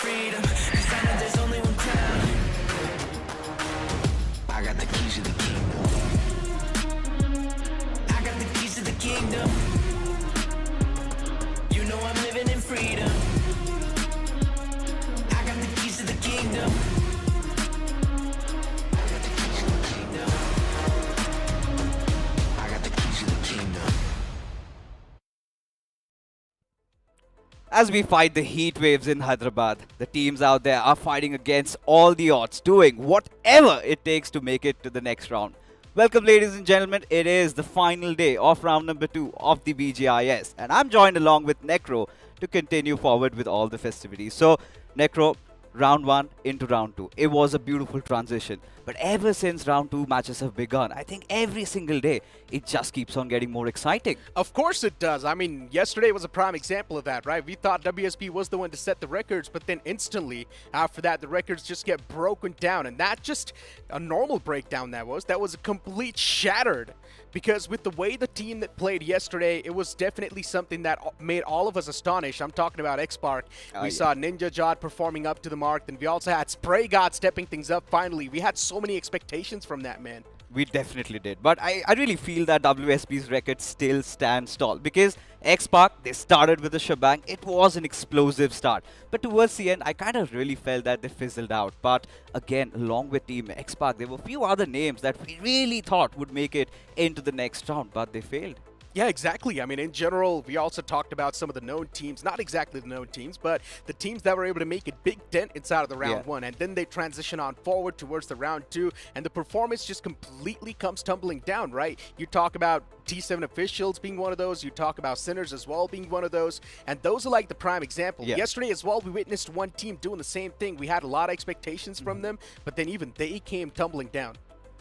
freedom, 'cause I know there's only one crown. I got the keys to the kingdom. I got the keys to the kingdom. You know I'm living in freedom. I got the keys to the kingdom. I got the keys to the kingdom. I got the keys to the kingdom. As we fight the heat waves in Hyderabad, the teams out there are fighting against all the odds, doing whatever it takes to make it to the next round. Welcome, ladies and gentlemen. It is the final day of round number 2 of the BGIS, and I'm joined along with Necro to continue forward with all the festivities. So, Necro, round 1 into round 2. It was a beautiful transition. But ever since round 2 matches have begun, I think every single day, it just keeps on getting more exciting. Of course it does. I mean, yesterday was a prime example of that, right? We thought WSP was the one to set the records, but then instantly after that, the records just get broken down. And not just a normal breakdown that was a complete shattered. Because with the way the team that played yesterday, it was definitely something that made all of us astonished. I'm talking about X-Park. We saw Ninja Jod performing up to the mark. Then we also had Spray God stepping things up finally. We had so many expectations from that, man. We definitely did. But I really feel that WSP's record still stands tall. Because X-Park, they started with a shebang. It was an explosive start. But towards the end, I kind of really felt that they fizzled out. But again, along with Team X-Park, there were a few other names that we really thought would make it into the next round. But they failed. Yeah, exactly. I mean, in general, we also talked about some of the known teams, not exactly the known teams, but the teams that were able to make a big dent inside of the round 1. And then they transition on forward towards the round 2, and the performance just completely comes tumbling down, right? You talk about T7 officials being one of those, you talk about Sinners as well being one of those, and those are like the prime example. Yesterday as well, we witnessed one team doing the same thing. We had a lot of expectations from them, but then even they came tumbling down.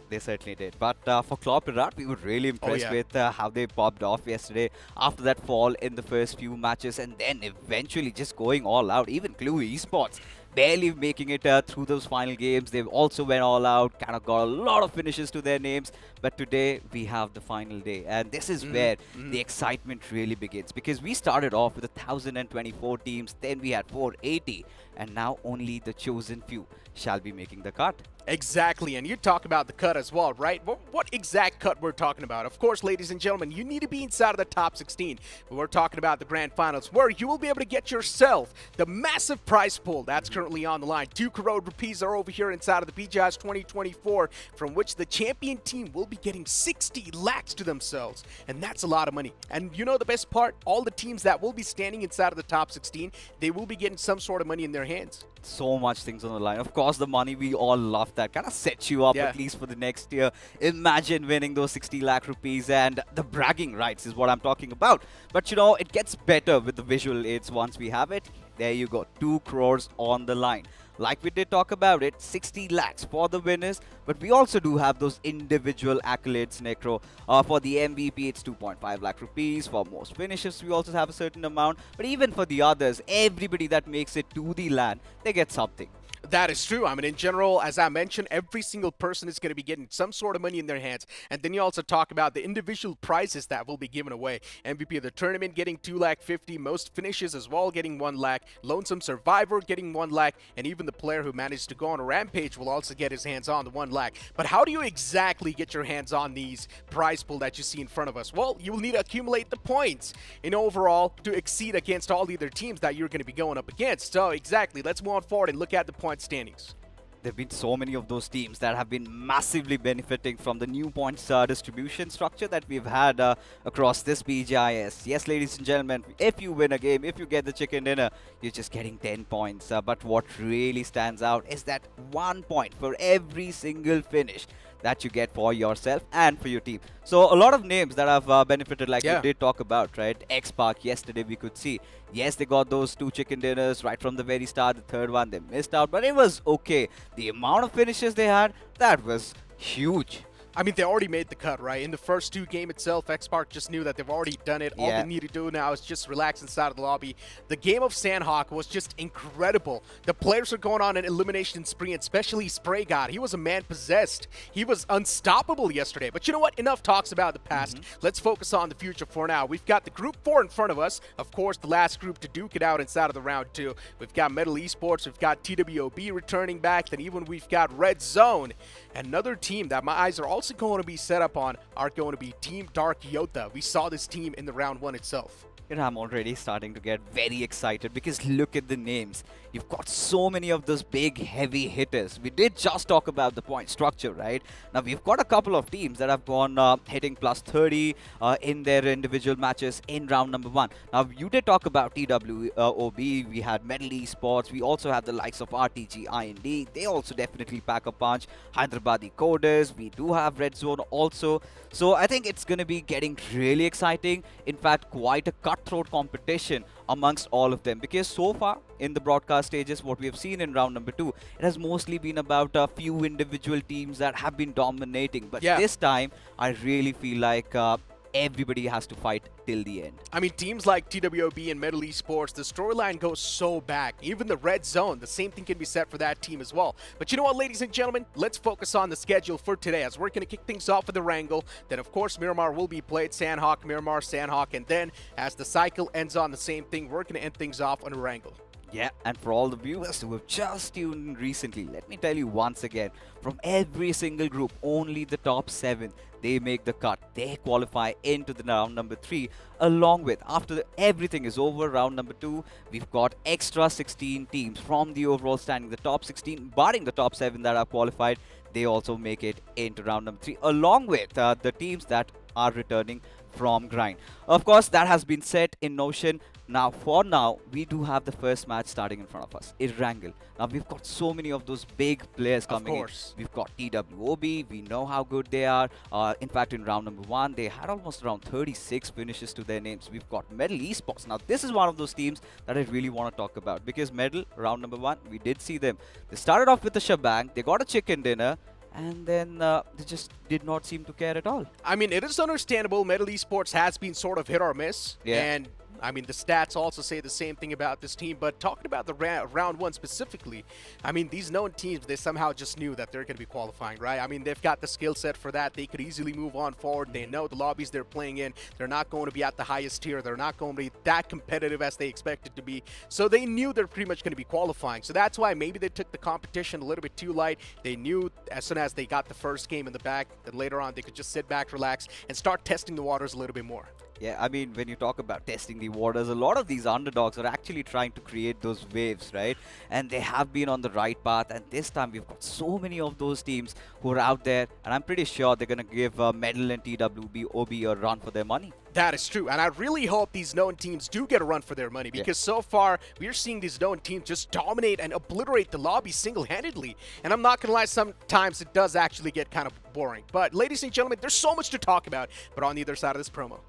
They certainly did. But for Klopp Pirat, we were really impressed with how they popped off yesterday after that fall in the first few matches and then eventually just going all out. Even Clue Esports barely making it through those final games. They also went all out, kind of got a lot of finishes to their names. But today we have the final day, and this is where the excitement really begins, because we started off with 1,024 teams, then we had 480, and now only the chosen few shall be making the cut. Exactly, and you talk about the cut as well, right? What exact cut we're talking about? Of course, ladies and gentlemen, you need to be inside of the top 16. But we're talking about the grand finals, where you will be able to get yourself the massive prize pool that's currently on the line. 2 crore rupees are over here inside of the BGIS 2024, from which the champion team will be getting 60 lakhs to themselves, and that's a lot of money. And you know the best part? All the teams that will be standing inside of the top 16, they will be getting some sort of money in their hands. So much things on the line. Of course, the money, we all love that. Kind of sets you up at least for the next year. Imagine winning those 60 lakh rupees, and the bragging rights is what I'm talking about. But you know, it gets better with the visual aids once we have it. There you go, 2 crores on the line. Like we did talk about it, 60 lakhs for the winners, but we also do have those individual accolades, Necro. For the MVP, it's 2.5 lakh rupees. For most finishes, we also have a certain amount. But even for the others, everybody that makes it to the LAN, they get something. That is true. I mean, in general, as I mentioned, every single person is going to be getting some sort of money in their hands. And then you also talk about the individual prizes that will be given away. MVP of the tournament getting 2,50,000, most finishes as well getting 1 lakh, Lonesome Survivor getting 1 lakh, and even the player who managed to go on a rampage will also get his hands on the 1 lakh. But how do you exactly get your hands on these prize pool that you see in front of us? Well, you will need to accumulate the points in overall to exceed against all the other teams that you're going to be going up against. So exactly, let's move on forward and look at the points standings. There have been so many of those teams that have been massively benefiting from the new points distribution structure that we've had across this BGIS. Yes, ladies and gentlemen, if you win a game, if you get the chicken dinner, you're just getting 10 points. But what really stands out is that 1 point for every single finish that you get for yourself and for your team. So a lot of names that have benefited, like we did talk about, right? X-Park, yesterday we could see. Yes, they got those 2 chicken dinners right from the very start. The third one, they missed out, but it was okay. The amount of finishes they had, that was huge. I mean, they already made the cut, right? In the first 2 game itself, X-Park just knew that they've already done it. All Yeah. they need to do now is just relax inside of the lobby. The game of Sandhawk was just incredible. The players are going on an elimination spree, and especially Spray God. He was a man possessed. He was unstoppable yesterday. But you know what? Enough talks about the past. Let's focus on the future for now. We've got the Group 4 in front of us. Of course, the last group to duke it out inside of the round 2. We've got Metal Esports. We've got TWOB returning back. Then even we've got Red Zone. Another team that my eyes are also going to be set up on are going to be Team Dark Yota. We saw this team in the round 1 itself. You know, I'm already starting to get very excited because look at the names. You've got so many of those big, heavy hitters. We did just talk about the point structure, right? Now, we've got a couple of teams that have gone hitting plus 30 in their individual matches in round number 1. Now, you did talk about TWOB. We had Metal Esports. We also have the likes of RTG, IND. They also definitely pack a punch. Hyderabadi Coders. We do have Red Zone also. So, I think it's going to be getting really exciting. In fact, quite a cutthroat competition amongst all of them, because so far in the broadcast stages, what we have seen in round number 2, it has mostly been about a few individual teams that have been dominating. But this time, I really feel like everybody has to fight till the end. I mean, teams like TWOB and Metal Esports, the storyline goes so back. Even the Red Zone, the same thing can be said for that team as well. But you know what, ladies and gentlemen? Let's focus on the schedule for today, as we're going to kick things off with the Wrangle. Then, of course, Miramar will be played. Sandhawk, Miramar, Sandhawk. And then, as the cycle ends on the same thing, we're going to end things off on a Wrangle. Yeah, and for all the viewers who have just tuned in recently, let me tell you once again, from every single group, only the top 7, they make the cut. They qualify into the round number 3, along with, after everything is over, round number 2, we've got extra 16 teams from the overall standing. The top 16, barring the top 7 that are qualified, they also make it into round number 3, along with the teams that are returning from grind. Of course, that has been set in motion. Now, for now, we do have the first match starting in front of us. It's Wrangle. Now, we've got so many of those big players coming in. We've got TWOB. We know how good they are. In fact, in round number 1, they had almost around 36 finishes to their names. We've got Metal Esports. Now, this is one of those teams that I really want to talk about, because Metal, round number 1, we did see them. They started off with a shebang. They got a chicken dinner. And then they just did not seem to care at all. I mean, it is understandable. Metal Esports has been sort of hit or miss. Yeah. And I mean, the stats also say the same thing about this team. But talking about the round 1 specifically, I mean, these known teams, they somehow just knew that they're going to be qualifying, right? I mean, they've got the skill set for that. They could easily move on forward. They know the lobbies they're playing in, they're not going to be at the highest tier. They're not going to be that competitive as they expected to be. So they knew they're pretty much going to be qualifying. So that's why maybe they took the competition a little bit too light. They knew as soon as they got the first game in the bag that later on they could just sit back, relax, and start testing the waters a little bit more. Yeah, I mean, when you talk about testing the waters, a lot of these underdogs are actually trying to create those waves, right? And they have been on the right path. And this time, we've got so many of those teams who are out there. And I'm pretty sure they're going to give Metal and TWOB a run for their money. That is true, and I really hope these known teams do get a run for their money, because so far we're seeing these known teams just dominate and obliterate the lobby single-handedly. And I'm not gonna lie, sometimes it does actually get kind of boring. But ladies and gentlemen, there's so much to talk about, but on the other side of this promo.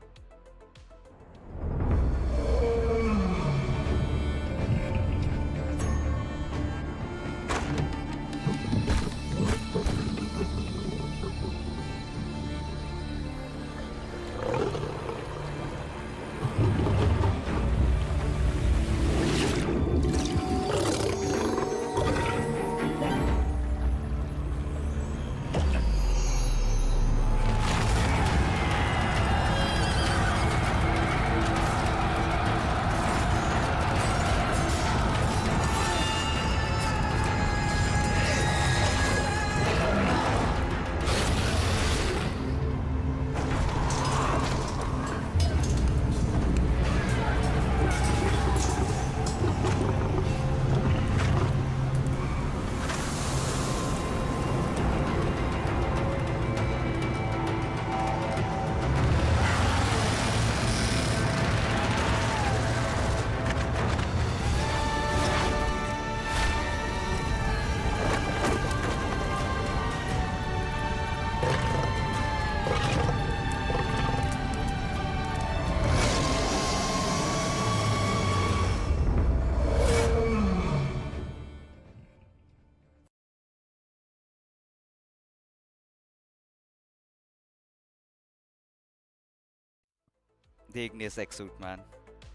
The Ignis Exude, man,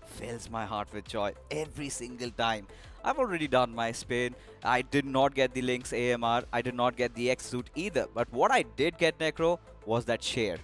fills my heart with joy every single time. I've already done my spin. I did not get the Lynx AMR. I did not get the Exude either. But what I did get, Necro, was that share.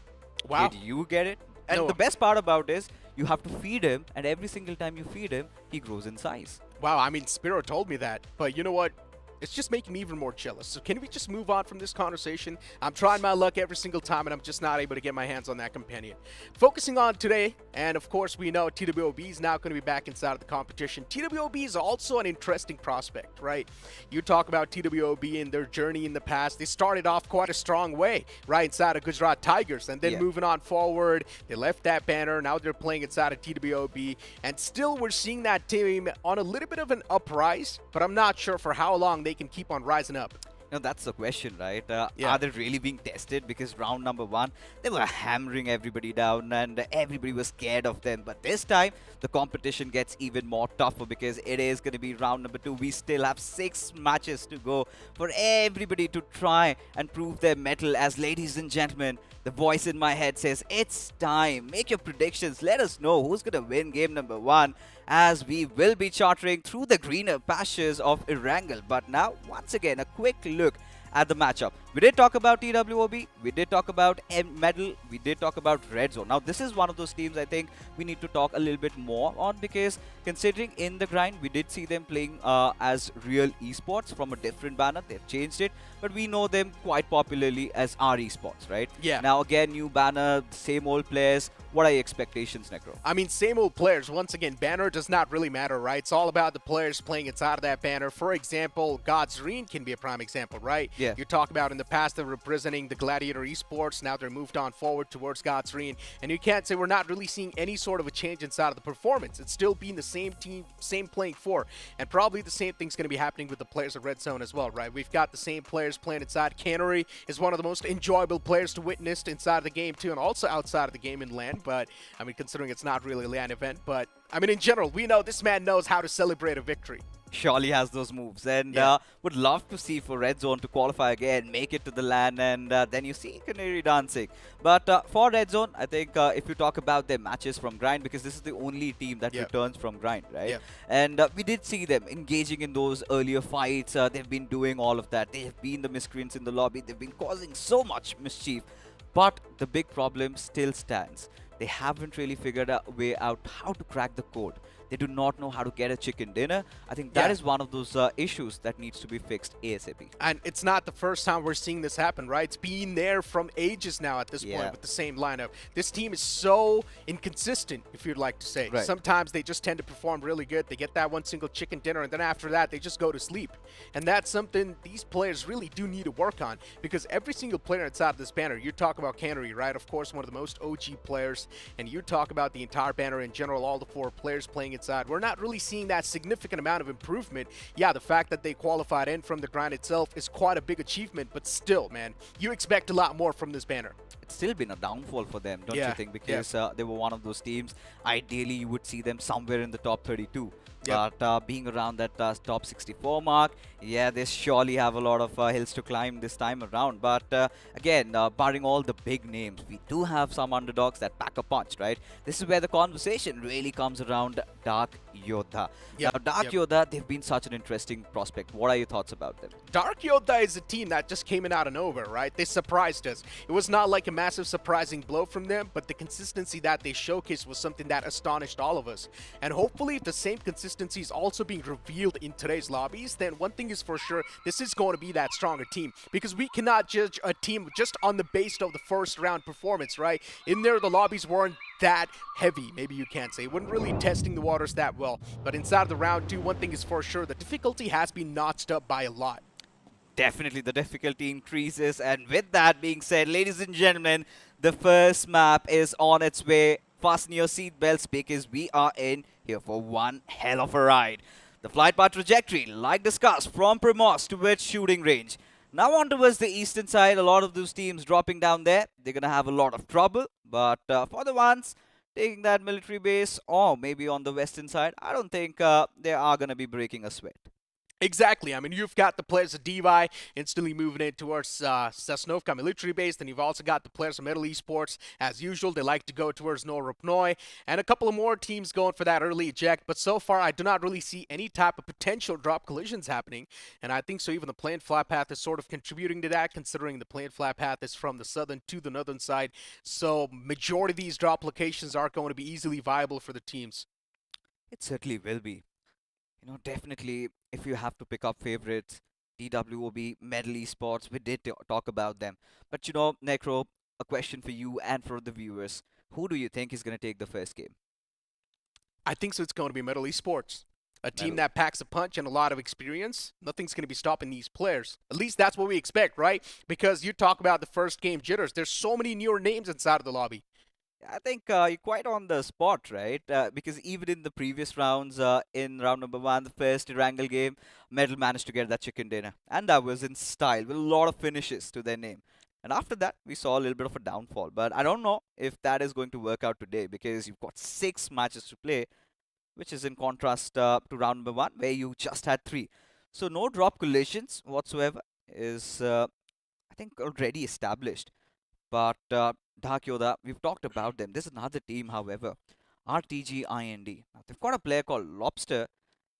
Wow. Did you get it? And No. the best part about is you have to feed him, and every single time you feed him, he grows in size. Wow, I mean, Spiro told me that, but you know what? It's just making me even more jealous. So can we just move on from this conversation? I'm trying my luck every single time, and I'm just not able to get my hands on that companion. Focusing on today, and of course we know TWOB is now going to be back inside of the competition. TWOB is also an interesting prospect, right? You talk about TWOB and their journey in the past. They started off quite a strong way, right, inside of Gujarat Tigers, and then moving on forward, they left that banner. Now they're playing inside of TWOB, and still we're seeing that team on a little bit of an uprise, but I'm not sure for how long they can keep on rising up. Now that's the question, right? Yeah. Are they really being tested? Because round number 1, they were hammering everybody down and everybody was scared of them. But this time, the competition gets even more tougher because it is going to be round number 2. We still have 6 matches to go for everybody to try and prove their mettle. As ladies and gentlemen, the voice in my head says, it's time. Make your predictions. Let us know who's going to win game number 1, as we will be chartering through the greener pastures of Erangel. But now, once again, a quick look at the matchup. We did talk about TWOB, we did talk about Medal, we did talk about Red Zone. Now, this is one of those teams I think we need to talk a little bit more on, because considering in the grind, we did see them playing as real esports from a different banner. They've changed it, but we know them quite popularly as R esports, right? Yeah. Now, again, new banner, same old players. What are your expectations, Necro? I mean, same old players. Once again, banner does not really matter, right? It's all about the players playing inside of that banner. For example, Godsreen can be a prime example, right? Yeah. You talk about in the past they're representing the Gladiator esports. Now they're moved on forward towards Godsreen. And you can't say we're not really seeing any sort of a change inside of the performance. It's still being the same team, same playing for. And probably the same thing's going to be happening with the players of Red Zone as well, right? We've got the same players playing inside. Cannery is one of the most enjoyable players to witness inside of the game too, and also outside of the game in LAN. But, I mean, considering it's not really a LAN event, but, I mean, in general, we know this man knows how to celebrate a victory. Surely has those moves, and Yeah. would love to see for Red Zone to qualify again, make it to the LAN, and then you see Canary dancing. But for Red Zone, I think if you talk about their matches from grind, because this is the only team that Yeah. returns from grind, right? Yeah. And we did see them engaging in those earlier fights. They've been doing all of that. They have been the miscreants in the lobby. They've been causing so much mischief. But the big problem still stands. They haven't really figured a way out how to crack the code. They do not know how to get a chicken dinner. I think that Yeah. is one of those issues that needs to be fixed ASAP. And it's not the first time we're seeing this happen, right? It's been there from ages now at this Yeah. point with the same lineup. This team is so inconsistent, if you'd like to say. Right. Sometimes they just tend to perform really good. They get that one single chicken dinner, and then after that, they just go to sleep. And that's something these players really do need to work on, because every single player inside of this banner, you talk about Cannery, right? Of course, one of the most OG players, and you talk about the entire banner in general, all the 4 players playing inside. We're not really seeing that significant amount of improvement. Yeah, the fact that they qualified in from the grind itself is quite a big achievement, but still, man, you expect a lot more from this banner. It's still been a downfall for them, don't Yeah, you think? Because they were one of those teams, ideally you would see them somewhere in the top 32. Yep. But being around that top 64 mark, yeah, they surely have a lot of hills to climb this time around. But again, barring all the big names, we do have some underdogs that pack a punch, right? This is where the conversation really comes around Dark Yodha. Yep, Now, Dark yep. Yodha, they've been such an interesting prospect. What are your thoughts about them? Dark Yodha is a team that just came in out of nowhere, right? They surprised us. It was not like a massive surprising blow from them, but the consistency that they showcased was something that astonished all of us. And hopefully if the same consistency is also being revealed in today's lobbies, then one thing is for sure, this is going to be that stronger team, because we cannot judge a team just on the base of the first round performance, right? In there, the lobbies weren't that heavy, maybe you can't say. It wasn't really testing the waters that well. But inside of the round 2, one thing is for sure, the difficulty has been notched up by a lot. Definitely the difficulty increases, and with that being said, ladies and gentlemen, the first map is on its way. Fasten your seatbelts, because we are in here for one hell of a ride. The flight path trajectory, like discussed, from Primos to its shooting range. Now on towards the eastern side, a lot of those teams dropping down there, they're going to have a lot of trouble. But for the ones taking that military base, or maybe on the western side, I don't think they are going to be breaking a sweat. Exactly. I mean, you've got the players of DY instantly moving in towards Sosnovka military base. Then you've also got the players of Metal Esports. As usual, they like to go towards Noropnoi. And a couple of more teams going for that early eject. But so far, I do not really see any type of potential drop collisions happening. And I think so even the planned flat path is sort of contributing to that, considering the planned flat path is from the southern to the northern side. So majority of these drop locations are going to be easily viable for the teams. It certainly will be. You know, definitely, if you have to pick up favorites, TWOB, Medal Esports, we did talk about them. But you know, Necro, a question for you and for the viewers. Who do you think is going to take the first game? I think so. It's going to be Metal Esports. A team Medal. that packs a punch and a lot of experience. Nothing's going to be stopping these players. At least that's what we expect, right? Because you talk about the first game jitters. There's so many newer names inside of the lobby. I think you're quite on the spot, right? Because even in the previous rounds, in round number one, the first Erangel game, Medal managed to get that chicken dinner. And that was in style, with a lot of finishes to their name. And after that, we saw a little bit of a downfall. But I don't know if that is going to work out today, because you've got 6 matches to play, which is in contrast to round number one, where you just had 3. So no drop collisions whatsoever is, I think, already established. But Dark Yoda, we've talked about them. There's another team, however, RTGIND. Now, they've got a player called Lobster,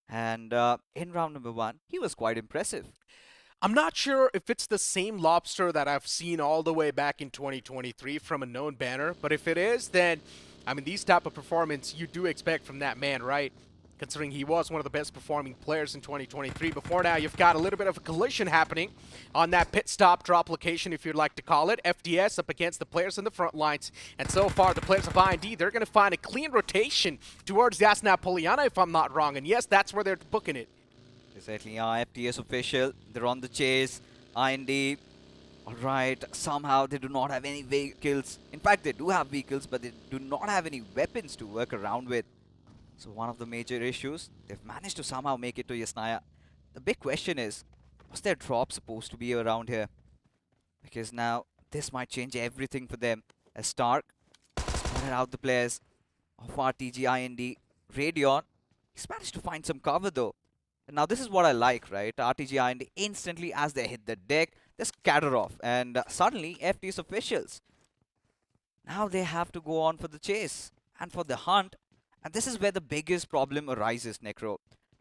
and in round number one, he was quite impressive. I'm not sure if it's the same lobster that I've seen all the way back in 2023 from a known banner, but if it is, then, I mean, these type of performance you do expect from that man, right? Considering he was one of the best performing players in 2023. Before now, you've got a little bit of a collision happening on that pit stop drop location, if you'd like to call it. FDS up against the players in the front lines. And so far, the players of IND, they're going to find a clean rotation towards Yasna Poliana, if I'm not wrong. And yes, that's where they're booking it. They certainly are. FTS official. They're on the chase. IND. Alright, somehow they do not have any vehicles. In fact, they do have vehicles, but they do not have any weapons to work around with. So one of the major issues, they've managed to somehow make it to Yasnaya. The big question is, was their drop supposed to be around here? Because now this might change everything for them. As Stark spotted out the players of RTGIND. Radion, he's managed to find some cover though. And now this is what I like, right? RTGIND instantly as they hit the deck, they scatter off. And suddenly FTS officials, now they have to go on for the chase and for the hunt. And this is where the biggest problem arises, Necro.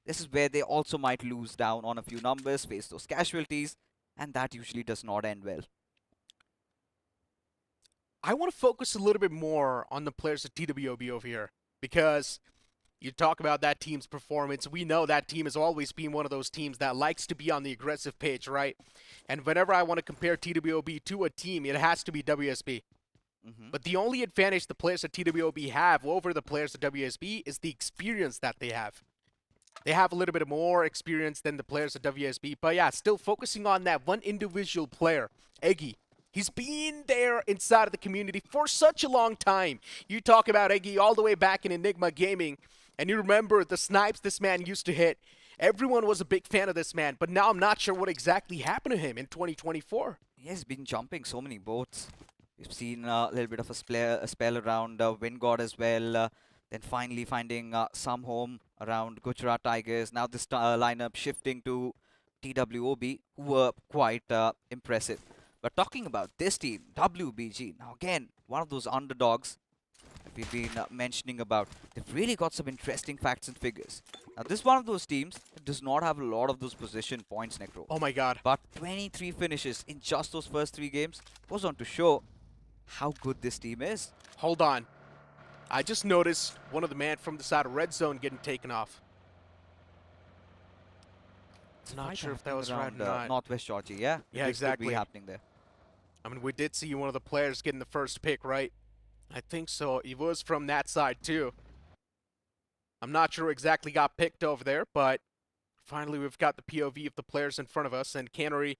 This is where they also might lose down on a few numbers, face those casualties, and that usually does not end well. I want to focus a little bit more on the players of TWOB over here, because you talk about that team's performance. We know that team has always been one of those teams that likes to be on the aggressive page, right? And whenever I want to compare TWOB to a team, it has to be WSB. But the only advantage the players at TWOB have over the players at WSB is the experience that they have. They have a little bit more experience than the players at WSB. But yeah, still focusing on that one individual player, Eggy. He's been there inside of the community for such a long time. You talk about Eggy all the way back in Enigma Gaming, and you remember the snipes this man used to hit. Everyone was a big fan of this man, but now I'm not sure what exactly happened to him in 2024. He has been jumping so many boats. We've seen a little bit of a spell around Wind God as well. Then finally finding some home around Gujarat Tigers. Now this lineup shifting to TWOB, who were quite impressive. But talking about this team, WBG, now again, one of those underdogs that we've been mentioning about. They've really got some interesting facts and figures. Now this is one of those teams that does not have a lot of those position points, Necro. Oh my god. But 23 finishes in just those first 3 games goes on to show how good this team is. Hold on. I just noticed one of the man from the side of red zone getting taken off. Not sure if that was right or not. Northwest Georgia, yeah? Yeah, This could exactly. be happening there. I mean, we did see one of the players getting the first pick, right? I think so. He was from that side, too. I'm not sure exactly got picked over there, but finally we've got the POV of the players in front of us, and Cannery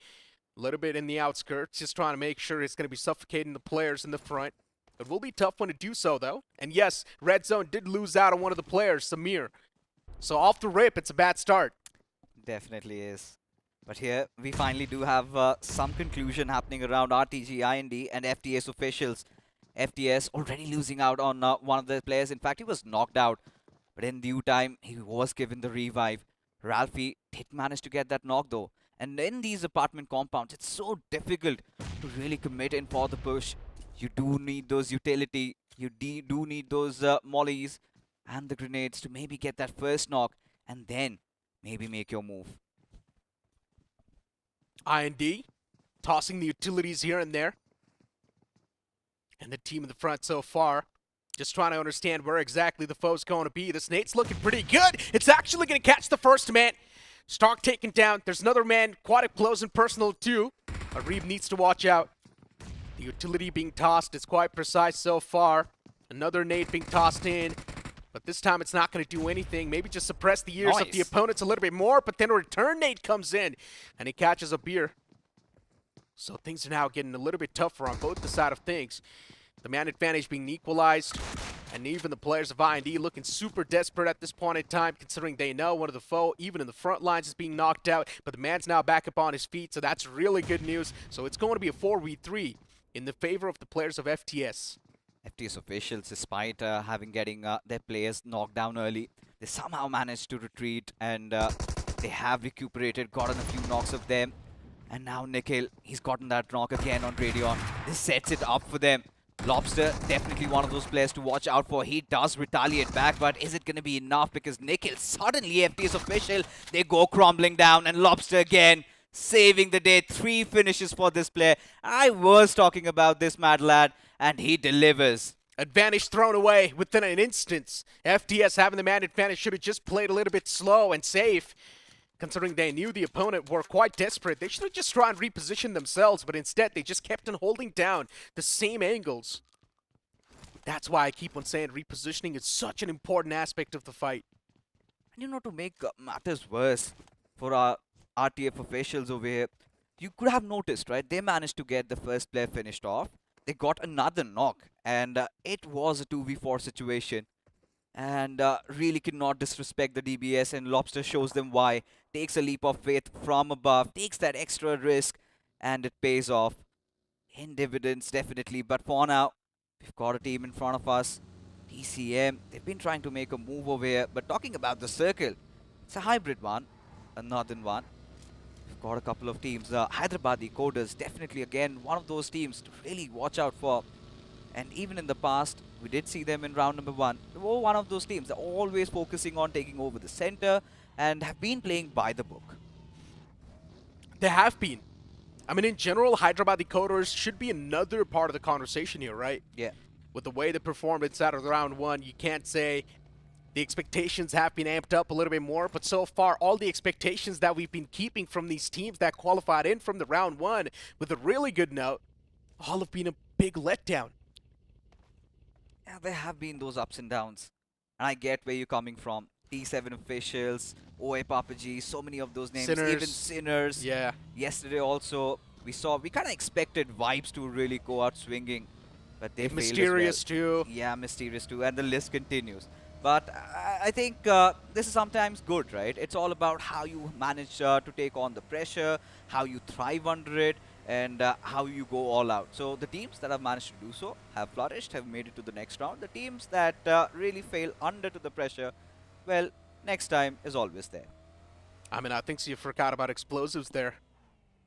a little bit in the outskirts, just trying to make sure it's going to be suffocating the players in the front. It will be tough when to do so, though. And yes, Red Zone did lose out on one of the players, Samir. So off the rip, it's a bad start. Definitely is. But here, we finally do have some conclusion happening around RTG, IND, and FTS officials. FTS already losing out on one of the players. In fact, he was knocked out. But in due time, he was given the revive. Ralphie did manage to get that knock though. And in these apartment compounds, it's so difficult to really commit in for the push. You do need those utility. You do need those mollies and the grenades to maybe get that first knock and then maybe make your move. IND tossing the utilities here and there. And the team in the front so far just trying to understand where exactly the foe's going to be. This nade's looking pretty good. It's actually going to catch the first man. Stark taken down. There's another man quite up close and personal too. Arib needs to watch out. The utility being tossed is quite precise so far. Another nade being tossed in. But this time it's not going to do anything. Maybe just suppress the ears of the opponents a little bit more. But then a return nade comes in. And he catches a beer. So things are now getting a little bit tougher on both the side of things. The man advantage being equalized. And even the players of IND looking super desperate at this point in time, considering they know one of the foe, even in the front lines, is being knocked out. But the man's now back up on his feet, so that's really good news. So it's going to be a 4v3 in the favor of the players of FTS. FTS officials, despite getting their players knocked down early, they somehow managed to retreat and they have recuperated, gotten a few knocks of them. And now Nikhil, he's gotten that knock again on Radion. This sets it up for them. Lobster, definitely one of those players to watch out for. He does retaliate back, but is it going to be enough? Because Nikhil, suddenly FTS official, they go crumbling down. And Lobster again, saving the day. 3 finishes for this player. I was talking about this mad lad, and he delivers. Advantage thrown away within an instance. FTS having the man advantage should have just played a little bit slow and safe. Considering they knew the opponent were quite desperate, they should have just tried and reposition themselves, but instead they just kept on holding down the same angles. That's why I keep on saying repositioning is such an important aspect of the fight. And you know, to make matters worse for our RTF officials over here, you could have noticed, right? They managed to get the first player finished off. They got another knock, and it was a 2v4 situation. And really cannot disrespect the DBS, and Lobster shows them why. Takes a leap of faith from above, takes that extra risk, and it pays off. In dividends, definitely. But for now, we've got a team in front of us. TCM, they've been trying to make a move over here. But talking about the circle, it's a hybrid one, a northern one. We've got a couple of teams. Hyderabadi Coders, definitely again one of those teams to really watch out for. And even in the past, we did see them in round number 1. They were one of those teams. They're always focusing on taking over the center and have been playing by the book. They have been. I mean, in general, Hyderabad Coders should be another part of the conversation here, right? Yeah. With the way they performed inside of round 1, you can't say the expectations have been amped up a little bit more, but so far, all the expectations that we've been keeping from these teams that qualified in from the round 1 with a really good note, all have been a big letdown. Yeah, there have been those ups and downs. And I get where you're coming from. T7 officials, OA Papaji, so many of those names. Sinners. Even Sinners. Yeah. Yesterday also, we kind of expected Vibes to really go out swinging. But they failed Mysterious as well. too. Yeah, Mysterious too. And the list continues. But I think this is sometimes good, right? It's all about how you manage to take on the pressure, how you thrive under it, and how you go all out. So the teams that have managed to do so have flourished, have made it to the next round. The teams that really fail under to the pressure, well, next time is always there. I mean, I think so you forgot about explosives there.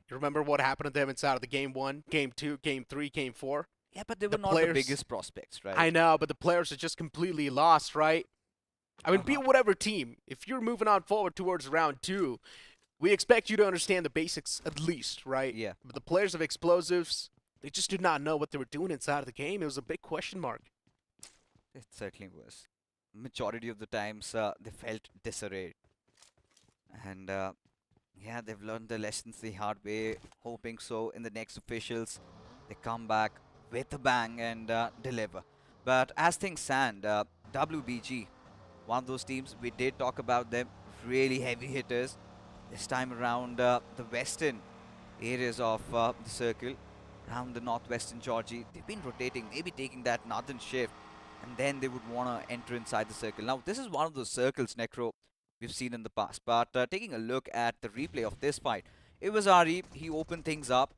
You remember what happened to them inside of the game 1, game 2, game 3, game 4? Yeah, but they were not the biggest prospects, right? I know, but the players are just completely lost, right? I mean, be it whatever team. If you're moving on forward towards round 2, we expect you to understand the basics at least, right? Yeah. But the players of explosives, they just did not know what they were doing inside of the game. It was a big question mark. It certainly was. Majority of the times, they felt disarrayed. And yeah, they've learned the lessons the hard way. Hoping so in the next officials, they come back with a bang and deliver. But as things stand, WBG, one of those teams, we did talk about them, really heavy hitters. This time around the western areas of the circle, around the northwestern Georgie, they've been rotating, maybe taking that northern shift, and then they would want to enter inside the circle. Now, this is one of those circles, Necro, we've seen in the past. But taking a look at the replay of this fight, it was Ari, he opened things up,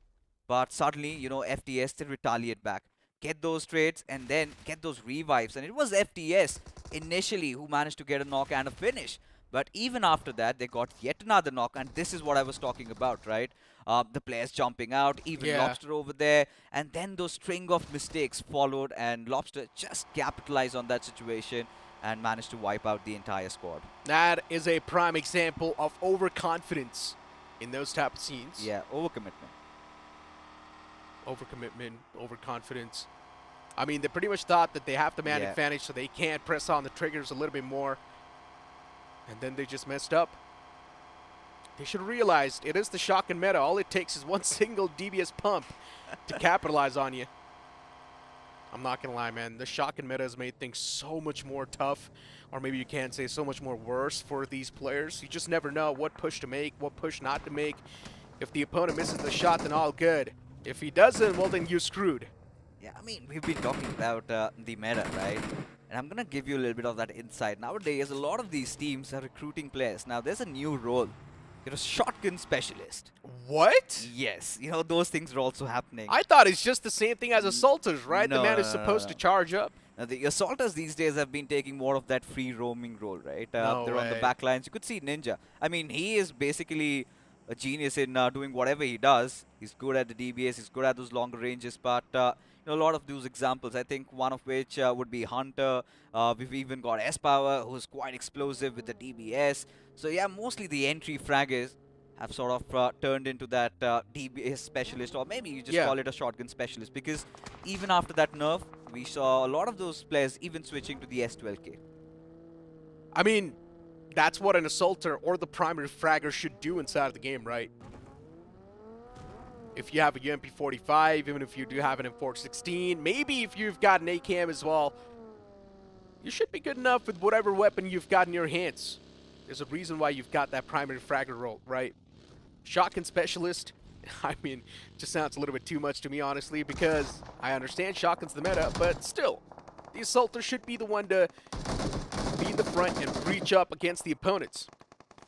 but suddenly, you know, FTS, they retaliate back. Get those trades and then get those revives. And it was FTS initially who managed to get a knock and a finish. But even after that, they got yet another knock, and this is what I was talking about, right? The players jumping out, even Yeah. Lobster over there, and then those string of mistakes followed, and Lobster just capitalized on that situation and managed to wipe out the entire squad. That is a prime example of overconfidence in those type of scenes. Yeah, overcommitment. Overcommitment, overconfidence. I mean, they pretty much thought that they have the man Yeah. advantage, so they can't press on the triggers a little bit more. And then they just messed up. They should have realized it is the shotgun meta. All it takes is one single DBS pump to capitalize on you. I'm not going to lie, man. The shotgun meta has made things so much more tough. Or maybe you can say so much more worse for these players. You just never know what push to make, what push not to make. If the opponent misses the shot, then all good. If he doesn't, well, then you're screwed. Yeah, I mean, we've been talking about the meta, right? And I'm going to give you a little bit of that insight. Nowadays, a lot of these teams are recruiting players. Now, there's a new role. You're a shotgun specialist. What? Yes, you know, those things are also happening. I thought it's just the same thing as assaulters, right? No, the man is no, supposed no. to charge up. Now, the assaulters these days have been taking more of that free roaming role, right? No they're on the way. back lines. You could see Ninja. I mean, he is basically a genius in doing whatever he does. He's good at the DBS. He's good at those longer ranges. But you know, a lot of those examples, I think one of which would be Hunter. We've even got S-Power, who's quite explosive with the DBS. So yeah, mostly the entry fraggers have sort of turned into that DBS specialist, or maybe you just Yeah. call it a shotgun specialist, because even after that nerf, we saw a lot of those players even switching to the S12K. I mean, that's what an assaulter or the primary fragger should do inside of the game, right? If you have a UMP45, even if you do have an M416, maybe if you've got an AKM as well, you should be good enough with whatever weapon you've got in your hands. There's a reason why you've got that primary fragger role, right? Shotgun specialist, I mean, just sounds a little bit too much to me, honestly, because I understand shotgun's the meta, but still, the assaulter should be the one to be in the front and reach up against the opponents.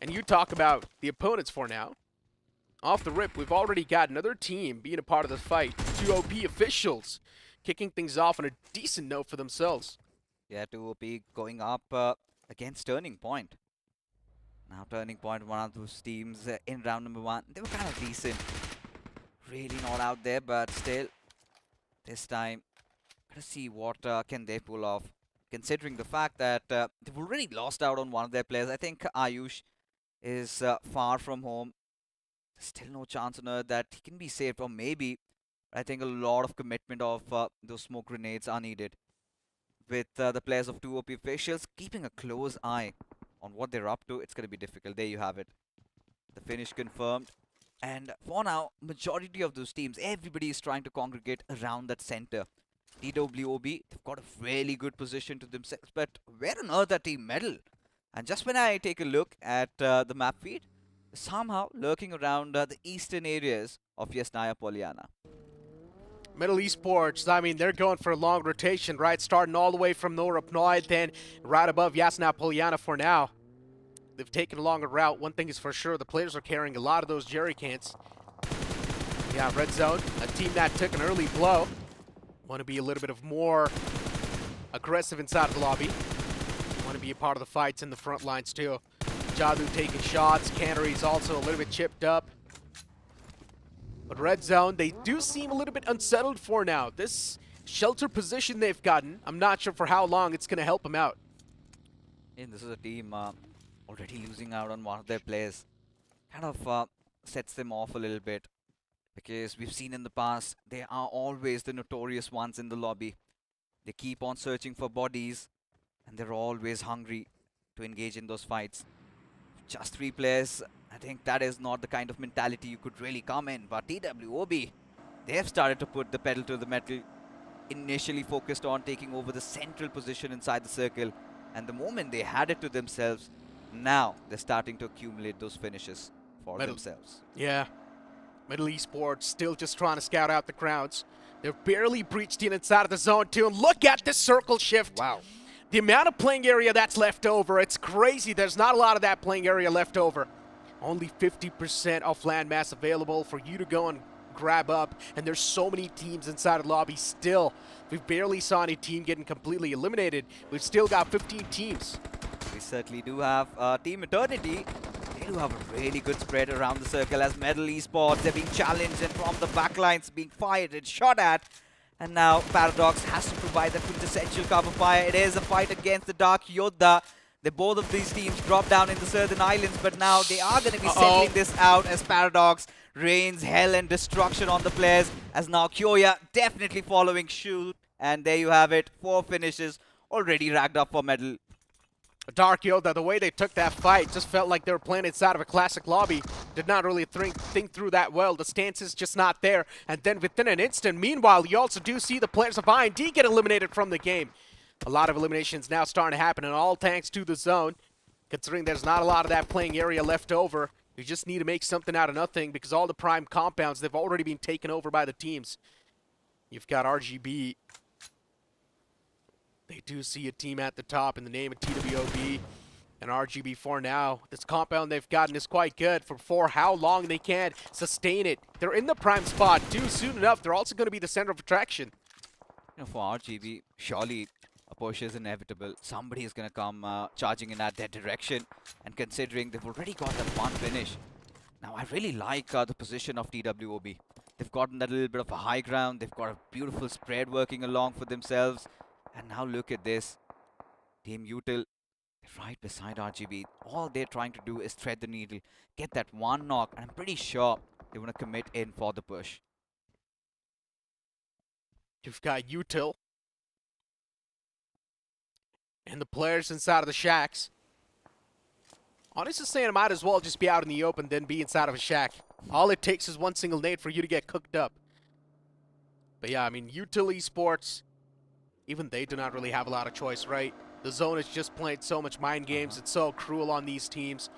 And you talk about the opponents for now. Off the rip, we've already got another team being a part of the fight. 2 OP officials kicking things off on a decent note for themselves. Yeah, 2OP going up against Turning Point. Now Turning Point, one of those teams in round number 1. They were kind of decent. Really not out there, but still, this time, gotta see what can they pull off. Considering the fact that they've already lost out on one of their players. I think Ayush is far from home. Still no chance on earth that he can be saved, or maybe I think a lot of commitment of those smoke grenades are needed. With the players of 2 OP officials keeping a close eye on what they're up to, it's going to be difficult. There you have it. The finish confirmed. And for now, majority of those teams, everybody is trying to congregate around that center. TWOB, they've got a really good position to themselves, but where on earth are Team Medal? And just when I take a look at the map feed, somehow lurking around the eastern areas of Yasnaya Polyana. Middle Esports, I mean, they're going for a long rotation, right? Starting all the way from Nora Pnoid, then right above Yasna Polyana for now. They've taken a longer route. One thing is for sure, the players are carrying a lot of those jerry cans. Yeah, red zone, a team that took an early blow. Want to be a little bit of more aggressive inside of the lobby. Want to be a part of the fights in the front lines too. Jadu taking shots, Cannery's also a little bit chipped up. But red zone, they do seem a little bit unsettled for now. This shelter position they've gotten, I'm not sure for how long it's going to help them out. And this is a team already losing out on one of their players. Kind of sets them off a little bit, because we've seen in the past, they are always the notorious ones in the lobby. They keep on searching for bodies, and they're always hungry to engage in those fights. Just 3 players, I think that is not the kind of mentality you could really come in. But TWOB, they have started to put the pedal to the metal. Initially focused on taking over the central position inside the circle. And the moment they had it to themselves, now they're starting to accumulate those finishes for themselves. Yeah. Middle Esports still just trying to scout out the crowds. They've barely breached in inside of the zone too. And look at this circle shift. Wow. The amount of playing area that's left over, it's crazy. There's not a lot of that playing area left over. Only 50% of landmass available for you to go and grab up. And there's so many teams inside of the lobby still. We've barely saw any team getting completely eliminated. We've still got 15 teams. We certainly do have Team Eternity. They do have a really good spread around the circle as Medal Esports. They're being challenged and from the backlines being fired and shot at. And now Paradox has to provide that quintessential cover fire. It is a fight against the Dark Yodha. Both of these teams drop down in the Southern Islands, but now they are going to be settling this out as Paradox rains hell and destruction on the players. As now Kyoya definitely following suit. And there you have it. 4 finishes already racked up for medal. Dark Yoda, the way they took that fight just felt like they were playing inside of a classic lobby. Did not really think through that well. The stance is just not there. And then within an instant, meanwhile, you also do see the players of IND get eliminated from the game. A lot of eliminations now starting to happen, and all thanks to the zone. Considering there's not a lot of that playing area left over, you just need to make something out of nothing because all the prime compounds, they've already been taken over by the teams. You've got RGB. They do see a team at the top in the name of TWOB and RGB for now. This compound they've gotten is quite good for how long they can sustain it. They're in the prime spot too. Soon enough, they're also going to be the center of attraction. You know, for RGB, surely a push is inevitable. Somebody is going to come charging in at their direction. And considering they've already got that one finish, now I really like the position of TWOB. They've gotten that little bit of a high ground. They've got a beautiful spread working along for themselves. And now look at this. Team Util, right beside RGB. All they're trying to do is thread the needle, get that one knock, and I'm pretty sure they want to commit in for the push. You've got Util and the players inside of the shacks. Honestly saying, I might as well just be out in the open than be inside of a shack. All it takes is one single nade for you to get cooked up. But yeah, I mean, Util Esports, even they do not really have a lot of choice, right? The zone is just playing so much mind games. It's so cruel on these teams.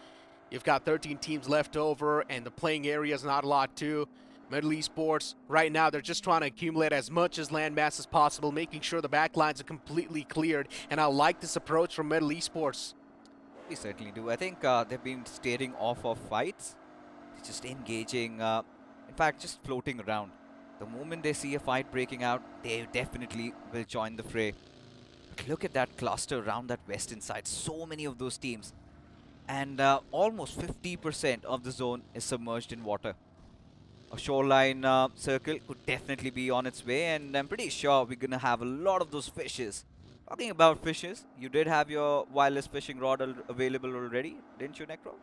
You've got 13 teams left over, and the playing area is not a lot too. Medal Esports, right now, they're just trying to accumulate as much as landmass as possible, making sure the backlines are completely cleared. And I like this approach from Medal Esports. We certainly do. I think they've been staring off of fights. Just engaging, in fact, just floating around. The moment they see a fight breaking out, they definitely will join the fray. But look at that cluster around that western side. So many of those teams. And almost 50% of the zone is submerged in water. A shoreline circle could definitely be on its way, and I'm pretty sure we're going to have a lot of those fishes. Talking about fishes, you did have your wireless fishing rod available already, didn't you, Necro?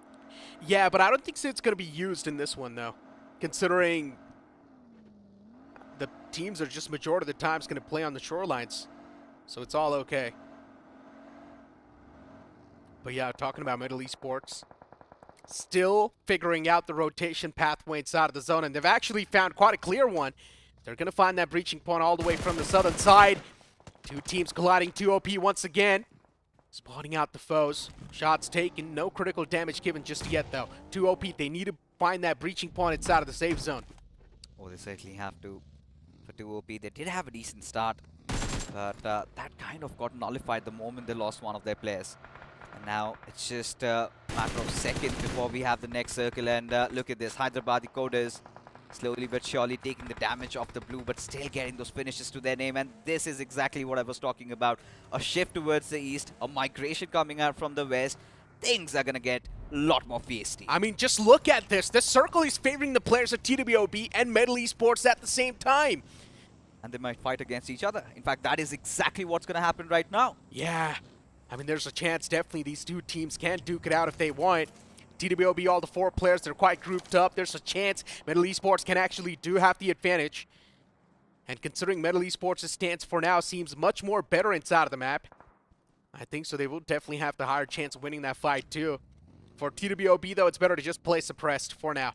Yeah, but I don't think it's going to be used in this one, though. Considering the teams are just majority of the times going to play on the shorelines. So it's all okay. But yeah, talking about Medal Esports, still figuring out the rotation pathway inside of the zone, and they've actually found quite a clear one. They're going to find that breaching point all the way from the southern side. Two teams colliding, 2OP once again. Spotting out the foes. Shots taken, no critical damage given just yet though. 2OP, they need to find that breaching point inside of the safe zone. Oh, they certainly have to. For 2OP, they did have a decent start, but that kind of got nullified the moment they lost one of their players. And now it's just a matter of seconds before we have the next circle. And look at this, Hyderabadi Coders slowly but surely taking the damage off the blue, but still getting those finishes to their name. And this is exactly what I was talking about. A shift towards the east, a migration coming out from the west. Things are going to get a lot more feisty. I mean, just look at this. This circle is favoring the players of TWOB and Medal Esports at the same time. And they might fight against each other. In fact, that is exactly what's going to happen right now. Yeah. I mean, there's a chance definitely these two teams can duke it out if they want. TWOB, all the 4 players, they're quite grouped up. There's a chance Medal Esports can actually do have the advantage. And considering Medal Esports' stance for now seems much more better inside of the map, I think so they will definitely have the higher chance of winning that fight too. For TWOB though, it's better to just play suppressed for now.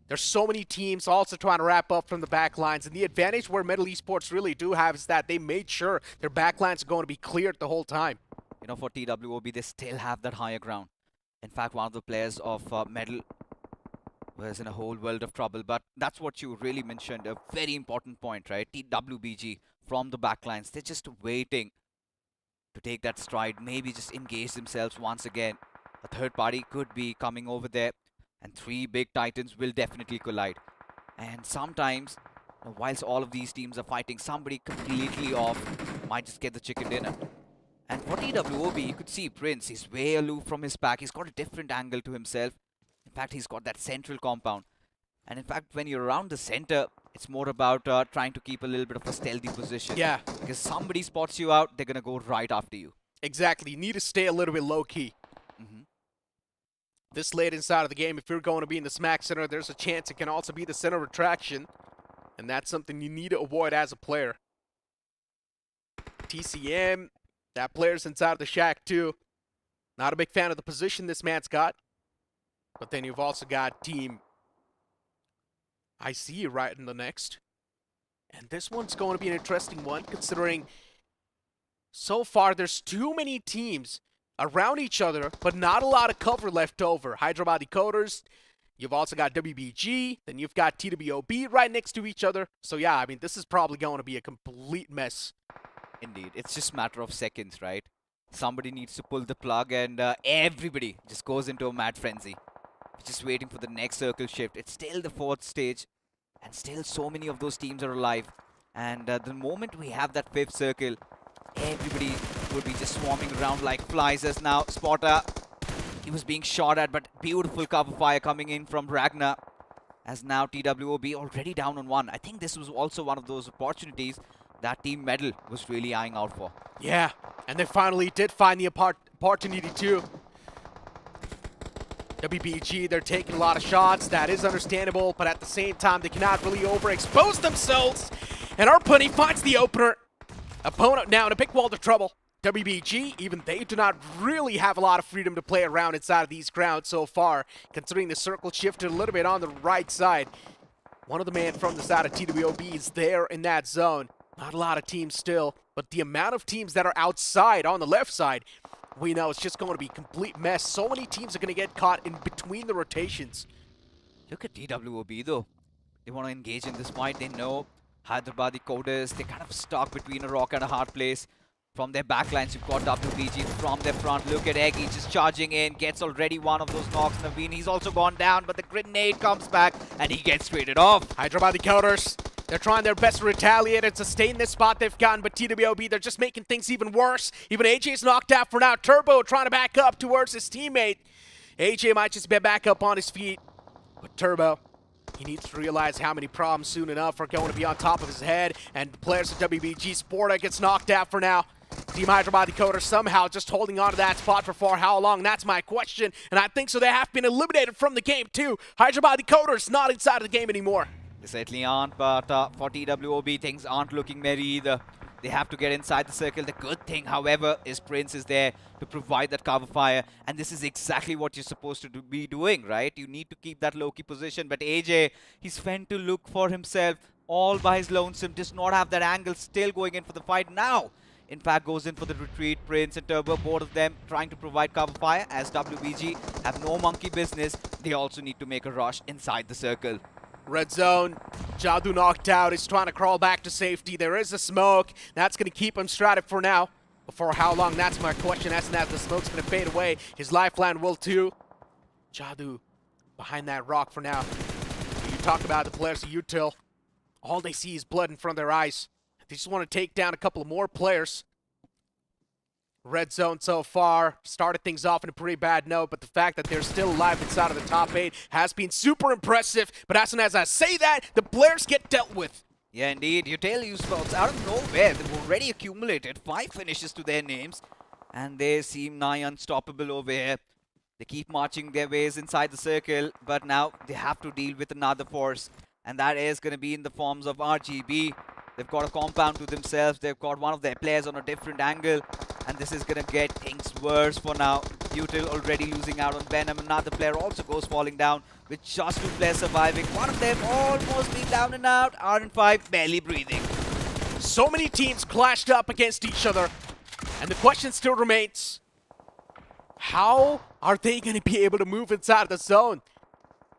There's so many teams also trying to wrap up from the back lines, and the advantage where Medal Esports really do have is that they made sure their back lines are going to be cleared the whole time. You know, for TWOB, they still have that higher ground. In fact, one of the players of Medal was in a whole world of trouble. But that's what you really mentioned, a very important point, right? TWBG from the backlines, they're just waiting to take that stride, maybe just engage themselves once again. A third party could be coming over there, and 3 big titans will definitely collide. And sometimes, whilst all of these teams are fighting, somebody completely off might just get the chicken dinner. And for TWOB, you could see Prince. He's way aloof from his pack. He's got a different angle to himself. In fact, he's got that central compound. And in fact, when you're around the center, it's more about trying to keep a little bit of a stealthy position. Yeah. Because somebody spots you out, they're going to go right after you. Exactly. You need to stay a little bit low-key. This late inside of the game, if you're going to be in the smack center, there's a chance it can also be the center of attraction. And that's something you need to avoid as a player. TCM, that player's inside of the shack too. Not a big fan of the position this man's got. But then you've also got Team IC right in the next. And this one's going to be an interesting one, considering so far there's too many teams around each other, but not a lot of cover left over. Hyderabad Decoders, you've also got WBG, then you've got TWOB right next to each other. So yeah, I mean, this is probably going to be a complete mess. Indeed. It's just a matter of seconds, right? Somebody needs to pull the plug and everybody just goes into a mad frenzy. Just waiting for the next circle shift. It's still the 4th stage and still so many of those teams are alive. And the moment we have that 5th circle, everybody would be just swarming around like flies. As now Spotter, he was being shot at, but beautiful cover fire coming in from Ragnar. As now TWOB already down on 1. I think this was also one of those opportunities that Team Medal was really eyeing out for. Yeah, and they finally did find the opportunity too. WBG, they're taking a lot of shots. That is understandable, but at the same time, they cannot really overexpose themselves. And our Punny finds the opener. Opponent now in a big world of trouble. WBG, even they do not really have a lot of freedom to play around inside of these grounds so far, considering the circle shifted a little bit on the right side. One of the men from the side of TWOB is there in that zone. Not a lot of teams still, but the amount of teams that are outside on the left side, we know it's just going to be a complete mess. So many teams are going to get caught in between the rotations. Look at TWOB though. They want to engage in this fight. They know Hyderabad Coders, they're kind of stuck between a rock and a hard place. From their backlines, you've got WBG from their front. Look at Eggy just charging in, gets already one of those knocks. Naveen, he's also gone down, but the grenade comes back and he gets traded off. Hyderabad Coders, they're trying their best to retaliate and sustain this spot they've gotten, but TWOB, they're just making things even worse. Even AJ's knocked out for now. Turbo trying to back up towards his teammate. AJ might just be back up on his feet, but Turbo, he needs to realize how many problems soon enough are going to be on top of his head, and the players of WBG Sporta gets knocked out for now. Team Hyderabad Decoders somehow just holding on to that spot for how long? That's my question, and I think so they have been eliminated from the game too. Hyderabad Decoders not inside of the game anymore. They certainly aren't, but for TWOB, things aren't looking merry either. They have to get inside the circle. The good thing, however, is Prince is there to provide that cover fire. And this is exactly what you're supposed to be doing, right? You need to keep that low-key position. But AJ, he's fent to look for himself all by his lonesome. Does not have that angle, still going in for the fight now. In fact, goes in for the retreat. Prince and Turbo, both of them trying to provide cover fire. As WBG have no monkey business, they also need to make a rush inside the circle. Red zone, Jadu knocked out. He's trying to crawl back to safety. There is a smoke. That's going to keep him stranded for now. But for how long, that's my question. As the smoke's going to fade away, his lifeline will too. Jadu behind that rock for now. You talk about the players of Util. All they see is blood in front of their eyes. They just want to take down a couple of more players. Red zone so far started things off in a pretty bad note, but the fact that they're still alive inside of the top 8 has been super impressive. But as soon as I say that, the players get dealt with. Yeah, indeed. You tell you folks out of nowhere, they've already accumulated 5 finishes to their names, and they seem nigh unstoppable over here. They keep marching their ways inside the circle, but now they have to deal with another force, and that is going to be in the forms of RGB. They've got a compound to themselves. They've got one of their players on a different angle. And this is going to get things worse for now. Util already losing out on Venom. Another player also goes falling down with just 2 players surviving. One of them almost being down and out. RN5 barely breathing. So many teams clashed up against each other. And the question still remains, how are they going to be able to move inside the zone?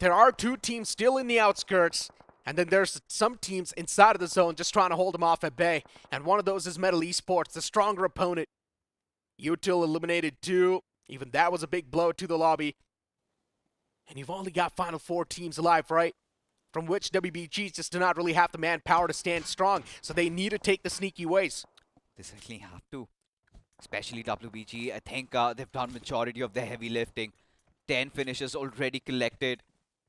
There are 2 teams still in the outskirts. And then there's some teams inside of the zone just trying to hold them off at bay. And one of those is Metal Esports, the stronger opponent. Util eliminated 2. Even that was a big blow to the lobby. And you've only got Final 4 teams alive, right? From which WBG just do not really have the manpower to stand strong. So they need to take the sneaky ways. They certainly have to. especially WBG. I think they've done majority of their heavy lifting. 10 finishes already collected,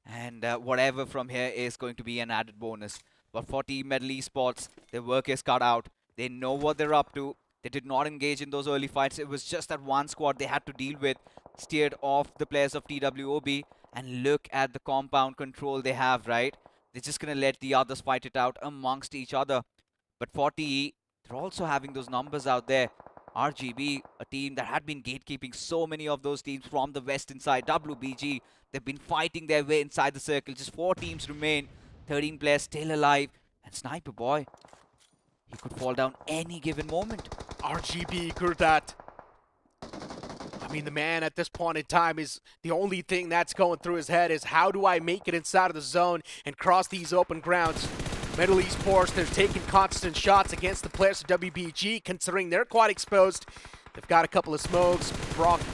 and whatever from here is going to be an added bonus. But for Team Medal Esports, their work is cut out. They know what they're up to. They did not engage in those early fights. It was just that one squad they had to deal with, steered off the players of TWOB, and look at the compound control they have, right? They're just going to let the others fight it out amongst each other. But for TE, they're also having those numbers out there. RGB, a team that had been gatekeeping so many of those teams from the western side. WBG, they've been fighting their way inside the circle. Just 4 teams remain. 13 players still alive. And Sniper Boy, he could fall down any given moment. RGB Gurdat. I mean, the man at this point in time is the only thing that's going through his head is how do I make it inside of the zone and cross these open grounds? Medal Esports, they're taking constant shots against the players of WBG, considering they're quite exposed. They've got a couple of smokes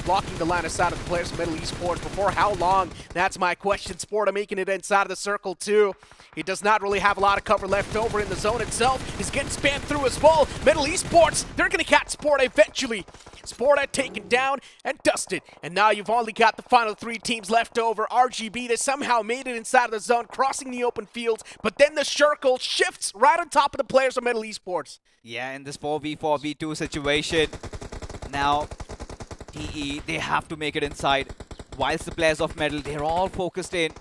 blocking the line of sight of the players of Medal Esports. Before how long? That's my question. Sporta making it inside of the circle too. He does not really have a lot of cover left over in the zone itself. He's getting spammed through as well. Medal Esports, they're going to catch Sporta eventually. Sporta taken down and dusted. And now you've only got the final 3 teams left over. RGB, they somehow made it inside of the zone, crossing the open fields. But then the circle shifts right on top of the players of Medal Esports. Yeah, in this 4v4v2 situation, now TE, they have to make it inside. Whilst the players of Medal, they're all focused in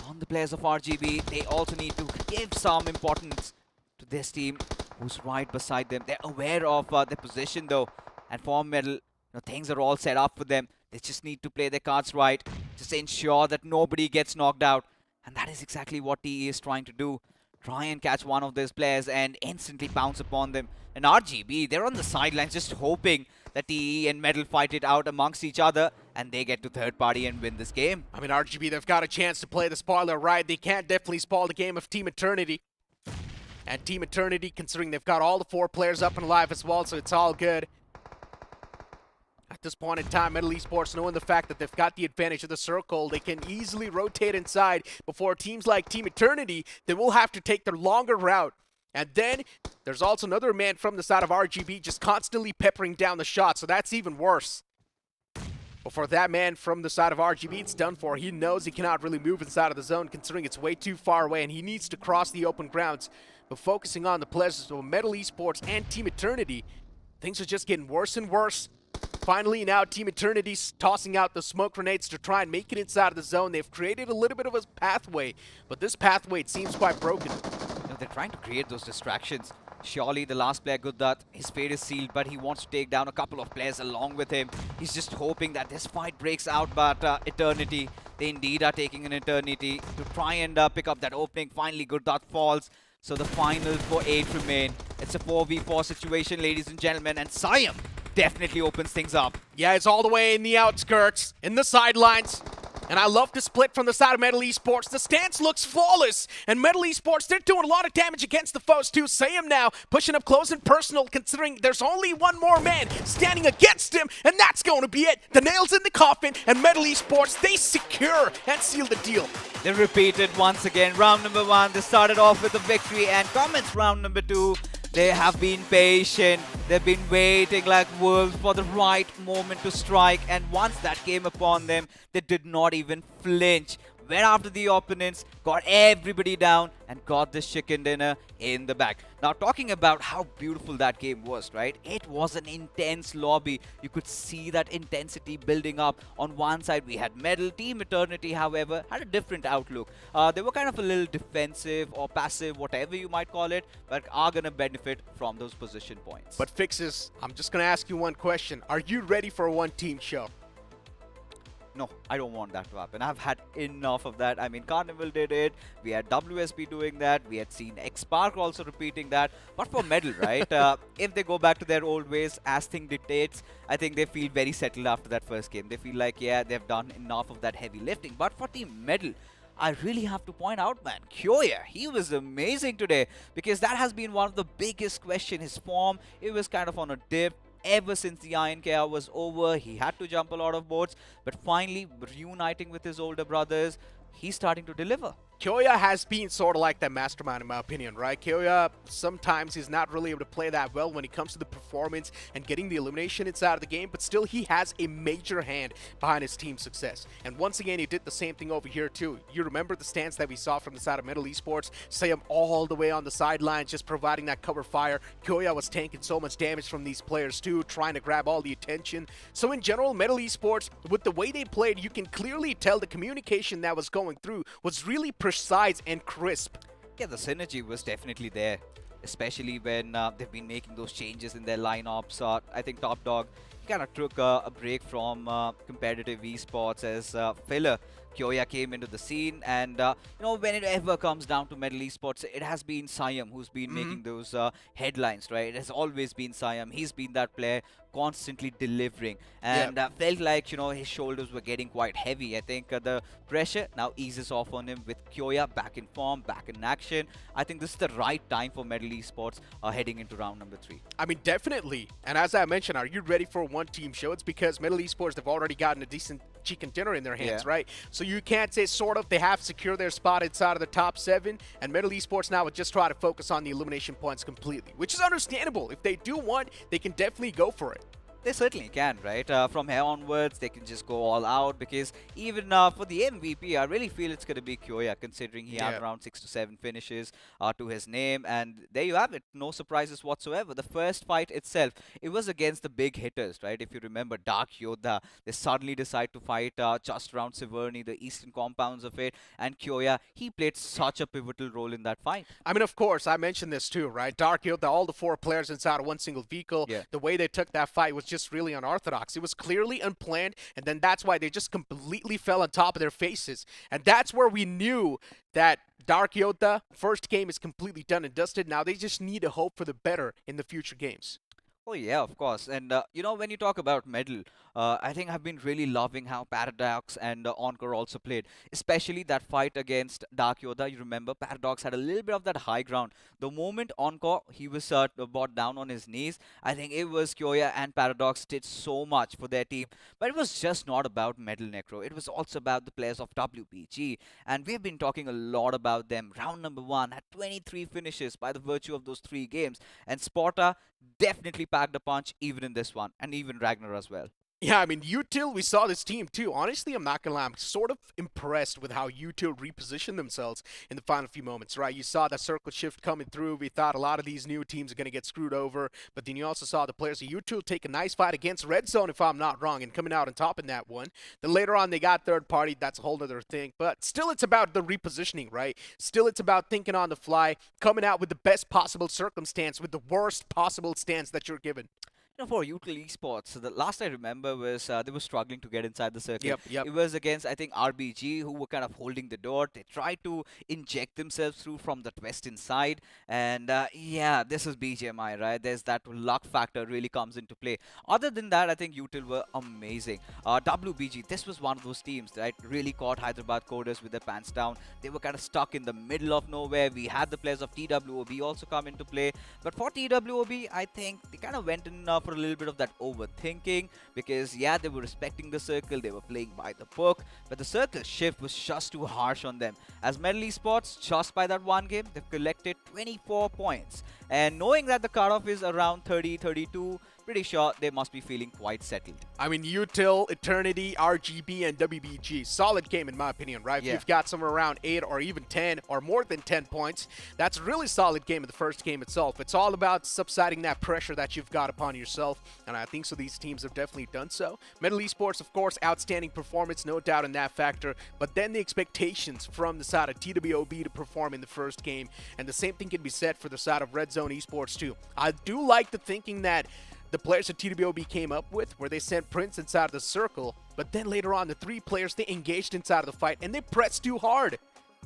on the players of RGB. They also need to give some importance to this team who's right beside them. They're aware of their position though. And for Medal, things are all set up for them. They just need to play their cards right. Just ensure that nobody gets knocked out. And that is exactly what TE is trying to do. Try and catch one of those players and instantly pounce upon them. And RGB, they're on the sidelines just hoping that TE and Medal fight it out amongst each other and they get to third party and win this game. I mean, RGB, they've got a chance to play the spoiler right. They can't definitely spoil the game of Team Eternity. And Team Eternity, considering they've got all the 4 players up and alive as well, so it's all good. At this point in time, Medal Esports, knowing the fact that they've got the advantage of the circle, they can easily rotate inside before teams like Team Eternity, they will have to take their longer route. And then there's also another man from the side of RGB just constantly peppering down the shot, so that's even worse. But for that man from the side of RGB, it's done for. He knows he cannot really move inside of the zone considering it's way too far away and he needs to cross the open grounds. But focusing on the players of Medal Esports and Team Eternity, things are just getting worse and worse. Finally, now Team Eternity's tossing out the smoke grenades to try and make it inside of the zone. They've created a little bit of a pathway, but this pathway, it seems quite broken. They're trying to create those distractions. Surely the last player, Guddat, his fate is sealed, but he wants to take down a couple of players along with him. He's just hoping that this fight breaks out, but Eternity, they indeed are taking an Eternity to try and pick up that opening. Finally, Guddat falls. So the final for 8 remain. It's a 4v4 situation, ladies and gentlemen, and Siam definitely opens things up. Yeah, it's all the way in the outskirts, in the sidelines. And I love the split from the side of Medal Esports. The stance looks flawless. And Medal Esports, they're doing a lot of damage against the foes too. Siam now pushing up close and personal considering there's only one more man standing against him. And that's going to be it. The nail's in the coffin. And Medal Esports, they secure and seal the deal. They repeated once again. Round number 1, they started off with a victory. And comments round number 2. They have been patient. They've been waiting like wolves for the right moment to strike. And once that came upon them, they did not even flinch. Went after the opponents, got everybody down, and got this chicken dinner in the bag. Now, talking about how beautiful that game was, right? It was an intense lobby. You could see that intensity building up. On one side, we had Medal. Team Eternity, however, had a different outlook. They were kind of a little defensive or passive, whatever you might call it, but are going to benefit from those position points. But Fixes, I'm just going to ask you one question. Are you ready for a one-team show? No, I don't want that to happen. I've had enough of that. I mean, Carnival did it. We had WSP doing that. We had seen X-Spark also repeating that. But for Medal, right, if they go back to their old ways as thing dictates, I think they feel very settled after that first game. They feel like, yeah, they've done enough of that heavy lifting. But for Team Medal, I really have to point out, man, Kyoya, he was amazing today because that has been one of the biggest questions. His form, it was kind of on a dip. Ever since the Iron Chaos was over, he had to jump a lot of boats, but finally reuniting with his older brothers, he's starting to deliver. Kyoya has been sort of like that mastermind in my opinion, right? Kyoya sometimes he's not really able to play that well when it comes to the performance and getting the elimination inside of the game, but still he has a major hand behind his team's success. And once again, he did the same thing over here too. You remember the stance that we saw from the side of Metal Esports? Sayam all the way on the sidelines, just providing that cover fire. Kyoya was tanking so much damage from these players too, trying to grab all the attention. So in general, Metal Esports, with the way they played, you can clearly tell the communication that was going through was really precise and crisp. Yeah, the synergy was definitely there, especially when they've been making those changes in their lineups. I think Top Dog kind of took a break from competitive esports as filler. Kyoya came into the scene, and you know, when it ever comes down to Metal Esports, it has been Siam who's been making those headlines, right? It has always been Siam. He's been that player constantly delivering, and felt like, you know, his shoulders were getting quite heavy. I think the pressure now eases off on him with Kyoya back in form, back in action. I think this is the right time for Metal Esports heading into round number 3. I mean, definitely. And as I mentioned, are you ready for a one-team show? It's because Metal Esports, they've already gotten a decent chicken dinner in their hands, right? So you can't say sort of they have secured their spot inside of the top 7, and Metal Esports now would just try to focus on the elimination points completely, which is understandable. If they do want, they can definitely go for it. They certainly can, right? From here onwards, they can just go all out, because even for the MVP, I really feel it's going to be Kyoya, considering he had around 6 to 7 finishes to his name. And there you have it. No surprises whatsoever. The first fight itself, it was against the big hitters, right? If you remember Dark Yoda, they suddenly decide to fight just around Severny, the eastern compounds of it. And Kyoya, he played such a pivotal role in that fight. I mean, of course, I mentioned this too, right? Dark Yoda, all the 4 players inside of one single vehicle, the way they took that fight was just really unorthodox. It was clearly unplanned, and then that's why they just completely fell on top of their faces. And that's where we knew that Dark Yoda, first game is completely done and dusted. Now they just need to hope for the better in the future games. Oh yeah, of course. And you know, when you talk about medal, I think I've been really loving how Paradox and Encore also played, especially that fight against Dark Yoda. You remember, Paradox had a little bit of that high ground. The moment Encore, he was brought down on his knees, I think it was Kyoya and Paradox did so much for their team. But it was just not about medal, Necro. It was also about the players of WBG. And we've been talking a lot about them. Round number 1 had 23 finishes by the virtue of those 3 games. And Sparta definitely packed a punch even in this one, and even Ragnar as well. Yeah, I mean, Util, we saw this team too. Honestly, I'm not going to lie, I'm sort of impressed with how Util repositioned themselves in the final few moments, right? You saw that circle shift coming through. We thought a lot of these new teams are going to get screwed over, but then you also saw the players of Util take a nice fight against Red Zone, if I'm not wrong, and coming out on top in that one. Then later on, they got third party. That's a whole other thing, but still it's about the repositioning, right? Still it's about thinking on the fly, coming out with the best possible circumstance, with the worst possible stance that you're given. For Util Esports, the last I remember was they were struggling to get inside the circle. Yep. It was against, I think, RBG, who were kind of holding the door. They tried to inject themselves through from the western side. And yeah, this is BGMI, right? There's that luck factor really comes into play. Other than that, I think Util were amazing. WBG, this was one of those teams that really caught Hyderabad Coders with their pants down. They were kind of stuck in the middle of nowhere. We had the players of TWOB also come into play. But for TWOB, I think they kind of went in for a little bit of that overthinking, because yeah, they were respecting the circle, they were playing by the book, but the circle shift was just too harsh on them. As Metal Esports, just by that one game, they've collected 24 points, and knowing that the cutoff is around 30-32, pretty sure they must be feeling quite settled. I mean, Util, Eternity, RGB, and WBG. Solid game in my opinion, right? If you've got somewhere around 8 or even 10 or more than 10 points, that's a really solid game in the first game itself. It's all about subsiding that pressure that you've got upon yourself, and I think so these teams have definitely done so. Metal Esports, of course, outstanding performance, no doubt in that factor, but then the expectations from the side of TWOB to perform in the first game, and the same thing can be said for the side of Red Zone Esports too. I do like the thinking that the players at TWOB came up with, where they sent Prince inside of the circle, but then later on, the 3 players, they engaged inside of the fight, and they pressed too hard.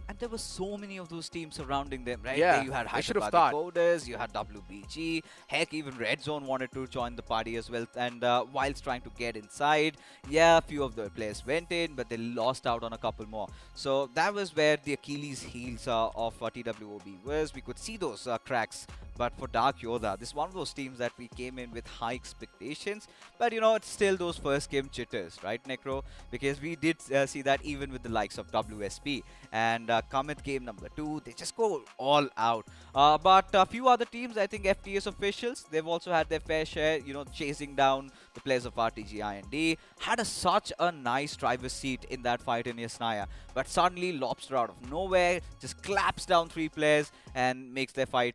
And there were so many of those teams surrounding them, right? Yeah, You had I should have Hyderabad thought. Coders, you had WBG, heck, even Red Zone wanted to join the party as well. And whilst trying to get inside, yeah, a few of the players went in, but they lost out on a couple more. So that was where the Achilles heels of TWOB was. We could see those cracks But for Dark Yoda, this is one of those teams that we came in with high expectations. But you know, it's still those first game jitters, right, Necro? Because we did see that even with the likes of WSP. And Cometh game number 2, they just go all out. But a few other teams, I think FTS officials, they've also had their fair share, you know, chasing down the players of RTGIND. Had such a nice driver's seat in that fight in Yasnaya. But suddenly, Lobster out of nowhere just claps down 3 players and makes their fight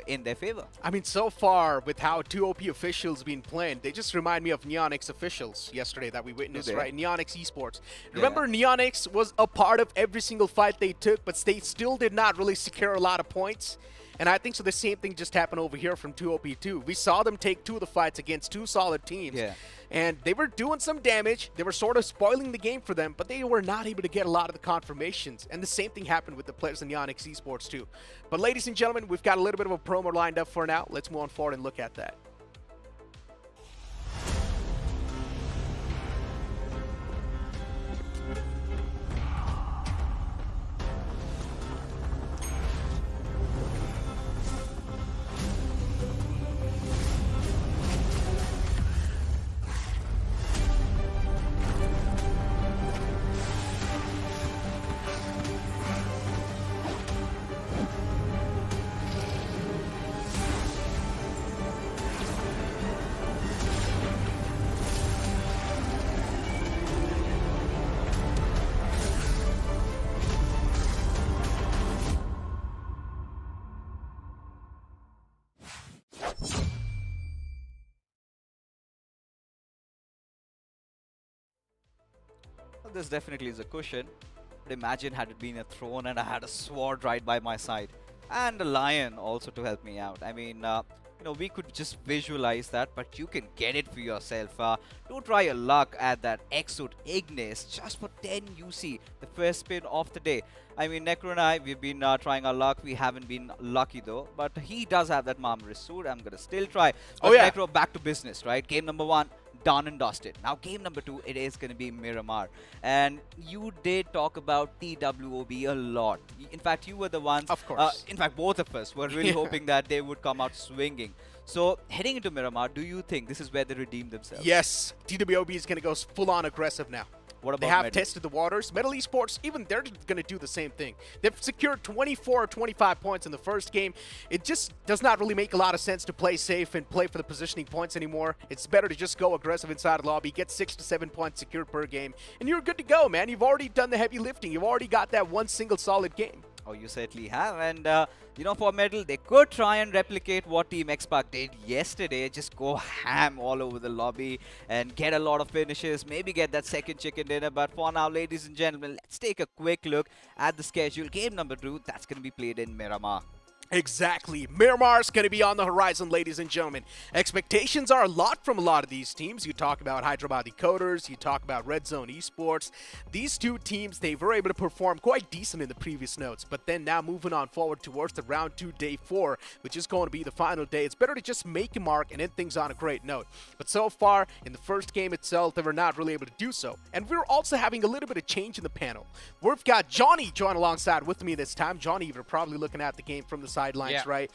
in their favor. I mean, so far, with how 2 OP officials been playing, they just remind me of Neonix officials yesterday that we witnessed, right? Neonix Esports. Remember, Neonix was a part of every single fight they took, but they still did not really secure a lot of points. And I think so the same thing just happened over here from 2OP2. We saw them take 2 of the fights against 2 solid teams. And they were doing some damage. They were sort of spoiling the game for them, but they were not able to get a lot of the confirmations. And the same thing happened with the players in Neonix Esports too. But ladies and gentlemen, we've got a little bit of a promo lined up for now. Let's move on forward and look at that. Well, this definitely is a cushion. But imagine had it been a throne and I had a sword right by my side. And a lion also to help me out. I mean, you know, we could just visualize that, but you can get it for yourself. Do try your luck at that Exoot Ignis just for 10 UC, the first spin of the day. I mean, Necro and I, we've been trying our luck. We haven't been lucky though, but he does have that Marmaris suit. I'm gonna still try. But Necro, back to business, right? Game number 1. Done and dusted. Now game number 2, it is going to be Miramar. And you did talk about TWOB a lot. In fact, you were the ones, of course. In fact, both of us were really hoping that they would come out swinging. So heading into Miramar, do you think this is where they redeem themselves? Yes, TWOB is going to go full-on aggressive now. What about they have Metal? tested the waters. Metal Esports, even they're going to do the same thing. They've secured 24 or 25 points in the first game. It just does not really make a lot of sense to play safe and play for the positioning points anymore. It's better to just go aggressive inside the lobby, get 6 to 7 points secured per game, and you're good to go, man. You've already done the heavy lifting. You've already got that one single solid game. Oh, you certainly have. And, you know, for Metal, they could try and replicate what Team X-Pac did yesterday. Just go ham all over the lobby and get a lot of finishes. Maybe get that second chicken dinner. But for now, ladies and gentlemen, let's take a quick look at the schedule. Game number 2, that's going to be played in Miramar. Exactly. Miramar's going to be on the horizon, ladies and gentlemen. Expectations are a lot from a lot of these teams. You talk about Hyderabad Decoders, you talk about Red Zone Esports. These 2 teams, they were able to perform quite decent in the previous notes. But then now moving on forward towards the round 2, day 4, which is going to be the final day, it's better to just make a mark and end things on a great note. But so far, in the first game itself, they were not really able to do so. And we're also having a little bit of change in the panel. We've got Johnny join alongside with me this time. Johnny, you're probably looking at the game from the sidelines, right?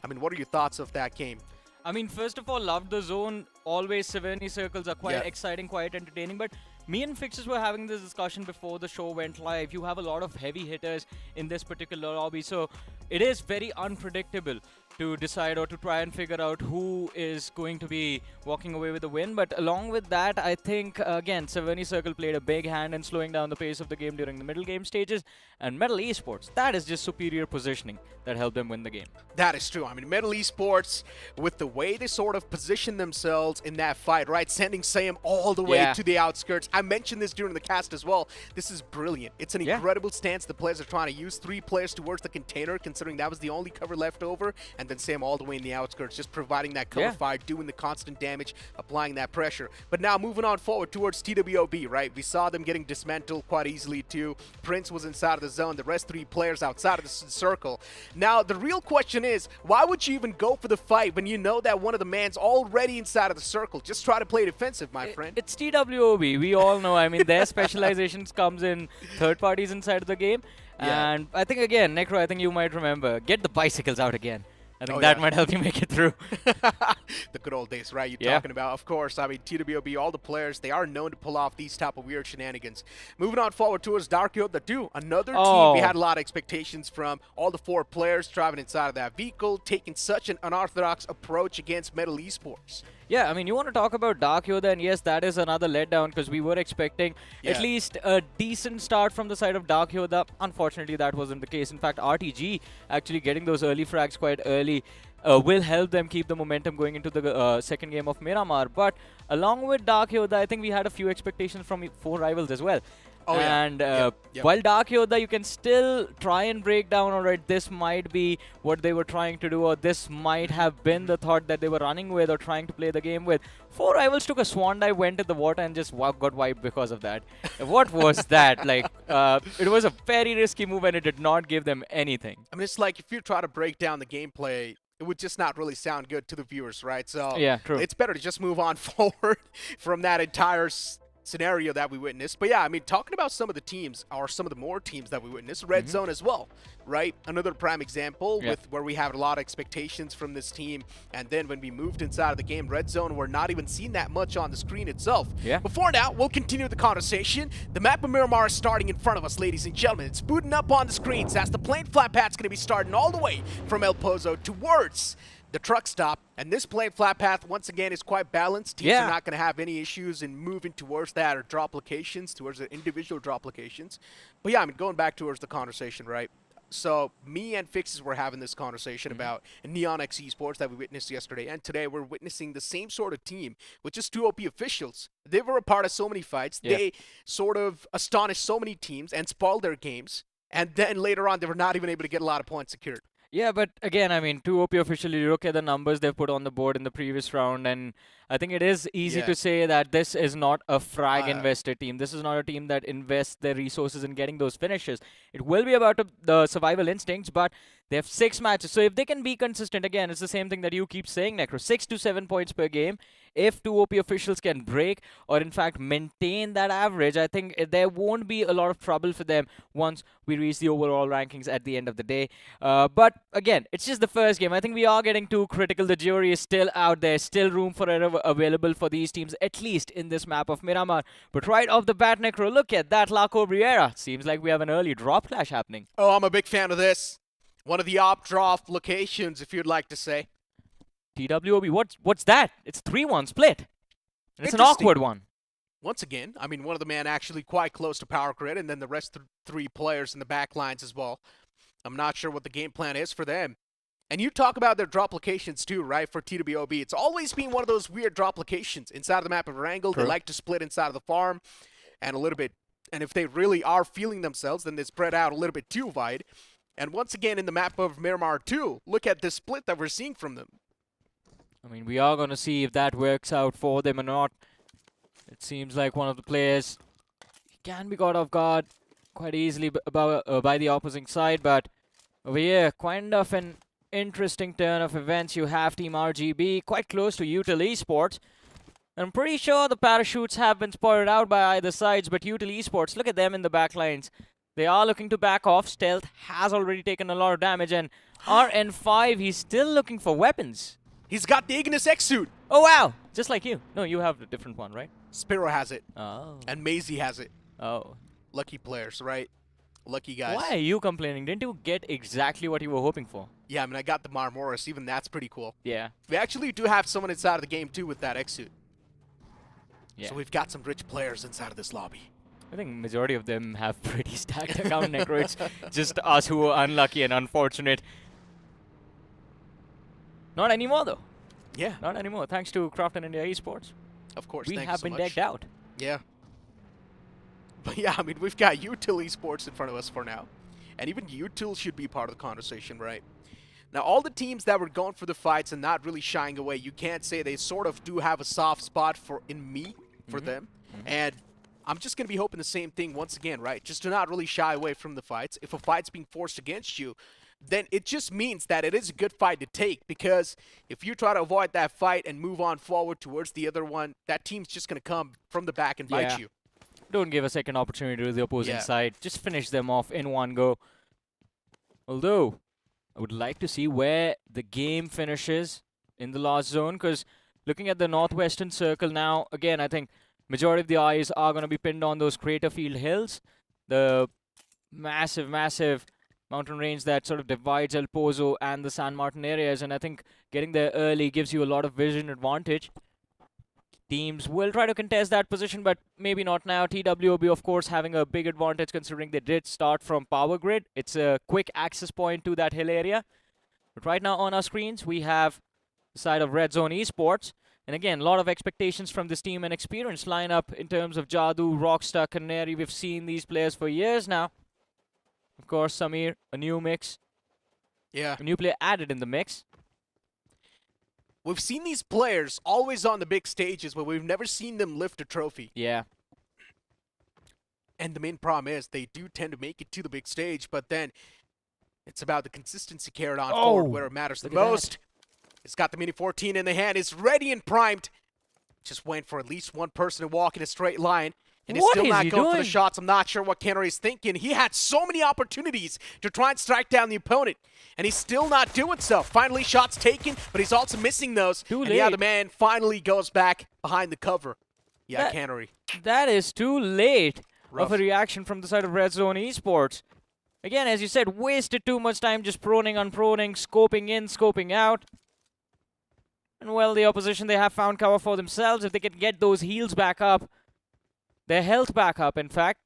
I mean, what are your thoughts of that game? I mean, first of all, loved the zone. Always Severny circles are quite exciting, quite entertaining. But me and Fixers were having this discussion before the show went live. You have a lot of heavy hitters in this particular lobby, so it is very unpredictable to decide or to try and figure out who is going to be walking away with the win. But along with that, I think, again, Severny Circle played a big hand in slowing down the pace of the game during the middle game stages. And Metal Esports, that is just superior positioning that helped them win the game. That is true. I mean, Metal Esports, with the way they sort of position themselves in that fight, right? Sending Sam all the way to the outskirts. I mentioned this during the cast as well. This is brilliant. It's an incredible stance the players are trying to use. 3 players towards the container, considering that was the only cover left over. And then Sam all the way in the outskirts, just providing that cover fire, doing the constant damage, applying that pressure. But now moving on forward towards TWOB, right? We saw them getting dismantled quite easily too. Prince was inside of the zone, the rest 3 players outside of the circle. Now, the real question is, why would you even go for the fight when you know that one of the man's already inside of the circle? Just try to play defensive, my friend. It's TWOB. We all know. I mean, their specializations comes in third parties inside of the game. And I think, again, Necro, I think you might remember, get the bicycles out again. I think Oh, that yeah. might help you make it through. The good old days, right? You're Yeah. talking about, of course. I mean, TWB, all the players, they are known to pull off these type of weird shenanigans. Moving on forward towards Dark Yoda 2, another team we had a lot of expectations from. All the 4 players driving inside of that vehicle, taking such an unorthodox approach against Metal Esports. Yeah, I mean, you want to talk about Dark Yoda, and yes, that is another letdown because we were expecting at least a decent start from the side of Dark Yoda. Unfortunately, that wasn't the case. In fact, RTG actually getting those early frags quite early will help them keep the momentum going into the second game of Miramar. But along with Dark Yoda, I think we had a few expectations from 4 rivals as well. Oh, yeah. And Yep. while Dark Yoda, you can still try and break down, alright, this might be what they were trying to do, or this might have been the thought that they were running with or trying to play the game with. 4 rivals took a swan dive, went in the water, and just got wiped because of that. What was that? Like, it was a very risky move, and it did not give them anything. I mean, it's like if you try to break down the gameplay, it would just not really sound good to the viewers, right? So Yeah, true. it's better to just move on forward from that entire scenario that we witnessed. But yeah, I mean, talking about some of the teams, or some of the more teams that we witnessed, Red Zone as well, right? Another prime example with where we have a lot of expectations from this team, and then when we moved inside of the game, Red Zone were not even seen that much on the screen itself. Yeah. Before now, we'll continue the conversation. The map of Miramar is starting in front of us, ladies and gentlemen. It's booting up on the screens as the plane flat path's going to be starting all the way from El Pozo towards the truck stop. And this plane flat path, once again, is quite balanced. Teams are not going to have any issues in moving towards that or drop locations, towards the individual drop locations. But yeah, I mean, going back towards the conversation, right? So me and Fixes were having this conversation about Neon X Esports that we witnessed yesterday, and today we're witnessing the same sort of team with just 2 OP officials. They were a part of so many fights. They sort of astonished so many teams and spoiled their games, and then later on they were not even able to get a lot of points secured. Yeah, but again, I mean, 2 OP officially, look at the numbers they've put on the board in the previous round, and I think it is easy to say that this is not a frag invested team. This is not a team that invests their resources in getting those finishes. It will be about the survival instincts, but they have 6 matches. So if they can be consistent, again, it's the same thing that you keep saying, Necro, 6 to 7 points per game. If 2 OP officials can break or in fact maintain that average, I think there won't be a lot of trouble for them once we reach the overall rankings at the end of the day. But again, it's just the first game. I think we are getting too critical. The jury is still out there, still room for error available for these teams, at least in this map of Miramar. But right off the bat, Necro, look at that La Cabrera. Seems like we have an early drop clash happening. Oh, I'm a big fan of this. One of the op drop locations, if you'd like to say. TWOB, what's that? It's 3-1 split. And it's an Interesting. awkward one. Once again, I mean, one of the men actually quite close to power grid, and then the rest 3 players in the back lines as well. I'm not sure what the game plan is for them. And you talk about their drop locations too, right, for TWOB. It's always been one of those weird drop locations inside of the map of Wrangle. They like to split inside of the farm and a little bit. And if they really are feeling themselves, then they spread out a little bit too wide. And once again, in the map of Miramar 2, look at the split that we're seeing from them. I mean, we are going to see if that works out for them or not. It seems like one of the players can be caught off guard quite easily by the opposing side. But over here, kind of an interesting turn of events. You have Team RGB quite close to Util Esports. I'm pretty sure the parachutes have been spotted out by either sides, but Util Esports, look at them in the back lines. They are looking to back off. Stealth has already taken a lot of damage, and RN5, he's still looking for weapons. He's got the Ignis X suit. Oh, wow. Just like you. No, you have a different one, right? Spiro has it. Oh. And Maisie has it. Oh. Lucky players, right? Lucky guys. Why are you complaining? Didn't you get exactly what you were hoping for? Yeah, I mean, I got the Marmoris. Even that's pretty cool. Yeah. We actually do have someone inside of the game, too, with that X suit. Yeah. So we've got some rich players inside of this lobby. I think majority of them have pretty stacked account, Necro. It's just us who are unlucky and unfortunate. Not anymore, though. Yeah. Not anymore. Thanks to Crafton India Esports. Of course. We thank you have so been much. decked out. Yeah. But yeah, I mean, we've got Util Esports in front of us for now. And even Util should be part of the conversation, right? Now, all the teams that were going for the fights and not really shying away, you can't say they sort of do have a soft spot for them. And I'm just going to be hoping the same thing once again, right? Just to not really shy away from the fights. If a fight's being forced against you, then it just means that it is a good fight to take, because if you try to avoid that fight and move on forward towards the other one, that team's just going to come from the back and bite you. Don't give a second opportunity to the opposing side. Just finish them off in one go. Although, I would like to see where the game finishes in the last zone, because looking at the northwestern circle now, again, I think majority of the eyes are going to be pinned on those Craterfield hills, the massive, massive mountain range that sort of divides El Pozo and the San Martin areas, and I think getting there early gives you a lot of vision advantage. Teams will try to contest that position, but maybe not now. TWOB, of course, having a big advantage considering they did start from Power Grid. It's a quick access point to that hill area. But right now on our screens, we have the side of Red Zone Esports. And again, a lot of expectations from this team and experienced lineup in terms of Jadoo, Rockstar, Canary. We've seen these players for years now. Of course, Samir, a new mix. Yeah. A new player added in the mix. We've seen these players always on the big stages, but we've never seen them lift a trophy. Yeah. And the main problem is they do tend to make it to the big stage, but then it's about the consistency carried on forward where it matters the most. It's got the Mini 14 in the hand. It's ready and primed. Just waiting for at least one person to walk in a straight line. And he's still not going for the shots. I'm not sure what Kennery's thinking. He had so many opportunities to try and strike down the opponent, and he's still not doing so. Finally, shots taken, but he's also missing those. Too and late. yeah, the man finally goes back behind the cover. Yeah, Cannery. That is too late Rough. of a reaction from the side of Red Zone Esports. Again, as you said, wasted too much time just proning, unproning, scoping in, scoping out. And well, the opposition, they have found cover for themselves. If they can get those heals back up, their health back up, in fact,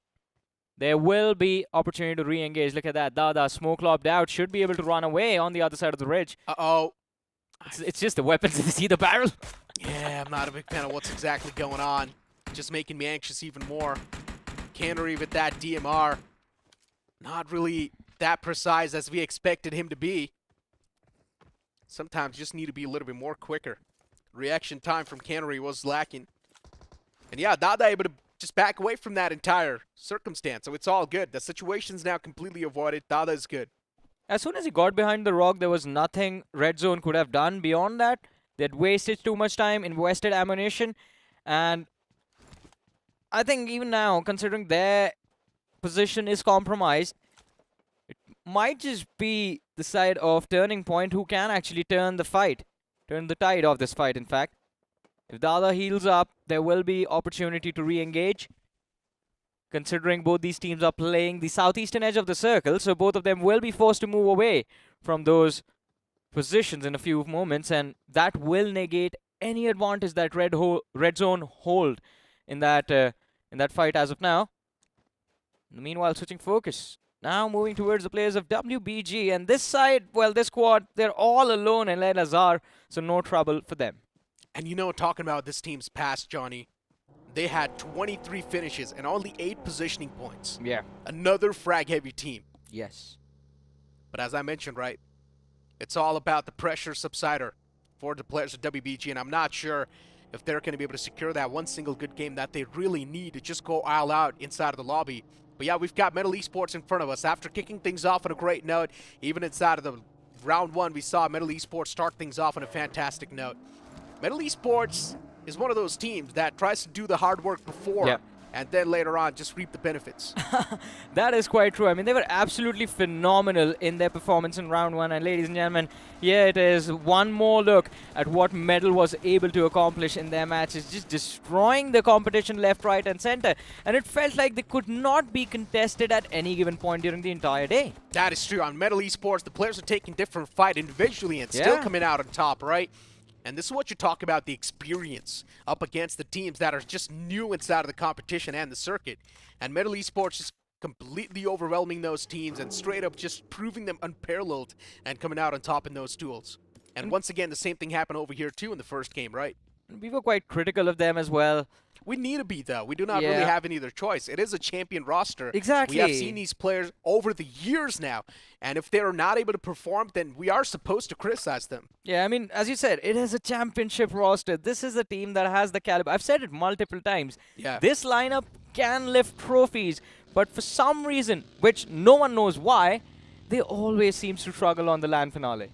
there will be opportunity to re-engage. Look at that. Dada, smoke lobbed out, should be able to run away on the other side of the ridge. Uh-oh. It's just the weapons. Did you see the barrel? Yeah, I'm not a big fan of what's exactly going on. Just making me anxious even more. Cannery with that DMR. Not really that precise as we expected him to be. Sometimes you just need to be a little bit more quicker. Reaction time from Cannery was lacking. And yeah, Dada able to just back away from that entire circumstance. So it's all good. The situation's now completely avoided. Dada is good. As soon as he got behind the rock, there was nothing Red Zone could have done beyond that. They'd wasted too much time, invested ammunition, and I think even now, considering their position is compromised, it might just be the side of Turning Point who can actually turn the fight, turn the tide of this fight, in fact. If Dada heals up, there will be opportunity to re-engage. Considering both these teams are playing the southeastern edge of the circle, so both of them will be forced to move away from those positions in a few moments, and that will negate any advantage that Red Zone hold in that fight as of now. Meanwhile, switching focus. Now moving towards the players of WBG, and this side, well, this squad, they're all alone in El Azhar, so no trouble for them. And you know, talking about this team's past, Johnny, they had 23 finishes and only 8 positioning points. Yeah. Another frag-heavy team. Yes. But as I mentioned, right, it's all about the pressure subsider for the players of WBG, and I'm not sure if they're going to be able to secure that one single good game that they really need to just go all out inside of the lobby. But yeah, we've got Metal Esports in front of us. After kicking things off on a great note, even inside of the round 1, we saw Metal Esports start things off on a fantastic note. Metal Esports is one of those teams that tries to do the hard work before and then later on just reap the benefits. That is quite true. I mean, they were absolutely phenomenal in their performance in round 1. And ladies and gentlemen, here it is. One more look at what Metal was able to accomplish in their matches, just destroying the competition left, right, and center. And it felt like they could not be contested at any given point during the entire day. That is true. On Metal Esports, the players are taking different fight individually and still coming out on top, right? And this is what you talk about, the experience up against the teams that are just new inside of the competition and the circuit. And Metal Esports just completely overwhelming those teams and straight up just proving them unparalleled and coming out on top in those duels. And once again, the same thing happened over here too in the first game, right? We were quite critical of them as well. We need to be, though. We do not really have any other choice. It is a champion roster. Exactly. We have seen these players over the years now. And if they're not able to perform, then we are supposed to criticize them. Yeah, I mean, as you said, it is a championship roster. This is a team that has the caliber. I've said it multiple times. Yeah. This lineup can lift trophies, but for some reason, which no one knows why, they always seem to struggle on the LAN finale.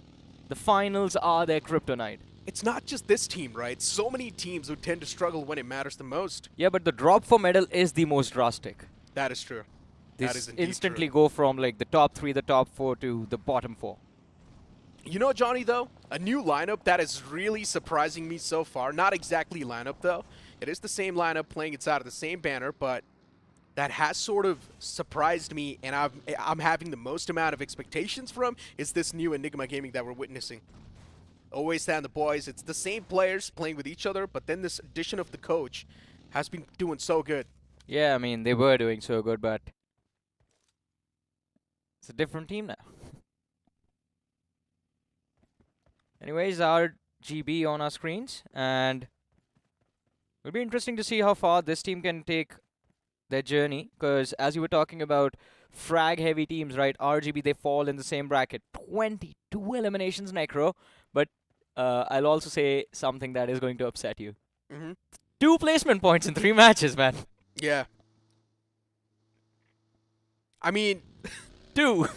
The finals are their kryptonite. It's not just this team, right? So many teams who tend to struggle when it matters the most. Yeah, but the drop for medal is the most drastic. That is true. This That is indeed instantly true. go from like the top 3, the top 4 to the bottom 4. You know, Johnny, though, a new lineup that is really surprising me so far. Not exactly lineup, though. It is the same lineup playing inside of the same banner, but that has sort of surprised me, and I'm having the most amount of expectations from is this new Enigma gaming that we're witnessing. Always stand the boys. It's the same players playing with each other, but then this addition of the coach has been doing so good. Yeah, I mean, they were doing so good, but it's a different team now. Anyways, our GB on our screens, and it'll be interesting to see how far this team can take their journey, because as you were talking about frag-heavy teams, right, RGB, they fall in the same bracket. 22 eliminations, Necro, but I'll also say something that is going to upset you. 2 placement points in 3 matches, man. Yeah. I mean, 2.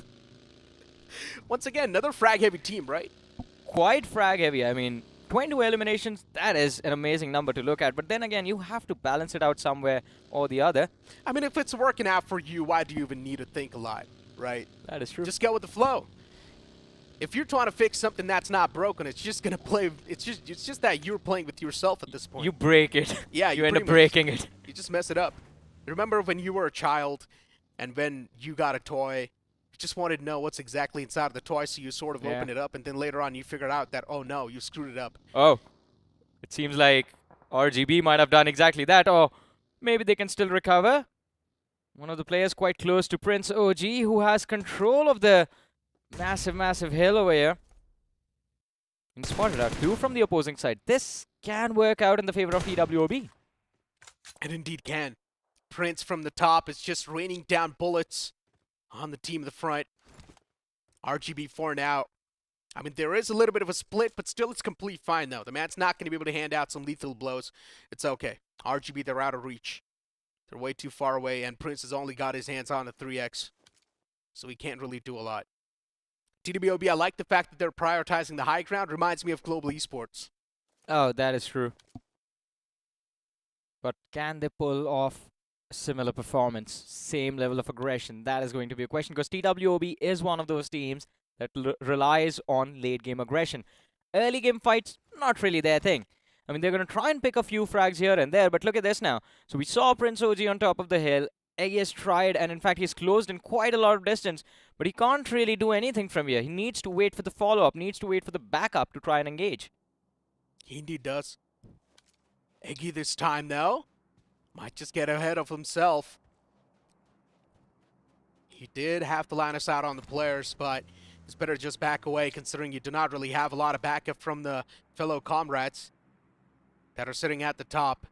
once again, another frag-heavy team, right? Quite frag-heavy. I mean, 22 eliminations, that is an amazing number to look at. But then again, you have to balance it out somewhere or the other. I mean, if it's working out for you, why do you even need to think a lot, right? That is true. Just go with the flow. If you're trying to fix something that's not broken, it's just gonna play. It's just that you're playing with yourself at this point. You break it. Yeah, you end up pretty much- breaking it. You just mess it up. Remember when you were a child, and when you got a toy, you just wanted to know what's exactly inside of the toy, so you sort of Yeah. open it up, and then later on you figured out that, oh no, you screwed it up. Oh, it seems like RGB might have done exactly that, or maybe they can still recover. One of the players quite close to Prince OG, who has control of the massive hill over here. And spotted out 2 from the opposing side. This can work out in the favor of TWOB. And indeed can. Prince from the top is just raining down bullets on the team in the front. RGB for now. I mean, there is a little bit of a split, but still it's complete fine, though. The man's not going to be able to hand out some lethal blows. It's okay. RGB, they're out of reach. They're way too far away, and Prince has only got his hands on the 3x, so he can't really do a lot. TWOB, I like the fact that they're prioritizing the high ground. Reminds me of global esports. Oh, that is true. But can they pull off a similar performance? Same level of aggression? That is going to be a question, because TWOB is one of those teams that relies on late game aggression. Early game fights, not really their thing. I mean, they're going to try and pick a few frags here and there, but look at this now. So we saw Prince OG on top of the hill. Eggy has tried, and in fact, he's closed in quite a lot of distance, but he can't really do anything from here. He needs to wait for the follow-up, needs to wait for the backup to try and engage. He indeed does. Eggy this time, though, might just get ahead of himself. He did have to line us out on the players, but it's better just back away, considering you do not really have a lot of backup from the fellow comrades that are sitting at the top.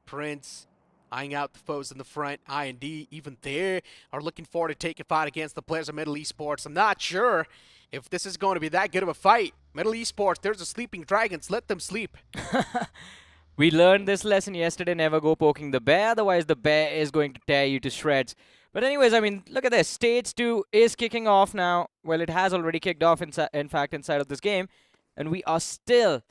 Prince eyeing out the foes in the front. I&D, even there, are looking forward to take a fight against the players of Metal Esports. I'm not sure if this is going to be that good of a fight. Metal Esports, there's a sleeping dragons. Let them sleep. We learned this lesson yesterday, never go poking the bear, otherwise the bear is going to tear you to shreds. But anyways, I mean, look at this. Stage 2 is kicking off now. Well, it has already kicked off, in fact, inside of this game. And we are still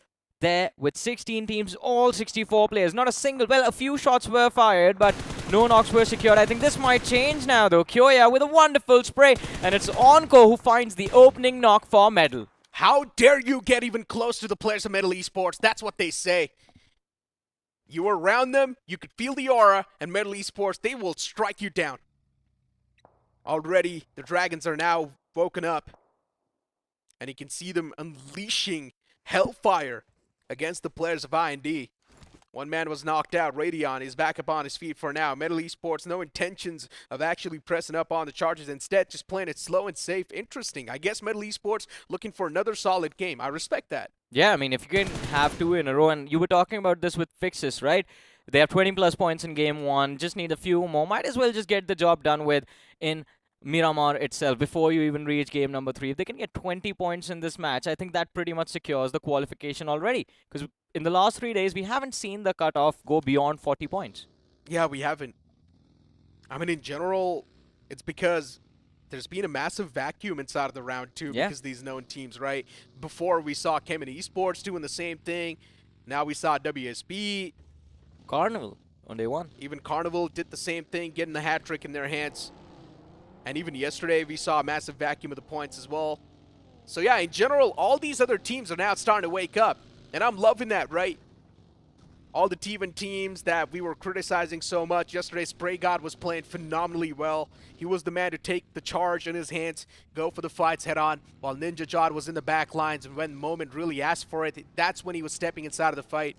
there with 16 teams, all 64 players. Not a single, well, a few shots were fired, but no knocks were secured. I think this might change now, though. Kyoya with a wonderful spray, and it's Onko who finds the opening knock for Medal. How dare you get even close to the players of Metal Esports? That's what they say. You were around them, you could feel the aura, and Metal Esports, they will strike you down. Already, the Dragons are now woken up, and you can see them unleashing hellfire against the players of I&D. One man was knocked out. Radeon is back up on his feet for now. Metal Esports, no intentions of actually pressing up on the charges. Instead, just playing it slow and safe. Interesting. I guess Metal Esports looking for another solid game. I respect that. Yeah, I mean, if you can have 2 in a row, and you were talking about this with Fixes, right? They have 20+ points in game 1. Just need a few more. Might as well just get the job done with in Miramar itself before you even reach game number 3. If they can get 20 points in this match, I think that pretty much secures the qualification already. Because in the last 3 days, we haven't seen the cutoff go beyond 40 points. Yeah, we haven't. I mean, in general, it's because there's been a massive vacuum inside of the round 2 because these known teams, right? Before we saw Kemen Esports doing the same thing. Now we saw WSB. Carnival on day 1. Even Carnival did the same thing, getting the hat trick in their hands. And even yesterday, we saw a massive vacuum of the points as well. So yeah, in general, all these other teams are now starting to wake up. And I'm loving that, right? All the T1 teams that we were criticizing so much. Yesterday, Spray God was playing phenomenally well. He was the man to take the charge in his hands, go for the fights head on, while Ninja Jod was in the back lines. And when the moment really asked for it, that's when he was stepping inside of the fight.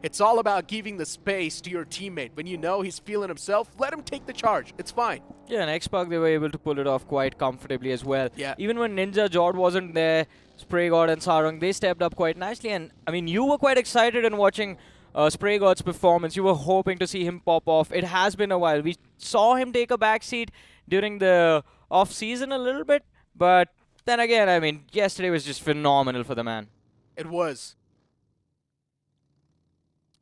It's all about giving the space to your teammate. When you know he's feeling himself, let him take the charge. It's fine. Yeah, and X-Pac, they were able to pull it off quite comfortably as well. Yeah. Even when Ninja Jod wasn't there, Spray God and Sarang, they stepped up quite nicely. And, I mean, you were quite excited in watching Spray God's performance. You were hoping to see him pop off. It has been a while. We saw him take a backseat during the off-season a little bit. But then again, I mean, yesterday was just phenomenal for the man. It was.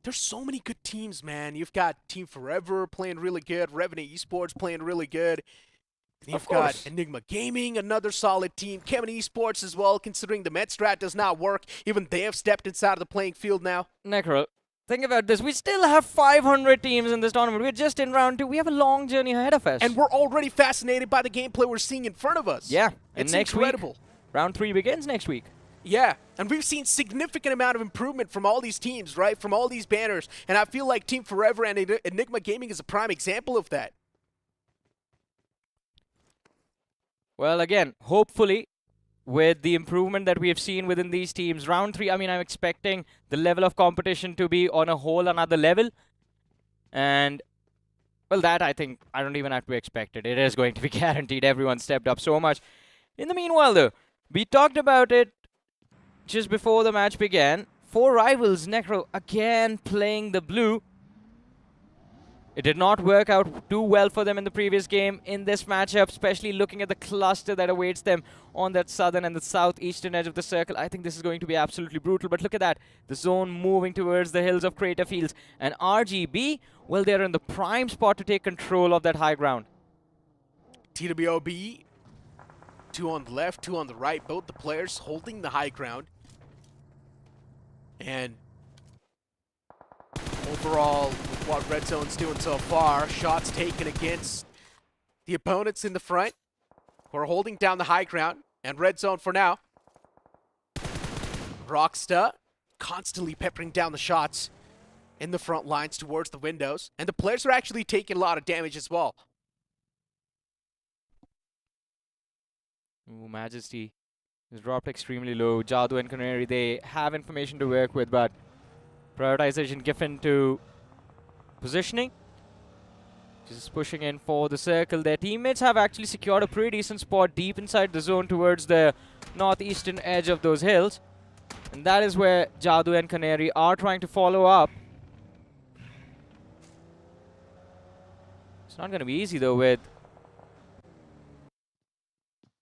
There's so many good teams, man. You've got Team Forever playing really good. Revenant Esports playing really good. You've got Enigma Gaming, another solid team. Kevin Esports as well, considering the Medstrat does not work. Even they have stepped inside of the playing field now. Necro, think about this. We still have 500 teams in this tournament. We're just in round 2. We have a long journey ahead of us. And we're already fascinated by the gameplay we're seeing in front of us. Yeah. It's and next incredible. week, round 3 begins next week. Yeah, and we've seen significant amount of improvement from all these teams, right? From all these banners. And I feel like Team Forever and Enigma Gaming is a prime example of that. Well, again, hopefully, with the improvement that we have seen within these teams, round 3, I mean, I'm expecting the level of competition to be on a whole another level. And, well, that I think I don't even have to expect it. It is going to be guaranteed. Everyone stepped up so much. In the meanwhile, though, we talked about it just before the match began. 4 rivals, Necro again playing the blue. It did not work out too well for them in the previous game. In this matchup, especially looking at the cluster that awaits them on that southern and the southeastern edge of the circle, I think this is going to be absolutely brutal. But look at that. The zone moving towards the hills of Crater Fields. And RGB, well, they're in the prime spot to take control of that high ground. TWOB, 2 on the left, 2 on the right. Both the players holding the high ground. And overall, with what Red Zone's doing so far, shots taken against the opponents in the front who are holding down the high ground. And Red Zone for now. Rockstar constantly peppering down the shots in the front lines towards the windows. And the players are actually taking a lot of damage as well. Ooh, Majesty is dropped extremely low. Jadu and Canary, they have information to work with, but prioritization given to positioning. Just pushing in for the circle. Their teammates have actually secured a pretty decent spot deep inside the zone towards the northeastern edge of those hills. And that is where Jadu and Canary are trying to follow up. It's not going to be easy though with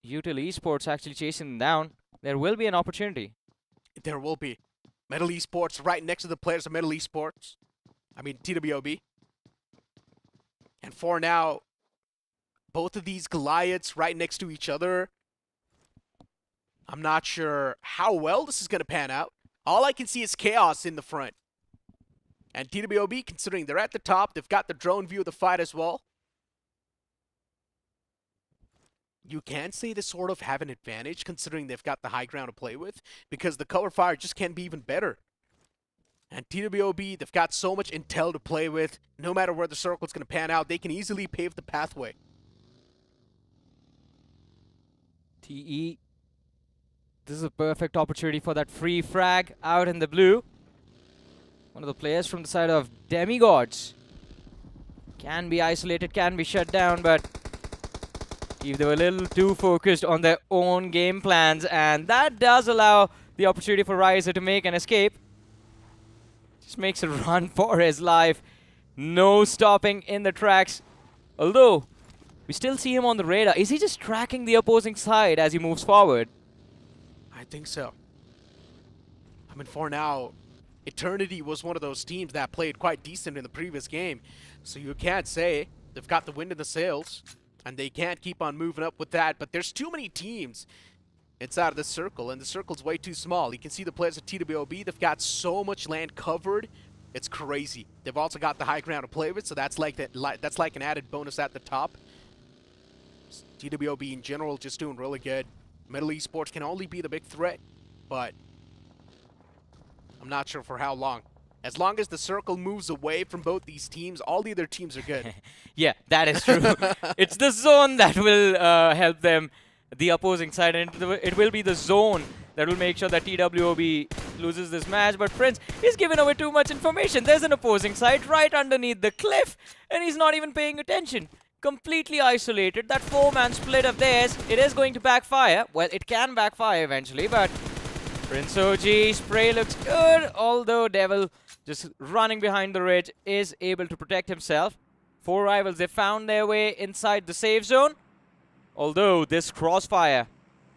Util Esports actually chasing them down. There will be an opportunity. There will be. Metal Esports right next to the players of Metal Esports. I mean, TWOB. And for now, both of these Goliaths right next to each other. I'm not sure how well this is going to pan out. All I can see is chaos in the front. And TWOB, considering they're at the top, they've got the drone view of the fight as well. You can say they sort of have an advantage considering they've got the high ground to play with, because the cover fire just can be even better. And TWOB, they've got so much intel to play with. No matter where the circle's going to pan out, they can easily pave the pathway. TE, this is a perfect opportunity for that free frag out in the blue. One of the players from the side of Demigods can be isolated, can be shut down, but if they were a little too focused on their own game plans, and that does allow the opportunity for Riser to make an escape. Just makes a run for his life. No stopping in the tracks. Although, we still see him on the radar. Is he just tracking the opposing side as he moves forward? I think so. I mean, for now, Eternity was one of those teams that played quite decent in the previous game. So you can't say they've got the wind in the sails. And they can't keep on moving up with that. But there's too many teams inside of the circle, and the circle's way too small. You can see the players at TWOB, they've got so much land covered. It's crazy. They've also got the high ground to play with, so that's like an added bonus at the top. TWOB in general just doing really good. Metal Esports can only be the big threat, but I'm not sure for how long. As long as the circle moves away from both these teams, all the other teams are good. Yeah, that is true. It's the zone that will help them, the opposing side, and it will be the zone that will make sure that TWOB loses this match. But Prince, he's given away too much information. There's an opposing side right underneath the cliff, and he's not even paying attention. Completely isolated. That 4-man split of theirs, it is going to backfire. Well, it can backfire eventually, but Prince OG, spray looks good, although Devil, just running behind the ridge, is able to protect himself. 4 rivals, they found their way inside the safe zone. Although this crossfire,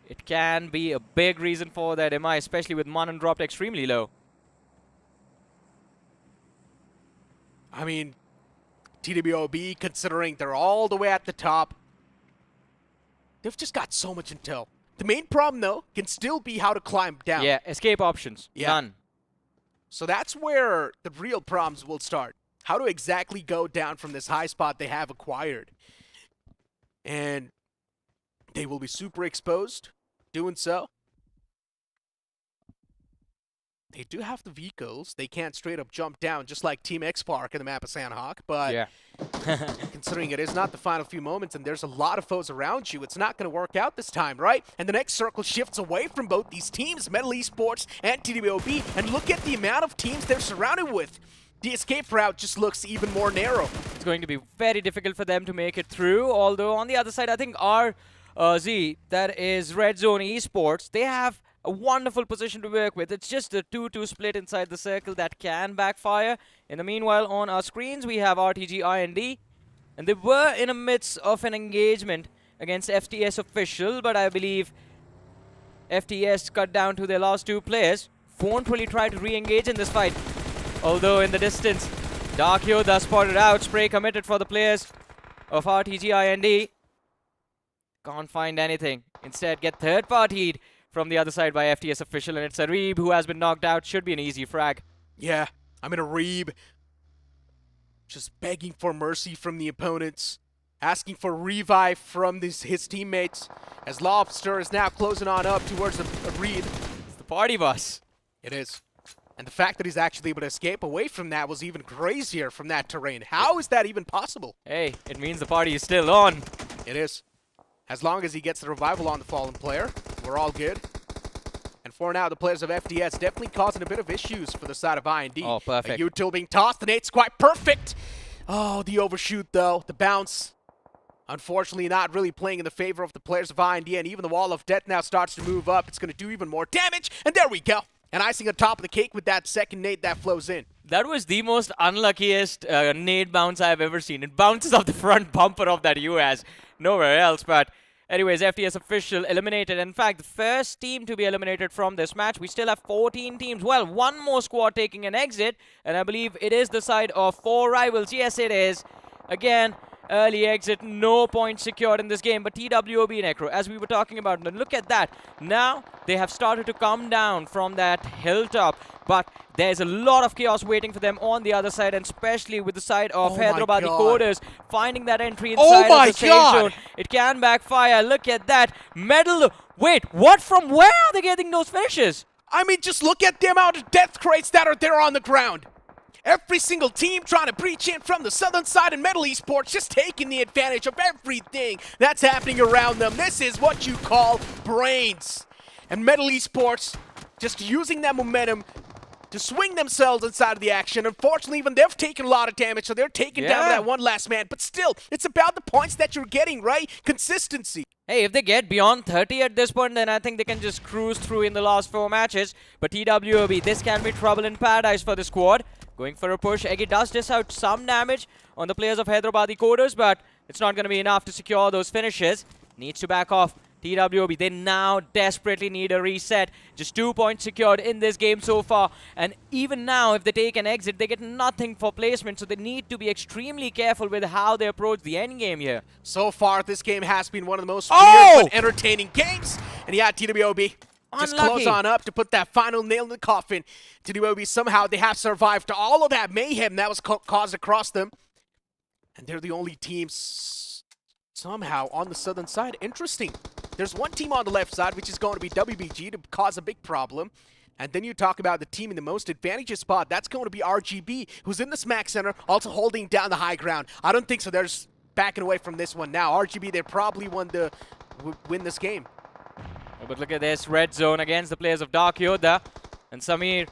it can be a big reason for that MI, especially with Manan dropped extremely low. I mean, TWOB, considering they're all the way at the top, they've just got so much intel. The main problem, though, can still be how to climb down. Yeah, escape options, none. So that's where the real problems will start. How to exactly go down from this high spot they have acquired. And they will be super exposed doing so. They do have the vehicles. They can't straight up jump down just like Team X Park in the map of Sandhawk. But Yeah. considering it is not the final few moments and there's a lot of foes around you, it's not going to work out this time, right? And the next circle shifts away from both these teams, Metal Esports and TWOB. And look at the amount of teams they're surrounded with. The escape route just looks even more narrow. It's going to be very difficult for them to make it through. Although on the other side, I think our Z, that is Red Zone Esports, they have a wonderful position to work with. It's just a 2-2 split inside the circle that can backfire. In the meanwhile, on our screens, we have RTG IND. And they were in the midst of an engagement against FTS official, but I believe FTS cut down to their last 2 players. Won't really try to re-engage in this fight. Although in the distance, Dark Yoda spotted out. Spray committed for the players of RTG IND. Can't find anything. Instead, get third-partied from the other side by FTS official, and it's Areeb who has been knocked out. Should be an easy frag. Yeah, I'm in Areeb. Just begging for mercy from the opponents. Asking for revive from his teammates. As Lobster is now closing on up towards Areeb. It's the party bus. It is. And the fact that he's actually able to escape away from that was even crazier from that terrain. How is that even possible? Hey, it means the party is still on. It is. As long as he gets the revival on the fallen player, we're all good. And for now, the players of FTS definitely causing a bit of issues for the side of IND. Oh, perfect. A util being tossed, the nade's quite perfect. Oh, the overshoot though, the bounce. Unfortunately, not really playing in the favor of the players of IND, and even the wall of death now starts to move up. It's going to do even more damage, and there we go. And icing on top of the cake with that second nade that flows in. That was the most unluckiest nade bounce I've ever seen. It bounces off the front bumper of that US, nowhere else. But anyways, FTS official eliminated. In fact, the first team to be eliminated from this match. We still have 14 teams. Well, one more squad taking an exit, and I believe it is the side of 4 rivals. Yes, it is. Again, early exit, no points secured in this game, but TWOB Necro, as we were talking about, and look at that. Now, they have started to come down from that hilltop, but there's a lot of chaos waiting for them on the other side, and especially with the side of Hyderabadi Coders finding that entry inside of the safe zone. It can backfire. Look at that. Medal. Wait, what? From where are they getting those finishes? I mean, just look at the amount of death crates that are there on the ground. Every single team trying to breach in from the southern side, and Metal Esports just taking the advantage of everything that's happening around them. This is what you call brains. And Metal Esports just using that momentum to swing themselves inside of the action. Unfortunately, even they've taken a lot of damage, so they're taking down that one last man. But still, it's about the points that you're getting, right? Consistency. Hey, if they get beyond 30 at this point, then I think they can just cruise through in the last 4 matches. But TWOB, this can be trouble in paradise for the squad. Going for a push. Eggy does dish out some damage on the players of Hyderabadi Coders, but it's not going to be enough to secure those finishes. Needs to back off. TWOB, they now desperately need a reset. Just 2 points secured in this game so far. And even now, if they take an exit, they get nothing for placement. So they need to be extremely careful with how they approach the end game here. So far, this game has been one of the most weird but entertaining games. And yeah, TWOB just close on up to put that final nail in the coffin. TWOB, somehow they have survived to all of that mayhem that was caused across them. And they're the only teams somehow on the southern side. Interesting. There's one team on the left side, which is going to be WBG, to cause a big problem. And then you talk about the team in the most advantageous spot. That's going to be RGB, who's in the smack center, also holding down the high ground. I don't think so. They're backing away from this one now. RGB, they probably win this game. Oh, but look at this. Red zone against the players of Dark Yoda. And Samir,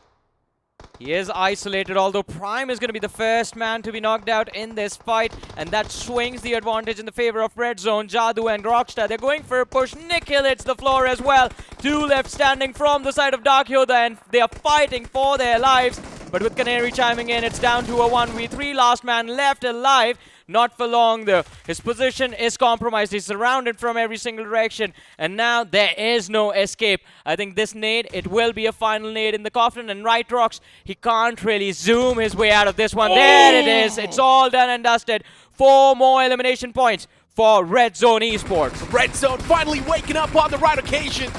he is isolated, although Prime is going to be the first man to be knocked out in this fight. And that swings the advantage in the favor of Red Zone. Jadoo and Rockstar, they're going for a push. Nikhil hits the floor as well. Two left standing from the side of Dark Yoda, and they are fighting for their lives. But with Canary chiming in, it's down to a 1v3. Last man left alive. Not for long though. His position is compromised. He's surrounded from every single direction. And now there is no escape. I think this nade, it will be a final nade in the coffin. And Right Rocks, he can't really zoom his way out of this one. There it is. It's all done and dusted. 4 more elimination points for Red Zone Esports. Red Zone finally waking up on the right occasion.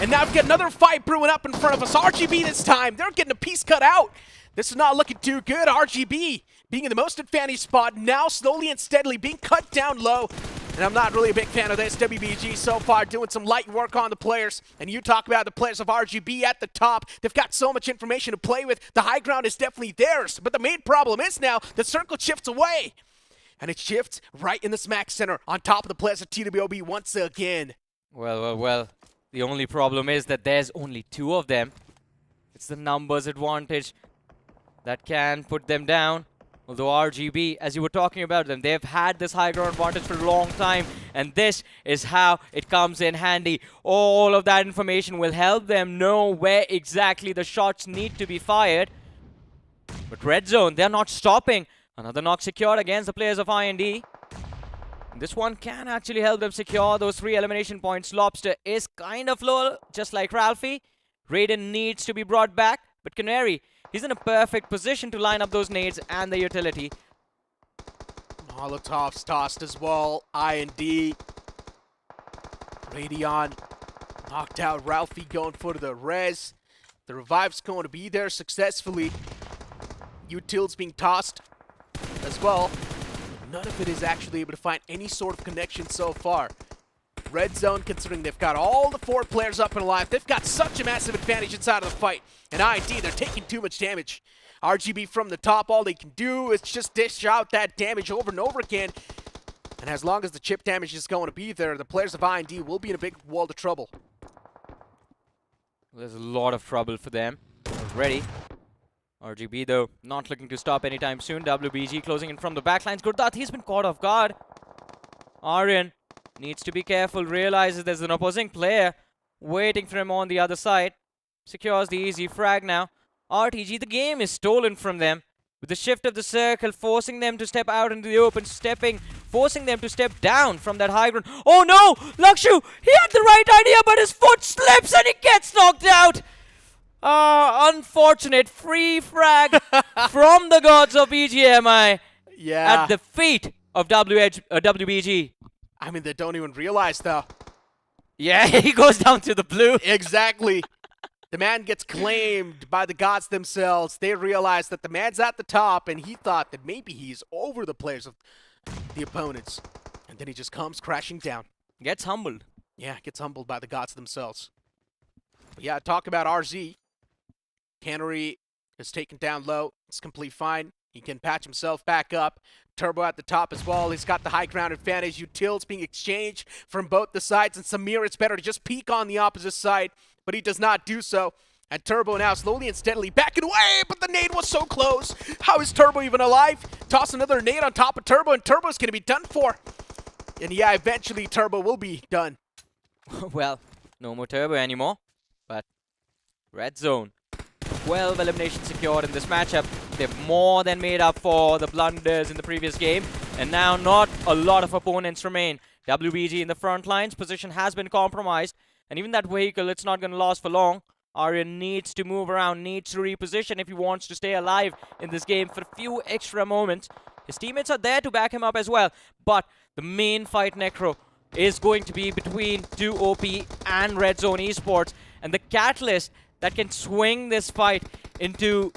And now we've got another fight brewing up in front of us. RGB this time. They're getting a piece cut out. This is not looking too good. RGB being in the most advantaged spot, now slowly and steadily being cut down low. And I'm not really a big fan of this. WBG so far doing some light work on the players. And you talk about the players of RGB at the top. They've got so much information to play with. The high ground is definitely theirs. But the main problem is now the circle shifts away. And it shifts right in the smack center on top of the players of TWOB once again. Well. The only problem is that there's only 2 of them. It's the numbers advantage that can put them down. Although RGB, as you were talking about them, they've had this high ground advantage for a long time. And this is how it comes in handy. All of that information will help them know where exactly the shots need to be fired. But Red Zone, they're not stopping. Another knock secured against the players of IND. This one can actually help them secure those 3 elimination points. Lobster is kind of low, just like Ralphie. Raiden needs to be brought back. But Canary, he's in a perfect position to line up those nades and the utility. Molotov's tossed as well. IND. Radion knocked out. Ralphie going for the res. The revive's going to be there successfully. Util's being tossed as well. None of it is actually able to find any sort of connection so far. Red Zone, considering they've got all the 4 players up and alive, they've got such a massive advantage inside of the fight. And IND, they're taking too much damage. RGB from the top, all they can do is just dish out that damage over and over again. And as long as the chip damage is going to be there, the players of IND will be in a big world of trouble. There's a lot of trouble for them already. RGB, though, not looking to stop anytime soon. WBG closing in from the backlines. Gurdat, he's been caught off guard. Aryan needs to be careful, realizes there's an opposing player waiting for him on the other side. Secures the easy frag now. RTG, the game is stolen from them. With the shift of the circle, forcing them to step out into the open, forcing them to step down from that high ground. Oh no! Lakshu, he had the right idea, but his foot slips and he gets knocked out. Unfortunate free frag from the gods of BGMI at the feet of WBG. I mean, they don't even realize, though. Yeah, he goes down to the blue. Exactly. The man gets claimed by the gods themselves. They realize that the man's at the top, and he thought that maybe he's over the players of the opponents. And then he just comes crashing down. Gets humbled. Yeah, gets humbled by the gods themselves. But yeah, talk about RZ. Canary is taken down low. It's complete fine. He can patch himself back up. Turbo at the top as well. He's got the high ground advantage. Utils being exchanged from both the sides. And Samir, it's better to just peek on the opposite side. But he does not do so. And Turbo now slowly and steadily backing away. But the nade was so close. How is Turbo even alive? Toss another nade on top of Turbo. And Turbo's going to be done for. And yeah, eventually Turbo will be done. Well, no more Turbo anymore. But Red Zone. 12 eliminations secured in this matchup. They've more than made up for the blunders in the previous game. And now not a lot of opponents remain. WBG in the front lines. Position has been compromised. And even that vehicle, it's not going to last for long. Aryan needs to move around, needs to reposition if he wants to stay alive in this game for a few extra moments. His teammates are there to back him up as well. But the main fight, Necro, is going to be between 2OP and Red Zone Esports. And the catalyst that can swing this fight into,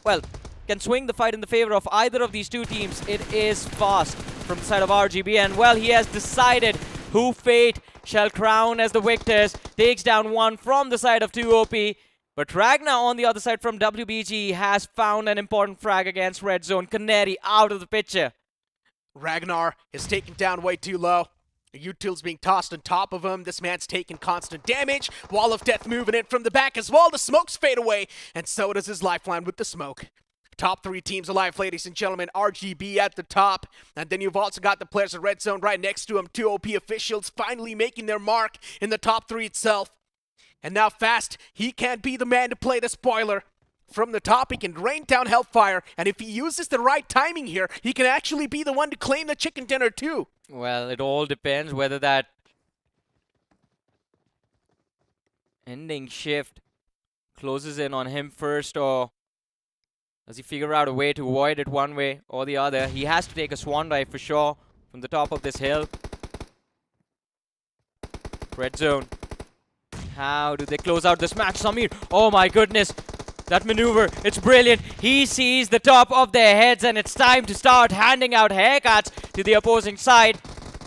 well, can swing the fight in the favor of either of these two teams. It is fast from the side of RGB. And, well, he has decided who fate shall crown as the victors. Takes down one from the side of 2OP. But Ragnar on the other side from WBG has found an important frag against Red Zone. Canary out of the picture. Ragnar is taken down way too low. The Util's being tossed on top of him. This man's taking constant damage. Wall of Death moving in from the back as well. The smokes fade away, and so does his lifeline with the smoke. Top 3 teams alive, ladies and gentlemen. RGB at the top. And then you've also got the players of Red Zone right next to him. 2OP officials finally making their mark in the top 3 itself. And now Fast, he can't be the man to play the spoiler. From the top, he can rain down Hellfire. And if he uses the right timing here, he can actually be the one to claim the chicken dinner too. Well, it all depends whether that ending shift closes in on him first, or does he figure out a way to avoid it one way or the other. He has to take a swan dive for sure from the top of this hill. Red Zone. How do they close out this match? Samir, oh my goodness. That maneuver, it's brilliant. He sees the top of their heads, and it's time to start handing out haircuts to the opposing side.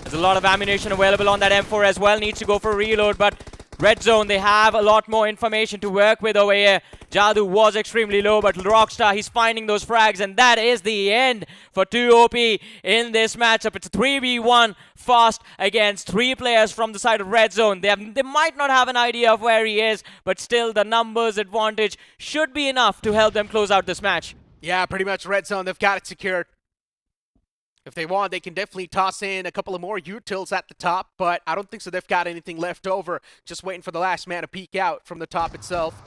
There's a lot of ammunition available on that M4 as well. Needs to go for a reload, but Red Zone, they have a lot more information to work with over here. Jadu was extremely low, but Rockstar, he's finding those frags, and that is the end for 2OP in this matchup. It's a 3v1 Fast against 3 players from the side of Red Zone. They might not have an idea of where he is, but still the numbers advantage should be enough to help them close out this match. Yeah, pretty much Red Zone, they've got it secured. If they want, they can definitely toss in a couple of more Utils at the top, but I don't think so they've got anything left over. Just waiting for the last man to peek out from the top itself.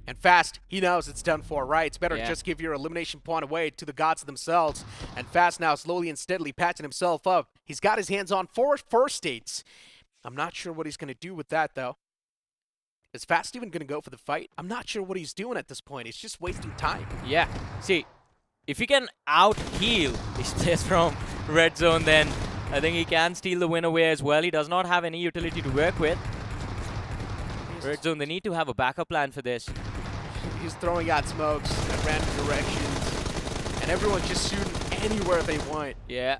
And Fast, he knows it's done for, right? It's better to just give your elimination point away to the gods themselves. And Fast now slowly and steadily patching himself up. He's got his hands on 4 first states. I'm not sure what he's going to do with that, though. Is Fast even going to go for the fight? I'm not sure what he's doing at this point. He's just wasting time. Yeah, see, if he can out-heal these players from Red Zone, then I think he can steal the win away as well. He does not have any utility to work with. Red Zone, they need to have a backup plan for this. He's throwing out smokes at random directions, and everyone's just shooting anywhere they want. Yeah.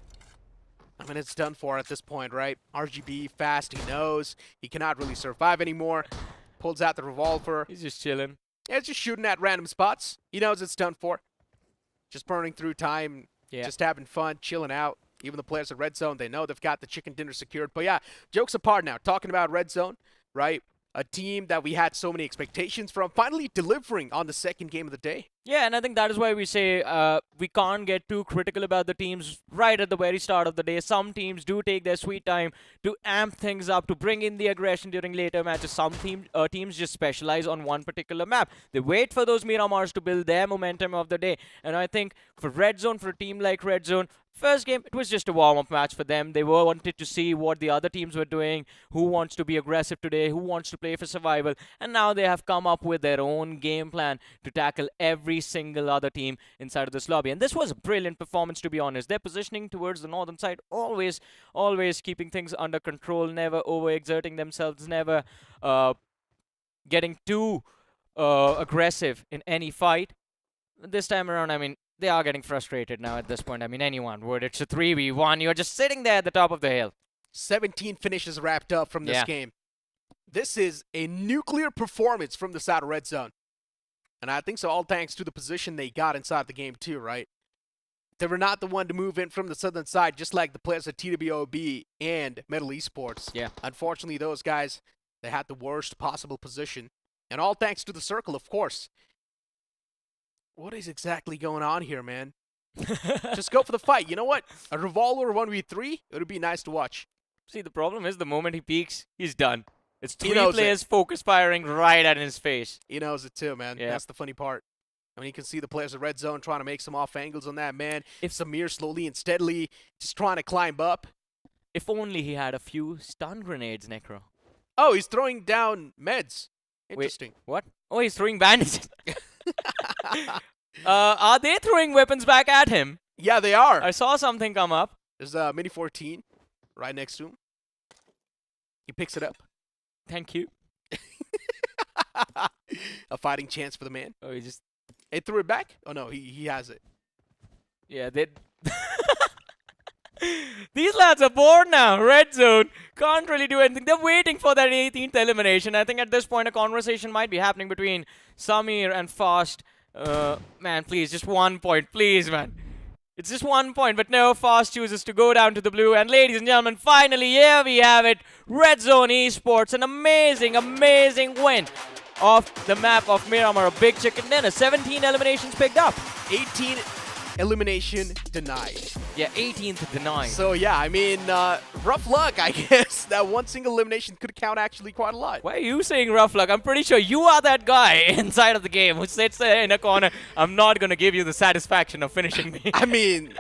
I mean, it's done for at this point, right? RGB, Fast, he knows. He cannot really survive anymore. Pulls out the revolver. He's just chilling. Yeah, just shooting at random spots. He knows it's done for. Just burning through time, just having fun, chilling out. Even the players at Red Zone, they know they've got the chicken dinner secured. But yeah, jokes apart now, talking about Red Zone, right? A team that we had so many expectations from, finally delivering on the second game of the day. Yeah, and I think that is why we say we can't get too critical about the teams right at the very start of the day. Some teams do take their sweet time to amp things up, to bring in the aggression during later matches. Some teams just specialize on one particular map. They wait for those Miramars to build their momentum of the day. And I think for Red Zone, for a team like Red Zone, first game, it was just a warm-up match for them. They wanted to see what the other teams were doing, who wants to be aggressive today, who wants to play for survival. And now they have come up with their own game plan to tackle every single other team inside of this lobby. And this was a brilliant performance, to be honest. Their positioning towards the northern side, always keeping things under control, never overexerting themselves, never getting too aggressive in any fight. This time around, I mean, they are getting frustrated now at this point. I mean, anyone would. It's a 3v1. You're just sitting there at the top of the hill. 17 finishes wrapped up from this game. This is a nuclear performance from the side of Red Zone. And I think so all thanks to the position they got inside the game too, right? They were not the one to move in from the southern side, just like the players at TWOB and Metal Esports. Yeah. Unfortunately, those guys, they had the worst possible position. And all thanks to the circle, of course. What is exactly going on here, man? Just go for the fight. You know what? A revolver 1v3, it would be nice to watch. See, the problem is the moment he peeks, he's done. It's 3 knows players focus firing right at his face. He knows it too, man. Yeah. That's the funny part. I mean, you can see the players of Red Zone trying to make some off angles on that, man. If Samir slowly and steadily just trying to climb up. If only he had a few stun grenades, Necro. Oh, he's throwing down meds. Interesting. Wait, what? Oh, he's throwing bandages. Are they throwing weapons back at him? Yeah, they are. I saw something come up. There's a Mini 14 right next to him. He picks it up. Thank you. A fighting chance for the man. Oh, he just... He threw it back? Oh, no, he has it. Yeah, they... These lads are bored now. Red zone. Can't really do anything. They're waiting for that 18th elimination. I think at this point a conversation might be happening between Samir and Fast. Man, please, just 1 point. Please, man. It's just 1 point, but no, Fast chooses to go down to the blue. And ladies and gentlemen, finally, here we have it. Red Zone Esports, an amazing, amazing win of the map of Miramar. A big chicken dinner. 17 eliminations picked up. 18 elimination denied. Yeah, 18th denied. So yeah, I mean, rough luck, I guess. That one single elimination could count actually quite a lot. Why are you saying rough luck? I'm pretty sure you are that guy inside of the game who sits there in a corner. I'm not going to give you the satisfaction of finishing me. I mean,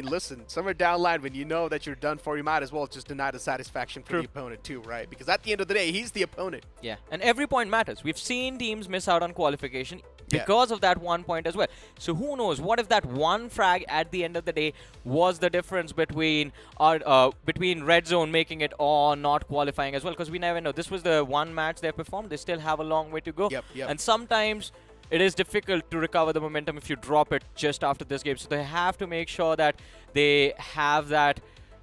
listen, somewhere down the line when you know that you're done for, you might as well just deny the satisfaction for the opponent too, right? Because at the end of the day, he's the opponent. Yeah, and every point matters. We've seen teams miss out on qualification because of that 1 point as well. So who knows? What if that one frag at the end of the day was the difference between between Red Zone making it or not qualifying as well? Because we never know. This was the one match they performed. They still have a long way to go. Yep. And sometimes it is difficult to recover the momentum if you drop it just after this game. So they have to make sure that they have that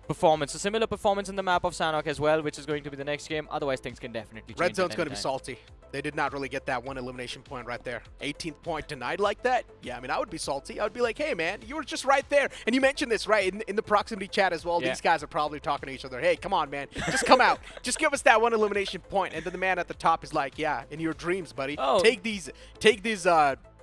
performance, a similar performance in the map of Sanok as well, which is going to be the next game. Otherwise, things can definitely change. Red Zone's going to be salty. They did not really get that one elimination point right there. 18th point denied like that? Yeah, I mean, I would be salty. I would be like, hey, man, you were just right there. And you mentioned this, right, in the proximity chat as well. Yeah. These guys are probably talking to each other. Hey, come on, man. Just come out. Just give us that one elimination point. And then the man at the top is like, yeah, in your dreams, buddy. Oh. Take these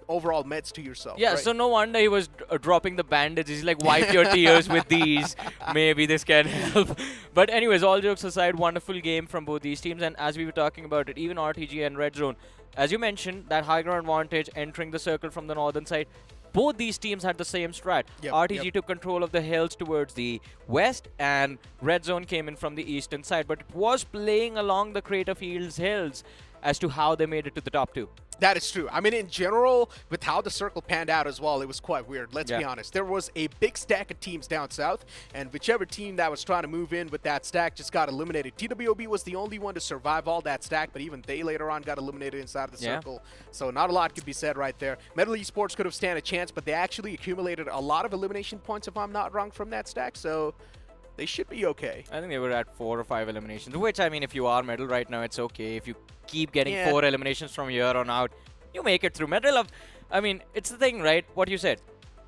overall meds to yourself. Yeah, right? So no wonder he was dropping the bandages. He's like, wipe your tears with these. Maybe this can help. But anyways, all jokes aside, wonderful game from both these teams. And as we were talking about it, even RTG and Red Zone, as you mentioned, that high ground advantage entering the circle from the northern side, both these teams had the same strat. RTG took control of the hills towards the west, and Red Zone came in from the eastern side. But it was playing along the Crater Fields hills as to how they made it to the top two. That is true. I mean, in general, with how the circle panned out as well, it was quite weird. Let's be honest. There was a big stack of teams down south, and whichever team that was trying to move in with that stack just got eliminated. TWOB was the only one to survive all that stack, but even they later on got eliminated inside of the circle. So not a lot could be said right there. Metal Esports could have stand a chance, but they actually accumulated a lot of elimination points, if I'm not wrong, from that stack. So they should be okay. I think they were at 4 or 5 eliminations, which, I mean, if you are Metal right now, it's okay. If you keep getting 4 eliminations from here on out, you make it through. Metal, I mean, it's the thing, right? What you said.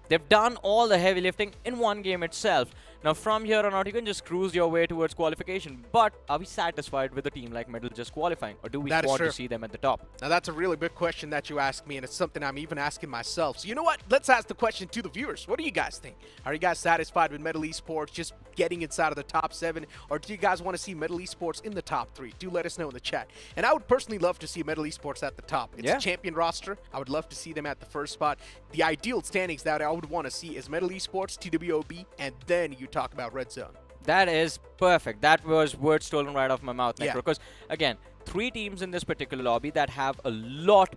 They've done all the heavy lifting in one game itself. Now, from here on out, you can just cruise your way towards qualification. But are we satisfied with a team like Metal just qualifying? Or do we want to see them at the top? Now, that's a really big question that you ask me, and it's something I'm even asking myself. So, you know what? Let's ask the question to the viewers. What do you guys think? Are you guys satisfied with Metal Esports just getting inside of the top 7? Or do you guys want to see Metal Esports in the top 3? Do let us know in the chat. And I would personally love to see Metal Esports at the top. It's a champion roster. I would love to see them at the first spot. The ideal standings that I would want to see is Metal Esports, TWOB, and then you talk about Red Zone. That is perfect. That was words stolen right off my mouth, Necro. Because, again, 3 teams in this particular lobby that have a lot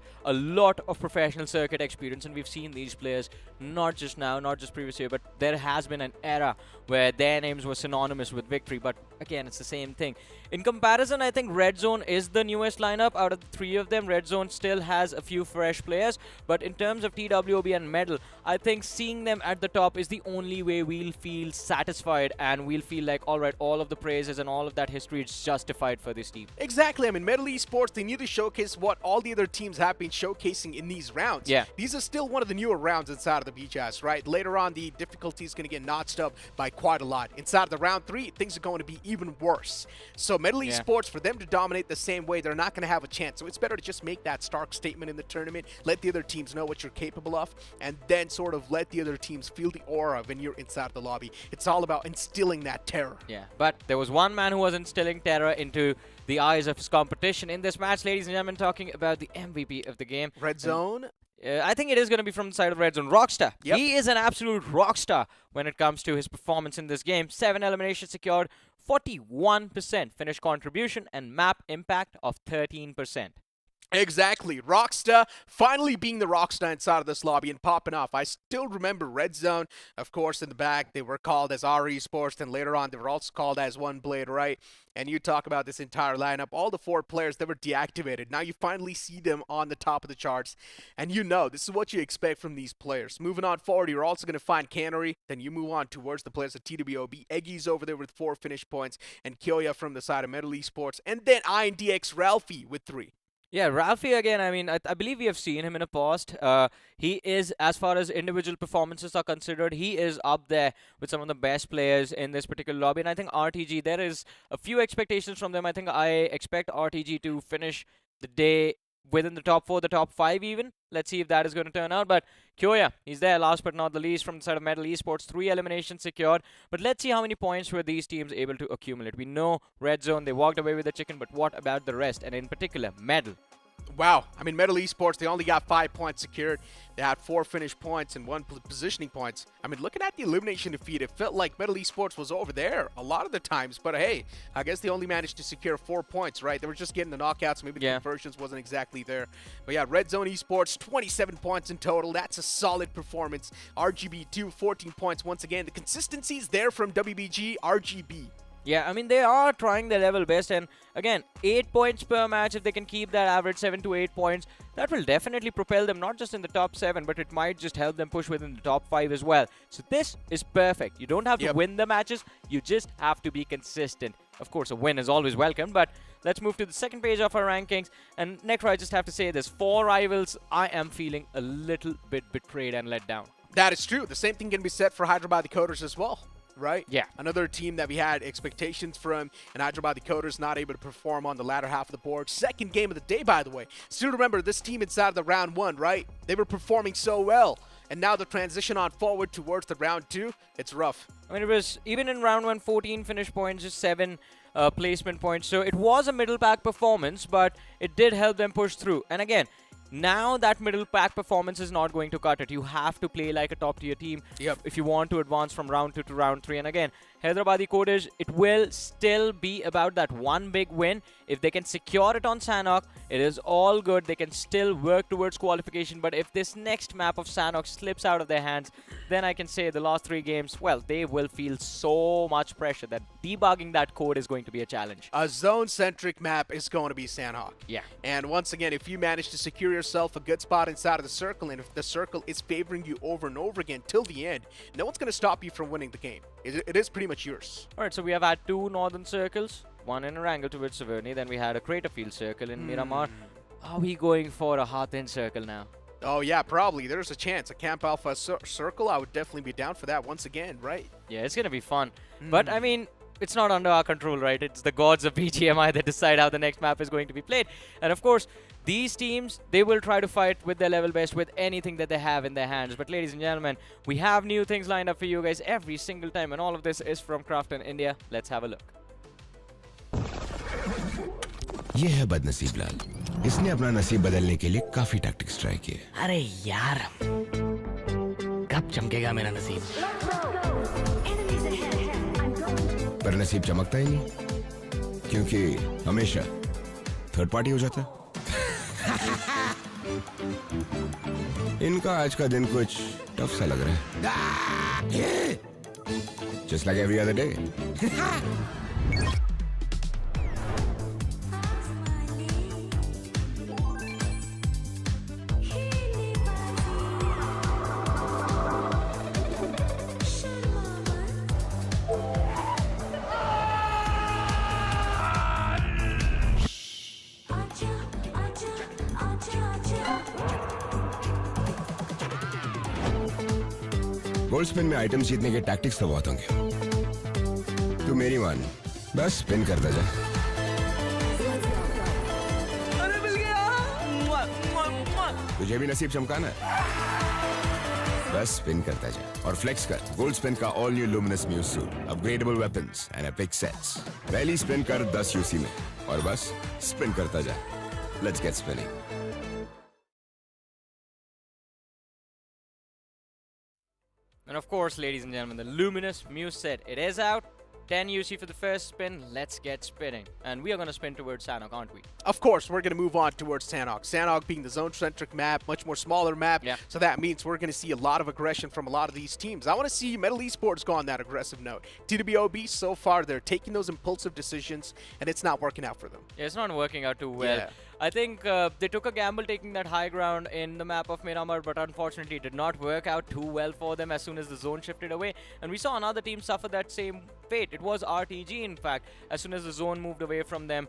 of professional circuit experience, and we've seen these players not just now, not just previous year, but there has been an era where their names were synonymous with victory. But again, it's the same thing. In comparison, I think Red Zone is the newest lineup. Out of the 3 of them, Red Zone still has a few fresh players. But in terms of TWOB and Metal, I think seeing them at the top is the only way we'll feel satisfied, and we'll feel like, all right, all of the praises and all of that history is justified for this team. Exactly. I mean, Metal Esports, they need to showcase what all the other teams have been showcasing in these rounds. Yeah. These are still one of the newer rounds inside of the BGIS, right? Later on, the difficulty is going to get notched up by quite a lot. Inside of the round 3, things are going to be even worse. So Metal Esports, for them to dominate the same way, they're not going to have a chance. So it's better to just make that stark statement in the tournament, let the other teams know what you're capable of, and then sort of let the other teams feel the aura when you're inside of the lobby. It's all about instilling that terror. Yeah, but there was one man who was instilling terror into the eyes of his competition in this match, ladies and gentlemen, talking about the MVP of the game. Red Zone. I think it is going to be from the side of Red Zone. Rockstar. Yep. He is an absolute rockstar when it comes to his performance in this game. 7 eliminations secured, 41% finish contribution, and map impact of 13%. Exactly. Rockstar finally being the Rockstar inside of this lobby and popping off. I still remember Red Zone, of course, in the back. They were called as R Esports, then later on they were also called as One Blade, right? And you talk about this entire lineup, all the 4 players that were deactivated. Now you finally see them on the top of the charts. And you know, this is what you expect from these players. Moving on forward, you're also going to find Canary. Then you move on towards the players of TWOB. Eggy's over there with 4 finish points. And Kyoya from the side of Metal Esports. And then INDX Ralphie with 3. Yeah, Ralphie again, I mean, I believe we have seen him in a past. He is, as far as individual performances are considered, he is up there with some of the best players in this particular lobby. And I think RTG, there is a few expectations from them. I think I expect RTG to finish the day within the top 4, the top 5 even. Let's see if that is going to turn out. But Kyoya, he's there last but not the least from the side of Metal Esports. 3 eliminations secured. But let's see how many points were these teams able to accumulate. We know Red Zone, they walked away with the chicken, but what about the rest? And in particular, Metal. Wow. I mean, Metal Esports, they only got 5 points secured. They had 4 finish points and 1 positioning points. I mean, looking at the elimination defeat, it felt like Metal Esports was over there a lot of the times. But hey, I guess they only managed to secure 4 points, right? They were just getting the knockouts. Maybe the conversions wasn't exactly there. But yeah, Red Zone Esports, 27 points in total. That's a solid performance. RGB2, 14 points once again. The consistency is there from WBG, RGB. Yeah, I mean, they are trying their level best. And again, 8 points per match, if they can keep that average 7 to 8 points, that will definitely propel them not just in the top 7, but it might just help them push within the top 5 as well. So this is perfect. You don't have to win the matches. You just have to be consistent. Of course, a win is always welcome, but let's move to the second page of our rankings. And Necro, I just have to say this. 4 rivals, I am feeling a little bit betrayed and let down. That is true. The same thing can be said for Hyderabad Coders as well. Right? Yeah. Another team that we had expectations from, and Hyderabad Coders not able to perform on the latter half of the board. Second game of the day, by the way. Still remember this team inside of the round 1, right? They were performing so well. And now the transition on forward towards the round 2, it's rough. I mean, it was, even in round 1, 14 finish points, just 7 placement points. So it was a middle pack performance, but it did help them push through. And again, now that middle pack performance is not going to cut it. You have to play like a top tier team if you want to advance from round 2 to round 3. And again, Hyderabadi Coders, it will still be about that one big win. If they can secure it on Sanhok, it is all good. They can still work towards qualification. But if this next map of Sanhok slips out of their hands, then I can say the last 3 games, well, they will feel so much pressure that debugging that code is going to be a challenge. A zone-centric map is going to be Sanhok. Yeah. And once again, if you manage to secure yourself a good spot inside of the circle, and if the circle is favoring you over and over again till the end, no one's going to stop you from winning the game. It is pretty much yours. All right, so we have had 2 northern circles, one in Erangel towards Severny, then we had a Craterfield circle in Miramar. Are we going for a Hathin circle now? Oh yeah, probably. There's a chance. A Camp Alpha circle, I would definitely be down for that once again, right? Yeah, it's going to be fun. But I mean, it's not under our control, right? It's the gods of BGMI that decide how the next map is going to be played. And of course, these teams, they will try to fight with their level best with anything that they have in their hands. But ladies and gentlemen, we have new things lined up for you guys every single time. And all of this is from Craft in India. Let's have a look. ये है बदनसीब लाल। इसने अपना नसीब बदलने के लिए काफी टैक्टिक्स ट्राई किए। अरे यार, कब चमकेगा मेरा नसीब? पर नसीब चमकता ही नहीं, क्योंकि हमेशा थर्ड पार्टी हो जाता है। इनका आज का दिन कुछ टफ सा लग रहा है। Just like every other day. Gold spin में आइटम जीतने के टैक्टिक्स तो बहुत होंगे। तू मेरी मान, बस स्पिन करता जा। तुझे भी नसीब चमकाना है, बस स्पिन करता जा और फ्लेक्स कर गोल्ड स्पिन का all new luminous muse suit, upgradeable weapons and epic sets. पहली स्पिन कर 10 यूसी में और बस स्पिन करता जा। Let's get spinning. And of course, ladies and gentlemen, the Luminous Muse set, it is out. 10 UC for the first spin. Let's get spinning. And we are going to spin towards Sanhok, aren't we? Of course, we're going to move on towards Sanhok. Sanhok being the zone-centric map, much more smaller map. Yeah. So that means we're going to see a lot of aggression from a lot of these teams. I want to see Metal Esports go on that aggressive note. TWOB, so far, they're taking those impulsive decisions, and it's not working out for them. Yeah, it's not working out too well. Yeah. I think they took a gamble taking that high ground in the map of Miramar, but unfortunately it did not work out too well for them as soon as the zone shifted away. And we saw another team suffer that same fate. It was RTG, in fact. As soon as the zone moved away from them,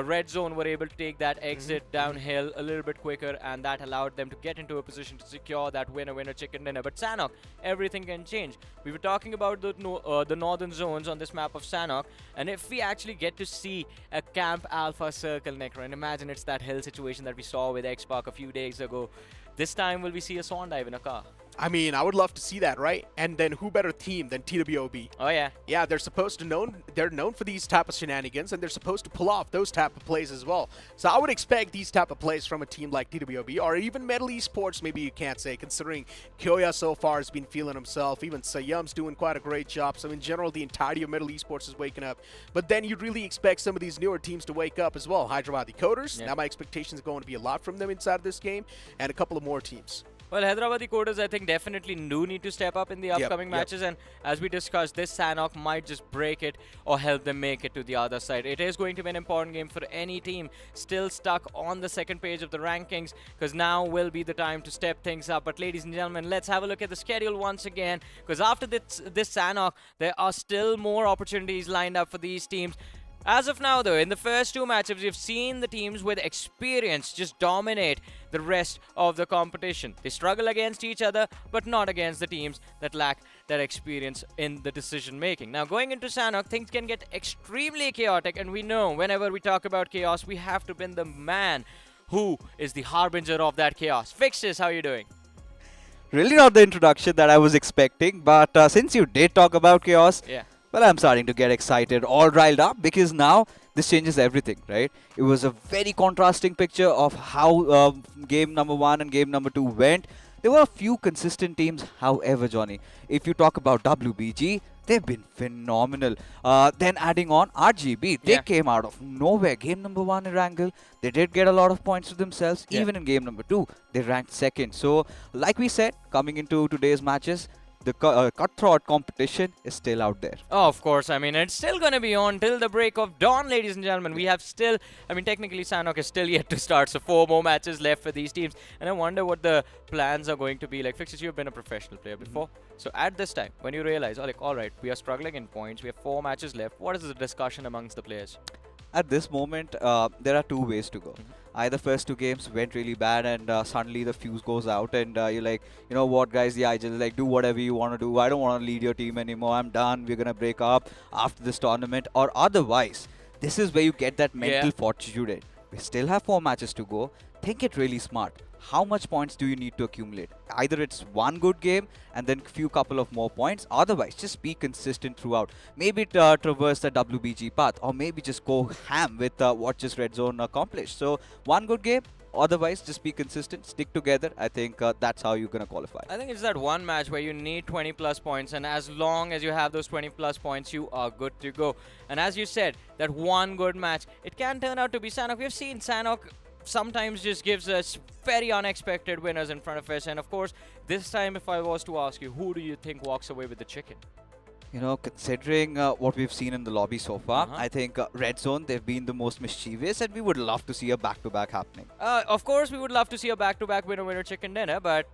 Red Zone were able to take that exit downhill a little bit quicker, and that allowed them to get into a position to secure that winner-winner chicken dinner. But Sanhok, everything can change. We were talking about the northern zones on this map of Sanhok, and if we actually get to see a Camp Alpha Circle, Necro, and imagine it's that hill situation that we saw with X-Park a few days ago, this time will we see a swan dive in a car? I mean, I would love to see that, right? And then who better team than TWOB? Oh, yeah. Yeah, they're known for these type of shenanigans, and they're supposed to pull off those type of plays as well. So I would expect these type of plays from a team like TWOB, or even Metal Esports, maybe you can't say, considering Kyoya so far has been feeling himself. Even Sayum's doing quite a great job. So in general, the entirety of Metal Esports is waking up. But then you'd really expect some of these newer teams to wake up as well. Hyderabad Decoders, now my expectations are going to be a lot from them inside of this game, and a couple of more teams. Well, Hyderabadi Coders, I think, definitely do need to step up in the upcoming matches. And as we discussed, this Sanhok might just break it or help them make it to the other side. It is going to be an important game for any team still stuck on the second page of the rankings, because now will be the time to step things up. But ladies and gentlemen, let's have a look at the schedule once again, because after this Sanhok, there are still more opportunities lined up for these teams. As of now, though, in the first two matchups, we've seen the teams with experience just dominate the rest of the competition. They struggle against each other, but not against the teams that lack that experience in the decision-making. Now, going into Sanhok, things can get extremely chaotic, and we know whenever we talk about chaos, we have to pin the man who is the harbinger of that chaos. Fixes, how are you doing? Really not the introduction that I was expecting, but since you did talk about chaos, well, I'm starting to get excited, all riled up, because now this changes everything, right? It was a very contrasting picture of how game number 1 and game number 2 went. There were a few consistent teams, however, Johnny, if you talk about WBG, they've been phenomenal. Then adding on RGB, they came out of nowhere. Game number 1 in Wrangle, they did get a lot of points to themselves. Even in game number 2, they ranked second. So, like we said, coming into today's matches, the cutthroat competition is still out there. Oh, of course. I mean, it's still going to be on till the break of dawn, ladies and gentlemen. We have still, I mean, technically Sanhok is still yet to start, so 4 more matches left for these teams. And I wonder what the plans are going to be like. Fixes, you've been a professional player before. So at this time, when you realize, oh, like, all right, we are struggling in points, we have 4 matches left, what is the discussion amongst the players? At this moment, there are 2 ways to go. Either first 2 games went really bad and suddenly the fuse goes out and you're like, you know what, guys, yeah, I just like do whatever you want to do. I don't want to lead your team anymore. I'm done. We're going to break up after this tournament. Or otherwise, this is where you get that mental fortitude. We still have 4 matches to go. Think it really smart. How much points do you need to accumulate? Either it's 1 good game and then few couple of more points. Otherwise, just be consistent throughout. Maybe traverse the WBG path, or maybe just go ham with what just Red Zone accomplished. So 1 good game. Otherwise, just be consistent, stick together. I think that's how you're going to qualify. I think it's that one match where you need 20 plus points, and as long as you have those 20 plus points, you are good to go. And as you said, that one good match, it can turn out to be Sanhok. We've seen Sanhok sometimes just gives us very unexpected winners in front of us. And of course, this time, if I was to ask you, who do you think walks away with the chicken? You know, considering what we've seen in the lobby so far, I think Red Zone, they've been the most mischievous, and we would love to see a back-to-back happening. Of course, we would love to see a back-to-back winner-winner chicken dinner, but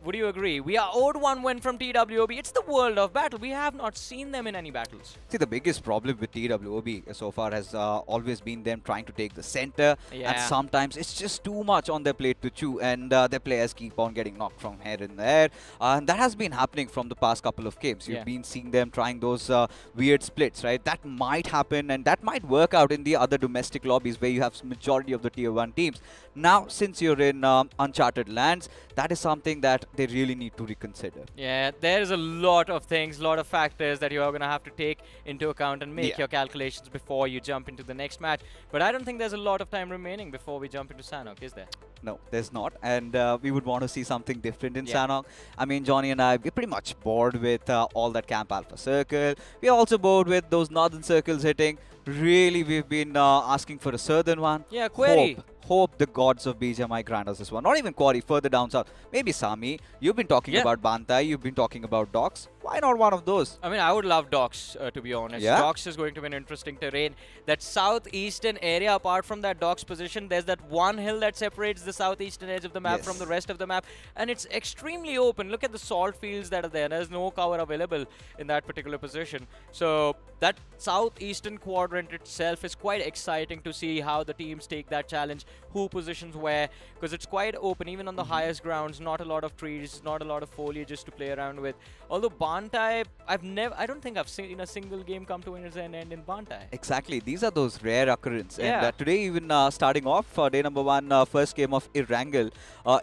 would you agree? We are owed 1 win from TWOB. It's the world of battle. We have not seen them in any battles. See, the biggest problem with TWOB so far has always been them trying to take the center, and sometimes it's just too much on their plate to chew, and their players keep on getting knocked from here and there. And that has been happening from the past couple of games. You've been seeing them trying those weird splits, right? That might happen, and that might work out in the other domestic lobbies where you have majority of the tier 1 teams. Now, since you're in uncharted lands, that is something that they really need to reconsider. Yeah, there's a lot of things, lot of factors that you are going to have to take into account and make Yeah. your calculations before you jump into the next match. But I don't think there's a lot of time remaining before we jump into Sanhok, is there? No, there's not. And we would want to see something different in Yeah. Sanhok. I mean, Johnny and I, we're pretty much bored with all that Camp Alpha Circle. We're also bored with those northern circles hitting. Really, we've been asking for a southern one. Yeah, Query. Hope the gods of BGMI grant us this one. Not even Quarry, further down south. Maybe Sami. You've been talking Yeah. about Bantai. You've been talking about Docks. Why not one of those? I mean, I would love Docks, to be honest. Yeah? Docks is going to be an interesting terrain. That southeastern area, apart from that Docks position, there's that one hill that separates the southeastern edge of the map from the Yes. rest of the map. And it's extremely open. Look at the salt fields that are there. There's no cover available in that particular position. So that southeastern quadrant itself is quite exciting to see how the teams take that challenge, who positions where, because it's quite open, even on the highest grounds, not a lot of trees, not a lot of foliages to play around with. Although Bantai, I don't think I've seen a single game come to an end in Bantai. Exactly. These are those rare occurrences. And Yeah. today, even starting off, day number 1, first game of Irangle,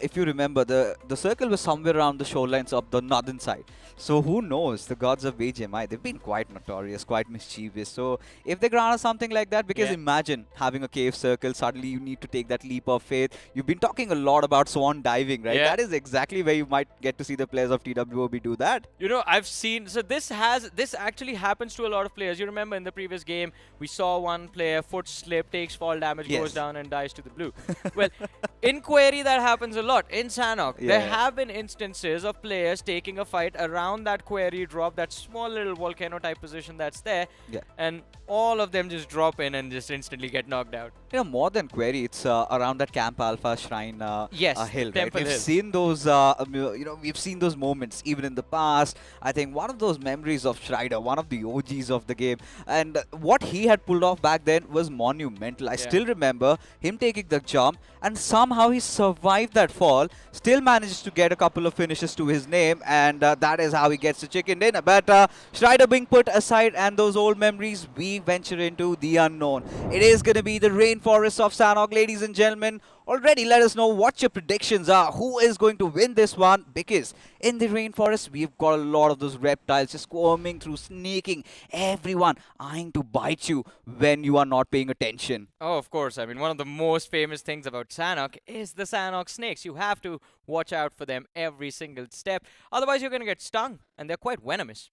if you remember, the circle was somewhere around the shorelines of the northern side. So who knows? The gods of BGMI, they've been quite notorious, quite mischievous. So if they grant us something like that, because Yeah. imagine having a cave circle, suddenly you need to take that leap of faith. You've been talking a lot about swan diving, right? Yeah. That is exactly where you might get to see the players of TWOB do that. You know, I've seen, so this actually happens to a lot of players. You remember in the previous game, we saw one player foot slip, takes fall damage, Yes. goes down and dies to the blue. Well, in Query that happens a lot. In Sanhok, there Yeah. have been instances of players taking a fight around that Query drop, that small little volcano type position that's there, Yeah. and all of them just drop in and just instantly get knocked out. You know, more than Query, it's around that Camp Alpha Shrine Yes, hill, right? Temple We've Hill. seen those, we've seen those moments even in the past. I think one of those memories of Schreider, one of the OGs of the game, and what he had pulled off back then was monumental. I Yeah. still remember him taking the jump, and somehow he survived that fall, still managed to get a couple of finishes to his name, and that is how he gets the chicken dinner. But Schreider being put aside and those old memories, we venture into the unknown. It is going to be the rainforest of Sanhok, ladies and gentlemen. Already let us know what your predictions are. Who is going to win this one? Because in the rainforest, we've got a lot of those reptiles just squirming through, sneaking, everyone eyeing to bite you when you are not paying attention. Oh, of course. I mean, one of the most famous things about Sanhok is the Sanhok snakes. You have to watch out for them every single step. Otherwise, you're going to get stung, and they're quite venomous.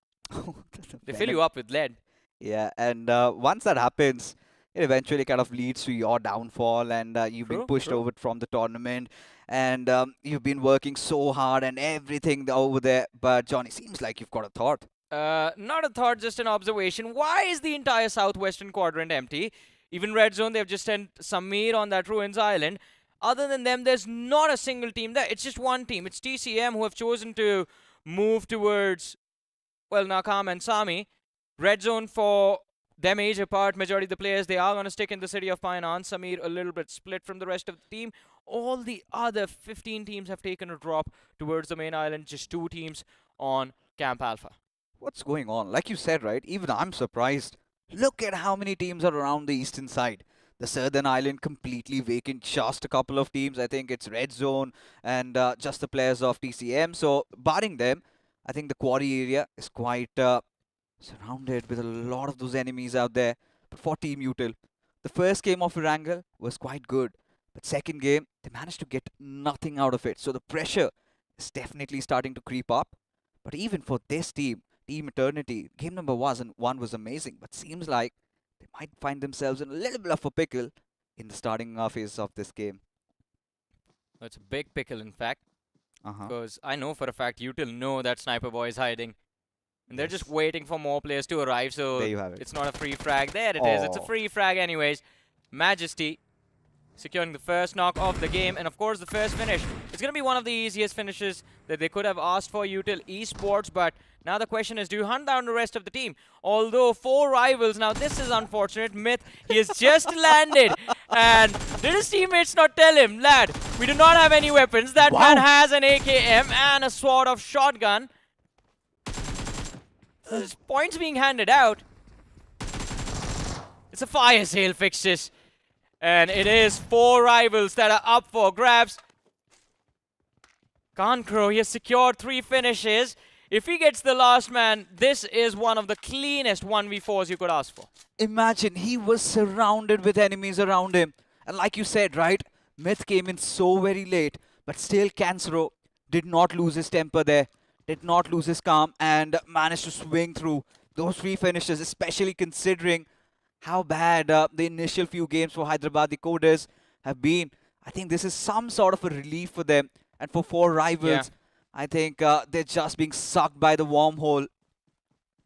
They fill you up with lead. Yeah, and once that happens, it eventually kind of leads to your downfall, and you've been True, pushed true. over from the tournament, and you've been working so hard and everything over there. But Johnny, seems like you've got a thought. Not a thought, just an observation. Why is the entire southwestern quadrant empty? Even Red Zone, they've just sent Samir on that Ruins Island. Other than them, there's not a single team there. It's just one team. It's TCM who have chosen to move towards, well, Nakam and Sami. Red Zone, for them age apart, majority of the players, they are going to stick in the city of Painan. Samir a little bit split from the rest of the team. All the other 15 teams have taken a drop towards the main island. Just 2 teams on Camp Alpha. What's going on? Like you said, right? Even I'm surprised. Look at how many teams are around the eastern side. The southern island completely vacant. Just a couple of teams. I think it's Red Zone and just the players of TCM. So, barring them, I think the quarry area is quite surrounded with a lot of those enemies out there. But for Team Util, the first game of Irangle was quite good. But second game, they managed to get nothing out of it. So, the pressure is definitely starting to creep up. But even for this team, Team Eternity, game number 1 was amazing, but seems like they might find themselves in a little bit of a pickle in the starting phase of this game. It's a big pickle, in fact, Uh-huh. because I know for a fact Util know that Sniper Boy is hiding. And they're just Yes. waiting for more players to arrive, so There you have it. it's not a free frag. There it is. It's a Oh. free frag anyways. Majesty securing the first knock of the game, and of course the first finish. It's going to be one of the easiest finishes that they could have asked for Util Esports, but now the question is, do you hunt down the rest of the team? Although 4 rivals, now this is unfortunate. Myth, he has just landed, and did his teammates not tell him, lad, we do not have any weapons. That man has an AKM and a sword of shotgun. There's points being handed out. It's a fire sale fixtures. And it is 4 rivals that are up for grabs. Kankro, he has secured 3 finishes. If he gets the last man, this is one of the cleanest 1v4s you could ask for. Imagine he was surrounded with enemies around him. And like you said, right? Myth came in so very late, but still Cancero did not lose his temper there, did not lose his calm, and managed to swing through those 3 finishes, especially considering how bad the initial few games for Hyderabadi Coders have been. I think this is some sort of a relief for them. And for 4 rivals, I think they're just being sucked by the wormhole.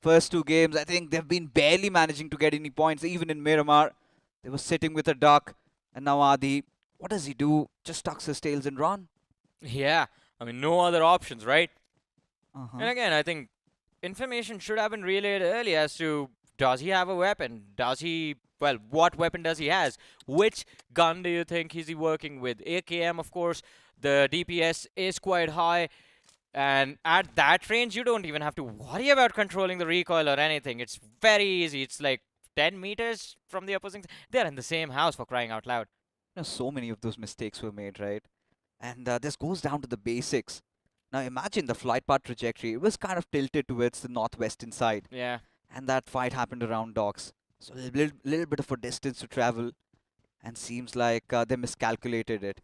First 2 games, I think they've been barely managing to get any points. Even in Miramar, they were sitting with a duck. And now Adi, what does he do? Just tucks his tails and run. Yeah, I mean, no other options, right? Uh-huh. And again, I think information should have been relayed early as to does he have a weapon? Does he, well, what weapon does he has? Which gun do you think is he working with? AKM, of course, the DPS is quite high. And at that range, you don't even have to worry about controlling the recoil or anything. It's very easy. It's like 10 meters from the opposing. They're in the same house, for crying out loud. You know, so many of those mistakes were made, right? And this goes down to the basics. Now imagine the flight path trajectory. It was kind of tilted towards the northwestern side. Yeah. And that fight happened around docks. So a little bit of a distance to travel. And seems like they miscalculated it.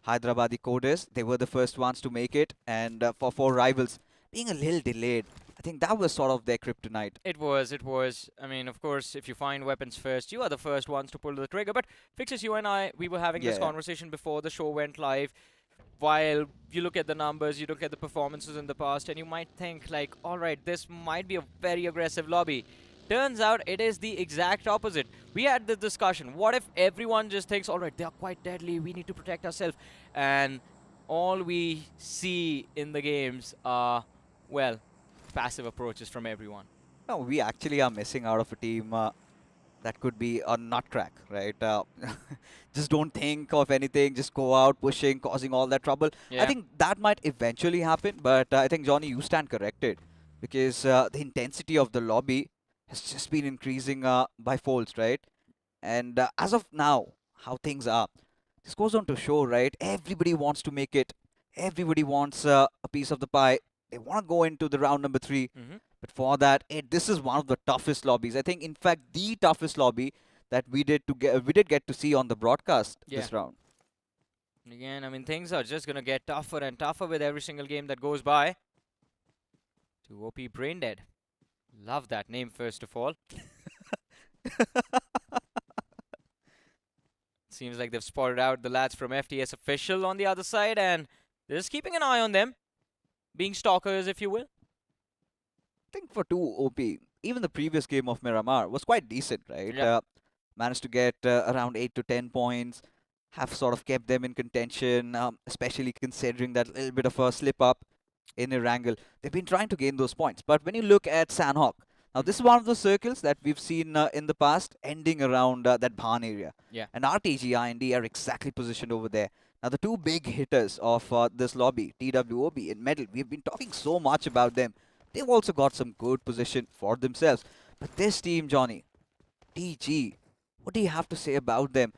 Hyderabadi Coders, they were the first ones to make it. And for 4 rivals, being a little delayed, I think that was sort of their kryptonite. It was. I mean, of course, if you find weapons first, you are the first ones to pull the trigger. But Fixes, you and I, we were having this conversation before the show went live. While you look at the numbers, you look at the performances in the past, and you might think like, all right, this might be a very aggressive lobby. Turns out it is the exact opposite. We had the discussion. What if everyone just thinks, all right, they are quite deadly, we need to protect ourselves. And all we see in the games are, well, passive approaches from everyone. No, we actually are missing out of a team that could be a nutcrack, right? Just don't think of anything, just go out pushing, causing all that trouble. Yeah. I think that might eventually happen, but I think, Johnny, you stand corrected because the intensity of the lobby has just been increasing by folds, right? And as of now, how things are, this goes on to show, right? Everybody wants to make it. Everybody wants a piece of the pie. They want to go into the round number 3. But for that, this is one of the toughest lobbies. I think, in fact, the toughest lobby that we did get to see on the broadcast this round. Again, I mean, things are just going to get tougher and tougher with every single game that goes by. To OP Braindead. Love that name, first of all. Seems like they've spotted out the lads from FTS Official on the other side, and they're just keeping an eye on them. Being stalkers, if you will. I think for 2 OP, even the previous game of Miramar was quite decent, right? Yeah. Managed to get around 8 to 10 points, have sort of kept them in contention, especially considering that little bit of a slip up in Erangel. They've been trying to gain those points. But when you look at Sandhawk, now this is one of those circles that we've seen in the past, ending around that Bhan area. Yeah. And RTG, IND are exactly positioned over there. Now, the 2 big hitters of this lobby, TWOB and Medal, we've been talking so much about them. They've also got some good position for themselves. But this team, Johnny, TG, what do you have to say about them?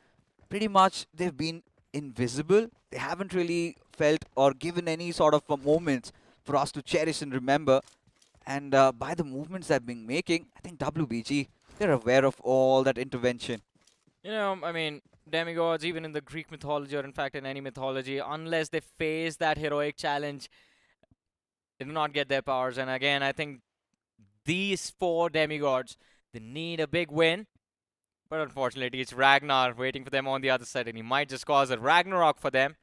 Pretty much, they've been invisible. They haven't really felt or given any sort of moments for us to cherish and remember. And by the movements they've been making, I think WBG, they're aware of all that intervention. You know, I mean, demigods, even in the Greek mythology or in fact in any mythology, unless they face that heroic challenge, they do not get their powers. And again, I think these 4 demigods, they need a big win. But unfortunately, it's Ragnar waiting for them on the other side, and he might just cause a Ragnarok for them.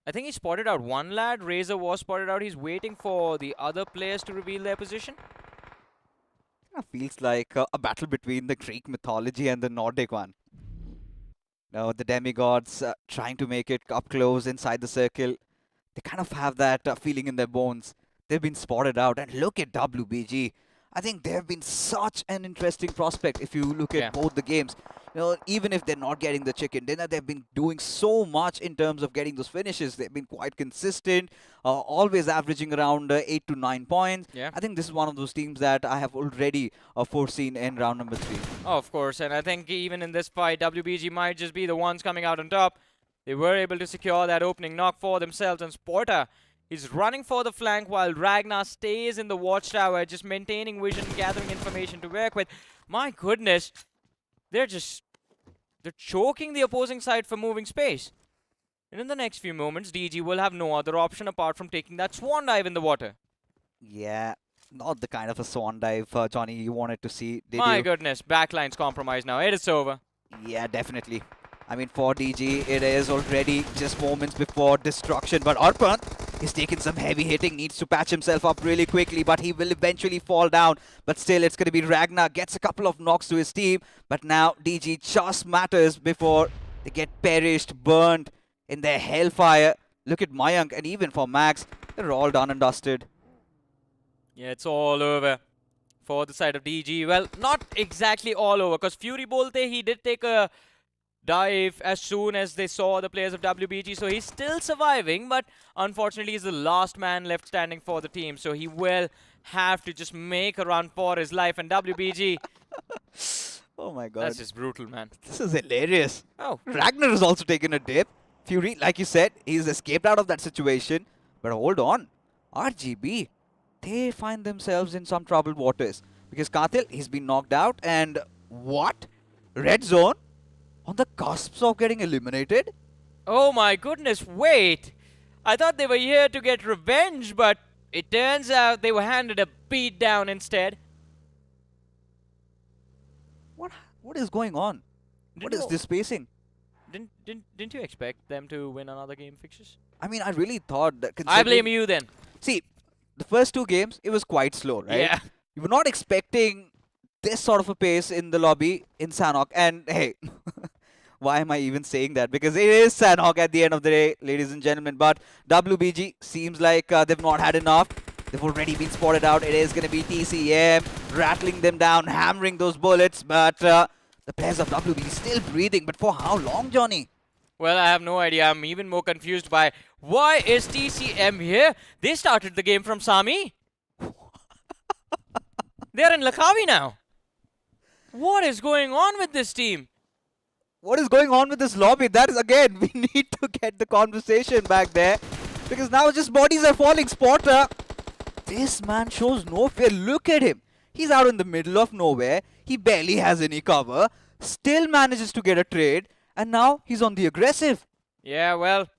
I think he spotted out one lad. Razor was spotted out. He's waiting for the other players to reveal their position. Feels like a battle between the Greek mythology and the Nordic one. Now, the demigods trying to make it up close inside the circle. They kind of have that feeling in their bones. They've been spotted out. And look at WBG. I think they've been such an interesting prospect if you look at both the games. You know, even if they're not getting the chicken dinner, they've been doing so much in terms of getting those finishes. They've been quite consistent, always averaging around 8 to 9 points. Yeah. I think this is one of those teams that I have already foreseen in round number 3. Oh, of course, and I think even in this fight, WBG might just be the ones coming out on top. They were able to secure that opening knock for themselves, and Sporta is running for the flank while Ragnar stays in the watchtower, just maintaining vision, gathering information to work with. My goodness, they're choking the opposing side for moving space. And in the next few moments, DG will have no other option apart from taking that swan dive in the water. Yeah, not the kind of a swan dive, Johnny, you wanted to see, did My you? goodness, backline's compromised now. It is over. Yeah, definitely. I mean, for DG, it is already just moments before destruction. But Arpan is taking some heavy hitting, needs to patch himself up really quickly, but he will eventually fall down. But still, it's going to be Ragnar, gets a couple of knocks to his team. But now, DG just matters before they get perished, burned in their hellfire. Look at Mayank, and even for Max, they're all done and dusted. Yeah, it's all over for the side of DG. Well, not exactly all over, because Fury Bolte, he did take a dive as soon as they saw the players of WBG, so he's still surviving, but unfortunately he's the last man left standing for the team, so he will have to just make a run for his life. And WBG, Oh my god. that's just brutal, man. This is hilarious. Oh, Ragnar has also taken a dip. Fury, like you said, he's escaped out of that situation. But hold on. RGB, they find themselves in some troubled waters. Because Katil, he's been knocked out. And what? Red zone? On the cusp of getting eliminated? oh my goodness, wait. I thought they were here to get revenge, but it turns out they were handed a beat down instead. What is going on? What is this pacing? Didn't you expect them to win another game, Fixtures? I mean, I really thought that... I blame you then. See, the first two games, it was quite slow, right? Yeah. You were not expecting this sort of a pace in the lobby in Sanhok. And hey, why am I even saying that? Because it is Sanhok at the end of the day, ladies and gentlemen. But WBG seems like they've not had enough. They've already been spotted out. It is going to be TCM rattling them down, hammering those bullets. But the players of WBG still breathing. But for how long, Johnny? Well, I have no idea. I'm even more confused by why is TCM here? They started the game from Sami. They're in Lakavi now. What is going on with this team? What is going on with this lobby? That is, again, we need to get the conversation back there. Because now just bodies are falling. Spotter, this man shows no fear. Look at him. He's out in the middle of nowhere. He barely has any cover. Still manages to get a trade. And now he's on the aggressive. Yeah, well,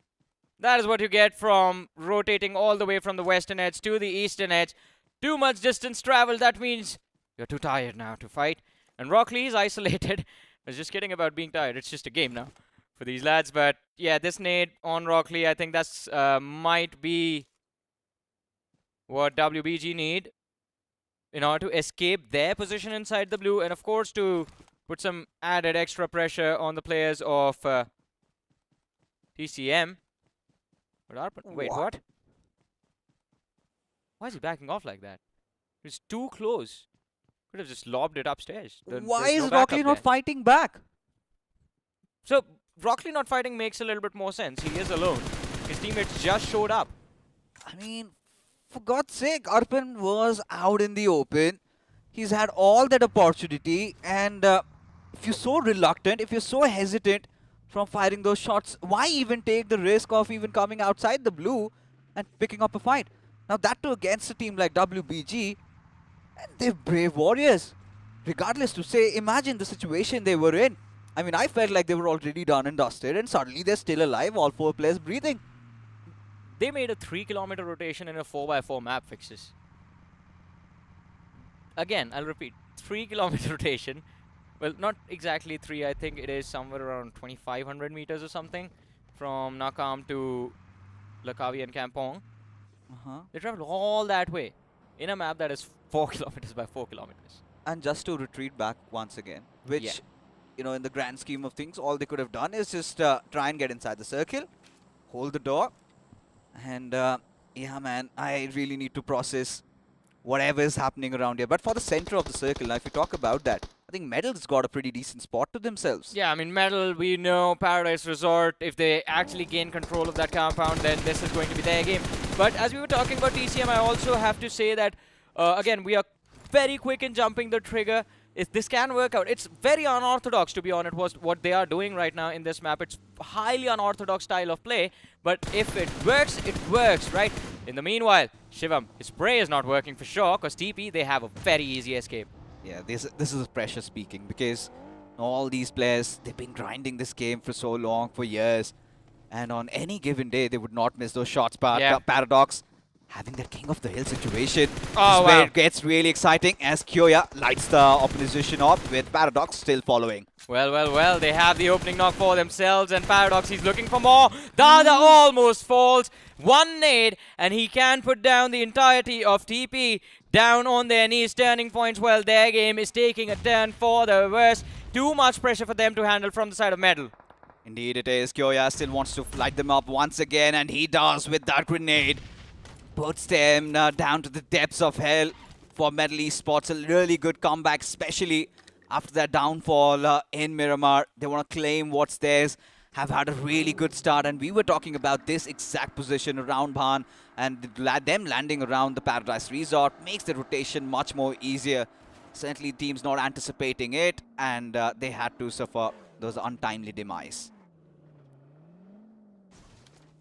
that is what you get from rotating all the way from the western edge to the eastern edge. Too much distance travel. That means you're too tired now to fight. And Rockley is isolated. I was just kidding about being tired. It's just a game now for these lads. But yeah, this nade on Rockley, I think that's might be what WBG need in order to escape their position inside the blue. And of course, to put some added extra pressure on the players of TCM. But wait, what? Why is he backing off like that? He's too close. Could have just lobbed it upstairs. Why is Rockley not fighting back? So, Rockley not fighting makes a little bit more sense. He is alone. His teammates just showed up. I mean, for God's sake, Arpan was out in the open. He's had all that opportunity. And if you're so reluctant, if you're so hesitant from firing those shots, why even take the risk of even coming outside the blue and picking up a fight? Now that too against a team like WBG, and they're brave warriors. Regardless to say, imagine the situation they were in. I mean, I felt like they were already done and dusted, and suddenly they're still alive, all four players breathing. They made a 3-kilometer rotation in a 4x4 map, Fixes. Again, I'll repeat, 3-kilometer rotation. Well, not exactly 3, I think it is somewhere around 2,500 meters or something from Nakam to Lakavi and Kampong. They traveled all that way in a map that is 4 kilometers by 4 kilometers. And just to retreat back once again, which, you know, in the grand scheme of things, all they could have done is just try and get inside the circle, hold the door, and yeah, man, I really need to process whatever is happening around here. But for the center of the circle, now if you talk about that, I think Medal's got a pretty decent spot to themselves. Yeah, I mean, Medal, we know Paradise Resort, if they actually gain control of that compound, then this is going to be their game. But as we were talking about TCM, I also have to say that, again, we are very quick in jumping the trigger. this can work out. It's very unorthodox, to be honest, what they are doing right now in this map. It's highly unorthodox style of play, but if it works, right? In the meanwhile, Shivam, his spray is not working for sure, because TP, they have a very easy escape. Yeah, this is pressure speaking, because all these players, they've been grinding this game for so long, for years, and on any given day, they would not miss those shots. But Paradox, having that King of the Hill situation is where it gets really exciting, as Kyoya lights the opposition up with Paradox still following. Well, they have the opening knock for themselves, and Paradox, he's looking for more. Dada almost falls. One nade, and he can put down the entirety of TP down on their knees. Turning points, well, their game is taking a turn for the worse. Too much pressure for them to handle from the side of Metal. Indeed it is. Kyoya still wants to light them up once again, and he does with that grenade. Puts them down to the depths of hell for Metal Esports. A really good comeback, especially after that downfall in Miramar. They want to claim what's theirs. Have had a really good start, and we were talking about this exact position around Bhan, and them landing around the Paradise Resort makes the rotation much more easier. Certainly teams not anticipating it, and they had to suffer those untimely demise.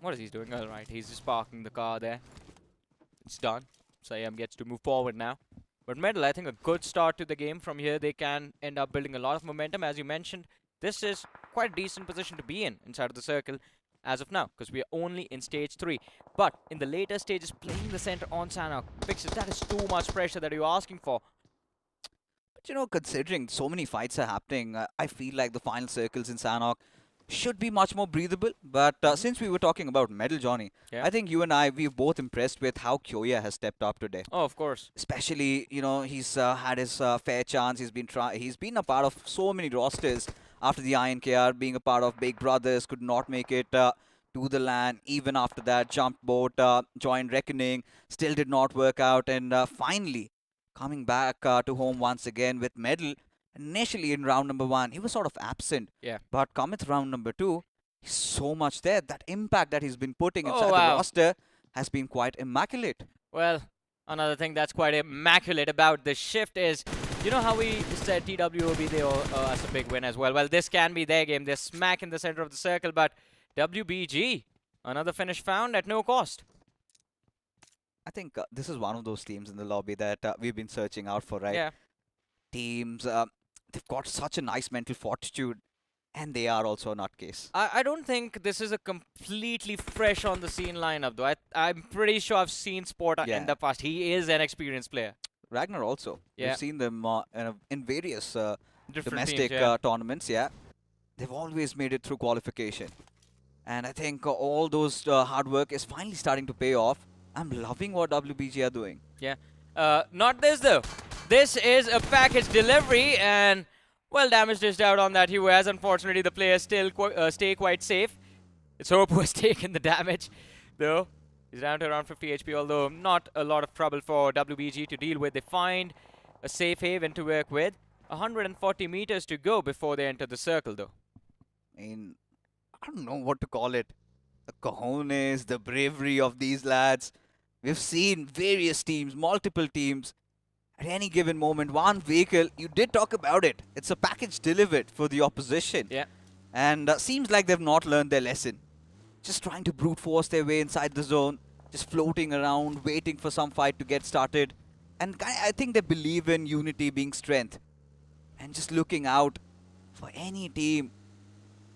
What is he doing? All right, he's just parking the car there. It's done. Siam gets to move forward now. But Metal, I think a good start to the game. From here, they can end up building a lot of momentum. As you mentioned, this is quite a decent position to be in inside of the circle as of now, because we are only in stage 3. But in the later stages, playing the center on Sanhok, Fixes, that is too much pressure that you're asking for. But you know, considering so many fights are happening, I feel like the final circles in Sanhok should be much more breathable. But since we were talking about Metal, Johnny, I think you and I, we're both impressed with how Kyoya has stepped up today. Oh, of course. Especially, you know, he's had his fair chance. He's been a part of so many rosters after the INKR, being a part of Big Brothers, could not make it to the LAN. Even after that, jumped boat, joined Reckoning, still did not work out. And finally, coming back to home once again with Medal. Initially in round number 1, he was sort of absent. Yeah. But coming round number 2, he's so much there. That impact that he's been putting inside the roster has been quite immaculate. Well, another thing that's quite immaculate about this shift is, you know how we said TWOB, they owe us a big win as well. Well, this can be their game. They're smack in the center of the circle, but WBG, another finish found at no cost. I think this is one of those teams in the lobby that we've been searching out for, right? Yeah. Teams, they've got such a nice mental fortitude, and they are also a nutcase. I don't think this is a completely fresh on the scene lineup, though. I'm pretty sure I've seen Sporta in the past. He is an experienced player. Ragnar also. Yeah. We've seen them in various domestic teams, tournaments, They've always made it through qualification. And I think all those hard work is finally starting to pay off. I'm loving what WBG are doing. Yeah. Not this, though. This is a package delivery, and, well, damage dished out on that As unfortunately, the players still stay quite safe. It's Hope who has taken the damage, though. He's down to around 50 HP, although not a lot of trouble for WBG to deal with. They find a safe haven to work with. 140 meters to go before they enter the circle, though. I mean, I don't know what to call it. The cojones, the bravery of these lads. We've seen various teams, multiple teams. At any given moment, one vehicle, you did talk about it. It's a package delivered for the opposition. Yeah. And seems like they've not learned their lesson. Just trying to brute force their way inside the zone. Just floating around, waiting for some fight to get started. And I think they believe in unity being strength. And just looking out for any team.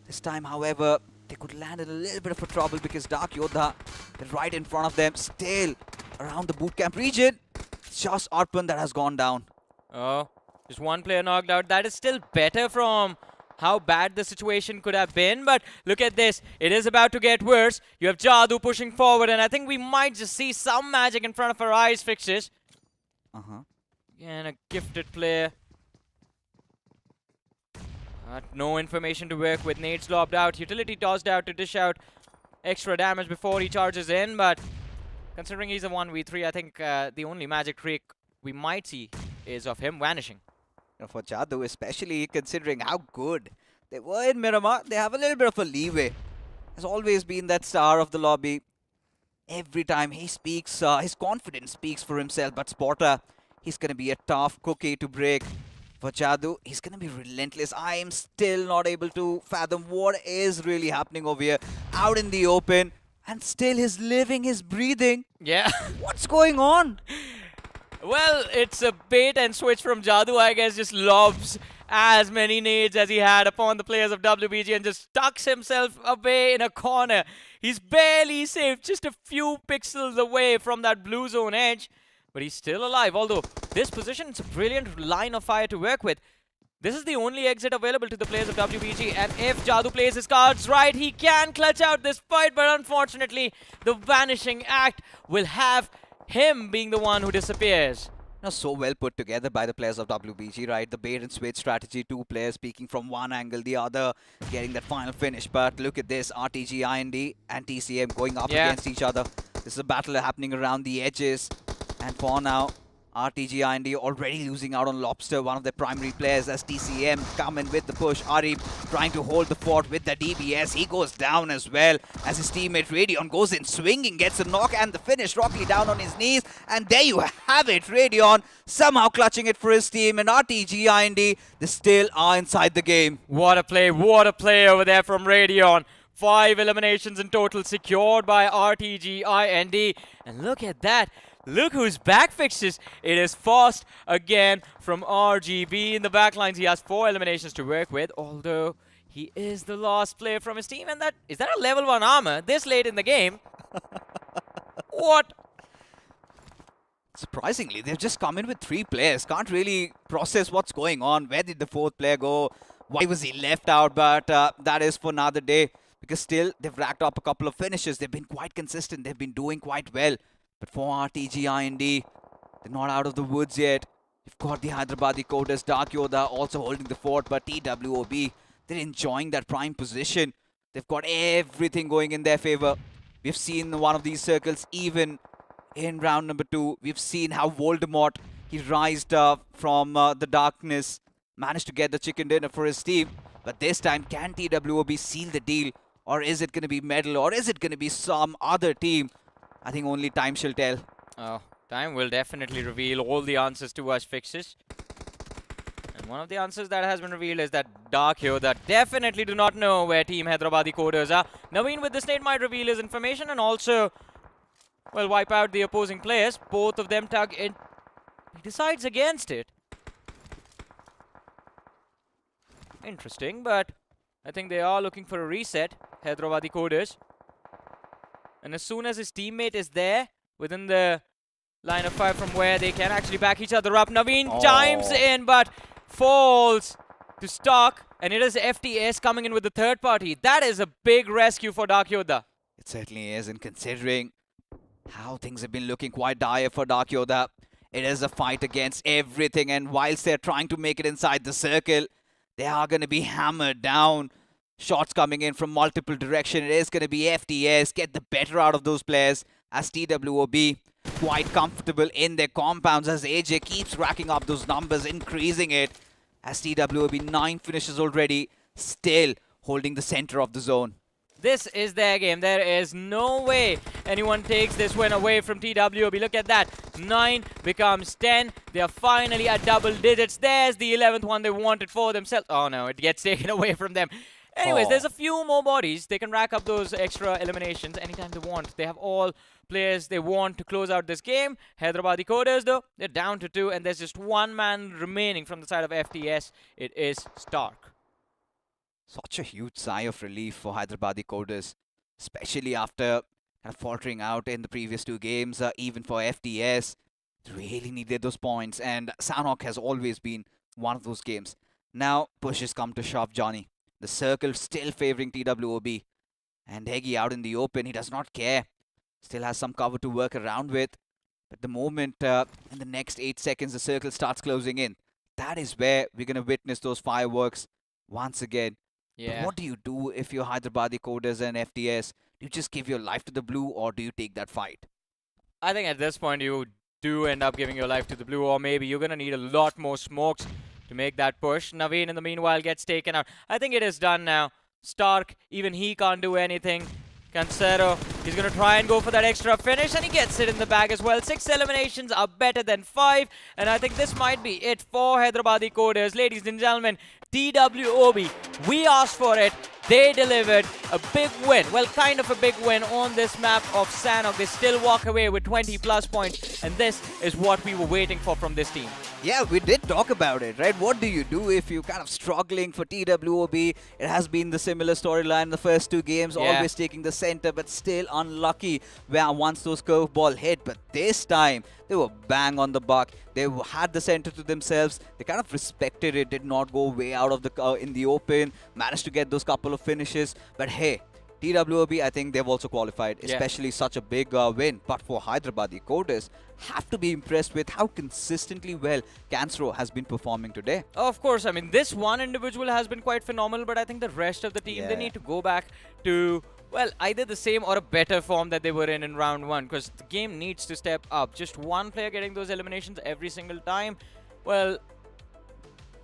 This time, however, they could land in a little bit of a trouble because Dark Yodha is right in front of them, still around the bootcamp region. It's just Arpan that has gone down. Oh, just one player knocked out. That is still better from how bad the situation could have been. But look at this. It is about to get worse. You have Jadu pushing forward, and I think we might just see some magic in front of our eyes, Fixes. And a gifted player. No information to work with. Nades lobbed out. Utility tossed out to dish out extra damage before he charges in. But considering he's a 1v3, I think the only magic trick we might see is of him vanishing. You know, for Jadu, especially considering how good they were in Miramar, they have a little bit of a leeway. Has always been that star of the lobby. Every time he speaks, his confidence speaks for himself. But Sporta, he's going to be a tough cookie to break. For Jadu, he's going to be relentless. I am still not able to fathom what is really happening over here. Out in the open, and still he's living, he's breathing. Yeah. What's going on? Well, it's a bait and switch from Jadu, I guess, just lobs as many nades as he had upon the players of WBG and just tucks himself away in a corner. He's barely safe, just a few pixels away from that blue zone edge, but he's still alive. Although, this position, it's a brilliant line of fire to work with. This is the only exit available to the players of WBG, and if Jadu plays his cards right, he can clutch out this fight, but unfortunately, the Vanishing Act will have him being the one who disappears. Now, so well put together by the players of WBG, right? The bait and switch strategy, two players peeking from one angle, the other getting that final finish. But look at this, RTG, IND and TCM going up against each other. This is a battle happening around the edges. And for now, RTG, IND already losing out on Lobster, one of their primary players, as TCM come in with the push. Arif trying to hold the fort with the DBS. He goes down as well as his teammate Radion goes in swinging, gets a knock and the finish. Rockley down on his knees. And there you have it. Radion somehow clutching it for his team. And RTG, IND, they still are inside the game. What a play over there from Radion. 5 eliminations in total secured by RTG, IND. And look at that. Look who's back, Fixes. It is Fast again from RGB in the backlines. He has 4 eliminations to work with, although he is the last player from his team. And is that a level 1 armor this late in the game? What? Surprisingly, they've just come in with 3 players. Can't really process what's going on. Where did the 4th player go? Why was he left out? But that is for another day. Because still, they've racked up a couple of finishes. They've been quite consistent. They've been doing quite well. But for RTG, IND, they're not out of the woods yet. You've got the Hyderabadi Coders, Dark Yoda also holding the fort, but TWOB, they're enjoying that prime position. They've got everything going in their favor. We've seen one of these circles even in round number 2. We've seen how Voldemort, he rised from the darkness, managed to get the chicken dinner for his team. But this time, can TWOB seal the deal? Or is it going to be Medal? Or is it going to be some other team? I think only time shall tell. Oh, time will definitely reveal all the answers to us, Fixes. And one of the answers that has been revealed is that Dark Yoda definitely do not know where Team Hyderabadi Coders are. Naveen with the snake might reveal his information and also, well, wipe out the opposing players. Both of them tug in. He decides against it. Interesting, but I think they are looking for a reset, Hyderabadi Coders. And as soon as his teammate is there, within the line of fire from where they can actually back each other up, Naveen chimes in, but falls to Stark. And it is FTS coming in with the 3rd party. That is a big rescue for Dark Yoda. It certainly is, and considering how things have been looking quite dire for Dark Yoda, it is a fight against everything. And whilst they're trying to make it inside the circle, they are going to be hammered down. Shots coming in from multiple directions. It is going to be FTS. Get the better out of those players as TWOB quite comfortable in their compounds as AJ keeps racking up those numbers, increasing it. As TWOB 9 finishes already, still holding the center of the zone. This is their game. There is no way anyone takes this win away from TWOB. Look at that. 9 becomes 10. They are finally at double digits. There's the 11th one they wanted for themselves. Oh no, it gets taken away from them. Anyways, there's a few more bodies. They can rack up those extra eliminations anytime they want. They have all players they want to close out this game. Hyderabadi Coders, though, they're down to 2, and there's just 1 man remaining from the side of FTS. It is Stark. Such a huge sigh of relief for Hyderabadi Coders, especially after kind of faltering out in the previous 2 games. Even for FTS, they really needed those points, and Sanhok has always been one of those games. Now, pushes come to shove, Johnny. The circle still favoring TWOB. And Hegi out in the open, he does not care. Still has some cover to work around with. But the moment in the next 8 seconds the circle starts closing in, that is where we're going to witness those fireworks once again. Yeah. But what do you do if you're Hyderabadi Coders and FTS? Do you just give your life to the blue, or do you take that fight? I think at this point you do end up giving your life to the blue, or maybe you're going to need a lot more smokes to make that push. Naveen, in the meanwhile, gets taken out. I think it is done now. Stark, even he can't do anything. Cancero, he's going to try and go for that extra finish, and he gets it in the bag as well. 6 eliminations are better than 5, and I think this might be it for Hyderabadi Coders. Ladies and gentlemen, TWOB, we asked for it. They delivered a big win. Well, kind of a big win on this map of Sanok. They still walk away with 20 plus points, and this is what we were waiting for from this team. Yeah, we did talk about it, right? What do you do if you're kind of struggling for TWOB? It has been the similar storyline in the first 2 games, always taking the center, but still unlucky once those curveball hit. But this time, they were bang on the buck. They had the center to themselves. They kind of respected it, did not go way out of the in the open, managed to get those couple of finishes. But hey, TWOB, I think they've also qualified, especially such a big win. But for Hyderabadi Coders, have to be impressed with how consistently well Cancero has been performing today. Of course, I mean, this one individual has been quite phenomenal, but I think the rest of the team, they need to go back to, well, either the same or a better form that they were in round 1, because the game needs to step up. Just one player getting those eliminations every single time, well,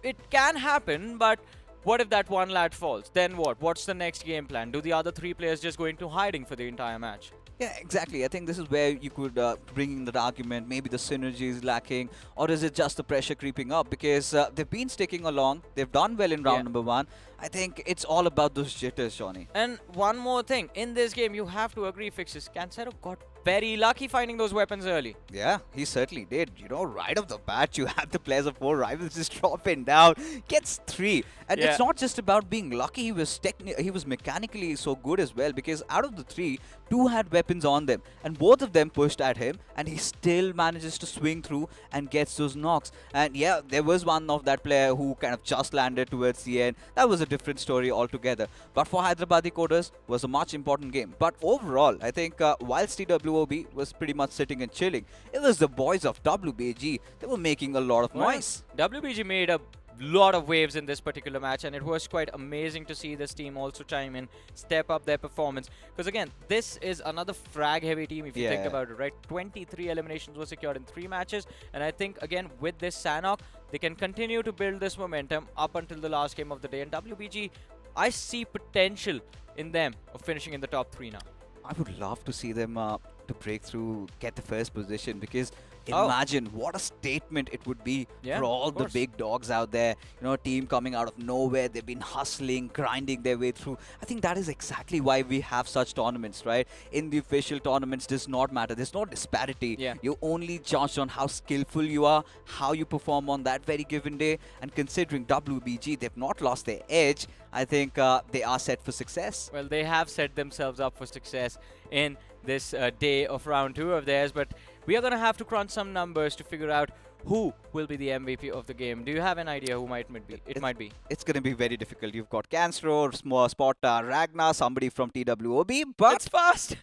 it can happen, but what if that one lad falls? Then what? What's the next game plan? Do the other 3 players just go into hiding for the entire match? Yeah, exactly. I think this is where you could bring in that argument. Maybe the synergy is lacking, or is it just the pressure creeping up? Because they've been sticking along. They've done well in round number 1. I think it's all about those jitters, Johnny. And one more thing. In this game, you have to agree, Fixes, Cancero got very lucky finding those weapons early. Yeah, he certainly did. You know, right off the bat, you had the players of 4 rivals just dropping down. Gets 3. And it's not just about being lucky. He was mechanically so good as well, because out of the 3, 2 had weapons on them. And both of them pushed at him. And he still manages to swing through and gets those knocks. And yeah, there was one of that player who kind of just landed towards the end. That was a different story altogether. But for Hyderabadi Coders, was a much important game. But overall, I think whilst TWOB was pretty much sitting and chilling, it was the boys of WBG. They were making a lot of noise. WBG made a lot of waves in this particular match, and it was quite amazing to see this team also chime in, step up their performance, because again, this is another frag heavy team if you think about it, right? 23 eliminations were secured in 3 matches, and I think again with this Sanok, they can continue to build this momentum up until the last game of the day. And WBG, I see potential in them of finishing in the top 3 now. I would love to see them to break through, get the first position, because imagine what a statement it would be for all the big dogs out there. You know, a team coming out of nowhere, they've been hustling, grinding their way through. I think that is exactly why we have such tournaments, right? In the official tournaments, does not matter. There's no disparity. You only judge on how skillful you are, how you perform on that very given day. And considering WBG, they've not lost their edge, I think they are set for success. Well, they have set themselves up for success in this day of round 2 of theirs, but we are going to have to crunch some numbers to figure out who will be the MVP of the game. Do you have an idea who might be? Might be. It's going to be very difficult. You've got Cancero, Spot, Ragnar, somebody from TWOB, but it's fast.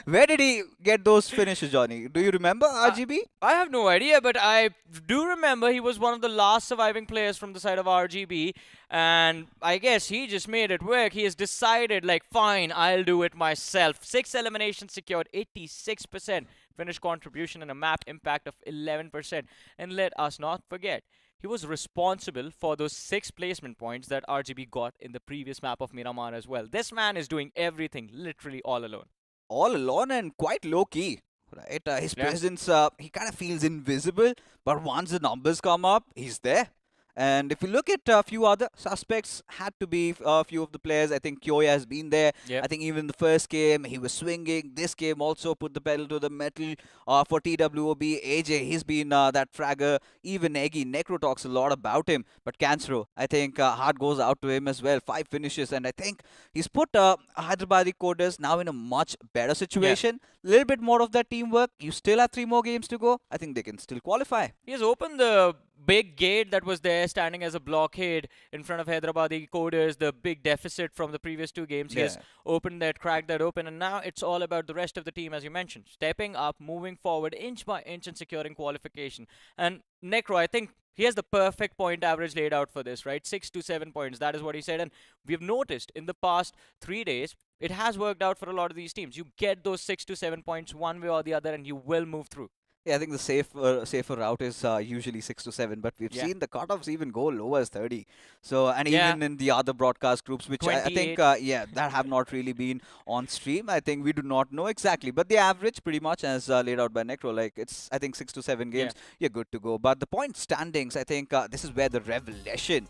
Where did he get those finishes, Johnny? Do you remember RGB? I have no idea, but I do remember he was one of the last surviving players from the side of RGB, and I guess he just made it work. He has decided, like, fine, I'll do it myself. 6 eliminations secured, 86% finish contribution, and a map impact of 11%. And let us not forget, he was responsible for those 6 placement points that RGB got in the previous map of Miramar as well. This man is doing everything literally all alone. All alone and quite low-key, right? His presence, he kind of feels invisible, but once the numbers come up, he's there. And if you look at a few other suspects, had to be a few of the players. I think Kyoya has been there. I think even the first game, he was swinging. This game also put the pedal to the metal for TWOB. AJ, he's been that fragger. Even Eggy, Necro talks a lot about him. But Cancero, I think heart goes out to him as well. 5 finishes. And I think he's put Hyderabadi Coders now in a much better situation. A little bit more of that teamwork. You still have 3 more games to go. I think they can still qualify. He has opened the big gate that was there standing as a blockade in front of Hyderabadi Coders, the big deficit from the previous 2 games. He has opened that, cracked that open, and now it's all about the rest of the team, as you mentioned, stepping up, moving forward inch by inch and securing qualification. And Necro, I think he has the perfect point average laid out for this, right? 6 to 7 points. That is what he said. And we've noticed in the past 3 days, it has worked out for a lot of these teams. You get those 6 to 7 points one way or the other, and you will move through. Yeah, I think the safer route is usually 6 to 7, but we've Yeah. seen the cutoffs even go lower as 30. So, and Yeah. even in the other broadcast groups, which I think, 28. yeah, that have not really been on stream. I think we do not know exactly, but the average, pretty much as laid out by Necro, like it's I think 6 to 7 Yeah. games, you're good to go. But the point standings, I think this is where the revelation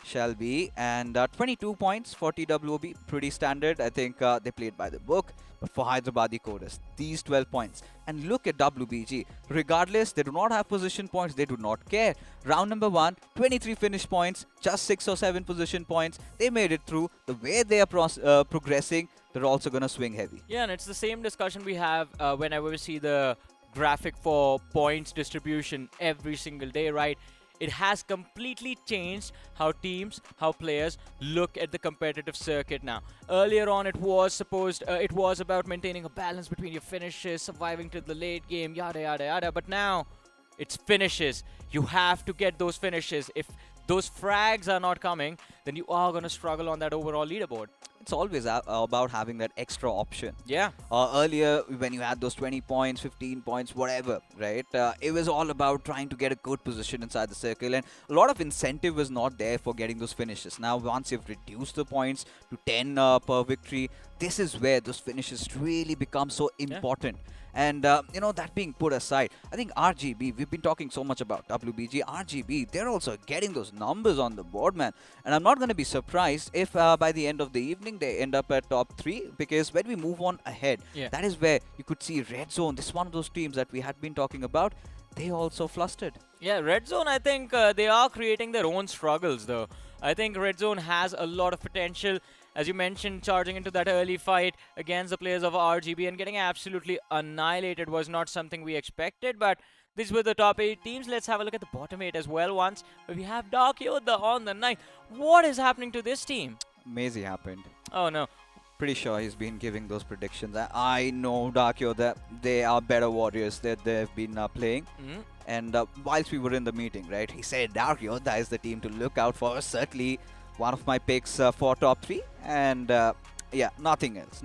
shall be. And 22 points for TWOB, pretty standard. I think they played by the book. But for Hyderabadi Coders, these 12 points. And look at WBG. Regardless, they do not have position points. They do not care. Round number 1, 23 finish points, just 6 or 7 position points. They made it through. The way they are progressing, they're also going to swing heavy. Yeah, and it's the same discussion we have whenever we see the graphic for points distribution every single day, right? It has completely changed how teams, how players look at the competitive circuit now. Earlier on, it was about maintaining a balance between your finishes, surviving to the late game, yada yada yada. But now, it's finishes. You have to get those finishes. If those frags are not coming, then you are going to struggle on that overall leaderboard. It's always about having that extra option. Yeah. Earlier, when you had those 20 points, 15 points, whatever, right? It was all about trying to get a good position inside the circle, and a lot of incentive was not there for getting those finishes. Now, once you've reduced the points to 10 per victory, this is where those finishes really become so important. And, that being put aside, I think RGB, we've been talking so much about WBG, RGB, they're also getting those numbers on the board, man. And I'm not going to be surprised if by the end of the evening they end up at top 3, because when we move on ahead, that is where you could see Red Zone. This is one of those teams that we had been talking about. They also flustered. Yeah, Red Zone, I think they are creating their own struggles, though. I think Red Zone has a lot of potential. As you mentioned, charging into that early fight against the players of RGB and getting absolutely annihilated was not something we expected, but these were the top 8 teams. Let's have a look at the bottom 8 as well once. We have Dark Yoda on the 9th. What is happening to this team? Maisie happened. Oh, no. Pretty sure he's been giving those predictions. I know Dark Yoda, they are better warriors that they've been playing. And whilst we were in the meeting, right, he said Dark Yoda is the team to look out for. Certainly one of my picks for top 3. And yeah, nothing else.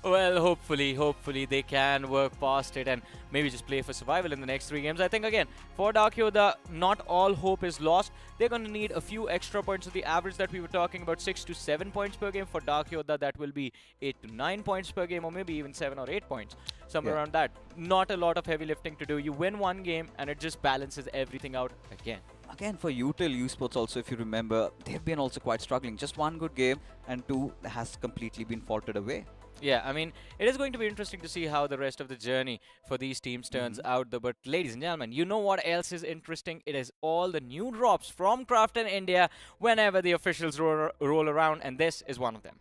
Well, hopefully they can work past it and maybe just play for survival in the next 3 games. I think, again, for Dark Yoda, not all hope is lost. They're going to need a few extra points. So the average that we were talking about, 6 to 7 points per game. For Dark Yoda, that will be 8 to 9 points per game, or maybe even 7 or 8 points. Somewhere around that. Not a lot of heavy lifting to do. You win one game and it just balances everything out again. Again, for UTIL esports also, if you remember, they've been also quite struggling. Just one good game and 2 has completely been faltered away. Yeah, I mean, it is going to be interesting to see how the rest of the journey for these teams turns out, though. But ladies and gentlemen, you know what else is interesting? It is all the new drops from Krafton India whenever the officials roll around, and this is one of them.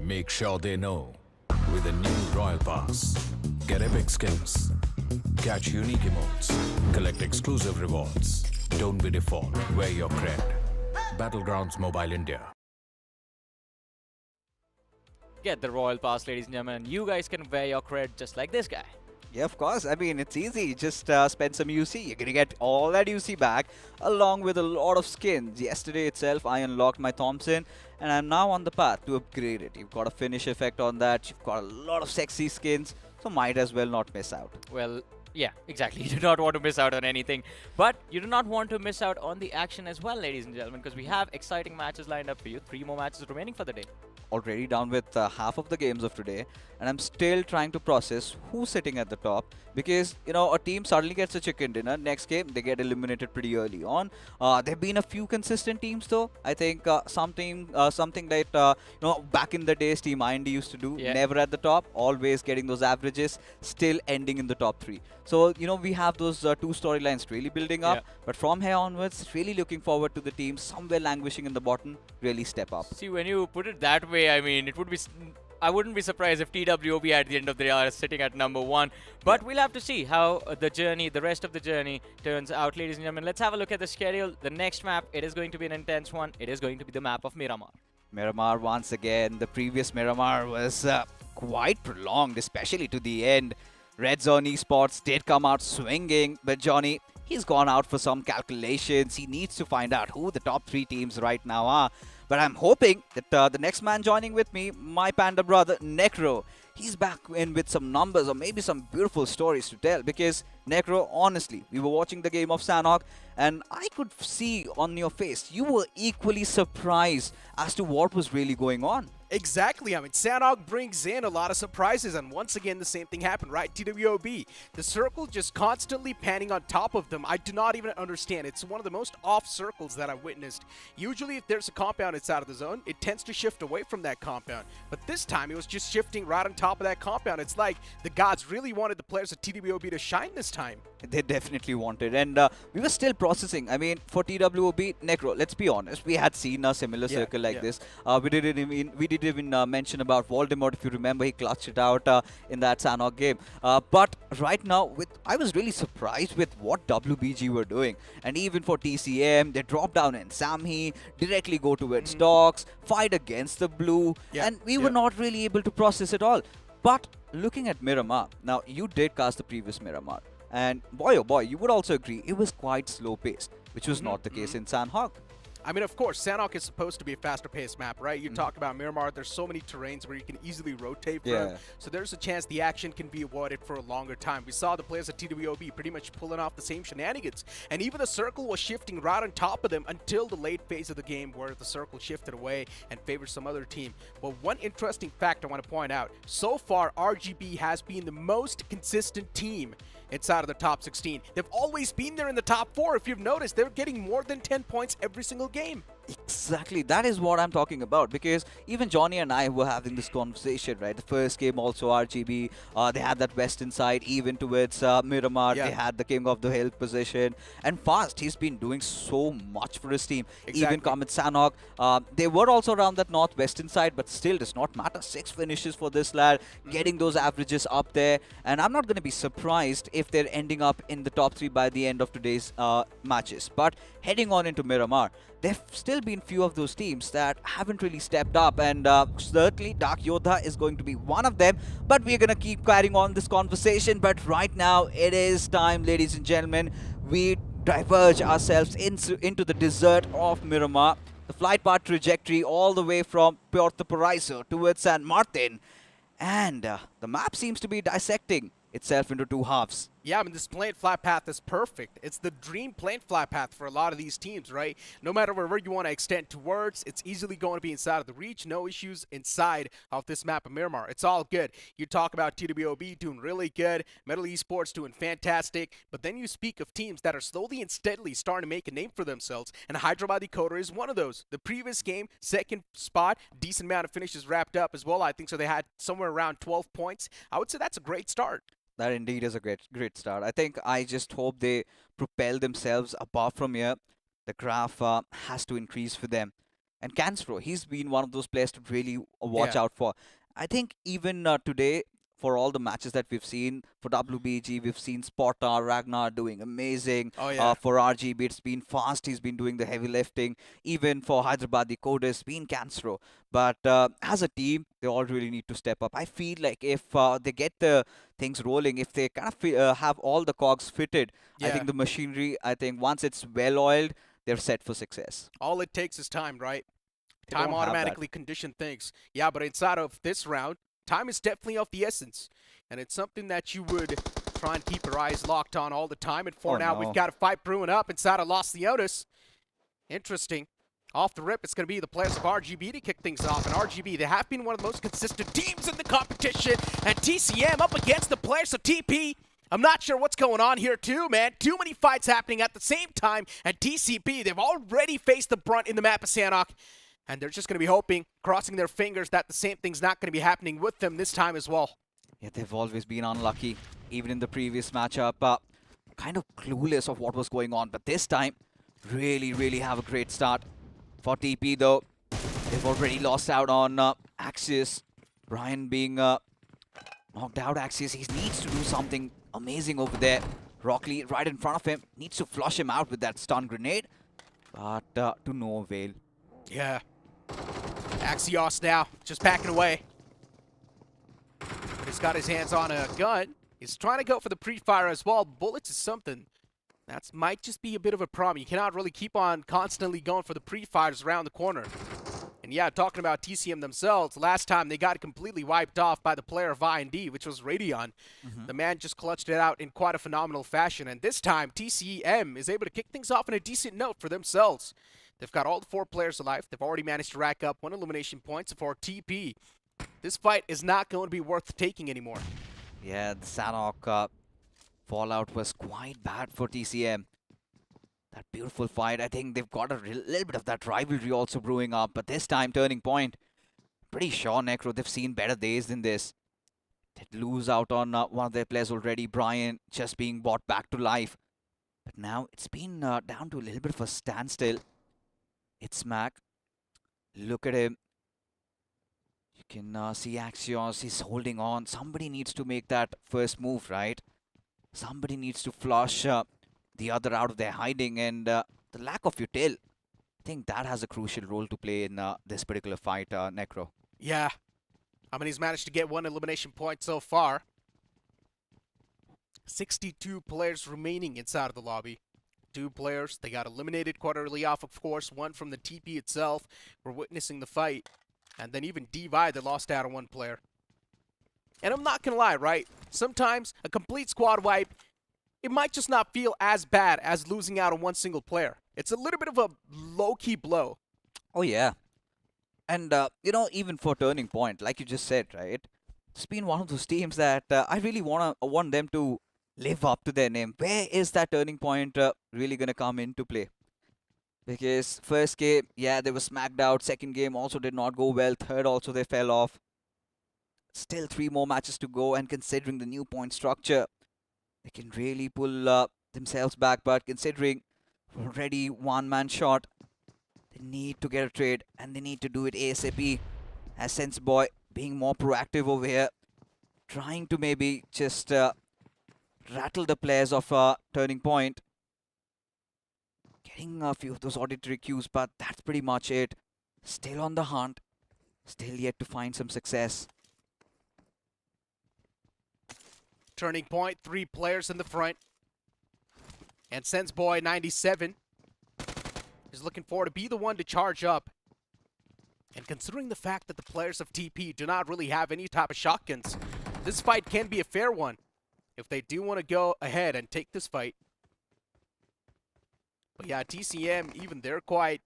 Make sure they know with a new Royal Pass. Get epic skins, catch unique emotes, collect exclusive rewards. Don't be default, wear your cred. Battlegrounds Mobile India. Get the Royal Pass, ladies and gentlemen, and you guys can wear your cred just like this guy. Yeah, of course. I mean, it's easy. Just spend some UC. You're going to get all that UC back, along with a lot of skins. Yesterday itself, I unlocked my Thompson, and I'm now on the path to upgrade it. You've got a finish effect on that. You've got a lot of sexy skins, so might as well not miss out. Well, yeah, exactly. You do not want to miss out on anything. But you do not want to miss out on the action as well, ladies and gentlemen, because we have exciting matches lined up for you. 3 more matches remaining for the day. Already down with half of the games of today, and I'm still trying to process who's sitting at the top, because a team suddenly gets a chicken dinner. Next game they get eliminated pretty early on. There've been a few consistent teams though. I think something that back in the days Team IND used to do. Never at the top, always getting those averages, still ending in the top 3. So we have those 2 storylines really building up, but from here onwards, really looking forward to the team somewhere languishing in the bottom really step up. See, when you put it that way, I mean, it would be. I wouldn't be surprised if TWOB at the end of the day are sitting at number 1. But we'll have to see how the rest of the journey turns out, ladies and gentlemen. Let's have a look at the schedule. The next map, it is going to be an intense one. It is going to be the map of Miramar. Miramar once again. The previous Miramar was quite prolonged, especially to the end. Red Zone Esports did come out swinging, but Johnny, he's gone out for some calculations. He needs to find out who the top 3 teams right now are. But I'm hoping that the next man joining with me, my panda brother, Necro, he's back in with some numbers or maybe some beautiful stories to tell. Because, Necro, honestly, we were watching the game of Sanhok and I could see on your face, you were equally surprised as to what was really going on. Exactly. I mean, Sanhok brings in a lot of surprises, and once again, the same thing happened, right? TWOB, the circle just constantly panning on top of them. I do not even understand. It's one of the most off circles that I've witnessed. Usually, if there's a compound inside of the zone, it tends to shift away from that compound. But this time, it was just shifting right on top of that compound. It's like the gods really wanted the players of TWOB to shine this time. They definitely wanted, and we were still processing. I mean, for TWOB, Necro, let's be honest, we had seen a similar circle like this. We did even mention about Voldemort. If you remember, he clutched it out in that Sanhok game. But right now, I was really surprised with what WBG were doing. And even for TCM, they drop down in Samhi, directly go towards Dogs, fight against the blue, and we were not really able to process it all. But looking at Miramar, now you did cast the previous Miramar. And boy, oh boy, you would also agree, it was quite slow-paced, which was not the case in Sanhok. I mean, of course, Sanhok is supposed to be a faster-paced map, right? You talk about Miramar, there's so many terrains where you can easily rotate from. So there's a chance the action can be avoided for a longer time. We saw the players at TWOB pretty much pulling off the same shenanigans. And even the circle was shifting right on top of them until the late phase of the game where the circle shifted away and favored some other team. But one interesting fact I want to point out, so far RGB has been the most consistent team inside of the top 16. They've always been there in the top 4. If you've noticed, they're getting more than 10 points every single game. Exactly, that is what I'm talking about, because even Johnny and I were having this conversation, right? The first game also RGB, they had that western side even towards Miramar, they had the King of the Hill position, and Fast, he's been doing so much for his team. Even Comet Sanhok, they were also around that northwestern side, but still does not matter. 6 finishes for this lad, getting those averages up there, and I'm not going to be surprised if they're ending up in the top 3 by the end of today's matches. But heading on into Miramar, there've still been few of those teams that haven't really stepped up, and certainly Dark Yodha is going to be one of them. But we're going to keep carrying on this conversation. But right now, it is time, ladies and gentlemen, we diverge ourselves into the desert of Miramar. The flight path trajectory all the way from Puerto Paraiso towards San Martin. And the map seems to be dissecting itself into 2 halves. Yeah, I mean, this plane flat path is perfect. It's the dream plane flat path for a lot of these teams, right? No matter where you want to extend towards, it's easily going to be inside of the reach. No issues inside of this map of Miramar. It's all good. You talk about TWOB doing really good, Metal Esports doing fantastic, but then you speak of teams that are slowly and steadily starting to make a name for themselves, and Hyderabad Decoder is one of those. The previous game, 2nd spot, decent amount of finishes wrapped up as well. I think so they had somewhere around 12 points. I would say that's a great start. That indeed is a great start. I think I just hope they propel themselves above from here. The graph has to increase for them. And Cansro, he's been one of those players to really watch out for. I think even today, for all the matches that we've seen, for WBG, we've seen Spotar, Ragnar doing amazing. For RGB, it's been Fast. He's been doing the heavy lifting. Even for Hyderabad Decoder, it's been Cansro. But as a team, they all really need to step up. I feel like if they get the things rolling, if they kind of have all the cogs fitted, I think the machinery, I think once it's well-oiled, they're set for success. All it takes is time, right? Time automatically condition things. Yeah, but inside of this round, time is definitely of the essence, and it's something that you would try and keep your eyes locked on all the time. And for now, we've got a fight brewing up inside of Los Leones. Interesting. Off the rip, it's going to be the players of RGB to kick things off. And RGB, they have been one of the most consistent teams in the competition. And TCM up against the players of TP. I'm not sure what's going on here too, man. Too many fights happening at the same time. And TCP, they've already faced the brunt in the map of Sanhok. And they're just going to be hoping, crossing their fingers, that the same thing's not going to be happening with them this time as well. Yeah, they've always been unlucky. Even in the previous matchup, kind of clueless of what was going on. But this time, really have a great start. For TP, though, they've already lost out on Axis. Brian being knocked out, Axis. He needs to do something amazing over there. Rockley right in front of him. Needs to flush him out with that stun grenade. But to no avail. Yeah. Axios now, just backing away. got his hands on a gun. He's trying to go for the pre-fire as well. Bullets is something that might just be a bit of a problem. You cannot really keep on constantly going for the pre-fires around the corner. And yeah, talking about TCM themselves, last time they got completely wiped off by the player of IND, which was Radeon. The man just clutched it out in quite a phenomenal fashion. And this time, TCM is able to kick things off on a decent note for themselves. They've got all the 4 players alive. They've already managed to rack up 1 elimination point. So for TP, this fight is not going to be worth taking anymore. Yeah, the Sanhok fallout was quite bad for TCM. That beautiful fight, I think they've got a little bit of that rivalry also brewing up. But this time, turning point, pretty sure, Necro, they've seen better days than this. They'd lose out on one of their players already, Brian, just being brought back to life. But now it's been down to a little bit of a standstill. It's Mac. Look at him. You can see Axios, he's holding on. Somebody needs to make that first move, right? Somebody needs to flush the other out of their hiding, and the lack of util. I think that has a crucial role to play in this particular fight, Necro. Yeah. I mean, he's managed to get 1 elimination point so far. 62 players remaining inside of the lobby. 2 players, they got eliminated quite early off, of course. 1 from the TP itself. We're witnessing the fight. And then even DY, they lost out on 1 player. And I'm not going to lie, right? Sometimes a complete squad wipe, it might just not feel as bad as losing out on 1 single player. It's a little bit of a low-key blow. Oh, yeah. And, you know, even for Turning Point, like you just said, right? It's been one of those teams that I really want them to live up to their name. Where is that Turning Point really going to come into play? Because first game, yeah, they were smacked out. Second game also did not go well. Third also they fell off. Still 3 more matches to go, and considering the new point structure, they can really pull themselves back. But considering already 1-man shot, they need to get a trade, and they need to do it ASAP. As Sense Boy being more proactive over here, trying to maybe just rattle the players of Turning Point. Getting a few of those auditory cues, but that's pretty much it. Still on the hunt. Still yet to find some success. Turning Point, 3 players in the front. And SenseBoy 97 is looking forward to be the one to charge up. And considering the fact that the players of TP do not really have any type of shotguns, this fight can be a fair one if they do want to go ahead and take this fight. But yeah, TCM, even they're quite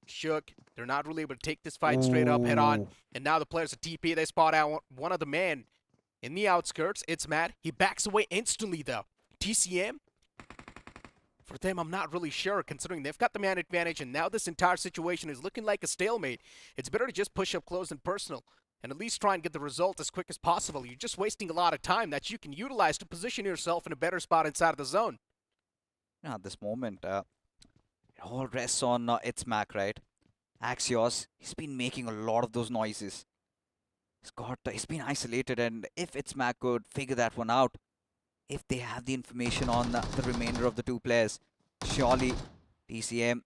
shook. They're not really able to take this fight straight up head on. And now the players of TP, they spot out one of the men in the outskirts. It's Matt. He backs away instantly though. TCM, for them, I'm not really sure, considering they've got the man advantage, and now this entire situation is looking like a stalemate. It's better to just push up close and personal, and at least try and get the result as quick as possible. You're just wasting a lot of time that you can utilize to position yourself in a better spot inside of the zone. Now, at this moment, it all rests on It's Mac, right? Axios, he's been making a lot of those noises. He's been isolated, and if It's Mac could figure that one out, if they have the information on the remainder of the 2 players, surely TCM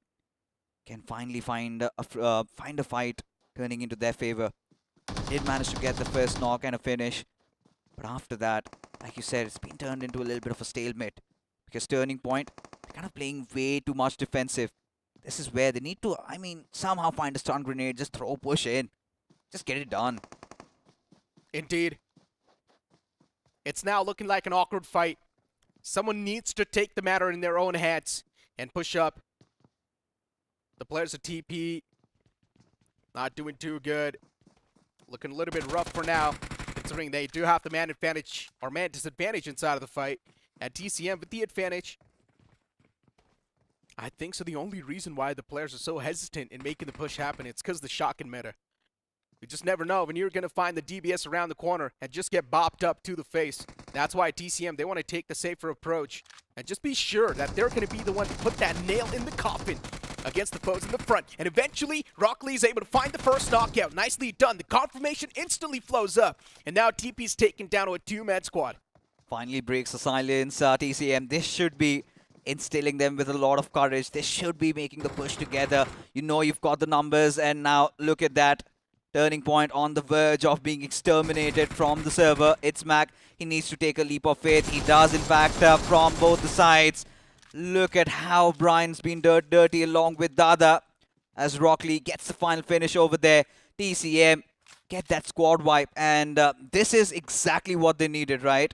can finally find a fight turning into their favor. Did manage to get the first knock and a finish, but after that, like you said, it's been turned into a little bit of a stalemate, because Turning Point, they're kind of playing way too much defensive. This is where they need to, somehow find a stun grenade, just throw push in, just get it done. Indeed. It's now looking like an awkward fight. Someone needs to take the matter in their own hands and push up. The players of TP not doing too good. Looking a little bit rough for now, considering they do have the man advantage or man disadvantage inside of the fight. And TCM with the advantage. I think so. The only reason why the players are so hesitant in making the push happen, it's because the shotgun meta. You just never know when you're going to find the DBS around the corner and just get bopped up to the face. That's why TCM, they want to take the safer approach and just be sure that they're going to be the one to put that nail in the coffin against the foes in the front. And eventually, Rock Lee is able to find the first knockout. Nicely done. The confirmation instantly flows up. And now TP's taken down to a 2-man squad. Finally breaks the silence, TCM. This should be instilling them with a lot of courage. They should be making the push together. You know you've got the numbers, and now look at that. Turning point on the verge of being exterminated from the server. It's Mac. He needs to take a leap of faith. He does, in fact, from both the sides. Look at how Brian's been dirty along with Dada as Rockley gets the final finish over there. TCM get that squad wipe, and this is exactly what they needed, right?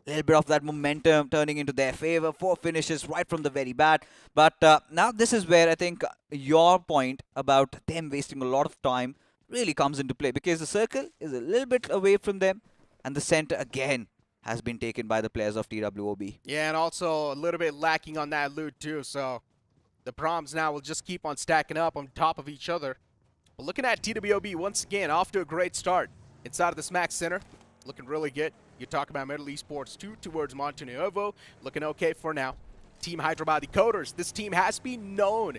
A little bit of that momentum turning into their favor. 4 finishes right from the very bat. But now this is where I think your point about them wasting a lot of time really comes into play, because the circle is a little bit away from them, and the center again has been taken by the players of TWOB. Yeah, and also a little bit lacking on that loot too, so the Proms now will just keep on stacking up on top of each other. But looking at TWOB once again, off to a great start inside of the Smack Center. Looking really good. You talk about Metal Esports 2 towards Montenuevo. Looking okay for now. Team Hyderabad Decoders. This team has been known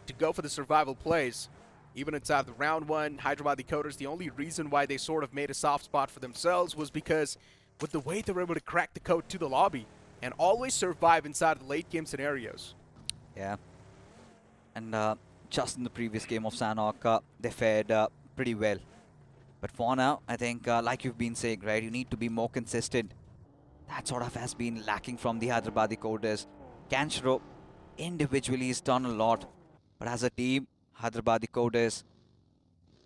to go for the survival plays. Even inside the round 1, Hyderabad Decoders, the only reason why they sort of made a soft spot for themselves was because with the way they were able to crack the code to the lobby and always survive inside the late game scenarios. Yeah. And just in the previous game of Sanok, they fared pretty well. But for now, I think, like you've been saying, right, you need to be more consistent. That sort of has been lacking from the Hyderabad Decoders. Kanshiro individually has done a lot, but as a team, Hyderabad Decoders,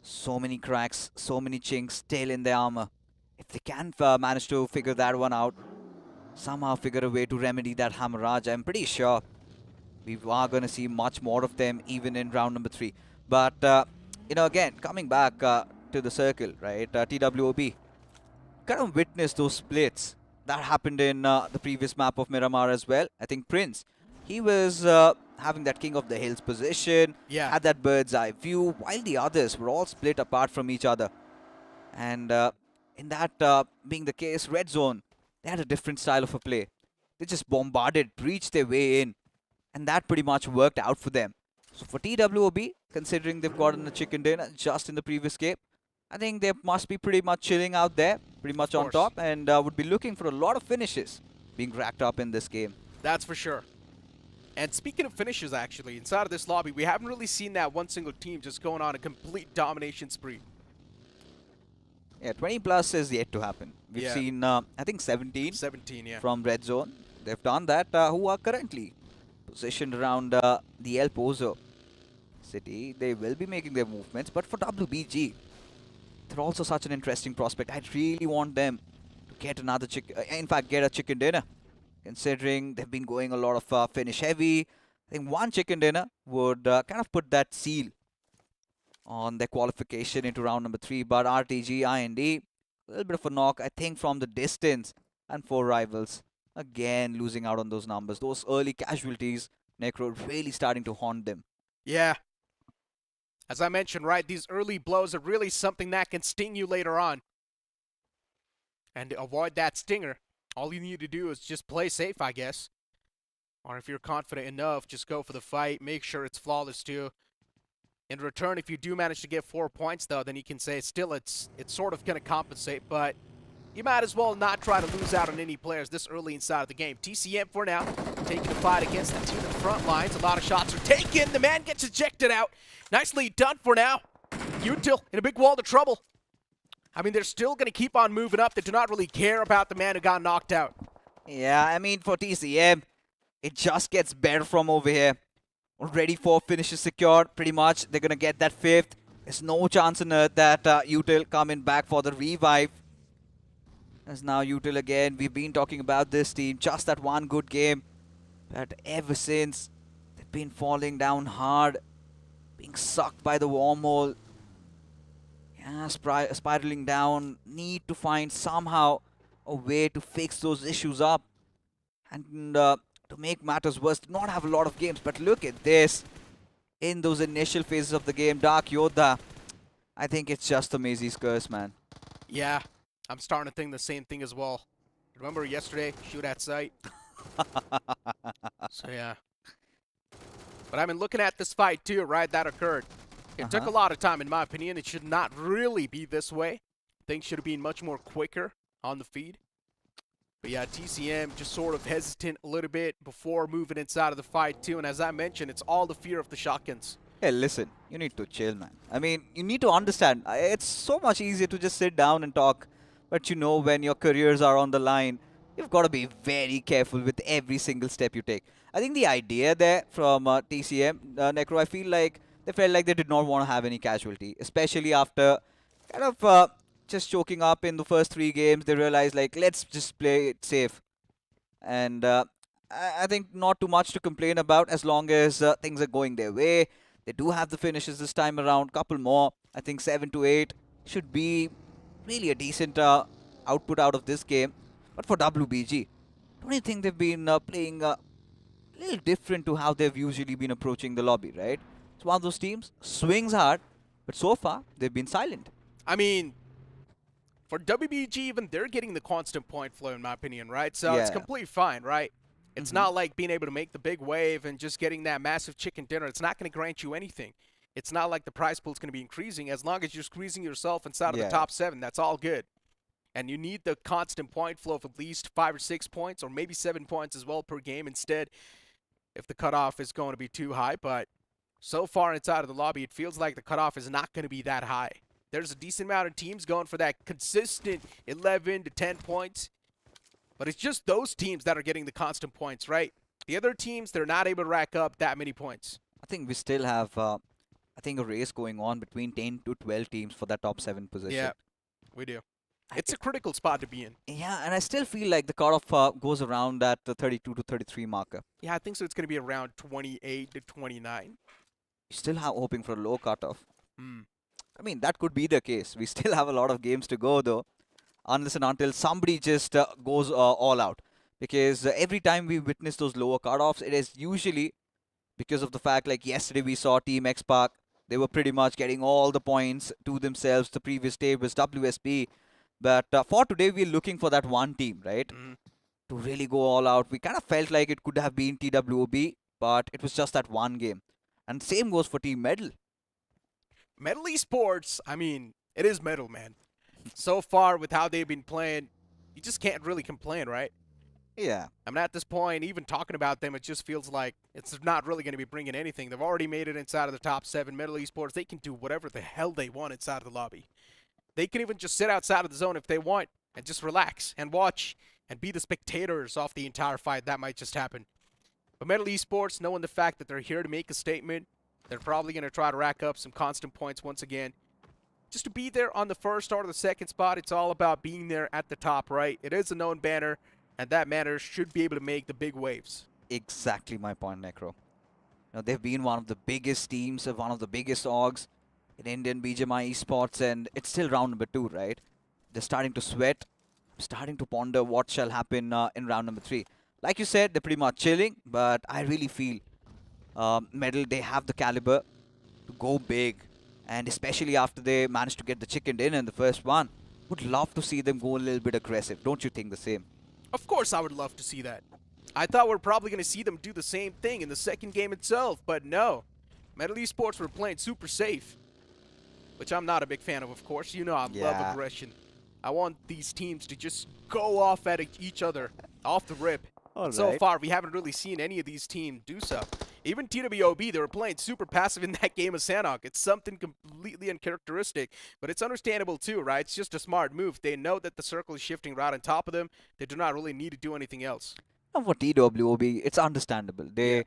so many cracks, so many chinks still in their armor. If they can manage to figure that one out, somehow figure a way to remedy that hemorrhage, I'm pretty sure we are going to see much more of them even in round number 3. But, you know, again, coming back to the circle, right, TWOB, kind of witnessed those splits that happened in the previous map of Miramar as well. I think Prince, he was having that King of the Hills position, had that bird's eye view, while the others were all split apart from each other. And in that being the case, Red Zone, they had a different style of a play. They just bombarded, breached their way in, and that pretty much worked out for them. So for TWOB, considering they've gotten a chicken dinner just in the previous game, I think they must be pretty much chilling out there, pretty much on top, and would be looking for a lot of finishes being racked up in this game. That's for sure. And speaking of finishes, actually, inside of this lobby, we haven't really seen that one single team just going on a complete domination spree. Yeah, 20 plus is yet to happen. We've seen, I think, 17 from Red Zone. They've done that, who are currently positioned around the El Pozo city. They will be making their movements, but for WBG, they're also such an interesting prospect. I really want them to get another get a chicken dinner, considering they've been going a lot of finish heavy. I think one chicken dinner would kind of put that seal on their qualification into round number 3. But RTG, IND, a little bit of a knock, I think, from the distance, and 4 rivals. Again, losing out on those numbers. Those early casualties, Necro really starting to haunt them. Yeah. As I mentioned, right, these early blows are really something that can sting you later on. And to avoid that stinger, all you need to do is just play safe, I guess. Or if you're confident enough, just go for the fight. Make sure it's flawless, too. In return, if you do manage to get 4 points, though, then you can say still it's sort of going to compensate. But you might as well not try to lose out on any players this early inside of the game. TCM for now, taking the fight against the team in the front lines. A lot of shots are taken. The man gets ejected out. Nicely done for now. Util in a big wall of trouble. I mean, they're still going to keep on moving up. They do not really care about the man who got knocked out. Yeah, I mean, for TCM, it just gets better from over here. Already 4 finishes secured, pretty much. They're going to get that 5th. There's no chance on earth that Util coming back for the revive. As now Util again, we've been talking about this team, just that one good game. But ever since, they've been falling down hard, being sucked by the wormhole. Yeah, spiraling down. Need to find somehow a way to fix those issues up. And to make matters worse, not have a lot of games. But look at this. In those initial phases of the game, Dark Yoda, I think it's just the Maze's curse, man. Yeah, I'm starting to think the same thing as well. Remember yesterday, shoot at sight? So yeah. But I mean, looking at this fight too, right, that occurred. It took a lot of time, in my opinion. It should not really be this way. Things should have been much more quicker on the feed. But yeah, TCM just sort of hesitant a little bit before moving inside of the fight too. And as I mentioned, it's all the fear of the shotguns. Hey, listen, you need to chill, man. I mean, you need to understand. It's so much easier to just sit down and talk. But you know, when your careers are on the line, you've got to be very careful with every single step you take. I think the idea there from TCM, Necro, I feel like they felt like they did not want to have any casualty, especially after kind of just choking up in the first 3 games. They realized, like, let's just play it safe. And I think not too much to complain about as long as things are going their way. They do have the finishes this time around, couple more. I think 7 to 8 should be really a decent output out of this game. But for WBG, don't you think they've been playing a little different to how they've usually been approaching the lobby, right? It's one of those teams, swings hard, but so far they've been silent. I mean, for WBG, even they're getting the constant point flow, in my opinion, right? So it's Yeah. completely fine, right? It's not like being able to make the big wave and just getting that massive chicken dinner. It's not going to grant you anything. It's not like the prize pool is going to be increasing. As long as you're squeezing yourself inside of the Yeah. top 7, that's all good. And you need the constant point flow of at least 5 or 6 points, or maybe 7 points as well per game instead, if the cutoff is going to be too high. But so far inside of the lobby, it feels like the cutoff is not going to be that high. There's a decent amount of teams going for that consistent 11 to 10 points. But it's just those teams that are getting the constant points, right? The other teams, they're not able to rack up that many points. I think we still have, I think, a race going on between 10 to 12 teams for that top 7 position. Yeah, we do. It's a critical spot to be in. Yeah, and I still feel like the cutoff goes around that 32 to 33 marker. Yeah, I think so. It's going to be around 28 to 29. Still hoping for a low cutoff. Hmm. I mean, that could be the case. We still have a lot of games to go, though, unless and until somebody just goes all out. Because every time we witness those lower cutoffs, it is usually because of the fact, like yesterday we saw Team X Park. They were pretty much getting all the points to themselves. The previous day was WSP. But for today, we're looking for that one team, right? To really go all out. We kind of felt like it could have been TWOB, but it was just that one game. And same goes for Team Medal. Metal Esports, I mean, it is Metal, man. So far with how they've been playing, you just can't really complain, right? Yeah. I mean, at this point, even talking about them, it just feels like it's not really going to be bringing anything. They've already made it inside of the top 7. Metal Esports, they can do whatever the hell they want inside of the lobby. They can even just sit outside of the zone if they want and just relax and watch and be the spectators of the entire fight. That might just happen. But Metal Esports, knowing the fact that they're here to make a statement, they're probably going to try to rack up some constant points once again. Just to be there on the first or the second spot, it's all about being there at the top, right? It is a known banner, and that banner should be able to make the big waves. Exactly my point, Necro. They've been one of the biggest teams, one of the biggest orgs in Indian BGMI esports, and it's still round number 2, right? They're starting to sweat, starting to ponder what shall happen in round number 3. Like you said, they're pretty much chilling, but I really feel Medal, they have the caliber to go big, and especially after they managed to get the chicken dinner in the first one. Would love to see them go a little bit aggressive. Don't you think the same? Of course I would love to see that. I thought we're probably going to see them do the same thing in the second game itself, but no. Metal Esports were playing super safe, which I'm not a big fan of course. You know I love aggression. I want these teams to just go off at each other, off the rip. So far, we haven't really seen any of these teams do so. Even TWOB, they were playing super passive in that game of Sanhok. It's something completely uncharacteristic, but it's understandable too, right? It's just a smart move. They know that the circle is shifting right on top of them. They do not really need to do anything else. And for TWOB, it's understandable. They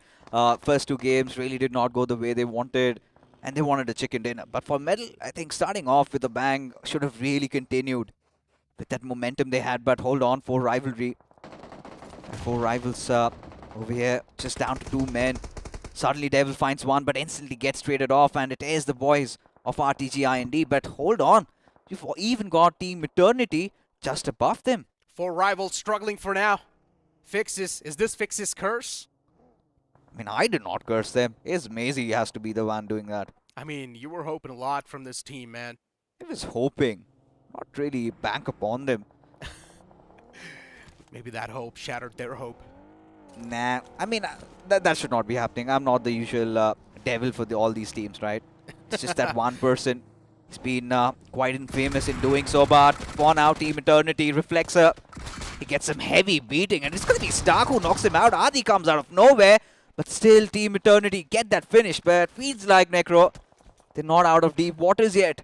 first 2 games really did not go the way they wanted, and they wanted a chicken dinner. But for Medal, I think starting off with a bang should have really continued with that momentum they had. But hold on, 4 rivalry. 4 rivals over here, just down to 2 men. Suddenly Devil finds one, but instantly gets traded off, and it is the boys of RTG-IND. But hold on, you've even got Team Eternity just above them. 4 rivals struggling for now. Fixes, is this Fix's curse? I mean, I did not curse them. It's Maisie has to be the one doing that. I mean, you were hoping a lot from this team, man. I was hoping, not really bank upon them. Maybe that hope shattered their hope. Nah, I mean, that should not be happening. I'm not the usual devil for all these teams, right? It's just that one person. He's been quite infamous in doing so, but for now, Team Eternity, Reflexer, he gets some heavy beating, and it's going to be Stark who knocks him out. Adi comes out of nowhere, But still, Team Eternity get that finish, but feels like Necro, they're not out of deep waters yet.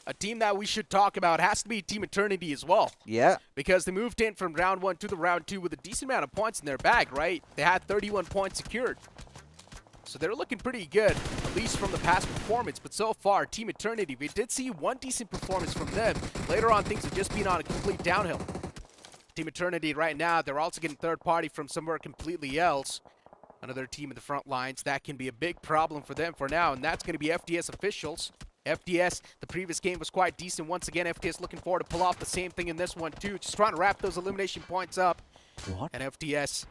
A team that we should talk about has to be Team Eternity as well. Yeah. Because they moved in from round 1 to the round 2 with a decent amount of points in their bag, right? They had 31 points secured. So they're looking pretty good, at least from the past performance. But so far, Team Eternity, we did see one decent performance from them. Later on, things have just been on a complete downhill. Team Eternity right now, they're also getting third party from somewhere completely else. Another team in the front lines. That can be a big problem for them for now, and that's going to be FDS officials. FDS, the previous game was quite decent. Once again, FDS looking forward to pull off the same thing in this one too. Just trying to wrap those elimination points up. What? And FDS,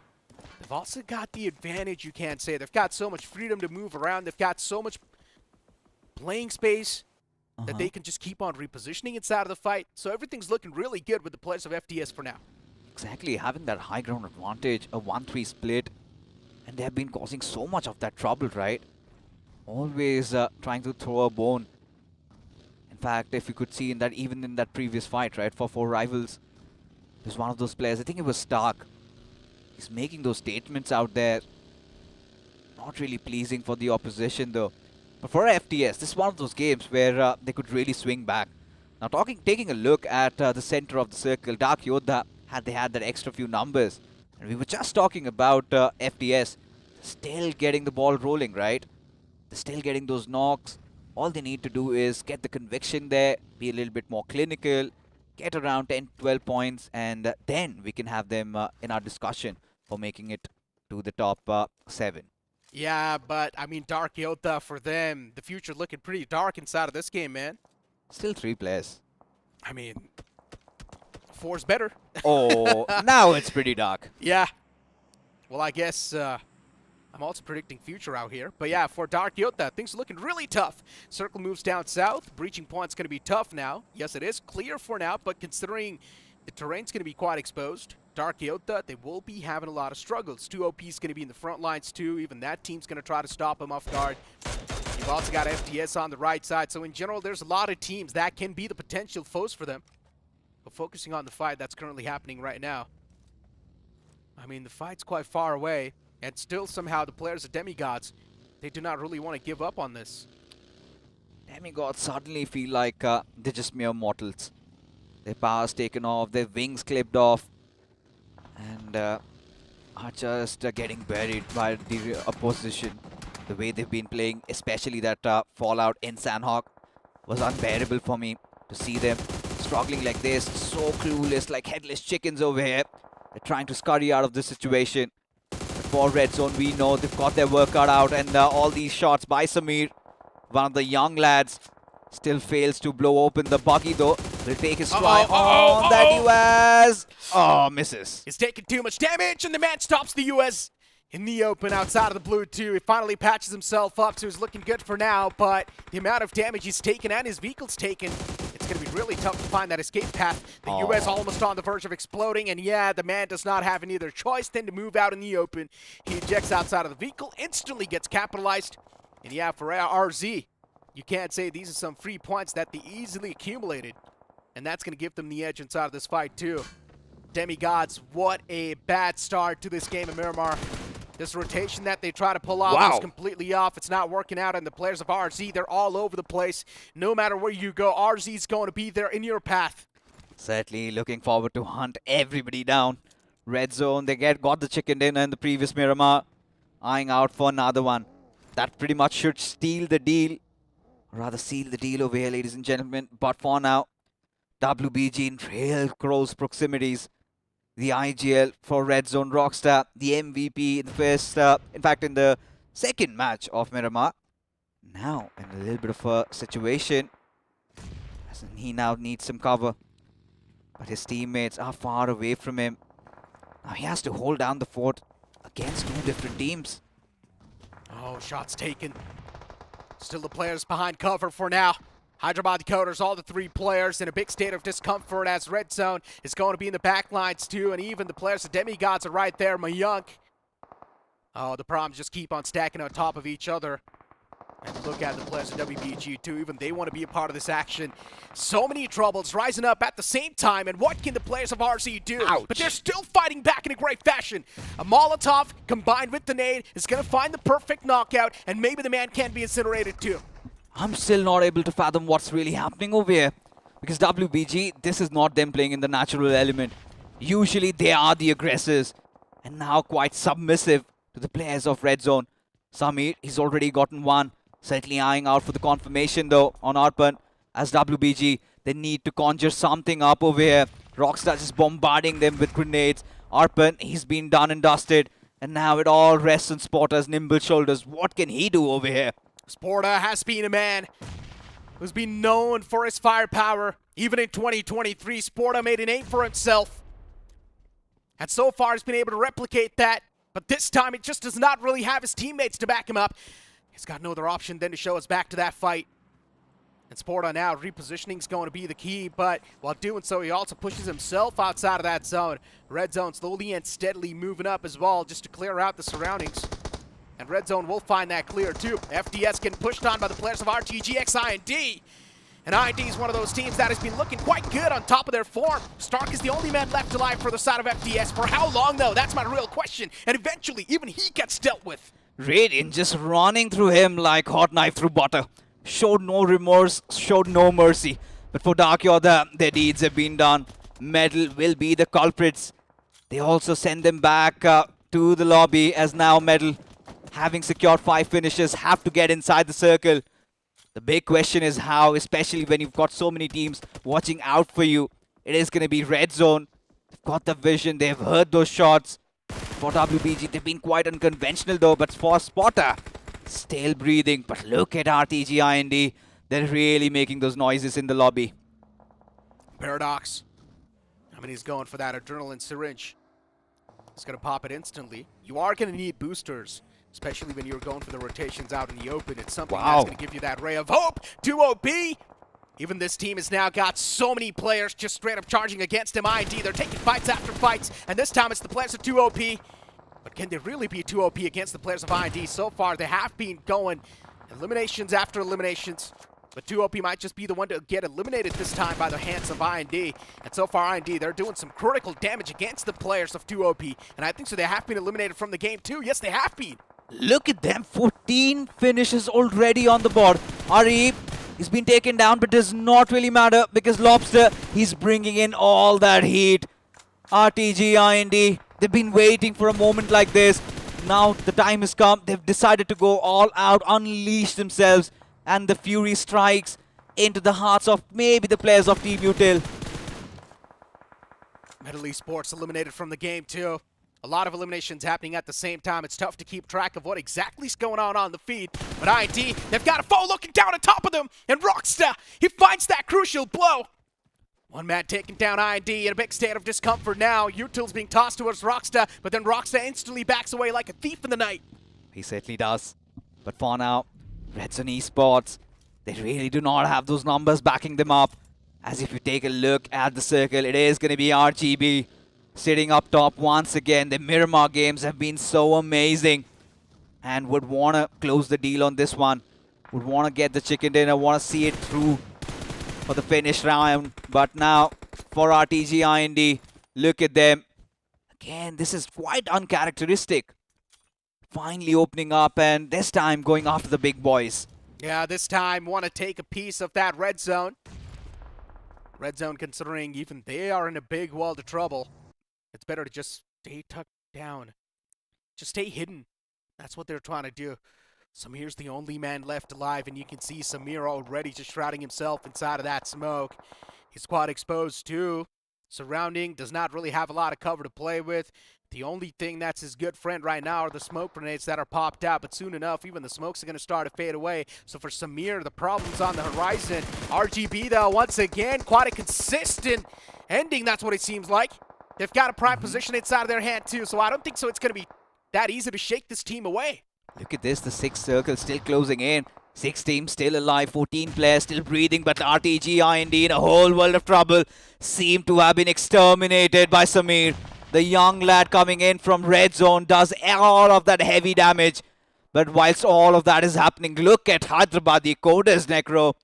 they've also got the advantage, you can't say. They've got so much freedom to move around. They've got so much playing space that they can just keep on repositioning inside of the fight. So everything's looking really good with the players of FDS for now. Exactly, having that high ground advantage, a 1-3 split, and they have been causing so much of that trouble, right? Always trying to throw a bone. In fact, if you could see in that, even in that previous fight, right, for 4 rivals, there's one of those players, I think it was Stark. He's making those statements out there. Not really pleasing for the opposition, though. But for FTS, this is one of those games where they could really swing back. Now, taking a look at the center of the circle, Dark Yodha, had they had that extra few numbers. And we were just talking about FTS still getting the ball rolling, right? They're still getting those knocks. All they need to do is get the conviction there, be a little bit more clinical, get around 10-12 points, and then we can have them in our discussion for making it to the top 7. Yeah, but I mean, Dark Yota for them, the future looking pretty dark inside of this game, man. Still 3 players. I mean, 4's better. Oh, now it's pretty dark. Yeah. Well, I guess I'm also predicting future out here. But yeah, for Dark Yota, things are looking really tough. Circle moves down south. Breaching point's going to be tough now. Yes, it is clear for now, but considering the terrain's going to be quite exposed, Dark Yota, they will be having a lot of struggles. 2 OP's going to be in the front lines too. Even that team's going to try to stop them off guard. You've also got FTS on the right side. So in general, there's a lot of teams that can be the potential foes for them. But focusing on the fight that's currently happening right now, I mean, the fight's quite far away. And still somehow the players of Demigods, they do not really want to give up on this. Demigods suddenly feel like they're just mere mortals. Their power's taken off, their wings clipped off, and are just getting buried by the opposition. The way they've been playing, especially that Fallout in Sandhawk, was unbearable for me to see them struggling like this, so clueless, like headless chickens over here. They're trying to scurry out of this situation. For Red Zone, we know they've got their work cut out, and all these shots by Samir, one of the young lads, still fails to blow open the buggy though. Will take his stride on that US. Oh, misses. He's taking too much damage, and the man stops the US in the open outside of the blue too. He finally patches himself up, so he's looking good for now, but the amount of damage he's taken and his vehicle's taken, it's going to be really tough to find that escape path. The US almost on the verge of exploding, and yeah, the man does not have any other choice than to move out in the open. He ejects outside of the vehicle, instantly gets capitalized, and yeah, for RZ, you can't say these are some free points that they easily accumulated, and that's going to give them the edge inside of this fight too. Demigods, what a bad start to this game in Miramar. This rotation that they try to pull off is completely off. It's not working out, and the players of RZ, they're all over the place. No matter where you go, RZ's going to be there in your path. Certainly looking forward to hunt everybody down. Red Zone, they got the chicken dinner in the previous Miramar. Eyeing out for another one. That pretty much should steal the deal. Or rather seal the deal over here, ladies and gentlemen. But for now, WBG in real close proximities. The IGL for Red Zone Rockstar, the MVP in the first, in fact, in the second match of Miramar. Now, in a little bit of a situation, as he now needs some cover. But his teammates are far away from him. Now he has to hold down the fort against 2 different teams. Oh, shots taken. Still the players behind cover for now. Hyderabad Coders, all the 3 players in a big state of discomfort as Red Zone is going to be in the back lines too, and even the players of Demigods are right there. Mayank. Oh, the problems just keep on stacking on top of each other. And look at the players of WBG too, even they want to be a part of this action. So many troubles rising up at the same time, and what can the players of RC do? Ouch. But they're still fighting back in a great fashion. A Molotov combined with the nade is going to find the perfect knockout, and maybe the man can be incinerated too. I'm still not able to fathom what's really happening over here. Because WBG, this is not them playing in the natural element. Usually they are the aggressors. And now quite submissive to the players of Red Zone. Samir, he's already gotten one. Certainly eyeing out for the confirmation though on Arpan. As WBG, they need to conjure something up over here. Rockstar just bombarding them with grenades. Arpan, he's been done and dusted. And now it all rests on Sporta's nimble shoulders. What can he do over here? Sporta has been a man who's been known for his firepower. Even in 2023, Sporta made a name for himself. And so far has been able to replicate that. But this time it just does not really have his teammates to back him up. He's got no other option than to show us back to that fight. And Sporta now repositioning is going to be the key, but while doing so, he also pushes himself outside of that zone. Red Zone slowly and steadily moving up as well just to clear out the surroundings. And Red Zone will find that clear too. FDS getting pushed on by the players of RTGX IND. And IND is one of those teams that has been looking quite good on top of their form. Stark is the only man left alive for the side of FDS. For how long though? That's my real question. And eventually, even he gets dealt with. Radiant just running through him like hot knife through butter. Showed no remorse, showed no mercy. But for Dark Yoda, their deeds have been done. Medal will be the culprits. They also send them back to the lobby as now Medal, having secured 5 finishes, have to get inside the circle. The big question is how, especially when you've got so many teams watching out for you. It is going to be Red Zone. They've got the vision, they've heard those shots. For WBG, they've been quite unconventional though, but for Spotter, still breathing. But look at RTG IND. They're really making those noises in the lobby. Paradox. I mean, he's going for that adrenaline syringe. He's going to pop it instantly. You are going to need boosters, especially when you're going for the rotations out in the open. It's something that's going to give you that ray of hope. 2 OP. Even this team has now got so many players just straight up charging against him. IND, they're taking fights after fights, and this time it's the players of 2 OP. But can they really be 2 OP against the players of IND? So far, they have been going eliminations after eliminations. But 2 OP might just be the one to get eliminated this time by the hands of IND. And so far, IND, they're doing some critical damage against the players of 2 OP. And I think so they have been eliminated from the game too. Yes, they have been. Look at them, 14 finishes already on the board. Ari, he's been taken down, but does not really matter because Lobster, he's bringing in all that heat. RTG, IND, they've been waiting for a moment like this. Now the time has come. They've decided to go all out, unleash themselves, and the fury strikes into the hearts of maybe the players of Team Util. Metal Esports eliminated from the game too. A lot of eliminations happening at the same time. It's tough to keep track of what exactly is going on the feed. But IND, they've got a foe looking down on top of them. And Rockstar, he finds that crucial blow. One man taking down IND in a big state of discomfort now. Util's being tossed towards Rockstar, but then Rockstar instantly backs away like a thief in the night. He certainly does. But for now, Red Zone Esports, they really do not have those numbers backing them up. As if you take a look at the circle, it is going to be RGB sitting up top once again. The Miramar games have been so amazing and would want to close the deal on this one. Would want to get the chicken dinner, want to see it through for the finish round. But now for RTG IND, look at them. Again, this is quite uncharacteristic. Finally opening up and this time going after the big boys. Yeah, this time want to take a piece of that red zone. Red zone considering even they are in a big world of trouble. It's better to just stay tucked down. Just stay hidden. That's what they're trying to do. Samir's the only man left alive, and you can see Samir already just shrouding himself inside of that smoke. He's quite exposed too. Surrounding, does not really have a lot of cover to play with. The only thing that's his good friend right now are the smoke grenades that are popped out, but soon enough, even the smokes are going to start to fade away. So for Samir, the problem's on the horizon. RGB, though, once again, quite a consistent ending, that's what it seems like. They've got a prime position inside of their hand, too, so I don't think so it's going to be that easy to shake this team away. Look at this, the 6th circle still closing in. 6 teams still alive, 14 players still breathing, but RTG IND in a whole world of trouble seem to have been exterminated by Samir. The young lad coming in from Red Zone does all of that heavy damage. But whilst all of that is happening, look at Hyderabadi Coders, Necro.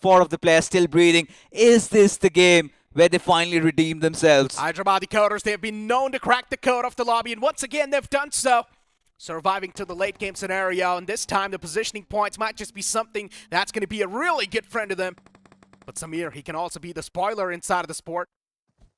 4 of the players still breathing. Is this the game where they finally redeem themselves? Hyderabadi Coders, they have been known to crack the code of the lobby, and once again, they've done so. Surviving to the late game scenario, and this time the positioning points might just be something that's going to be a really good friend to them. But Samir, he can also be the spoiler inside of the sport.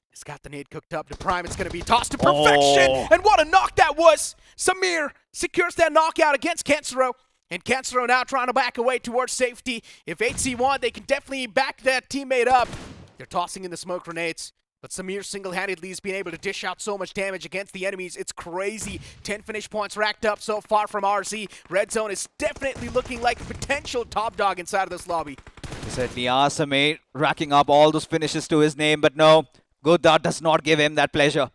He's got the nade cooked up to prime. It's going to be tossed to perfection. Oh. And what a knock that was. Samir secures that knockout against Cancero. And Cancero now trying to back away towards safety. If HC want, they can definitely back that teammate up. They're tossing in the smoke grenades. But Samir single-handedly is being able to dish out so much damage against the enemies. It's crazy. 10 finish points racked up so far from RZ. Red Zone is definitely looking like a potential top dog inside of this lobby. They certainly are, Samir, racking up all those finishes to his name. But no, Goddard does not give him that pleasure.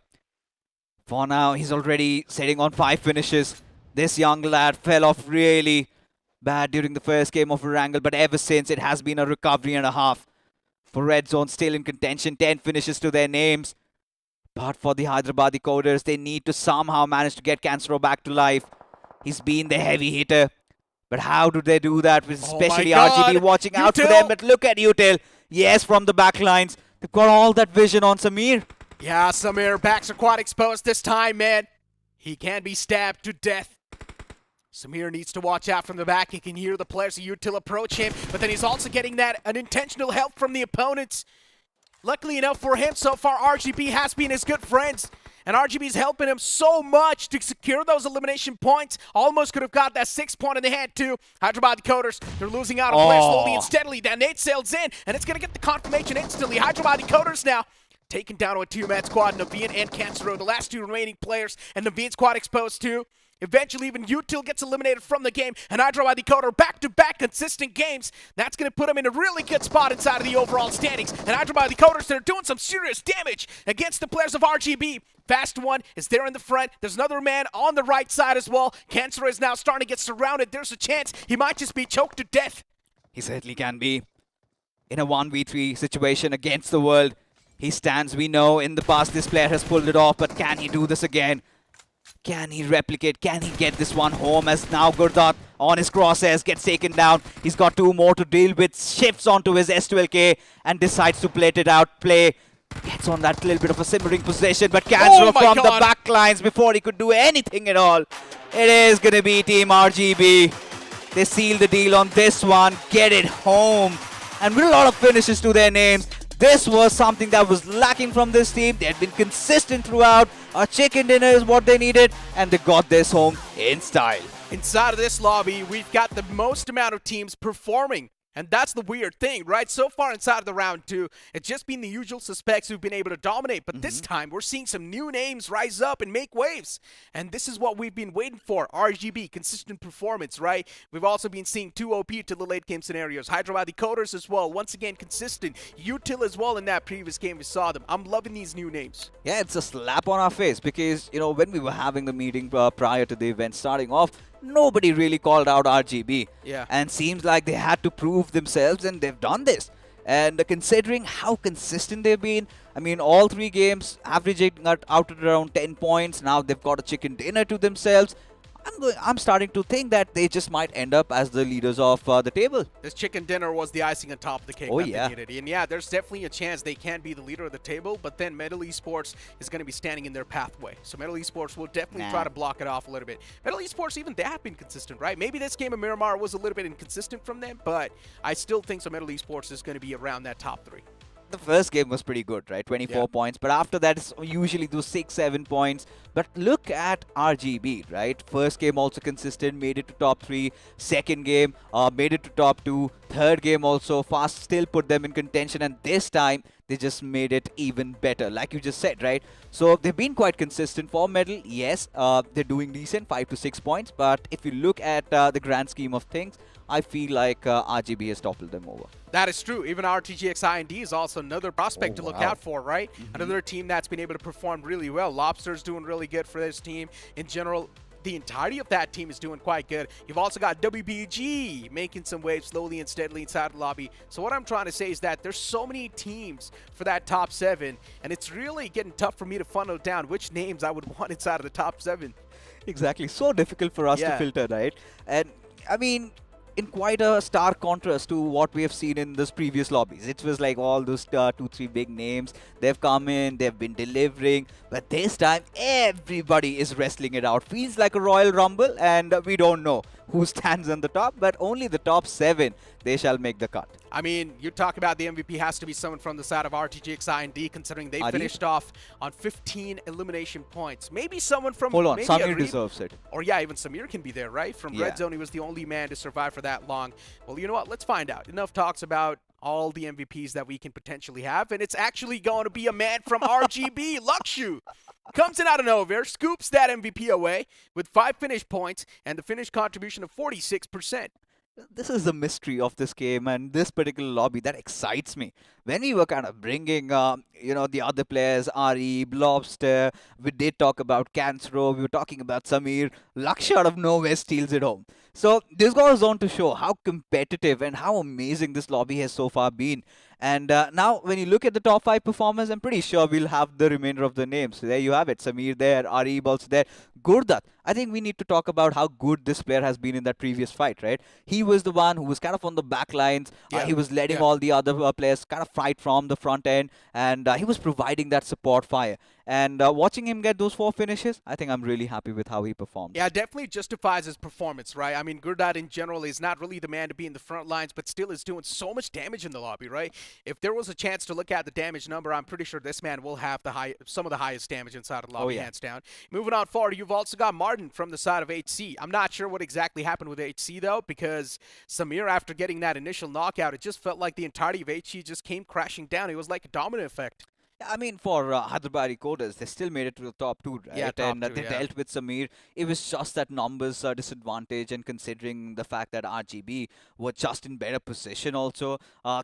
For now, he's already sitting on 5 finishes. This young lad fell off really bad during the first game of Erangel, but ever since, it has been a recovery and a half. For Red Zone, still in contention, 10 finishes to their names. But for the Hyderabadi Coders, they need to somehow manage to get Cancero back to life. He's been the heavy hitter. But how do they do that with especially RGB watching out for them? But look at Util. Yes, from the back lines. They've got all that vision on Samir. Yeah, Samir, backs are quite exposed this time, man. He can be stabbed to death. Samir needs to watch out from the back. He can hear the players of Util approach him, but then he's also getting that unintentional help from the opponents. Luckily enough for him, so far RGB has been his good friends, and RGB is helping him so much to secure those elimination points. Almost could have got that 6 point in the hand too. Hyderabad Coders, they're losing out on players slowly and steadily. That nade sails in, and it's going to get the confirmation instantly. Hyderabad Coders now taken down to a 2-man squad. Naveen and Cancero, the last 2 remaining players, and Naveen's quite exposed too. Eventually, even Util gets eliminated from the game, and Hyderabad Coder back-to-back consistent games. That's going to put him in a really good spot inside of the overall standings. And Hyderabad Coders, they're doing some serious damage against the players of RGB. Fast One is there in the front. There's another man on the right side as well. Cancer is now starting to get surrounded. There's a chance he might just be choked to death. He certainly can be. In a 1v3 situation against the world, he stands. We know in the past this player has pulled it off, but can he do this again? Can he replicate? Can he get this one home as now Gurdat on his crosshairs gets taken down? He's got 2 more to deal with, shifts onto his S12K and decides to play it out. Gets on that little bit of a simmering position, but Cancero from the back lines before he could do anything at all. It is going to be Team RGB. They seal the deal on this one, get it home, and with a lot of finishes to their names. This was something that was lacking from this team. They had been consistent throughout. A chicken dinner is what they needed, and they got this home in style. Inside of this lobby, we've got the most amount of teams performing. And that's the weird thing, right? So far inside of the round 2, it's just been the usual suspects who've been able to dominate. But this time, we're seeing some new names rise up and make waves. And this is what we've been waiting for. RGB, consistent performance, right? We've also been seeing 2 OP to the late game scenarios. Hyderabad Coders as well, once again consistent. Util as well in that previous game, we saw them. I'm loving these new names. Yeah, it's a slap on our face because, you know, when we were having the meeting prior to the event starting off, nobody really called out RGB. Yeah. And seems like they had to prove themselves, and they've done this. And considering how consistent they've been, I mean, all 3 games averaging out at around 10 points. Now they've got a chicken dinner to themselves. I'm starting to think that they just might end up as the leaders of the table. This chicken dinner was the icing on top of the cake that they needed. And yeah, there's definitely a chance they can be the leader of the table, but then Metal Esports is going to be standing in their pathway. So Metal Esports will definitely try to block it off a little bit. Metal Esports, even they have been consistent, right? Maybe this game of Miramar was a little bit inconsistent from them, but I still think so Metal Esports is going to be around that top 3. The first game was pretty good, right? 24 points. But after that, it's usually those 6-7 points. But look at RGB, right? First game also consistent, made it to top 3. Second game, made it to top 2. Third game also, Fast still put them in contention. And this time, they just made it even better, like you just said, right? So they've been quite consistent for Medal. Yes, they're doing decent, 5 to 6 points. But if you look at the grand scheme of things, I feel like RGB has toppled them over. That is true. Even RTGX IND is also another prospect to look out for, right? Another team that's been able to perform really well. Lobster's doing really good for this team. In general, the entirety of that team is doing quite good. You've also got WBG making some waves slowly and steadily inside the lobby. So what I'm trying to say is that there's so many teams for that top 7, and it's really getting tough for me to funnel down which names I would want inside of the top 7. Exactly. So difficult for us to Yeah. filter, right? And I mean, in quite a stark contrast to what we have seen in this previous lobbies. It was like all those 2-3 big names. They've come in, they've been delivering, but this time everybody is wrestling it out. Feels like a Royal Rumble, and we don't know who stands on the top, but only the top 7, they shall make the cut. I mean, you talk about the MVP has to be someone from the side of RTGX IND, considering they Arif? finished off on 15 elimination points. Maybe someone from Hold on, maybe Samir Arif, deserves it. or yeah, even Samir can be there, right? From Yeah. Red Zone, he was the only man to survive for that long. Well, you know what? Let's find out. Enough talks about all the MVPs that we can potentially have, and it's actually going to be a man from RGB. Luxu comes in out of nowhere, scoops that MVP away with 5 finish points and the finish contribution of 46%. This is the mystery of this game and this particular lobby that excites me. When we were kind of bringing, the other players, Ari, Blobster, we did talk about Cancro, we were talking about Samir, Lakshya out of nowhere steals it home. So this goes on to show how competitive and how amazing this lobby has so far been. And now when you look at the top 5 performers, I'm pretty sure we'll have the remainder of the names. So there you have it. Samir there, Ari also there. Gurdat, I think we need to talk about how good this player has been in that previous fight, right? He was the one who was kind of on the back lines. Yeah. He was letting all the other players kind of fight from the front end, and he was providing that support fire. And watching him get those 4 finishes, I think I'm really happy with how he performed. Yeah, definitely justifies his performance, right? I mean, Gurdat in general is not really the man to be in the front lines, but still is doing so much damage in the lobby, right? If there was a chance to look at the damage number, I'm pretty sure this man will have some of the highest damage inside of the lobby, hands down. Moving on forward, you've also got Martin from the side of HC. I'm not sure what exactly happened with HC, though, because Samir, after getting that initial knockout, it just felt like the entirety of HC just came crashing down. It was like a domino effect. I mean, for Hyderabadi coders, they still made it to the top 2, right? Yeah, top and 2, they yeah. dealt with Samir. It was just that numbers disadvantage, and considering the fact that RGB were just in better position also,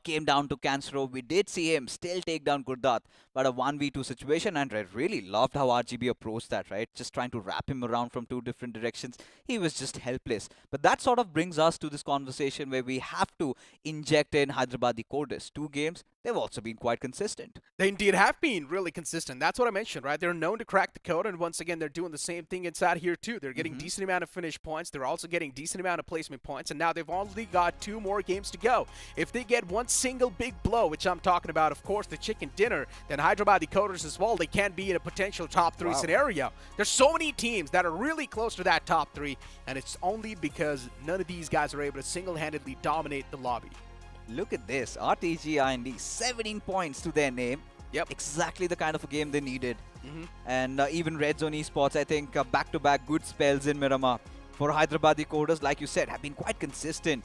came down to Cancro. We did see him still take down Gurdat, but a 1v2 situation, and I really loved how RGB approached that, right? Just trying to wrap him around from 2 different directions. He was just helpless. But that sort of brings us to this conversation where we have to inject in Hyderabadi coders. 2 games, they've also been quite consistent. They indeed have been really consistent. That's what I mentioned, right? They're known to crack the code, and once again, they're doing the same thing inside here, too. They're getting decent amount of finish points. They're also getting decent amount of placement points, and now they've only got 2 more games to go. If they get one single big blow, which I'm talking about, of course, the chicken dinner, then Hyderabadi coders as well, they can be in a potential top 3 scenario. There's so many teams that are really close to that top 3, and it's only because none of these guys are able to single-handedly dominate the lobby. Look at this. RTG IND, 17 points to their name. Yep. Exactly the kind of a game they needed. And even Red Zone Esports, I think, back-to-back good spells in Miramar. For Hyderabadi coders, like you said, have been quite consistent.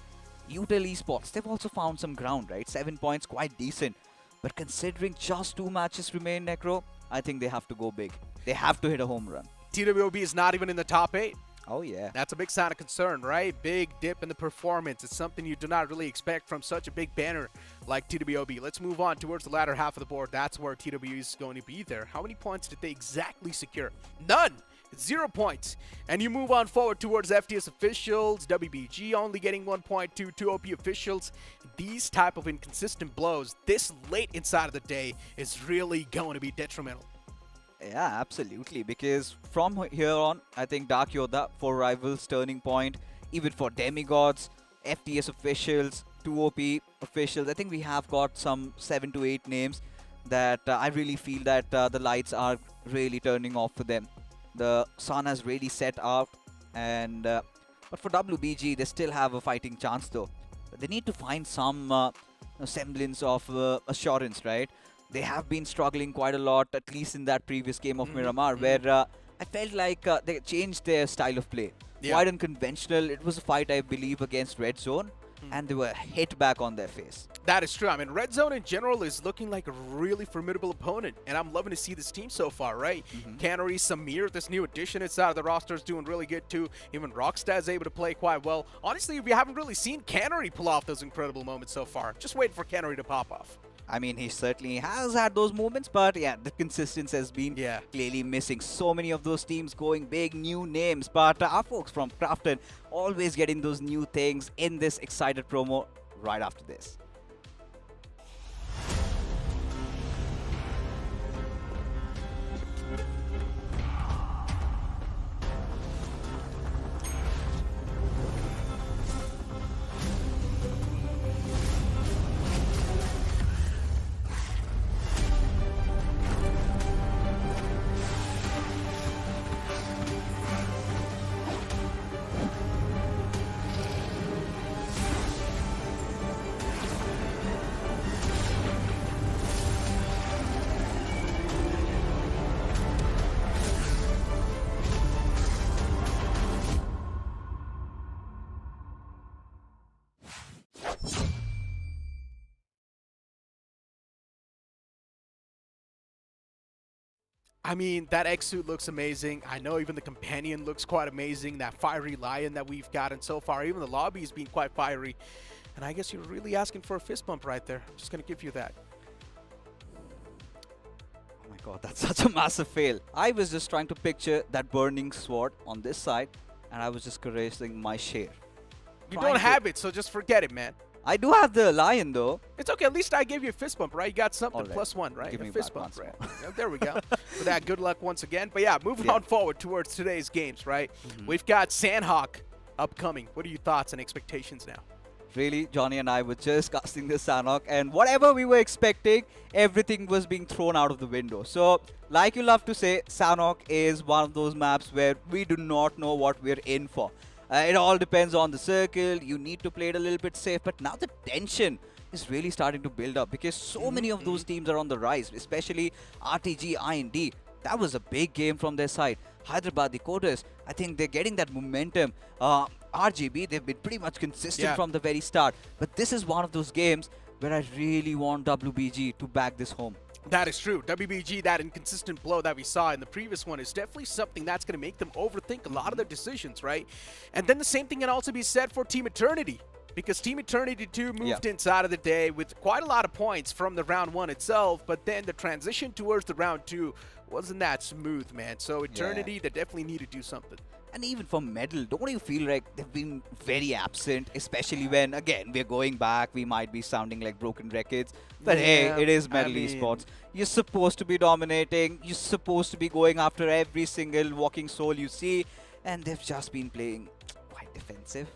Utel Esports, they've also found some ground, right? 7 points, quite decent. But considering just 2 matches remain, Necro, I think they have to go big. They have to hit a home run. TWOB is not even in the top 8. Oh, yeah. That's a big sign of concern, right? Big dip in the performance. It's something you do not really expect from such a big banner like TWOB. Let's move on towards the latter half of the board. That's where TWB is going to be there. How many points did they exactly secure? None! 0 points. And you move on forward towards FTS officials, WBG only getting 1 point, 2 OP officials. These type of inconsistent blows this late inside of the day is really going to be detrimental. Yeah, absolutely. Because from here on, I think Dark Yoda for Rivals, Turning Point, even for Demigods, FTS officials, 2 OP officials, I think we have got some 7 to 8 names that I really feel that the lights are really turning off for them. The sun has really set out, and but for WBG, they still have a fighting chance though. They need to find some semblance of assurance, right? They have been struggling quite a lot, at least in that previous game of Miramar, where I felt like they changed their style of play. Yeah. Quite unconventional. It was a fight, I believe, against Red Zone, and they were hit back on their face. That is true. I mean, Red Zone in general is looking like a really formidable opponent, and I'm loving to see this team so far, right? Canary, Samir, this new addition inside of the roster is doing really good too. Even Rockstar is able to play quite well. Honestly, we haven't really seen Canary pull off those incredible moments so far. Just waiting for Canary to pop off. I mean, he certainly has had those moments, but yeah, the consistency has been clearly missing. So many of those teams going big, new names, but our folks from Crafton always getting those new things in this excited promo right after this. I mean, that X-Suit looks amazing. I know even the companion looks quite amazing. That fiery lion that we've gotten so far, even the lobby has been quite fiery. And I guess you're really asking for a fist bump right there. I'm just going to give you that. Oh my god, that's such a massive fail. I was just trying to picture that burning sword on this side, and I was just caressing my share. You don't have it, so just forget it, man. I do have the lion though. It's okay. At least I gave you a fist bump, right? You got something. Alright. +1, right? Give me A fist back bump, once right? more. Yeah, there we go. For that, good luck once again. But yeah, moving on forward towards today's games, right? We've got Sandhawk upcoming. What are your thoughts and expectations now? Really, Johnny and I were just casting the Sanhok, and whatever we were expecting, everything was being thrown out of the window. So, like you love to say, Sanhok is one of those maps where we do not know what we're in for. It all depends on the circle. You need to play it a little bit safe, but now the tension is really starting to build up because so many of those teams are on the rise, especially RTG, IND. That was a big game from their side. Hyderabad, the Coders, I think they're getting that momentum. RGB, they've been pretty much consistent from the very start. But this is one of those games where I really want WBG to back this home. That is true. WBG, that inconsistent blow that we saw in the previous one is definitely something that's going to make them overthink a lot of their decisions, right? And then the same thing can also be said for Team Eternity, because Team Eternity 2 moved inside of the day with quite a lot of points from the round 1 itself, but then the transition towards the round 2 wasn't that smooth, man. So Eternity, they definitely need to do something. And even for Medal, don't you feel like they've been very absent, especially when, again, we're going back, we might be sounding like broken records. But hey, it is Medal Esports. You're supposed to be dominating, you're supposed to be going after every single walking soul you see, and they've just been playing quite defensive.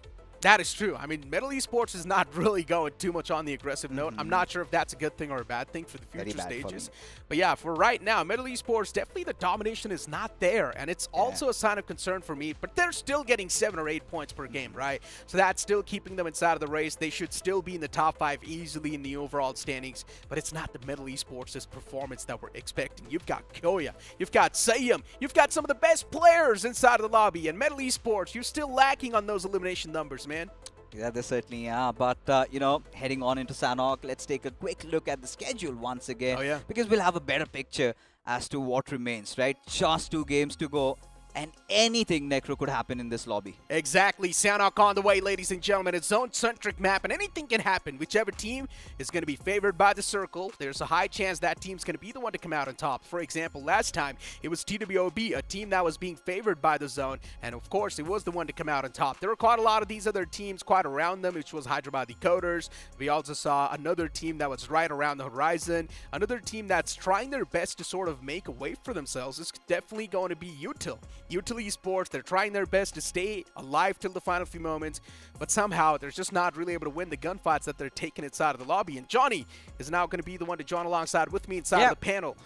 That is true. I mean, Medal Esports is not really going too much on the aggressive note. I'm not sure if that's a good thing or a bad thing for the future stages. But yeah, for right now, Medal Esports, definitely the domination is not there. And it's also a sign of concern for me. But they're still getting 7 or 8 points per game, right? So that's still keeping them inside of the race. They should still be in the top 5 easily in the overall standings. But it's not the Medal Esports' performance that we're expecting. You've got Koya. You've got Sayum. You've got some of the best players inside of the lobby. And Medal Esports, you're still lacking on those elimination numbers, man. Yeah, they certainly are. But, you know, heading on into Sanhok, let's take a quick look at the schedule once again. Because we'll have a better picture as to what remains, right? Just 2 games to go. And anything, Necro, could happen in this lobby. Exactly. Sanhok on the way, ladies and gentlemen. A zone-centric map, and anything can happen. Whichever team is going to be favored by the circle, there's a high chance that team's going to be the one to come out on top. For example, last time, it was TWOB, a team that was being favored by the zone, and of course, it was the one to come out on top. There were quite a lot of these other teams quite around them, which was Hyderabad Coders. We also saw another team that was right around the horizon. Another team that's trying their best to sort of make a way for themselves is definitely going to be Util. Util Esports, they're trying their best to stay alive till the final few moments, but somehow they're just not really able to win the gunfights that they're taking inside of the lobby. And Johnny is now going to be the one to join alongside with me inside of the panel.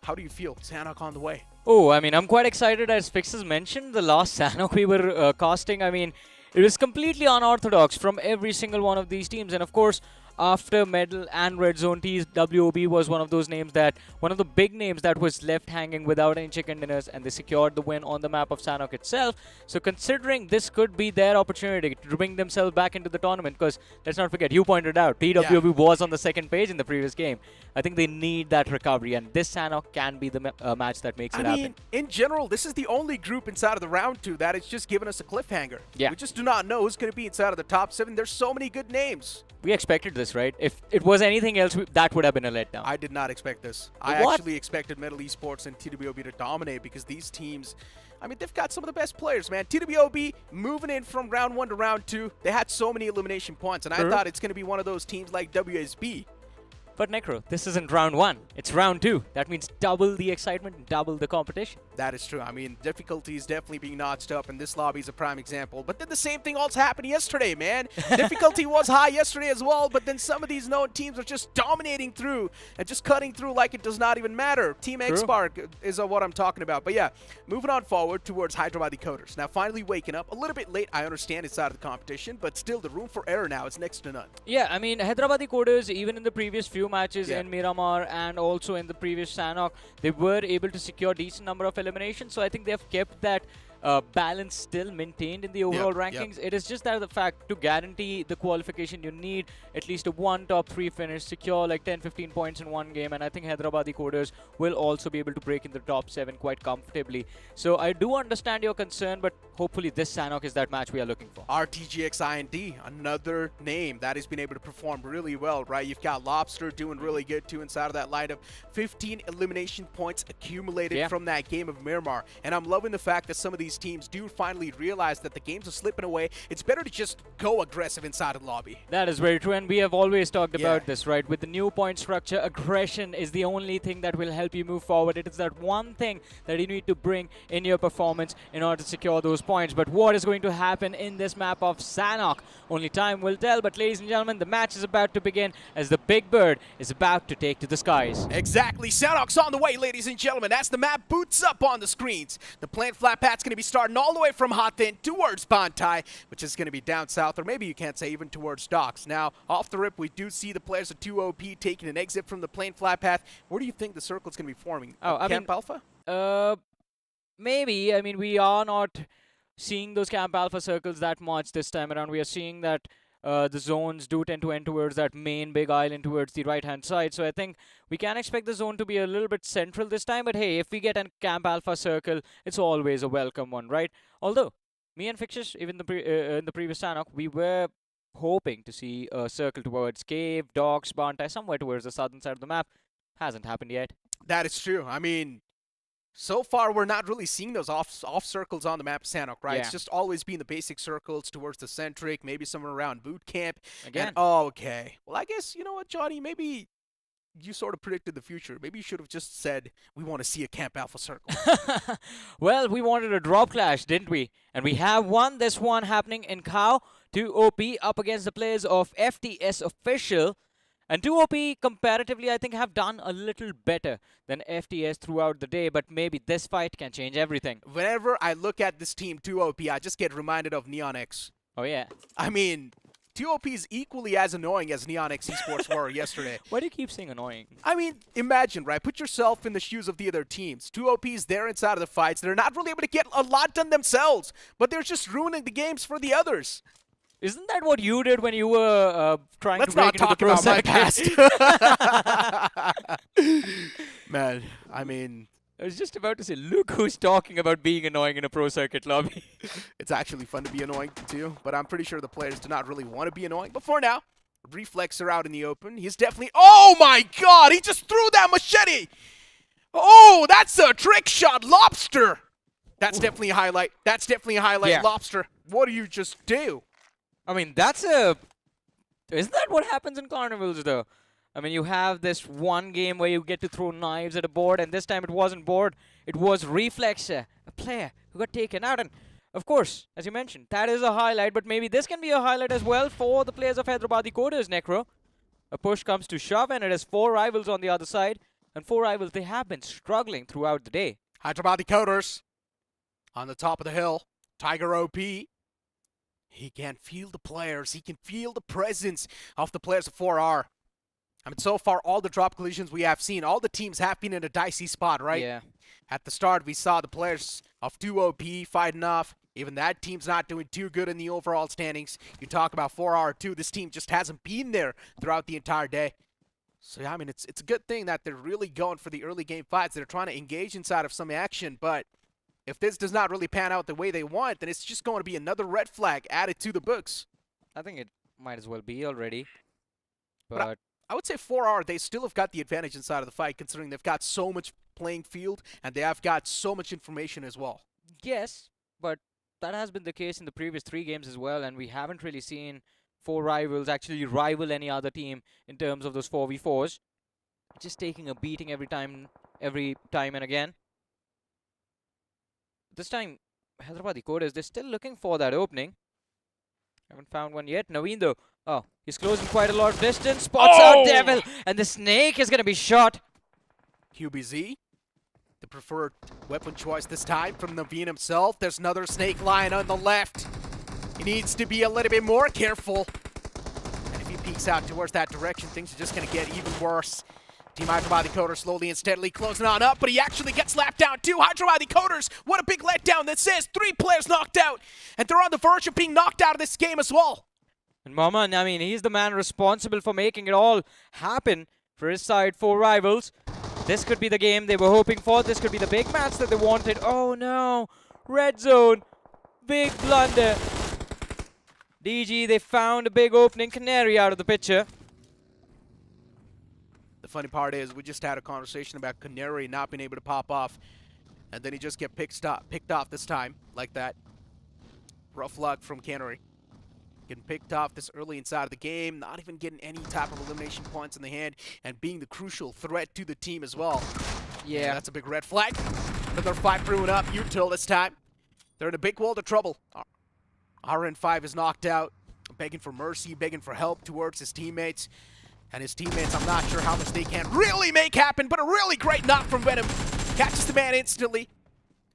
How do you feel? Sanhok on the way. Oh, I mean, I'm quite excited. As Fixes mentioned, the last Sanhok we were casting, I mean, it was completely unorthodox from every single one of these teams. And of course, after Medal and Red Zone T's, WOB was one of those names that, one of the big names that was left hanging without any chicken dinners, and they secured the win on the map of Sanhok itself. So considering this could be their opportunity to bring themselves back into the tournament, because let's not forget, you pointed out, TWOB was on the second page in the previous game. I think they need that recovery, and this Sanhok can be the match that makes it happen. I mean, in general, this is the only group inside of the round 2 that is just giving us a cliffhanger. Yeah. We just do not know who's going to be inside of the top 7. There's so many good names. We expected this, right? If it was anything else, that would have been a letdown. I did not expect this. I actually expected Medal Esports and TWOB to dominate because these teams, I mean, they've got some of the best players, man. TWOB moving in from round 1 to round 2, they had so many elimination points, and I thought it's going to be one of those teams like WSB. But Necro, this isn't round 1. It's round 2. That means double the excitement and double the competition. That is true. I mean, difficulty is definitely being notched up, and this lobby is a prime example. But then the same thing also happened yesterday, man. Difficulty was high yesterday as well, but then some of these known teams are just dominating through and just cutting through like it does not even matter. Team X-Spark is what I'm talking about. But yeah, moving on forward towards Hyderabad Coders. Now, finally waking up. A little bit late, I understand, inside of the competition, but still, the room for error now is next to none. Yeah, I mean, Hyderabad Coders, even in the previous few matches in Miramar and also in the previous Sanhok, they were able to secure decent number of eliminations. So I think they have kept that balance still maintained in the overall rankings. It is just that the fact to guarantee the qualification, you need at least a one top 3 finish, secure like 10-15 points in one game, and I think Hyderabadi Coders will also be able to break in the top 7 quite comfortably. So I do understand your concern, but hopefully this Sanhok is that match we are looking for. RTGXIND, another name that has been able to perform really well, right? You've got Lobster doing really good too inside of that lineup. 15 elimination points accumulated from that game of Miramar. And I'm loving the fact that some of these teams do finally realize that the games are slipping away. It's better to just go aggressive inside of the lobby. That is very true, and we have always talked about this, right? With the new point structure, aggression is the only thing that will help you move forward. It is that one thing that you need to bring in your performance in order to secure those points. But what is going to happen in this map of Sanhok? Only time will tell. But ladies and gentlemen, the match is about to begin as the Big Bird is about to take to the skies. Exactly. Sanhok's on the way, ladies and gentlemen. As the map boots up on the screens, the plant flat pat's going to be starting all the way from Hatin towards Bantai, which is going to be down south, or maybe you can't say even towards Docks. Now, off the rip, we do see the players of 2OP taking an exit from the plant flat path. Where do you think the circle's going to be forming? Camp Alpha? Maybe. I mean, we are not seeing those Camp Alpha circles that much this time around. We are seeing that the zones do tend to end towards that main big island towards the right-hand side. So I think we can expect the zone to be a little bit central this time. But hey, if we get a Camp Alpha circle, it's always a welcome one, right? Although, me and Fixtures, even in the previous Sanhok, we were hoping to see a circle towards Cave, Docks, Bantai, somewhere towards the southern side of the map. Hasn't happened yet. That is true. I mean, so far we're not really seeing those off circles on the map of Sanhok, right? It's just always been the basic circles towards the centric, maybe somewhere around boot camp. Again. And, okay. Well, I guess, you know what, Johnny, maybe you sort of predicted the future. Maybe you should have just said, we want to see a Camp Alpha circle. Well, we wanted a drop clash, didn't we? And we have one. This one happening in Khao. 2OP up against the players of FTS Official. And 2OP, comparatively, I think, have done a little better than FTS throughout the day. But maybe this fight can change everything. Whenever I look at this team, 2OP, I just get reminded of Neon X. Oh, yeah. I mean, 2OP is equally as annoying as Neon X Esports were yesterday. Why do you keep saying annoying? I mean, imagine, right? Put yourself in the shoes of the other teams. 2OP's there inside of the fights. They're not really able to get a lot done themselves, but they're just ruining the games for the others. Isn't that what you did when you were trying Let's to break not into talk the pro about my circuit? past. Man, I mean, I was just about to say, look who's talking about being annoying in a pro circuit lobby. it's actually fun to be annoying too, but I'm pretty sure the players do not really want to be annoying. But for now, Reflex are out in the open. He's definitely... Oh my god, he just threw that machete! Oh, that's a trick shot, Lobster! That's definitely a highlight. That's definitely a highlight, Lobster. What do you just do? I mean, that's a... Isn't that what happens in carnivals, though? I mean, you have this one game where you get to throw knives at a board, and this time it wasn't board. It was Reflex, a player who got taken out. And, of course, as you mentioned, that is a highlight, but maybe this can be a highlight as well for the players of Hyderabadi Coders, Necro. A push comes to shove, and it is 4 rivals on the other side. And 4 rivals, they have been struggling throughout the day. Hyderabadi Coders on the top of the hill. Tiger OP. He can feel the players. He can feel the presence of the players of 4R. I mean, so far, all the drop collisions we have seen, all the teams have been in a dicey spot, right? Yeah. At the start, we saw the players of 2OP fighting off. Even that team's not doing too good in the overall standings. You talk about 4R2, this team just hasn't been there throughout the entire day. So, yeah, I mean, it's a good thing that they're really going for the early game fights. They're trying to engage inside of some action, but if this does not really pan out the way they want, then it's just going to be another red flag added to the books. I think it might as well be already. But I would say 4R, they still have got the advantage inside of the fight, considering they've got so much playing field, and they have got so much information as well. Yes, but that has been the case in the previous 3 games as well, and we haven't really seen 4 rivals actually rival any other team in terms of those 4v4s. Just taking a beating every time and again. This time, Hyderabadi Coders, they're still looking for that opening. Haven't found one yet. Naveen, though, oh, he's closing quite a lot of distance. Spots out Devil, and the snake is going to be shot. QBZ, the preferred weapon choice this time from Naveen himself. There's another snake lying on the left. He needs to be a little bit more careful. And if he peeks out towards that direction, things are just going to get even worse. Team Hydra by the Coders slowly and steadily closing on up, but he actually gets slapped down too. Hydra by the Coders, what a big letdown this is. 3 players knocked out, and they're on the verge of being knocked out of this game as well. And Maman, I mean, he's the man responsible for making it all happen for his side, 4 rivals. This could be the game they were hoping for. This could be the big match that they wanted. Oh no, red zone, big blunder. DG, they found a big opening. Canary out of the picture. The funny part is we just had a conversation about Canary not being able to pop off, and then he just get picked off this time like that. Rough luck from Canary. Getting picked off this early inside of the game, not even getting any type of elimination points in the hand, and being the crucial threat to the team as well. Yeah, that's a big red flag. Another fight brewing up. Util this time. They're in a big world of trouble. RN5 is knocked out, begging for mercy, begging for help towards his teammates. And his teammates, I'm not sure how much they can really make happen, but a really great knock from Venom. Catches the man instantly.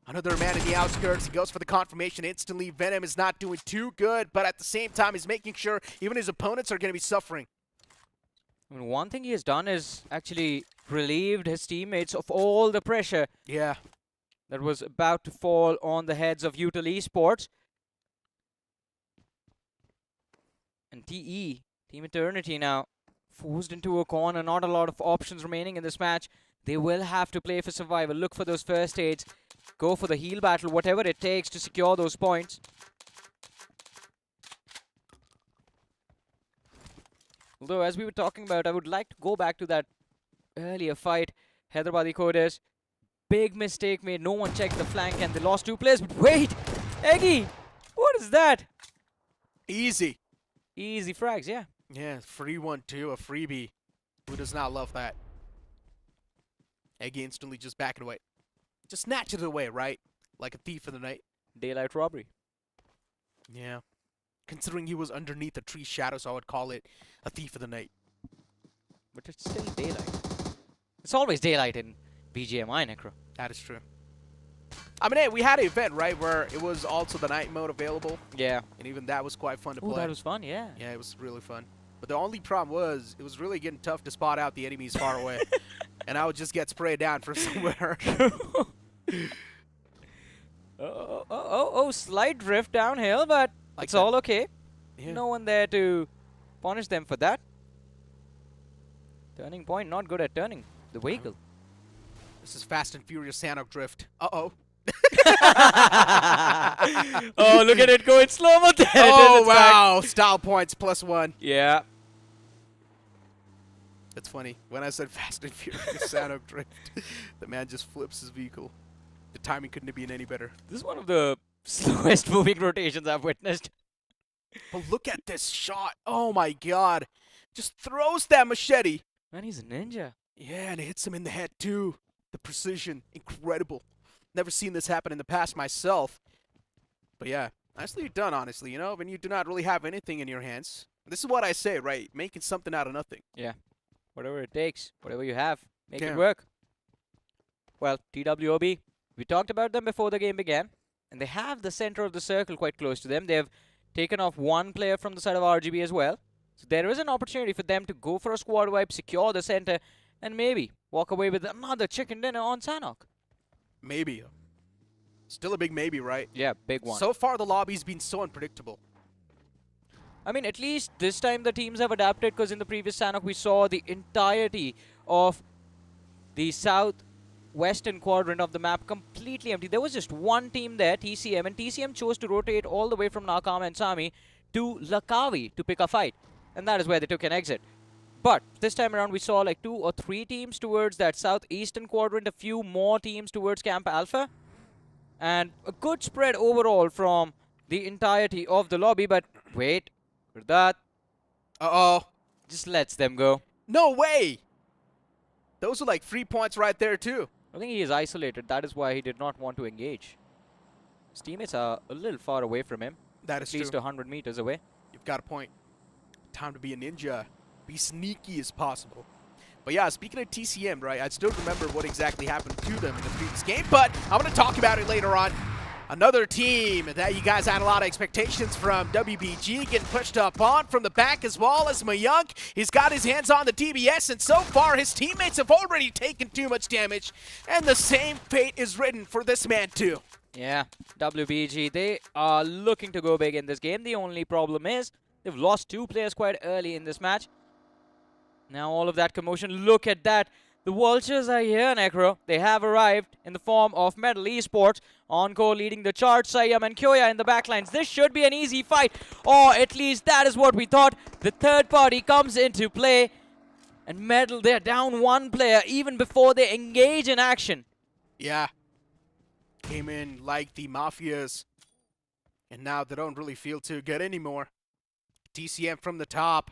Another man in the outskirts. He goes for the confirmation instantly. Venom is not doing too good, but at the same time, he's making sure even his opponents are going to be suffering. I mean, one thing he has done is actually relieved his teammates of all the pressure that was about to fall on the heads of Util Esports. And TE, Team Eternity now, forced into a corner. Not a lot of options remaining in this match. They will have to play for survival. Look for those first aids. Go for the heal battle, whatever it takes to secure those points. Although, as we were talking about, I would like to go back to that earlier fight. Hyderabadi Coders, big mistake made. No one checked the flank and they lost 2 players. But wait, Eggy, what is that? Easy. Easy frags, yeah. Yeah, free 1-2, a freebie. Who does not love that? Eggy instantly just backing away. Just snatch it away, right? Like a thief in the night. Daylight robbery. Yeah. Considering he was underneath a tree shadow, so I would call it a thief of the night. But it's still daylight. It's always daylight in BGMI, Necro. That is true. I mean, hey, we had an event, right, where it was also the night mode available. Yeah. And even that was quite fun to Oh, play. that was fun, yeah. Yeah, it was really fun. But the only problem was, it was really getting tough to spot out the enemies far away. And I would just get sprayed down from somewhere. Slight drift downhill, but Like it's that. all okay. Yeah. No one there to punish them for that. Turning point, not good at turning the vehicle. This is Fast and Furious Sanok drift. Uh-oh. Oh, look at it go in slow-mo. There it is, Oh, it's back. wow. Style points +1. Yeah. That's funny. When I said Fast and Furious Sanok drift, the man just flips his vehicle. The timing couldn't have been any better. This is one of the slowest moving rotations I've witnessed. But look at this shot. Oh, my God. Just throws that machete. Man, he's a ninja. Yeah, and it hits him in the head, too. The precision, incredible. Never seen this happen in the past myself. But yeah, nicely done, honestly. You know, when you do not really have anything in your hands. This is what I say, right? Making something out of nothing. Yeah. Whatever it takes, whatever you have, make Yeah. it work. Well, TWOB, we talked about them before the game began. And they have the center of the circle quite close to them. They've taken off 1 player from the side of RGB as well. So there is an opportunity for them to go for a squad wipe, secure the center, and maybe walk away with another chicken dinner on Sanok. Maybe. Still a big maybe, right? Yeah, big one. So far, the lobby's been so unpredictable. I mean, at least this time the teams have adapted, because in the previous Sanok we saw the entirety of the southwestern quadrant of the map completely empty. There was just one team there, TCM, and TCM chose to rotate all the way from Nakama and Sami to Lakavi to pick a fight. And that is where they took an exit. But this time around we saw like 2 or 3 teams towards that southeastern quadrant, a few more teams towards Camp Alpha. And a good spread overall from the entirety of the lobby, but wait. For that, Uh-oh. just lets them go. No way! Those are like 3 points right there, too. I think he is isolated. That is why he did not want to engage. His teammates are a little far away from him. That is At least true. 100 meters away. You've got a point. Time to be a ninja. Be sneaky as possible. But yeah, speaking of TCM, right, I still remember what exactly happened to them in the previous game, but I'm going to talk about it later on. Another team that you guys had a lot of expectations from. WBG getting pushed up on from the back as well as Mayank. He's got his hands on the DBS, and so far his teammates have already taken too much damage. And the same fate is written for this man too. Yeah, WBG, they are looking to go big in this game. The only problem is they've lost 2 players quite early in this match. Now all of that commotion, look at that. The Vultures are here, Necro. They have arrived in the form of Metal Esports. Encore leading the charge, Sayyam and Kyoya in the backlines. This should be an easy fight, or at least that is what we thought. The third party comes into play, and Metal, they're down 1 player even before they engage in action. Yeah. Came in like the Mafias, and now they don't really feel too good anymore. TCM from the top.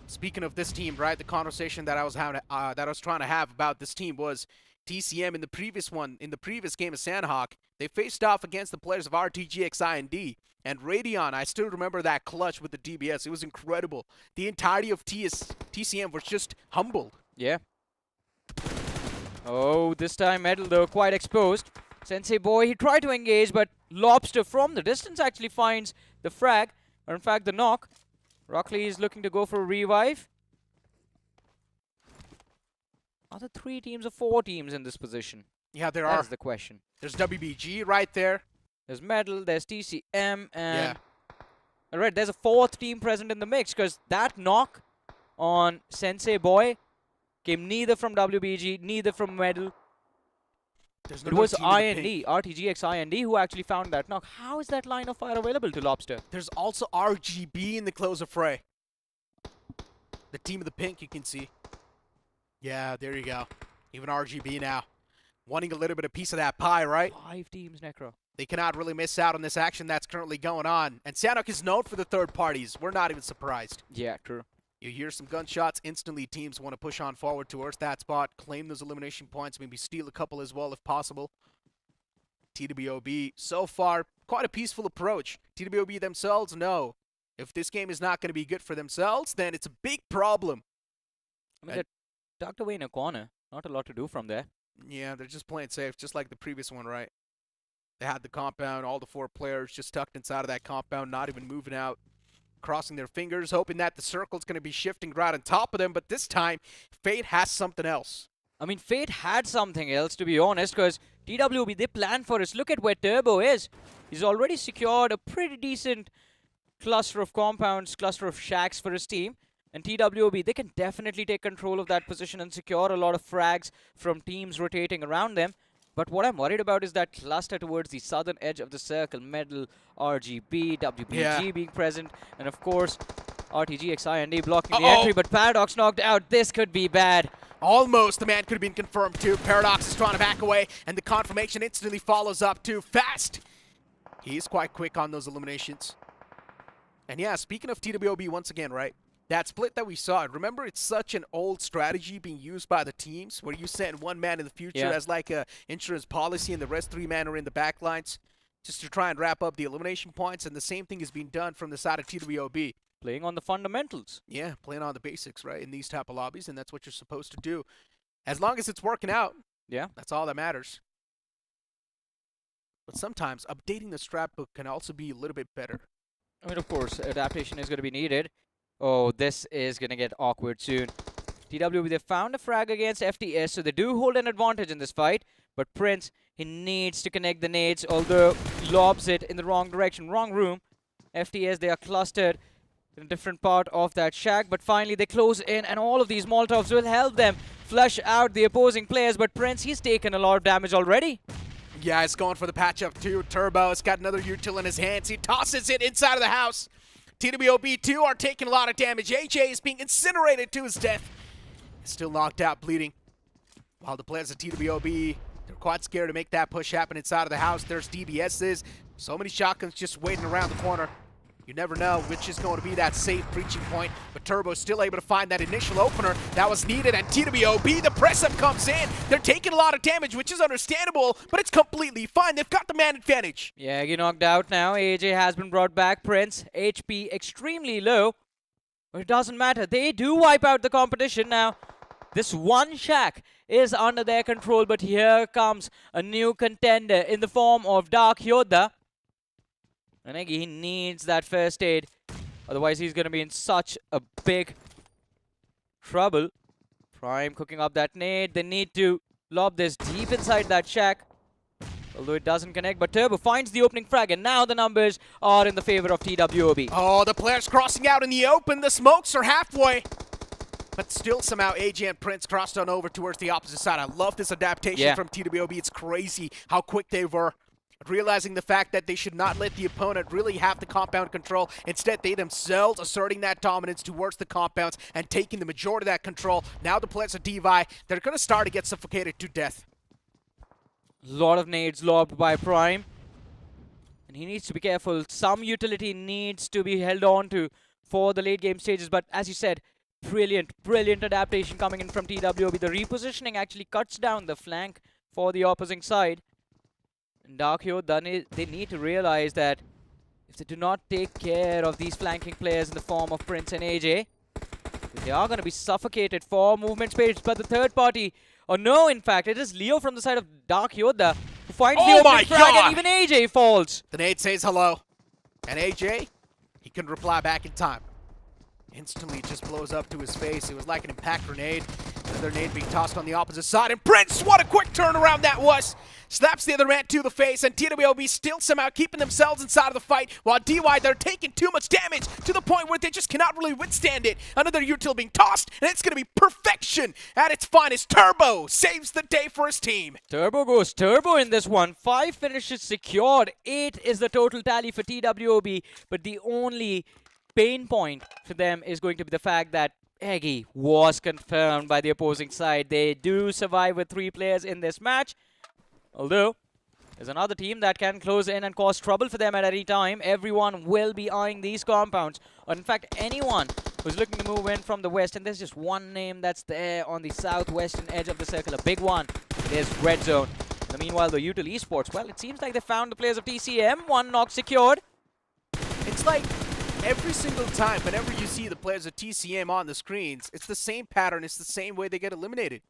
Speaking of this team, right? The conversation that I was having, trying to have about this team was TCM in the previous game of Sandhawk. They faced off against the players of RTGXI and Radeon. I still remember that clutch with the DBS. It was incredible. The entirety of TCM was just humbled. Yeah. Oh, this time Metal though quite exposed. Sensei Boy, he tried to engage, but Lobster from the distance actually finds the frag, or in fact the knock. Rockley is looking to go for a revive. Are there 3 teams or 4 teams in this position? Yeah, there are. That's the question. There's WBG right there. There's Metal, there's TCM, and... Yeah. Alright, there's a 4th team present in the mix, because that knock on Sensei Boy came neither from WBG, neither from Metal. It was IND, RTGX IND, who actually found that knock. How is that line of fire available to Lobster? There's also RGB in the closer fray. The team of the pink, you can see. Yeah, there you go. Even RGB now. Wanting a little bit of piece of that pie, right? 5 teams, Necro. They cannot really miss out on this action that's currently going on. And Sandhawk is known for the third parties. We're not even surprised. Yeah, true. You hear some gunshots, instantly teams want to push on forward towards that spot, claim those elimination points, maybe steal a couple as well if possible. TWOB, so far, quite a peaceful approach. TWOB themselves know if this game is not going to be good for themselves, then it's a big problem. I mean, they're tucked away in a corner. Not a lot to do from there. Yeah, they're just playing safe, just like the previous one, right? They had the compound, all the 4 players just tucked inside of that compound, not even moving out. Crossing their fingers, hoping that the circle's going to be shifting right on top of them, but this time, Fate has something else. I mean, Fate had something else, to be honest, because TWB, they planned for us. Look at where Turbo is. He's already secured a pretty decent cluster of compounds, cluster of shacks for his team. And TWB, they can definitely take control of that position and secure a lot of frags from teams rotating around them. But what I'm worried about is that cluster towards the southern edge of the circle. Metal, RGB, WBG being present, and of course, RTGX IND blocking the entry, but Paradox knocked out. This could be bad. Almost. The man could have been confirmed too. Paradox is trying to back away, and the confirmation instantly follows up too fast. He's quite quick on those eliminations. And yeah, speaking of TWOB once again, right? That split that we saw, remember it's such an old strategy being used by the teams where you send 1 man in the future as like a insurance policy and the rest 3 men are in the back lines just to try and wrap up the elimination points, and the same thing is being done from the side of TWOB. Playing on the fundamentals. Yeah, playing on the basics, right, in these type of lobbies, and that's what you're supposed to do. As long as it's working out, that's all that matters. But sometimes updating the strat book can also be a little bit better. I mean, of course, adaptation is going to be needed. Oh, this is going to get awkward soon. TWB, they found a frag against FTS, so they do hold an advantage in this fight. But Prince, he needs to connect the nades, although he lobs it in the wrong direction, wrong room. FTS, they are clustered in a different part of that shack, but finally they close in, and all of these Molotovs will help them flush out the opposing players. But Prince, he's taken a lot of damage already. Yeah, it's going for the patch-up too. Turbo has got another util in his hands. He tosses it inside of the house. TWOB2 are taking a lot of damage. AJ is being incinerated to his death. He's still knocked out, bleeding. While the players of TWOB, they're quite scared to make that push happen inside of the house. There's DBSs. So many shotguns just waiting around the corner. You never know which is going to be that safe breaching point, but Turbo's still able to find that initial opener that was needed, and TWOB, the press-up comes in. They're taking a lot of damage, which is understandable, but it's completely fine. They've got the man advantage. Yeah, he knocked out now. AJ has been brought back. Prince, HP extremely low, but it doesn't matter. They do wipe out the competition now. This one shack is under their control, but here comes a new contender in the form of Dark Yoda. And he needs that first aid, otherwise he's going to be in such a big trouble. Prime cooking up that nade. They need to lob this deep inside that shack, although it doesn't connect. But Turbo finds the opening frag, and now the numbers are in the favor of TWOB. Oh, the players crossing out in the open. The smokes are halfway. But still, somehow, AJ and Prince crossed on over towards the opposite side. I love this adaptation from TWOB. It's crazy how quick they were. Realizing the fact that they should not let the opponent really have the compound control. Instead, they themselves asserting that dominance towards the compounds and taking the majority of that control. Now the players of DY, they're going to start to get suffocated to death. Lot of nades lobbed by Prime. And he needs to be careful. Some utility needs to be held on to for the late game stages. But as you said, brilliant adaptation coming in from TWOB. The repositioning actually cuts down the flank for the opposing side. And Dark Yoda, they need to realize that if they do not take care of these flanking players in the form of Prince and AJ, they are going to be suffocated for movement space. But the third party, or no, in fact, it is Leo from the side of Dark Yoda who finds the opening frag, and even AJ falls. The nade says hello. And AJ, he couldn't reply back in time. Instantly just blows up to his face. It was like an impact grenade. Another nade being tossed on the opposite side. And Prince, what a quick turnaround that was. Slaps the other man to the face. And TWOB still somehow keeping themselves inside of the fight. While DY, they're taking too much damage to the point where they just cannot really withstand it. Another util being tossed. And it's going to be perfection at its finest. Turbo saves the day for his team. Turbo goes turbo in this one. 5 finishes secured. 8 is the total tally for TWOB. But the only pain point for them is going to be the fact that Eggy was confirmed by the opposing side. They do survive with 3 players in this match. Although, there's another team that can close in and cause trouble for them at any time. Everyone will be eyeing these compounds. Or in fact, anyone who's looking to move in from the west. And there's just one name that's there on the southwestern edge of the circle. A big one. There's Red Zone. And meanwhile, the Util Esports, well, it seems like they found the players of TCM. 1 knock secured. It's like every single time, whenever you see the players of TCM on the screens, it's the same pattern. It's the same way they get eliminated.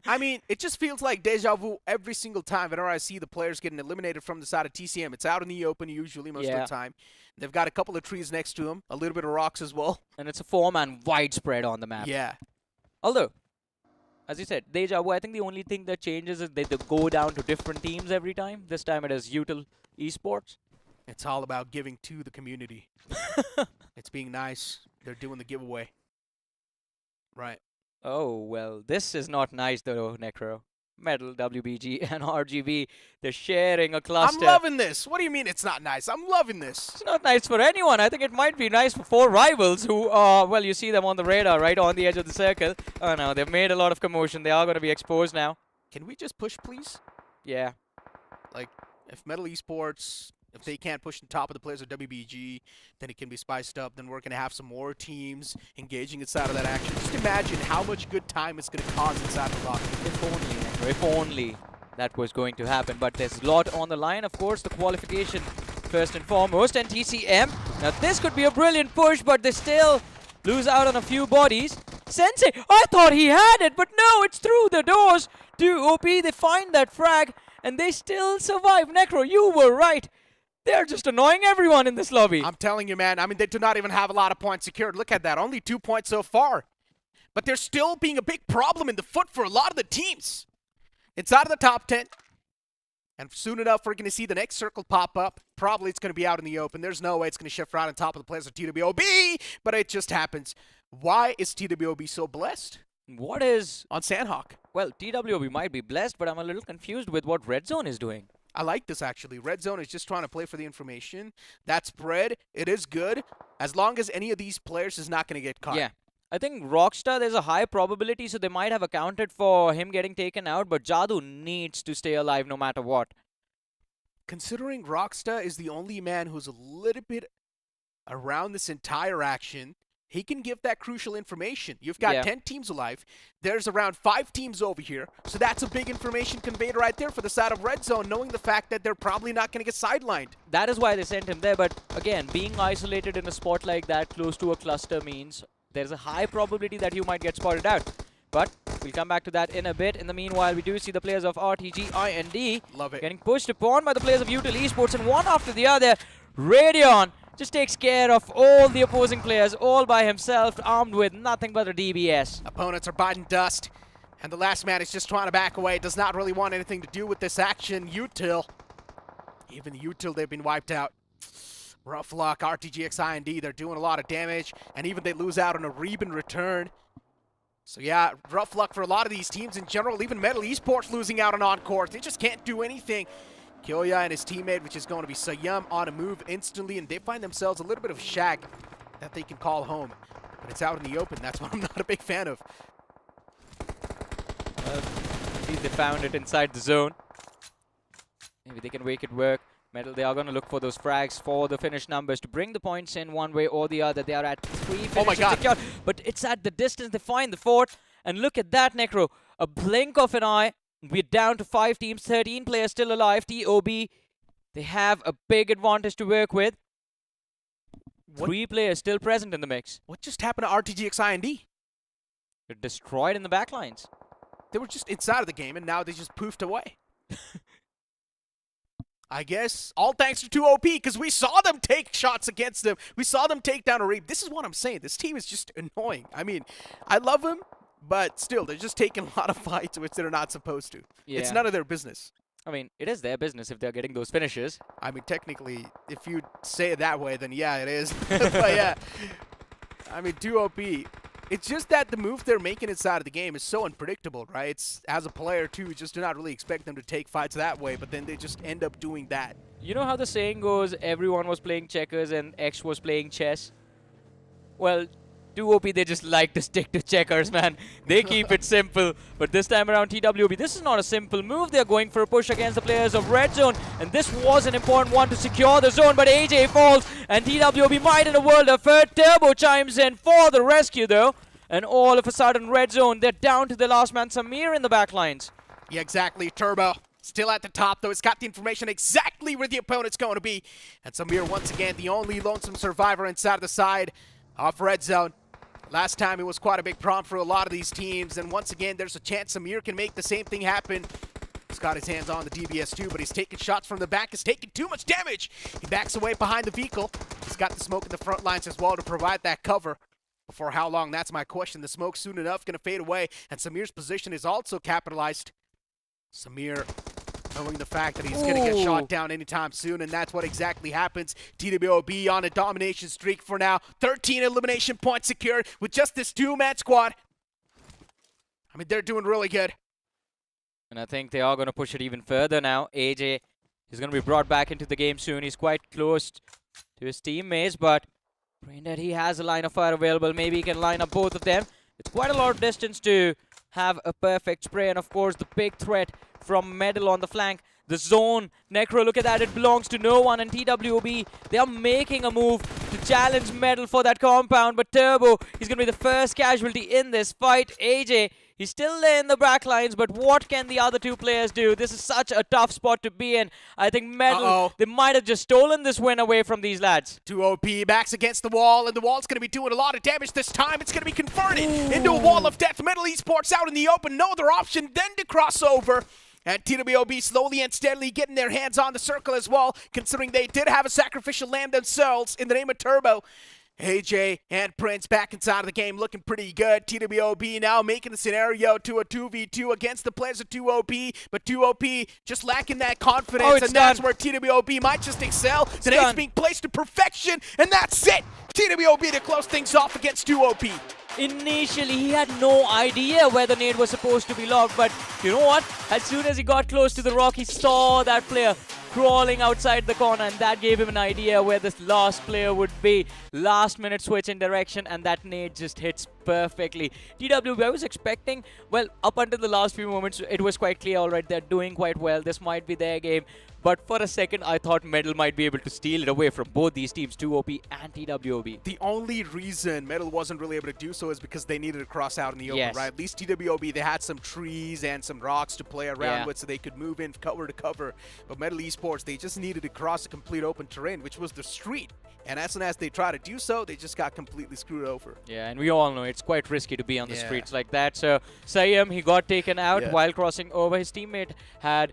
I mean, it just feels like deja vu every single time whenever I see the players getting eliminated from the side of TCM. It's out in the open usually most of the time. They've got a couple of trees next to them, a little bit of rocks as well. And it's a 4-man widespread on the map. Yeah. Although, as you said, deja vu, I think the only thing that changes is they go down to different teams every time. This time it is Util Esports. It's all about giving to the community. It's being nice. They're doing the giveaway. Right. Oh, well, this is not nice though, Necro. Metal, WBG, and RGB, they're sharing a cluster. I'm loving this. What do you mean it's not nice? I'm loving this. It's not nice for anyone. I think it might be nice for 4 rivals who, well, you see them on the radar, right on the edge of the circle. Oh no, they've made a lot of commotion. They are going to be exposed now. Can we just push, please? Yeah. Like, if Metal Esports, if they can't push the top of the players of WBG, then it can be spiced up. Then we're going to have some more teams engaging inside of that action. Just imagine how much good time it's going to cause inside the locker. If only, Necro, if only that was going to happen. But there's a lot on the line. Of course, the qualification first and foremost. And TCM, now this could be a brilliant push, but they still lose out on a few bodies. Sensei, I thought he had it, but no, it's through the doors to OP. They find that frag, and they still survive. Necro, you were right. They're just annoying everyone in this lobby. I'm telling you, man. I mean, they do not even have a lot of points secured. Look at that. Only 2 points so far. But they're still being a big problem in the foot for a lot of the teams. Inside of the top 10. And soon enough, we're going to see the next circle pop up. Probably it's going to be out in the open. There's no way it's going to shift right on top of the players of TWOB. But it just happens. Why is TWOB so blessed? What is... On Sandhawk. Well, TWOB might be blessed, but I'm a little confused with what Red Zone is doing. I like this, actually. Red Zone is just trying to play for the information. That spread, it is good, as long as any of these players is not going to get caught. Yeah. I think Rockstar, there's a high probability, so they might have accounted for him getting taken out, but Jadoo needs to stay alive no matter what. Considering Rockstar is the only man who's a little bit around this entire action, he can give that crucial information. You've got 10 teams alive. There's around 5 teams over here. So that's a big information conveyed right there for the side of Red Zone, knowing the fact that they're probably not going to get sidelined. That is why they sent him there. But again, being isolated in a spot like that close to a cluster means there's a high probability that you might get spotted out. But we'll come back to that in a bit. In the meanwhile, we do see the players of RTGIND Love it. getting pushed upon by the players of Util Esports, and one after the other, Radeon just takes care of all the opposing players all by himself, armed with nothing but a DBS. Opponents are biting dust, and the last man is just trying to back away. Does not really want anything to do with this action. Util, even the Util, they've been wiped out. Rough luck, RTGXIND, they're doing a lot of damage, and even they lose out on a Reben return. So yeah, rough luck for a lot of these teams in general, even Metal Esports losing out on Encore. They just can't do anything. Kyoya and his teammate, which is going to be Sayum, on a move instantly, and they find themselves a little bit of shag that they can call home. But it's out in the open. That's what I'm not a big fan of. At least they found it inside the zone. Maybe they can make it work. Metal, they are going to look for those frags for the finish numbers to bring the points in one way or the other. They are at 3 finishes Oh my God. secured, but it's at the distance. They find the fourth, and look at that, Necro. A blink of an eye. We're down to 5 teams, 13 players still alive. TOB, they have a big advantage to work with. 3 players still present in the mix. What just happened to RTGXIND? They're destroyed in the backlines. They were just inside of the game, and now they just poofed away. I guess all thanks to 2OP, because we saw them take shots against them. We saw them take down a Reap. This is what I'm saying. This team is just annoying. I mean, I love them, but still, they're just taking a lot of fights which they're not supposed to. Yeah. It's none of their business. I mean, it is their business if they're getting those finishes. I mean, technically, if you say it that way, then yeah, it is. But yeah, I mean, 2OP. It's just that the move they're making inside of the game is so unpredictable, right? It's, as a player, too, you just do not really expect them to take fights that way, but then they just end up doing that. You know how the saying goes, everyone was playing checkers and X was playing chess? Well, 2OP, they just like to stick to checkers, man. They keep it simple. But this time around, TWB, this is not a simple move. They're going for a push against the players of Red Zone, and this was an important one to secure the zone, but AJ falls, and TWB might in a world of hurt. Turbo chimes in for the rescue, though. And all of a sudden, Red Zone, they're down to the last man, Samir, in the backlines. Yeah, exactly. Turbo still at the top, though. It's got the information exactly where the opponent's going to be. And Samir, once again, the only lonesome survivor inside of the side of Red Zone. Last time, it was quite a big prompt for a lot of these teams. And once again, there's a chance Samir can make the same thing happen. He's got his hands on the DBS too, but he's taking shots from the back. He's taking too much damage. He backs away behind the vehicle. He's got the smoke in the front lines as well to provide that cover. For how long, that's my question. The smoke soon enough going to fade away, and Samir's position is also capitalized. Samir knowing the fact that he's going to get shot down anytime soon, and that's what exactly happens. TWOB on a domination streak for now. 13 elimination points secured with just this 2-man squad. I mean, they're doing really good. And I think they are going to push it even further now. AJ is going to be brought back into the game soon. He's quite close to his teammates, but praying that he has a line of fire available. Maybe he can line up both of them. It's quite a lot of distance to have a perfect spray. And of course, the big threat from Medal on the flank. The zone. Necro, look at that. It belongs to no one. And TWB, they are making a move to challenge Medal for that compound. But Turbo, he's going to be the first casualty in this fight. AJ, he's still there in the back lines, but what can the other 2 players do? This is such a tough spot to be in. I think Medal, they might have just stolen this win away from these lads. 2OP backs against the wall, and the wall's going to be doing a lot of damage this time. It's going to be converted into a wall of death. Metal Esports out in the open. No other option than to cross over. And TWOB slowly and steadily getting their hands on the circle as well, considering they did have a sacrificial lamb themselves in the name of Turbo. AJ and Prince back inside of the game looking pretty good. TWOB now making the scenario to a 2v2 against the players of 2OP, but 2OP just lacking that confidence, and that's where TWOB might just excel. The nade's being placed to perfection, and that's it! TWOB to close things off against 2OP. Initially, he had no idea where the nade was supposed to be locked, but you know what? As soon as he got close to the rock, he saw that player crawling outside the corner, and that gave him an idea where this last player would be. Last minute switch in direction, and that nade just hits perfectly. TWB, I was expecting, well, up until the last few moments, it was quite clear, alright, they're doing quite well. This might be their game. But for a second, I thought Medal might be able to steal it away from both these teams, 2OP and TWOB. The only reason Medal wasn't really able to do so is because they needed to cross out in the open, right? At least TWOB, they had some trees and some rocks to play around with so they could move in cover to cover. But Metal Esports, they just needed to cross a complete open terrain, which was the street. And as soon as they tried to do so, they just got completely screwed over. Yeah, and we all know it's quite risky to be on the Yeah. streets like that. So Sayam, he got taken out Yeah. while crossing over. His teammate had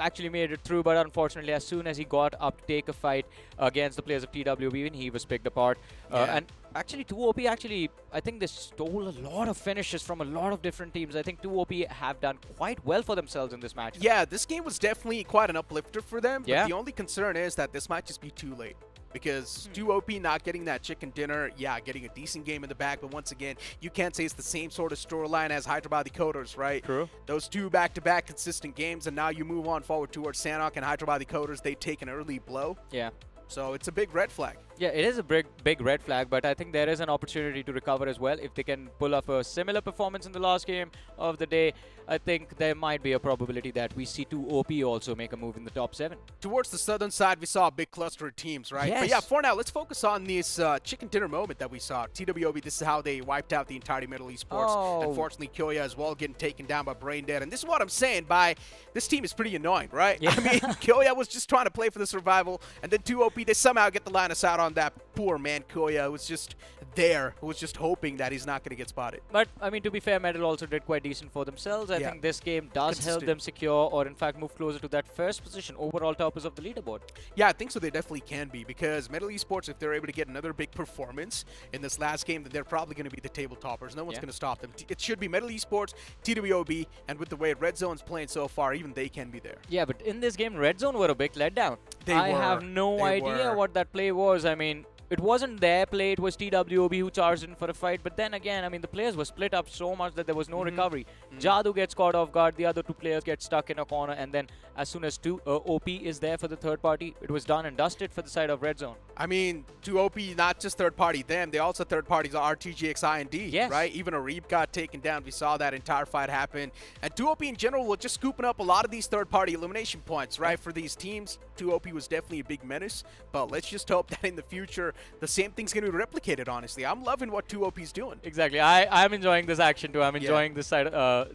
actually made it through, but unfortunately, as soon as he got up to take a fight against the players of TWB, he was picked apart. Yeah. And actually, 2OP actually, I think they stole a lot of finishes from a lot of different teams. I think 2OP have done quite well for themselves in this match. Yeah, this game was definitely quite an uplifter for them. Yeah. But the only concern is that this might just be too late. Because 2OP not getting that chicken dinner, yeah, getting a decent game in the back, but once again, you can't say it's the same sort of storyline as Hyderabad Coders, right? True. Those two back-to-back consistent games, and now you move on forward towards Sanok and Hyderabad Coders. They take an early blow, Yeah. so it's a big red flag. Yeah, it is a big red flag, but I think there is an opportunity to recover as well. If they can pull off a similar performance in the last game of the day, I think there might be a probability that we see 2OP also make a move in the top 7. Towards the southern side, we saw a big cluster of teams, right? But yeah, Yes. for now, let's focus on this chicken dinner moment that we saw. TWOB, this is how they wiped out the entirety Middle Esports. Oh. Unfortunately, Kyoya as well getting taken down by Brain Dead. And this is what I'm saying by this team is pretty annoying, right? Yeah. I mean, Kyoya was just trying to play for the survival, and then 2OP, they somehow get the line of sight on that poor man Kyoya, who was just there, who was just hoping that he's not going to get spotted. But, I mean, to be fair, Metal also did quite decent for themselves. I Yeah. think this game does help Consistent. them secure or, in fact, move closer to that first position, overall toppers of the leaderboard. Yeah, I think so. They definitely can be, because Metal Esports, if they're able to get another big performance in this last game, then they're probably going to be the table toppers. No one's Yeah. going to stop them. It should be Metal Esports, TWOB, and with the way Red Zone's playing so far, even they can be there. Yeah, but in this game, Red Zone were a big letdown. They I were. have no They idea were. what that play was. I mean, it wasn't their play, it was TWOB who charged in for a fight. But then again, I mean, the players were split up so much that there was no recovery. Jadu gets caught off guard, the other two players get stuck in a corner, and then as soon as OP is there for the third party, it was done and dusted for the side of Red Zone. I mean, 2OP, not just third party them, they also third parties RTGXI and D, Yes. right? Even Arib got taken down. We saw that entire fight happen. And 2OP in general were just scooping up a lot of these third party elimination points, right? For these teams, 2OP was definitely a big menace, but let's just hope that in the future, the same thing's going to be replicated, honestly. I'm loving what 2OP's doing. Exactly. I'm enjoying this action too. I'm enjoying this side,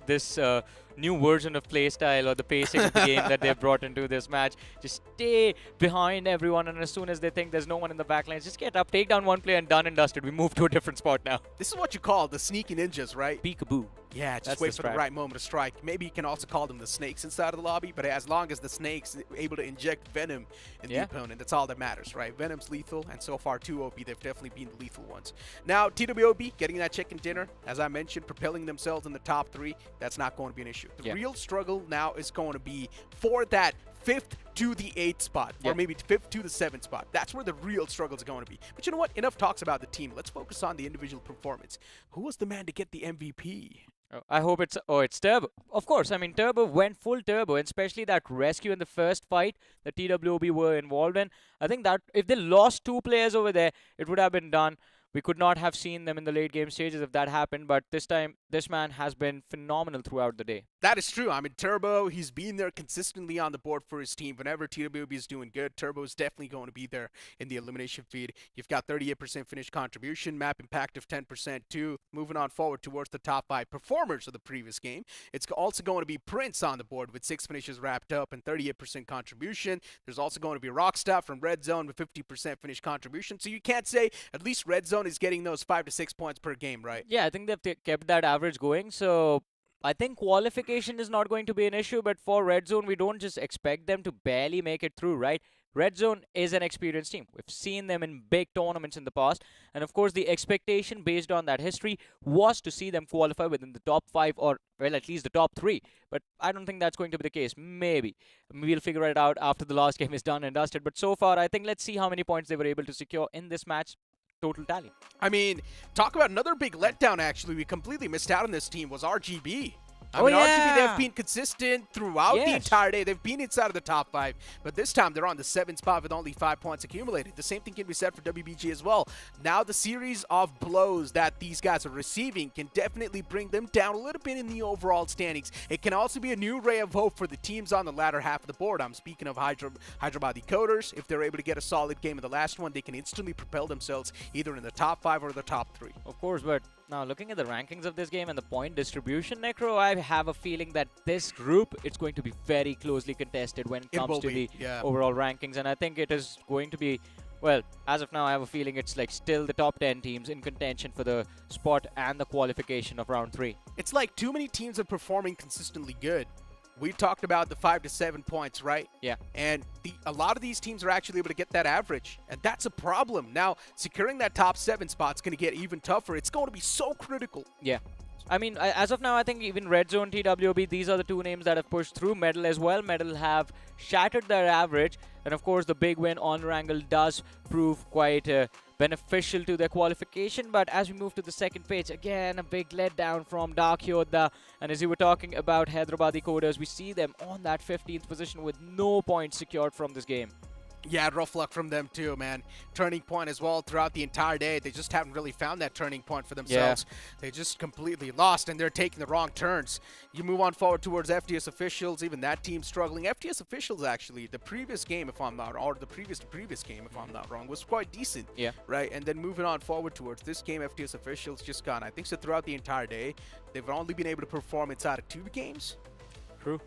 this new version of playstyle or the pacing of the game that they've brought into this match. Just stay behind everyone, and as soon as they think there's no one in the back lines, just get up, take down one player, and done and dusted. We move to a different spot now. This is what you call the sneaky ninjas, right? Peekaboo. Yeah, just That's wait the for the strat. right moment to strike. Maybe you can also call them the snakes inside of the lobby, but as long as the snakes able to inject venom in the opponent, that's all that matters, right? Venom's lethal, and so far 2OP, they've definitely been the lethal ones. Now, TWOB getting that chicken dinner, as I mentioned, propelling themselves in the top 3, that's not going to be an issue. The real struggle now is going to be for that 5th to the 8th spot, or maybe 5th to the 7th spot. That's where the real struggles are going to be. But you know what? Enough talks about the team. Let's focus on the individual performance. Who was the man to get the MVP? I hope it's Turbo. Of course, I mean, Turbo went full Turbo, and especially that rescue in the first fight that TWOB were involved in. I think that if they lost 2 players over there, it would have been done. We could not have seen them in the late game stages if that happened, but this time, this man has been phenomenal throughout the day. That is true. I mean, Turbo, he's been there consistently on the board for his team. Whenever TWB is doing good, Turbo is definitely going to be there in the elimination feed. You've got 38% finished contribution, map impact of 10% too. Moving on forward towards the top 5 performers of the previous game. It's also going to be Prince on the board with 6 finishes wrapped up and 38% contribution. There's also going to be Rockstar from Red Zone with 50% finished contribution. So you can't say at least Red Zone is getting those 5 to 6 points per game, right? Yeah, I think they've kept that average going, so I think qualification is not going to be an issue, but for Red Zone, we don't just expect them to barely make it through, right? Red Zone is an experienced team. We've seen them in big tournaments in the past, and of course, the expectation based on that history was to see them qualify within the top 5 or, well, at least the top 3. But I don't think that's going to be the case. Maybe. We'll figure it out after the last game is done and dusted. But so far, I think let's see how many points they were able to secure in this match. Total tally. I mean, talk about another big letdown, actually. We completely missed out on this team was RGB. I Oh, mean, RGB, yeah. they've been consistent throughout the Yes. entire day. They've been inside of the top 5, but this time they're on the 7th spot with only 5 points accumulated. The same thing can be said for WBG as well. Now the series of blows that these guys are receiving can definitely bring them down a little bit in the overall standings. It can also be a new ray of hope for the teams on the latter half of the board. I'm speaking of Hyderabad Coders. If they're able to get a solid game in the last one, they can instantly propel themselves either in the top 5 or the top 3. Of course, but now looking at the rankings of this game and the point distribution, Necro, I have a feeling that this group, it's going to be very closely contested when it It comes will to be, the yeah. overall rankings, and I think it is going to be Well, as of now, I have a feeling it's like still the top 10 teams in contention for the spot and the qualification of round 3. It's like too many teams are performing consistently good. We talked about the 5 to 7 points, right? Yeah. And a lot of these teams are actually able to get that average, and that's a problem. Now, securing that top 7 spot's going to get even tougher. It's going to be so critical. Yeah. I mean, as of now, I think even Red Zone, TWB, these are the two names that have pushed through. Medal as well. Medal have shattered their average. And of course, the big win on Wrangle does prove quite beneficial to their qualification. But as we move to the second page, again, a big letdown from Dark Yoddha. And as you were talking about Hyderabadi Coders, we see them on that 15th position with no points secured from this game. Yeah, rough luck from them too, man. Turning point as well throughout the entire day. They just haven't really found that turning point for themselves. Yeah. They just completely lost, and they're taking the wrong turns. You move on forward towards FTS Officials. Even that team struggling. FTS Officials, actually, the previous game, if I'm not, or the previous game, if I'm not wrong, was quite decent. Yeah. Right, and then moving on forward towards this game, FTS Officials just gone. I think so throughout the entire day, they've only been able to perform inside of 2 games. True.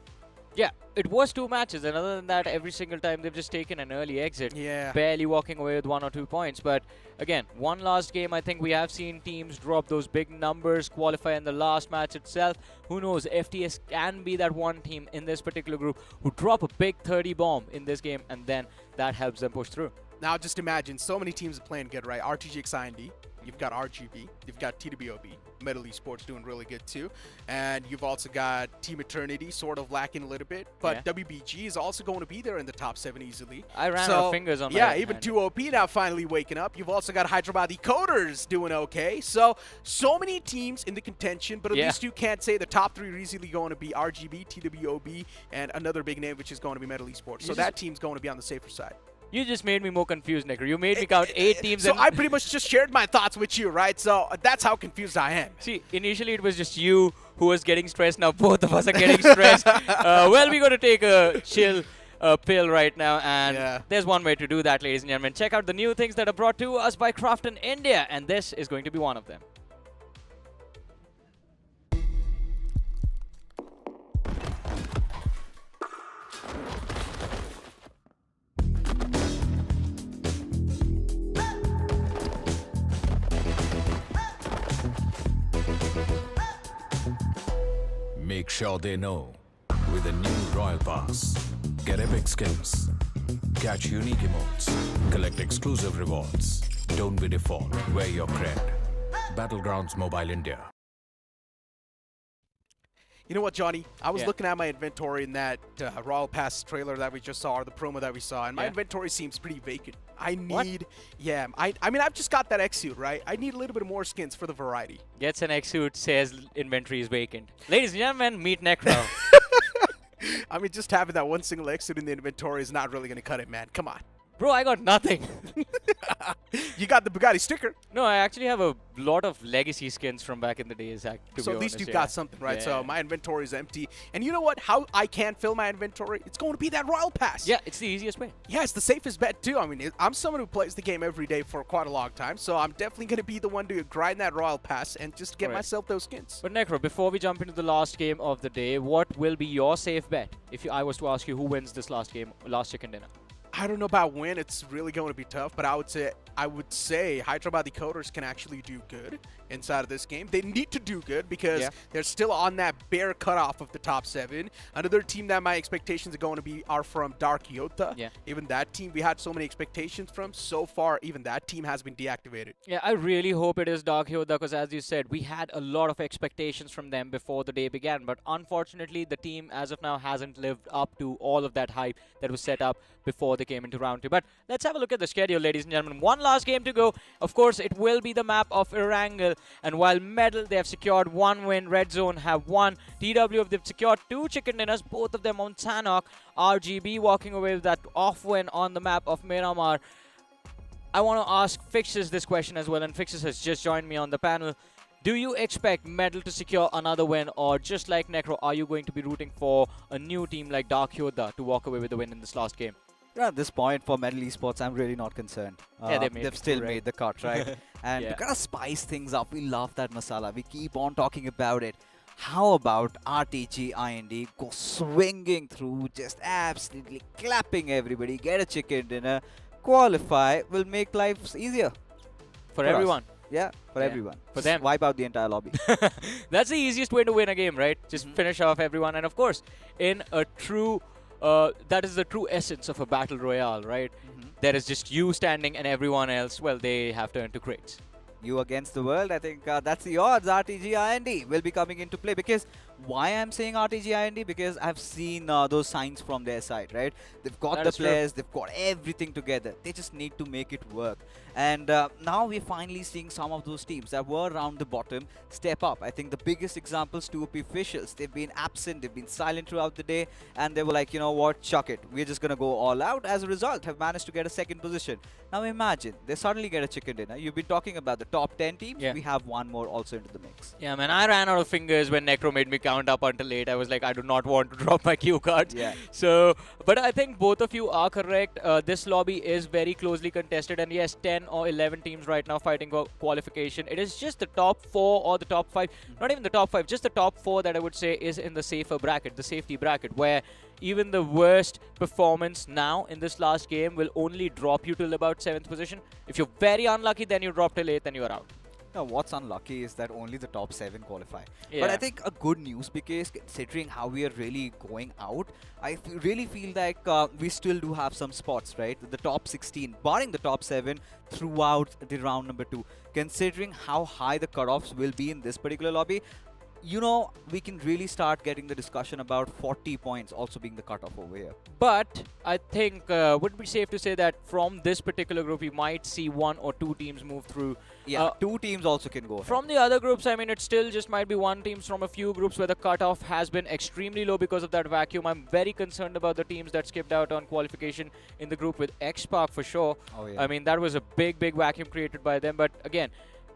Yeah, it was 2 matches, and other than that, every single time they've just taken an early exit. Yeah. Barely walking away with 1 or 2 points. But again, one last game, I think we have seen teams drop those big numbers, qualify in the last match itself. Who knows, FTS can be that one team in this particular group who drop a big 30 bomb in this game, and then that helps them push through. Now just imagine, so many teams are playing good, right? RTGX IND, you've got RGB, you've got TWOB, Metal Esports doing really good too, and you've also got Team Eternity sort of lacking a little bit, but yeah. WBG is also going to be there in the top 7 easily. I ran out of fingers on my yeah, even hand. 2OP now finally waking up. You've also got Hyderabadi Coders doing okay. So many teams in the contention, but at least you can't say the top 3 are easily going to be RGB, TWOB, and another big name, which is going to be Metal Esports. So that team's going to be on the safer side. You just made me more confused, Necro. You made me count 8 teams. So I pretty much just shared my thoughts with you, right? So that's how confused I am. See, initially it was just you who was getting stressed. Now both of us are getting stressed. Well, we're going to take a chill pill right now. And there's one way to do that, ladies and gentlemen. Check out the new things that are brought to us by Crafton India. And this is going to be one of them. Make sure they know with a new Royal Pass. Get epic skins, catch unique emotes, collect exclusive rewards. Don't be default, wear your cred. Battlegrounds Mobile India. You know what, Johnny? I was looking at my inventory in that Royal Pass trailer that we just saw, or the promo that we saw, and my inventory seems pretty vacant. I need, I mean, I've just got that X-Suit, right? I need a little bit more skins for the variety. Gets an X-Suit, says inventory is vacant. Ladies and gentlemen, meet Necro. I mean, just having that one single X-Suit in the inventory is not really going to cut it, man. Come on. Bro, I got nothing. You got the Bugatti sticker. No, I actually have a lot of legacy skins from back in the days. So at least you've got something, right? Yeah. So my inventory is empty. And you know what? How I can fill my inventory? It's going to be that Royal Pass. Yeah, it's the easiest way. Yeah, it's the safest bet too. I mean, I'm someone who plays the game every day for quite a long time. So I'm definitely going to be the one to grind that Royal Pass and just get myself those skins. But Necro, before we jump into the last game of the day, what will be your safe bet? If I was to ask you who wins this last game, last chicken dinner? I don't know about win. It's really going to be tough, but I would say Hyderabadi Coders can actually do good inside of this game. They need to do good because they're still on that bare cutoff of the top 7. Another team that my expectations are from Dark Yoddha. Yeah. Even that team we had so many expectations from. So far, even that team has been deactivated. Yeah, I really hope it is Dark Yoddha because, as you said, we had a lot of expectations from them before the day began. But unfortunately, the team as of now hasn't lived up to all of that hype that was set up before they came into round 2. But let's have a look at the schedule, ladies and gentlemen. One last game to go. Of course, it will be the map of Wrangle. And while Medal, they have secured 1 win. Red Zone have 1. TW, they've secured 2 chicken dinners, both of them on Sanhok. RGB walking away with that off win on the map of Miramar. I want to ask Fixes this question as well, and Fixes has just joined me on the panel. Do you expect Medal to secure another win, or just like Necro, are you going to be rooting for a new team like Dark Yoddha to walk away with the win in this last game? Yeah, at this point for Metal Esports, I'm really not concerned. They've still made the cut, right? And to kind of spice things up, we love that masala. We keep on talking about it. How about RTG IND go swinging through, just absolutely clapping everybody, get a chicken dinner, qualify will make life easier. For us. everyone. Yeah, for Yeah, everyone. for Just them. wipe out the entire lobby. That's the easiest way to win a game, right? Just finish off everyone. And of course, in a true, that is the true essence of a battle royale, right? There is just you standing and everyone else, well, they have turned to crates. You against the world, I think that's the odds. RTG IND will be coming into play, because why I'm saying RTG IND, because I've seen those signs from their side, right? They've got That the is true. players, they've got everything together. They just need to make it work. And now we're finally seeing some of those teams that were around the bottom step up. I think the biggest examples, 2OP officials, they've been absent, they've been silent throughout the day, and they were like, you know what, chuck it. We're just going to go all out. As a result, have managed to get a second position. Now imagine, they suddenly get a chicken dinner. You've been talking about the top 10 teams. Yeah. We have one more also into the mix. Yeah, man, I ran out of fingers when Necro made me count up until 8. I was like, I do not want to drop my cue cards. Yeah. So, but I think both of you are correct. This lobby is very closely contested, and yes, 10 or 11 teams right now fighting for qualification. It is just the top 4 or the top 5, not even the top 5, just the top 4 that I would say is in the safer bracket, the safety bracket, where even the worst performance now in this last game will only drop you till about 7th position. If you're very unlucky, then you drop till 8th and you're out. Now, what's unlucky is that only the top 7 qualify. Yeah. But I think a good news, because considering how we are really going out, I really feel like we still do have some spots, right? The top 16, barring the top 7 throughout the round number 2. Considering how high the cutoffs will be in this particular lobby, you know, we can really start getting the discussion about 40 points also being the cutoff over here. But I think would be safe to say that from this particular group, we might see 1 or 2 teams move through. Yeah, 2 teams also can go ahead. From the other groups, I mean, it still just might be 1 teams from a few groups where the cutoff has been extremely low because of that vacuum. I'm very concerned about the teams that skipped out on qualification in the group with X-Park for sure. Oh, yeah. I mean, that was a big vacuum created by them. But again,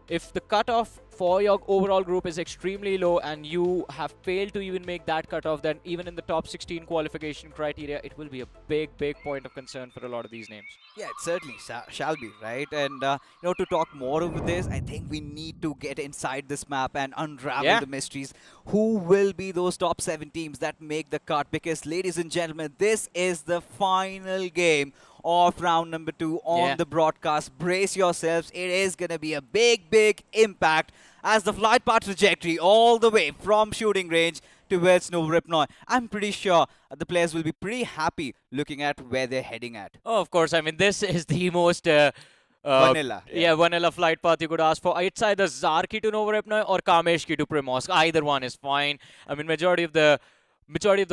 if the cutoff for your overall group is extremely low and you have failed to even make that cutoff, then even in the top 16 qualification criteria, it will be a big point of concern for a lot of these names. Yeah, it certainly shall be, right? And, you know, to talk more over this, I think we need to get inside this map and unravel the mysteries. Who will be those top 7 teams that make the cut? Because, ladies and gentlemen, this is the final game of round number 2 on the broadcast. Brace yourselves. It is going to be a big impact as the flight path trajectory all the way from shooting range towards Novoripnoi. I'm pretty sure the players will be pretty happy looking at where they're heading at. Oh, of course. I mean, this is the most vanilla. Yeah, vanilla flight path you could ask for. It's either Zarki to Novoripnoi or Kameshki to Primorsk. Either one is fine. I mean, majority of the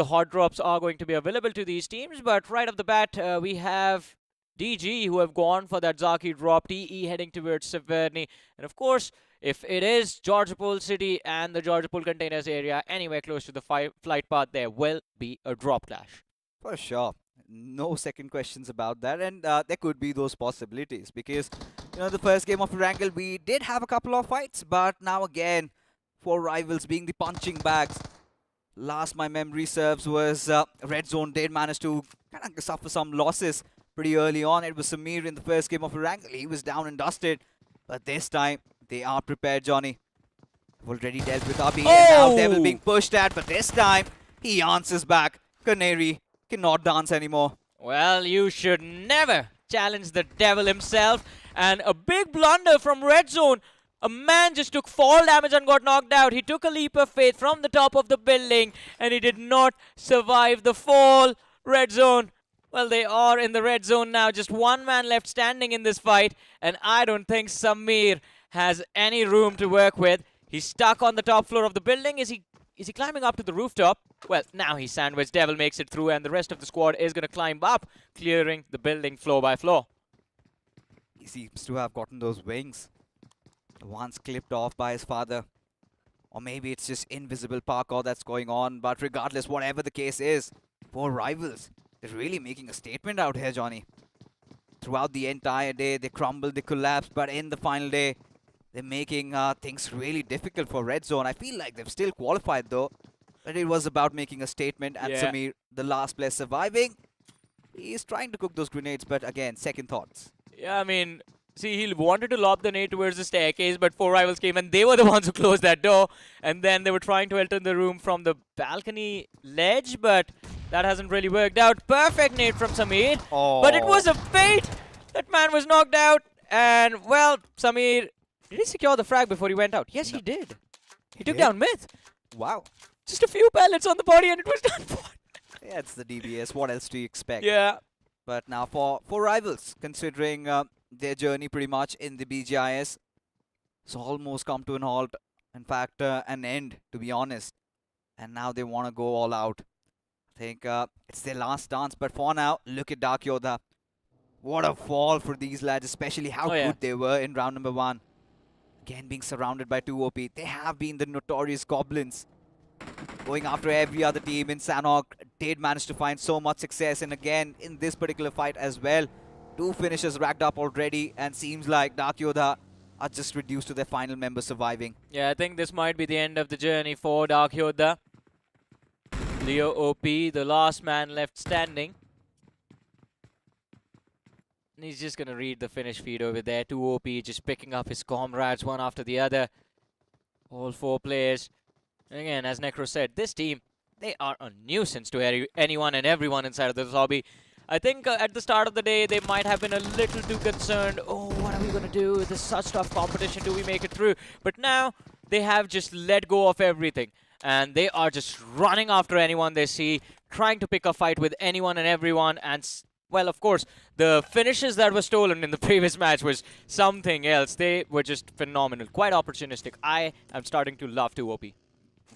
hot drops are going to be available to these teams, but right off the bat, we have DG who have gone for that Zaki drop, TE heading towards Severny, and of course, if it is Georgopol City and the Georgopol containers area, anywhere close to the flight path, there will be a drop clash. For sure. No second questions about that, and there could be those possibilities, because, you know, the first game of Wrangle, we did have a couple of fights, but now again, 4 rivals being the punching bags. Last my memory serves was Red Zone did manage to kind of suffer some losses pretty early on. It was Samir in the first game of Wrangle. He was down and dusted, but this time they are prepared, Johnny. They've already dealt with RB, and now Devil being pushed at, but this time he answers back. Canary cannot dance anymore. Well, you should never challenge the devil himself, and a big blunder from Red Zone. A man just took fall damage and got knocked out. He took a leap of faith from the top of the building, and he did not survive the fall. Red Zone, well, they are in the red zone now. Just 1 man left standing in this fight, and I don't think Samir has any room to work with. He's stuck on the top floor of the building. Is he climbing up to the rooftop? Well, now he's sandwiched. Devil makes it through, and the rest of the squad is going to climb up, clearing the building floor by floor. He seems to have gotten those wings. Once clipped off by his father. Or maybe it's just invisible parkour that's going on. But regardless, whatever the case is, 4 rivals, they're really making a statement out here, Johnny. Throughout the entire day, they crumbled, they collapsed. But in the final day, they're making things really difficult for Red Zone. I feel like they've still qualified, though. But it was about making a statement. And Samir, the last player surviving, he's trying to cook those grenades. But again, second thoughts. Yeah, I mean, see, he wanted to lob the nade towards the staircase, but 4 rivals came, and they were the ones who closed that door. And then they were trying to enter the room from the balcony ledge, but that hasn't really worked out. Perfect nade from Samir, but it was a fate. That man was knocked out. And, well, Samir, did he secure the frag before he went out? Yes, he did. He took down Myth. Wow. Just a few pellets on the body and it was done for. Yeah, it's the DBS. What else do you expect? Yeah. But now for Rivals, considering their journey pretty much in the BGIS, it's almost come to an halt. In fact, an end, to be honest. And now they want to go all out. I think it's their last dance. But for now, look at Dark Yoda. What a fall for these lads, especially how good they were in round number 1. Again, being surrounded by 2 OP. They have been the notorious goblins. Going after every other team in Sanhok, did manage to find so much success. And again, in this particular fight as well, 2 finishes racked up already. And seems like Dark Yoda are just reduced to their final member surviving. Yeah, I think this might be the end of the journey for Dark Yoda. Leo OP, the last man left standing. And he's just going to read the finish feed over there. 2 OP just picking up his comrades one after the other. All 4 players. And again, as Necro said, this team, they are a nuisance to anyone and everyone inside of this lobby. I think at the start of the day, they might have been a little too concerned. Oh, what are we going to do? This is such tough competition. Do we make it through? But now, they have just let go of everything. And they are just running after anyone they see, trying to pick a fight with anyone and everyone. And, well, of course, the finishes that were stolen in the previous match was something else. They were just phenomenal. Quite opportunistic. I am starting to love 2 OP.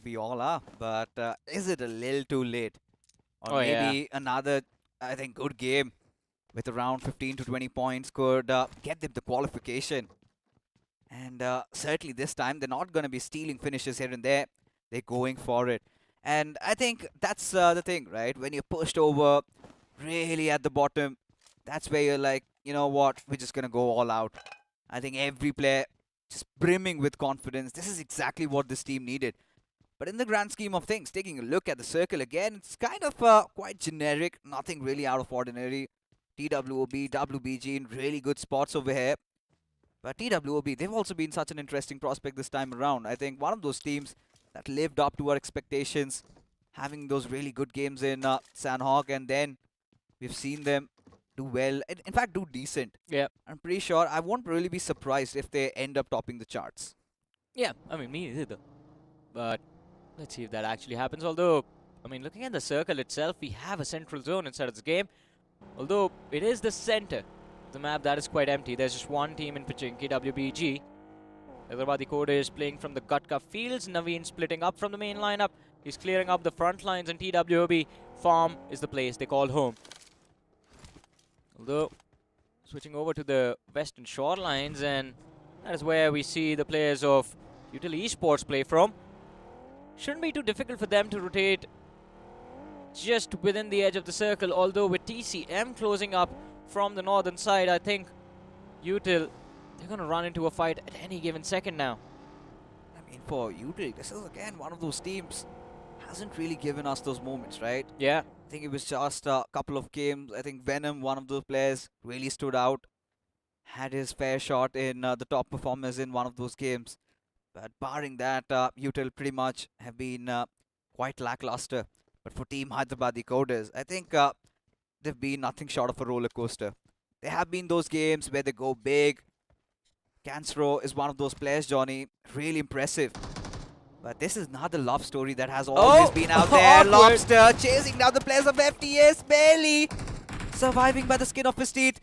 We all are. But is it a little too late? Or maybe another, I think, good game with around 15 to 20 points could get them the qualification. And certainly this time, they're not going to be stealing finishes here and there. They're going for it. And I think that's the thing, right? When you're pushed over really at the bottom, that's where you're like, you know what, we're just going to go all out. I think every player just brimming with confidence. This is exactly what this team needed. But in the grand scheme of things, taking a look at the circle again, it's kind of quite generic, nothing really out of ordinary. TWOB, WBG in really good spots over here. But TWOB, they've also been such an interesting prospect this time around. I think one of those teams that lived up to our expectations, having those really good games in Sanhok, and then we've seen them do well, in fact do decent. Yeah. I'm pretty sure I won't really be surprised if they end up topping the charts. Yeah, I mean, me either. But let's see if that actually happens. Although, I mean, looking at the circle itself, we have a central zone inside of this game. Although, it is the center of the map that is quite empty. There's just one team in Pachinki, WBG. Hyderabadi Code is playing from the Gutka fields. Naveen splitting up from the main lineup. He's clearing up the front lines, and TWB farm is the place they call home. Although, switching over to the western shorelines, and that is where we see the players of Util Esports play from. Shouldn't be too difficult for them to rotate just within the edge of the circle. Although with TCM closing up from the northern side, I think Util, they're going to run into a fight at any given second now. I mean, for Util, this is again one of those teams hasn't really given us those moments, right? Yeah. I think it was just a couple of games. I think Venom, one of those players, really stood out. Had his fair shot in the top performers in one of those games. But barring that, Util pretty much have been quite lackluster. But for Team Hyderabadi Coders, I think they've been nothing short of a roller coaster. There have been those games where they go big. Cancro is one of those players, Johnny. Really impressive. But this is not the love story that has always been out there. Lobster chasing down the players of FTS, barely surviving by the skin of his teeth.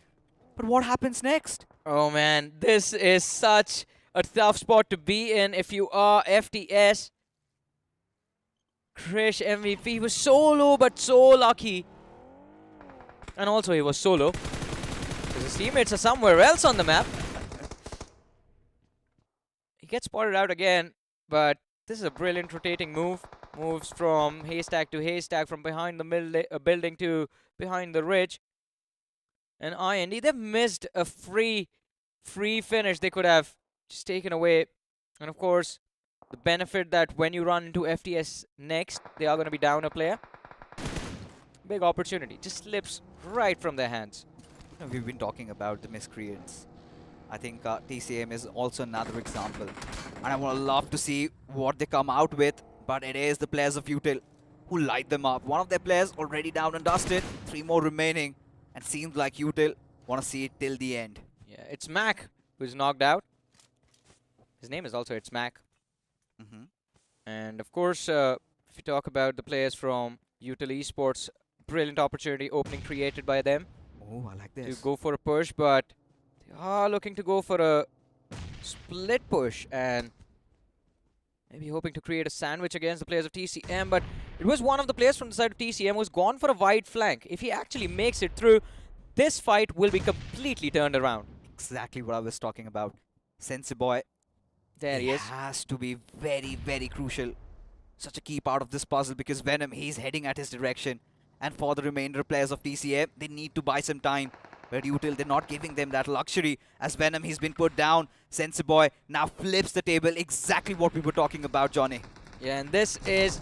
But what happens next? Oh man, this is such a tough spot to be in if you are FTS. Krish MVP, he was solo but so lucky. And also he was solo, because his teammates are somewhere else on the map. He gets spotted out again, but this is a brilliant rotating move. Moves from haystack to haystack, from behind the building to behind the ridge. And IND, they've missed a free finish they could have just taken away. And of course, the benefit that when you run into FTS next, they are going to be down a player. Big opportunity. Just slips right from their hands. We've been talking about the miscreants. I think TCM is also another example. And I would love to see what they come out with. But it is the players of Util who light them up. One of their players already down and dusted. 3 more remaining. And seems like Util Want to see it till the end. Yeah, it's Mac who's knocked out. His name is also It's Mac. And of course, if you talk about the players from Util Esports, brilliant opportunity opening created by them Oh, I like to this. go for a push, but they are looking to go for a split push and maybe hoping to create a sandwich against the players of TCM. But it was one of the players from the side of TCM who's gone for a wide flank. If he actually makes it through, this fight will be completely turned around. Exactly what I was talking about. Sensi Boy. There he is. Has to be very, very crucial. Such a key part of this puzzle because Venom, he's heading at his direction. And for the remainder players of TCM, they need to buy some time. But Util, they're not giving them that luxury. As Venom, he's been put down. Sensi Boy now flips the table. Exactly what we were talking about, Johnny. Yeah, and this is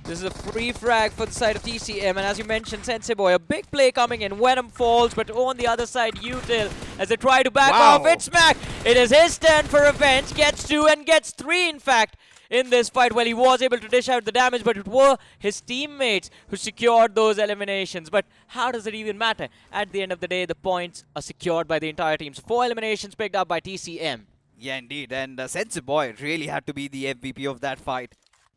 a free frag for the side of TCM, and as you mentioned, Sensei Boy, a big play coming in. Venom falls, but on the other side, Util, as they try to back off, it's Mac. It is his turn for revenge. Gets 2 and gets 3, in fact, in this fight. Well, he was able to dish out the damage, but it were his teammates who secured those eliminations. But how does it even matter? At the end of the day, the points are secured by the entire team. So 4 eliminations picked up by TCM. Yeah, indeed. And Sensi Boy really had to be the MVP of that fight.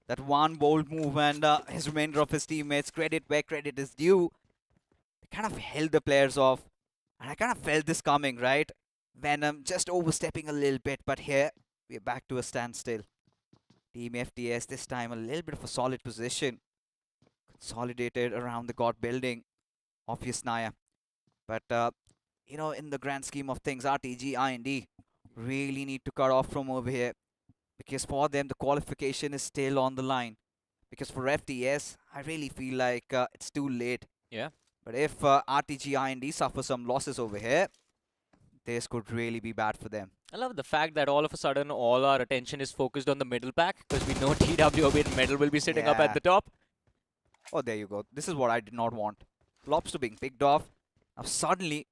That one bold move and his remainder of his teammates, credit where credit is due. They kind of held the players off. And I kind of felt this coming, right? Venom just overstepping a little bit. But here, we're back to a standstill. Team FTS this time a little bit of a solid position. Consolidated around the God building of Yasnaya. But, you know, in the grand scheme of things, RTG, IND really need to cut off from over here. Because for them, the qualification is still on the line. Because for FTS, I really feel like it's too late. Yeah. But if RTG IND suffer some losses over here, this could really be bad for them. I love the fact that all of a sudden all our attention is focused on the middle pack because we know TWOB in middle will be sitting up at the top. Oh, there you go. This is what I did not want. Lobster being picked off. Now suddenly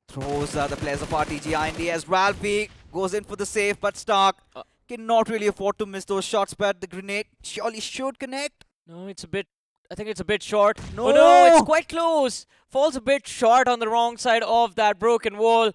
throws the players of RTG IND as Ralphie goes in for the save, but Stark cannot really afford to miss those shots, but the grenade surely should connect. No, it's a bit... I think it's a bit short. No! Oh no, it's quite close. Falls a bit short on the wrong side of that broken wall.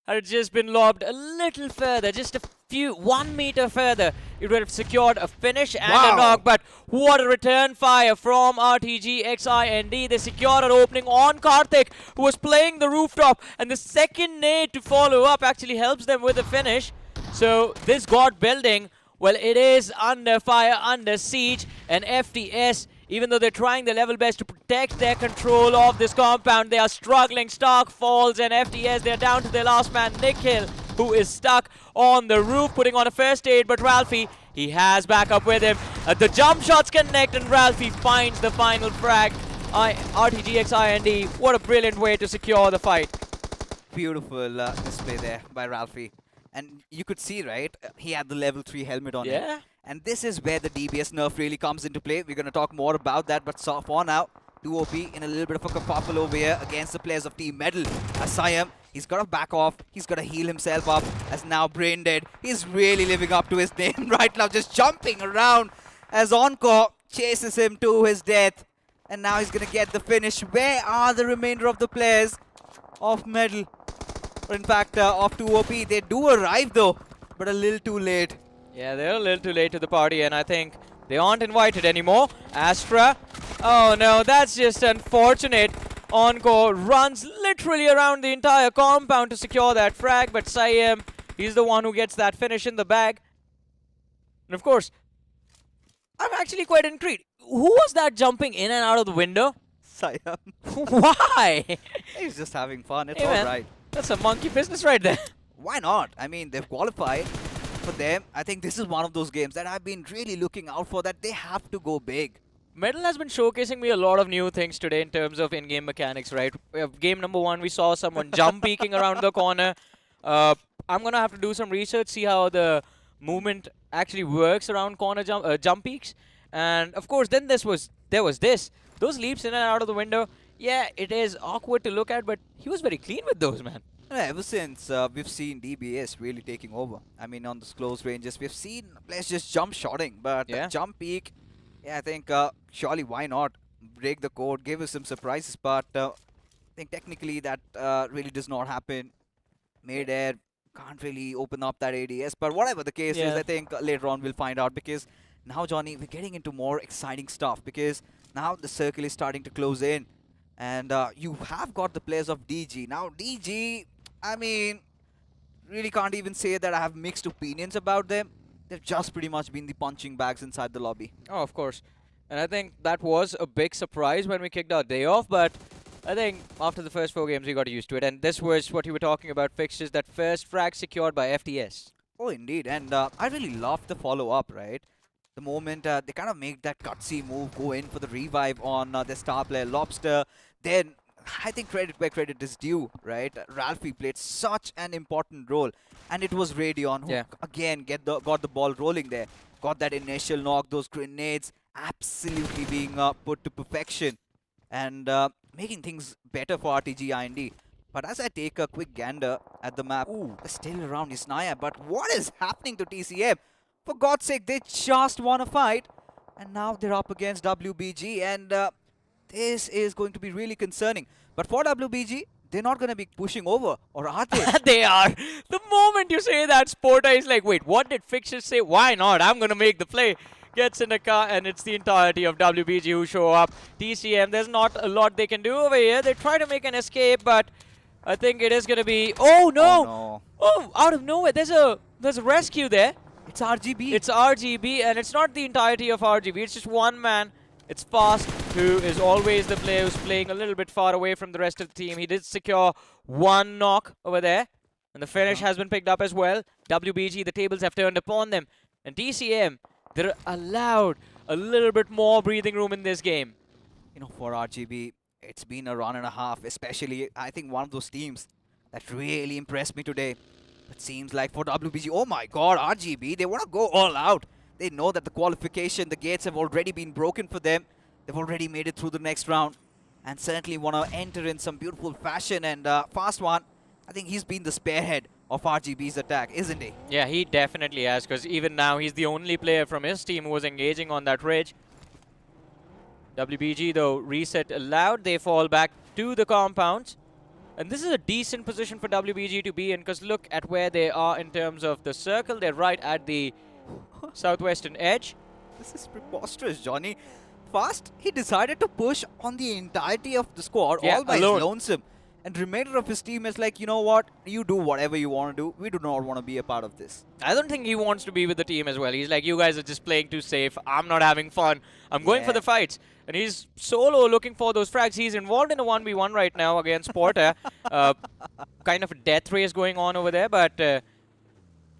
Had it just been lobbed a little further, just a few, 1 meter further, it would have secured a finish and a knock. But what a return fire from RTG XIND. They secured an opening on Karthik, who was playing the rooftop. And the second nade to follow up actually helps them with the finish. So this God building, well, it is under fire, under siege, and FTS, even though they're trying their level best to protect their control of this compound, they are struggling. Stark falls, and FTS, they're down to their last man, Nikhil, who is stuck on the roof, putting on a first aid, but Ralphie, he has backup with him. The jump shots connect, and Ralphie finds the final frag. RTGXIND, what a brilliant way to secure the fight. Beautiful display there by Ralphie. And you could see, right, he had the level 3 helmet on him. And this is where the DBS nerf really comes into play. We're going to talk more about that, but so for now, 2OP in a little bit of a kerfuffle over here against the players of Team Metal. As Siam, he's got to back off. He's got to heal himself up as now Brain Dead. He's really living up to his name right now, just jumping around as Encore chases him to his death. And now he's going to get the finish. Where are the remainder of the players of Metal? In fact, of 2OP, they do arrive though, but a little too late. Yeah, they're a little too late to the party, and I think they aren't invited anymore. Astra, oh no, that's just unfortunate. Encore runs literally around the entire compound to secure that frag, but Siam, he's the one who gets that finish in the bag. And of course, I'm actually quite intrigued. Who was that jumping in and out of the window? Siam. Why? He's just having fun, it's Hey, man. alright. That's some monkey business right there. Why not? I mean, they've qualified. For them, I think this is one of those games that I've been really looking out for, that they have to go big. Metal has been showcasing me a lot of new things today in terms of in-game mechanics, right? Game number 1, we saw someone jump peeking around the corner. I'm going to have to do some research, see how the movement actually works around corner jump peaks. And of course, then there was this. Those leaps in and out of the window, yeah, it is awkward to look at, but he was very clean with those, man. Ever since we've seen DBS really taking over. I mean, on those close ranges, we've seen players just jump shotting, but jump peak, yeah, I think surely why not break the code, give us some surprises, but think technically that really does not happen. Mid-air can't really open up that ADS, but whatever the case is, Yeah. I think later on we'll find out, because now, Johnny, we're getting into more exciting stuff, because now the circle is starting to close in, and you have got the players of DG. Now, DG, I mean, really can't even say that I have mixed opinions about them. They've just pretty much been the punching bags inside the lobby. Oh, of course. And I think that was a big surprise when we kicked our day off, but I think after the first 4 games we got used to it. And this was what you were talking about, fixtures, that first frag secured by FTS. Oh, indeed. And I really love the follow-up, right? The moment they kind of make that gutsy move, go in for the revive on their star player, Lobster, then I think credit where credit is due, right? Ralphie played such an important role. And it was Radeon who, again, got the ball rolling there. Got that initial knock, those grenades absolutely being put to perfection. And making things better for RTG IND. But as I take a quick gander at the map, they're still around Isnaya. But what is happening to TCM? For God's sake, they just won a fight. And now they're up against WBG. And this is going to be really concerning. But for WBG, they're not going to be pushing over. Or are they? They are. The moment you say that, Sporta is like, wait, what did Fixtures say? Why not? I'm going to make the play. Gets in the car, and it's the entirety of WBG who show up. TCM, there's not a lot they can do over here. They try to make an escape, but I think it is going to be... Oh, no! Oh, no. Oh, out of nowhere. There's a rescue there. It's RGB. It's RGB, and it's not the entirety of RGB. It's just one man. It's Fast, who is always the player who's playing a little bit far away from the rest of the team. He did secure 1 knock over there, and the finish has been picked up as well. WBG, the tables have turned upon them. And TCM, they're allowed a little bit more breathing room in this game. You know, for RGB, it's been a run and a half, especially, I think, one of those teams that really impressed me today. It seems like for WBG, oh my god, RGB, they want to go all out. They know that the qualification, the gates have already been broken for them. They've already made it through the next round. And certainly want to enter in some beautiful fashion. And Fast One, I think he's been the spearhead of RGB's attack, isn't he? Yeah, he definitely has, because even now he's the only player from his team who was engaging on that ridge. WBG, though, reset allowed. They fall back to the compounds. And this is a decent position for WBG to be in, because look at where they are in terms of the circle. They're right at the southwestern edge. This is preposterous, Johnny. Fast, he decided to push on the entirety of the squad all by his lonesome. And remainder of his team is like, you know what, you do whatever you want to do. We do not want to be a part of this. I don't think he wants to be with the team as well. He's like, you guys are just playing too safe. I'm not having fun. I'm going for the fights. And he's solo looking for those frags. He's involved in a 1v1 right now against Porter. Kind of a death race going on over there. But,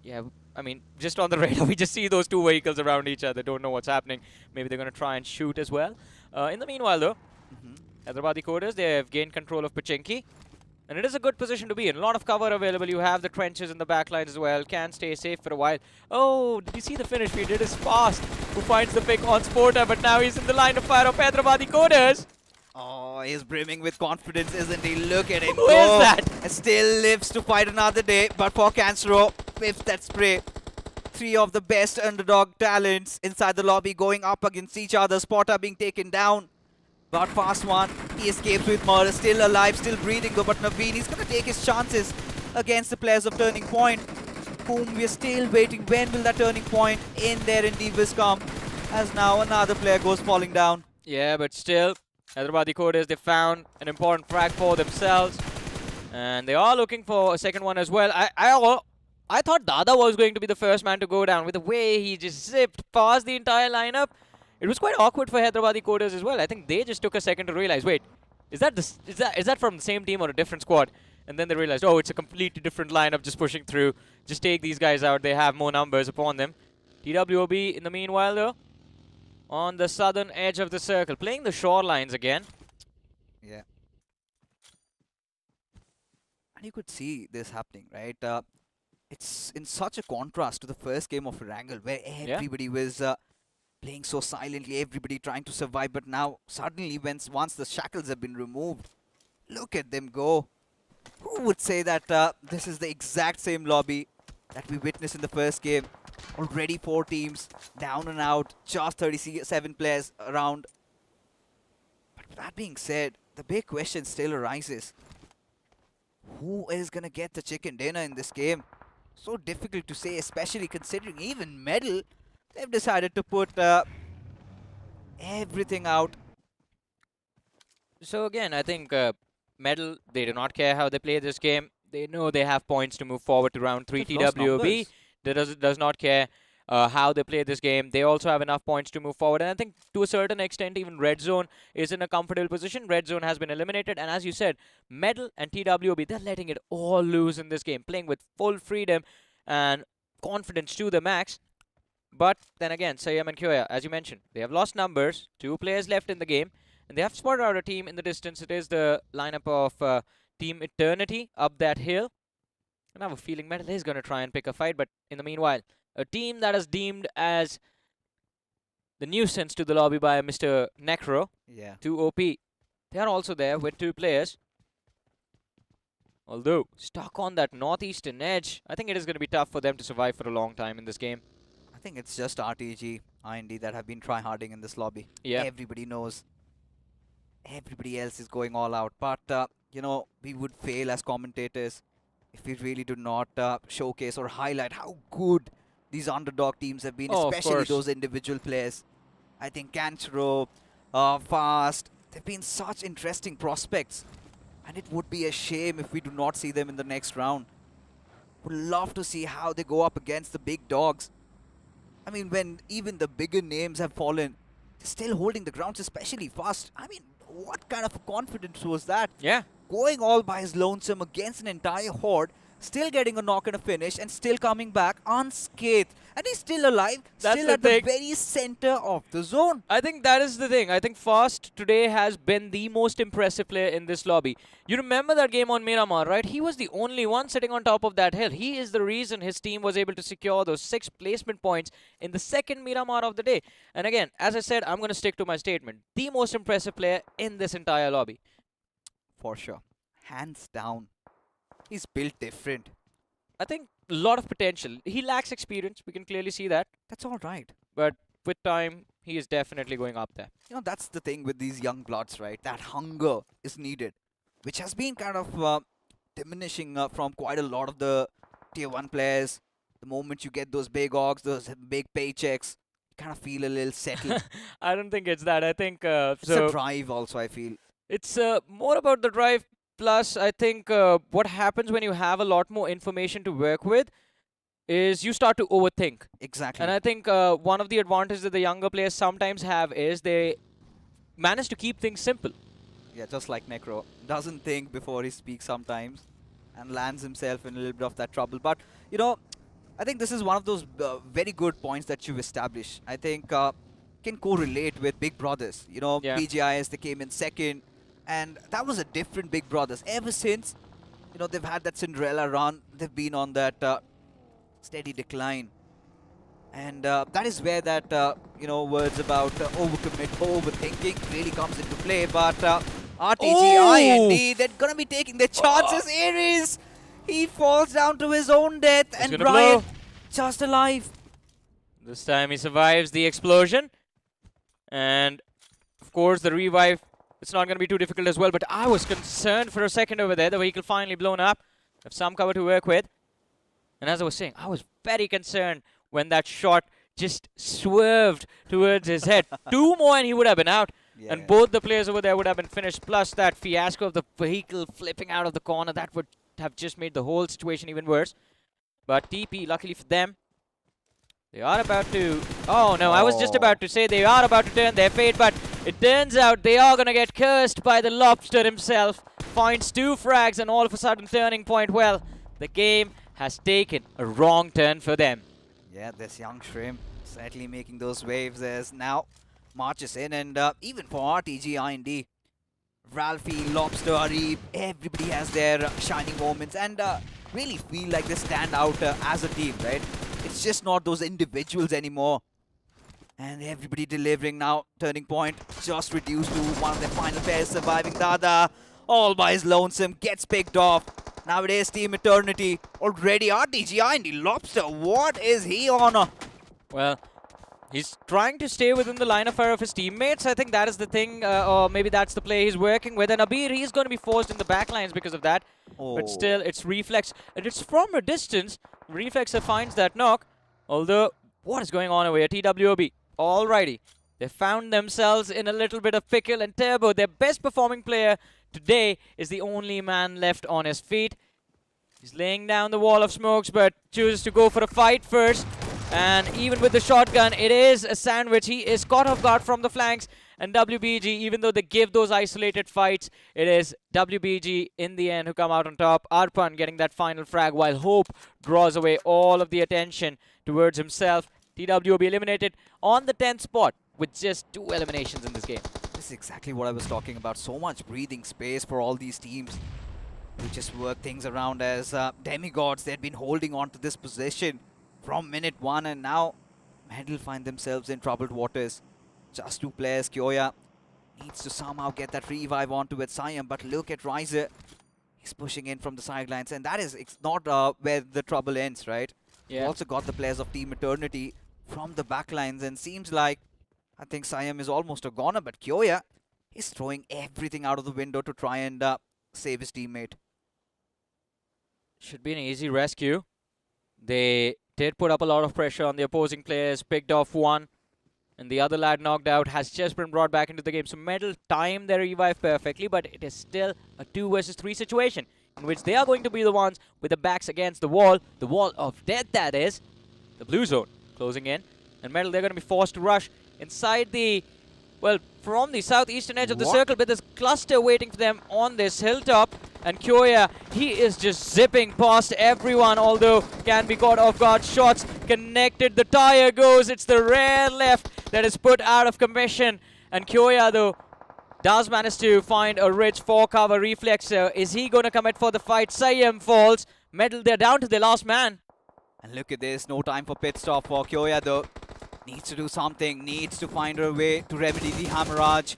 yeah, I mean, just on the radar, we just see those 2 vehicles around each other. Don't know what's happening. Maybe they're going to try and shoot as well. In the meanwhile, though, Hyderabadi Coders, they have gained control of Pachinki. And it is a good position to be in. A lot of cover available. You have the trenches in the backline as well. Can stay safe for a while. Oh, did you see the finish? It is Fast who finds the pick on Sporta, but now he's in the line of fire of Hyderabadi Coders. Oh, he's brimming with confidence, isn't he? Look at him Who go. is that? And still lives to fight another day. But for Cancero, whiffs that spray. 3 of the best underdog talents inside the lobby going up against each other. Sporta being taken down. But Fast One, he escapes with murder, still alive, still breathing though. But Naveen, he's going to take his chances against the players of Turning Point, whom we're still waiting. When will that turning point in their Endeavors come? As now another player goes falling down. Yeah, but still, Hyderabadi Coders, they found an important frag for themselves. And they are looking for a second one as well. I thought Dada was going to be the first man to go down. With the way he just zipped past the entire lineup, it was quite awkward for Hyderabadi Coders as well. I think they just took a second to realize, wait, is that from the same team or a different squad? And then they realized, oh, it's a completely different lineup just pushing through. Just take these guys out. They have more numbers upon them. TWOB, in the meanwhile, though, on the southern edge of the circle, playing the shorelines again. Yeah. And you could see this happening, right? It's in such a contrast to the first game of Wrangle, where everybody was playing so silently, everybody trying to survive. But now, suddenly, once the shackles have been removed, look at them go. Who would say that this is the exact same lobby that we witnessed in the first game? Already 4 teams, down and out, just 37 players around. But that being said, the big question still arises. Who is going to get the chicken dinner in this game? So difficult to say, especially considering even Medal, they've decided to put everything out. So again, I think Medal, they do not care how they play this game. They know they have points to move forward to round 3. They've lost TWOB does not care how they play this game. They also have enough points to move forward. And I think to a certain extent, even Red Zone is in a comfortable position. Red Zone has been eliminated. And as you said, Medal and TWOB, they're letting it all loose in this game, playing with full freedom and confidence to the max. But then again, Sayam and Kyoya, as you mentioned, they have lost numbers. 2 players left in the game. And they have spotted out a team in the distance. It is the lineup of Team Eternity up that hill. And I have a feeling Medal is going to try and pick a fight. But in the meanwhile, a team that is deemed as the nuisance to the lobby by Mr. Necro, Yeah. 2OP. They are also there with 2 players. Although, stuck on that northeastern edge, I think it is going to be tough for them to survive for a long time in this game. I think it's just RTG, IND that have been tryharding in this lobby. Yeah. Everybody knows. Everybody else is going all out. But, you know, we would fail as commentators if we really do not showcase or highlight how good these underdog teams have been, Oh, of especially course. those individual players. I think Kanchro, Fast, they've been such interesting prospects. And it would be a shame if we do not see them in the next round. Would love to see how they go up against the big dogs. I mean, when even the bigger names have fallen, they're still holding the grounds, especially Fast. I mean, what kind of confidence was that? Yeah. Going all by his lonesome against an entire horde, still getting a knock and a finish, and still coming back unscathed. And he's still alive, That's still the at the thing. very center of the zone. I think that is the thing. I think Fast today has been the most impressive player in this lobby. You remember that game on Miramar, right? He was the only one sitting on top of that hill. He is the reason his team was able to secure those 6 placement points in the second Miramar of the day. And again, as I said, I'm going to stick to my statement. The most impressive player in this entire lobby. For sure. Hands down. He's built different. I think a lot of potential. He lacks experience. We can clearly see that. That's all right. But with time, he is definitely going up there. You know, that's the thing with these young bloods, right? That hunger is needed, which has been kind of diminishing from quite a lot of the tier 1 players. The moment you get those big orgs, those big paychecks, you kind of feel a little settled. I don't think it's that. I think It's a drive also, I feel. it's more about the drive. Plus, I think what happens when you have a lot more information to work with is you start to overthink. Exactly. And I think one of the advantages that the younger players sometimes have is they manage to keep things simple. Yeah, just like Necro. Doesn't think before he speaks sometimes and lands himself in a little bit of that trouble. But, you know, I think this is one of those very good points that you've established. I think can correlate with Big Brothers. You know, Yeah. BGIS, they came in second. And that was a different Big Brothers. Ever since, you know, they've had that Cinderella run, they've been on that steady decline. And that is where that, you know, words about overcommit, overthinking really comes into play. But RTG, IND, they're going to be taking their chances. Ares, he falls down to his own death. And gonna Brian, blow. just alive. This time he survives the explosion. And, of course, the revive. It's not going to be too difficult as well, but I was concerned for a second over there. The vehicle finally blown up. Have some cover to work with. And as I was saying, I was very concerned when that shot just swerved towards his head. 2 more and he would have been out. Yeah. And both the players over there would have been finished. Plus that fiasco of the vehicle flipping out of the corner. That would have just made the whole situation even worse. But TP, luckily for them, they are about to... Oh, no, I was just about to say they are about to turn their fate, but it turns out they are going to get cursed by the Lobster himself. Finds 2 frags and all of a sudden turning point. Well, the game has taken a wrong turn for them. Yeah, this young shrimp certainly making those waves as now marches in. And even for RTG, IND, Ralphie, Lobster, Arif, everybody has their shining moments and really feel like they stand out as a team, right? It's just not those individuals anymore. And everybody delivering now. Turning point just reduced to one of their final pairs surviving. Dada, all by his lonesome, gets picked off. Now it is Team Eternity. Already RTG, IND, Lobster, what is he on? Well, He's trying to stay within the line of fire of his teammates. I think that is the thing, or maybe that's the play he's working with. And Abir, he's going to be forced in the backlines because of that. But still, it's Reflex. And it's from a distance. Reflexer finds that knock. Although, what is going on over here? TWOB. Alrighty. They found themselves in a little bit of pickle. And Turbo, their best performing player today, is the only man left on his feet. He's laying down the wall of smokes, but chooses to go for a fight first. And even with the shotgun, it is a sandwich. He is caught off guard from the flanks. And WBG, even though they give those isolated fights, it is WBG in the end who come out on top. Arpan getting that final frag, while Hope draws away all of the attention towards himself. TWB eliminated on the 10th spot with just 2 eliminations in this game. This is exactly what I was talking about. So much breathing space for all these teams to just work things around as demigods. They'd been holding on to this position from minute 1, and now Medal find themselves in troubled waters. Just 2 players. Kyoya needs to somehow get that revive onto it. Siam, but look at Riser. He's pushing in from the sidelines, and that is not where the trouble ends, right? Yeah. You also got the players of Team Eternity from the backlines, and seems like I think Siam is almost a goner, but Kyoya is throwing everything out of the window to try and save his teammate. Should be an easy rescue. They did put up a lot of pressure on the opposing players, picked off one, and the other lad knocked out, has just been brought back into the game. So Medal timed their revive perfectly, but it is still a 2 versus 3 situation in which they are going to be the ones with the backs against the wall of death, that is. The blue zone closing in, and Medal, they're going to be forced to rush inside the, well, from the southeastern edge of the circle, but there's cluster waiting for them on this hilltop. And Kyoya, he is just zipping past everyone, although can be caught off guard. Shots connected, the tire goes. It's the rare left that is put out of commission. And Kyoya, though, does manage to find a rich 4-cover Reflexer. Is he going to commit for the fight? Siam falls. Medal, they're down to their last man. And look at this, no time for pit stop for Kyoya though. Needs to do something, needs to find her way to remedy the hemorrhage.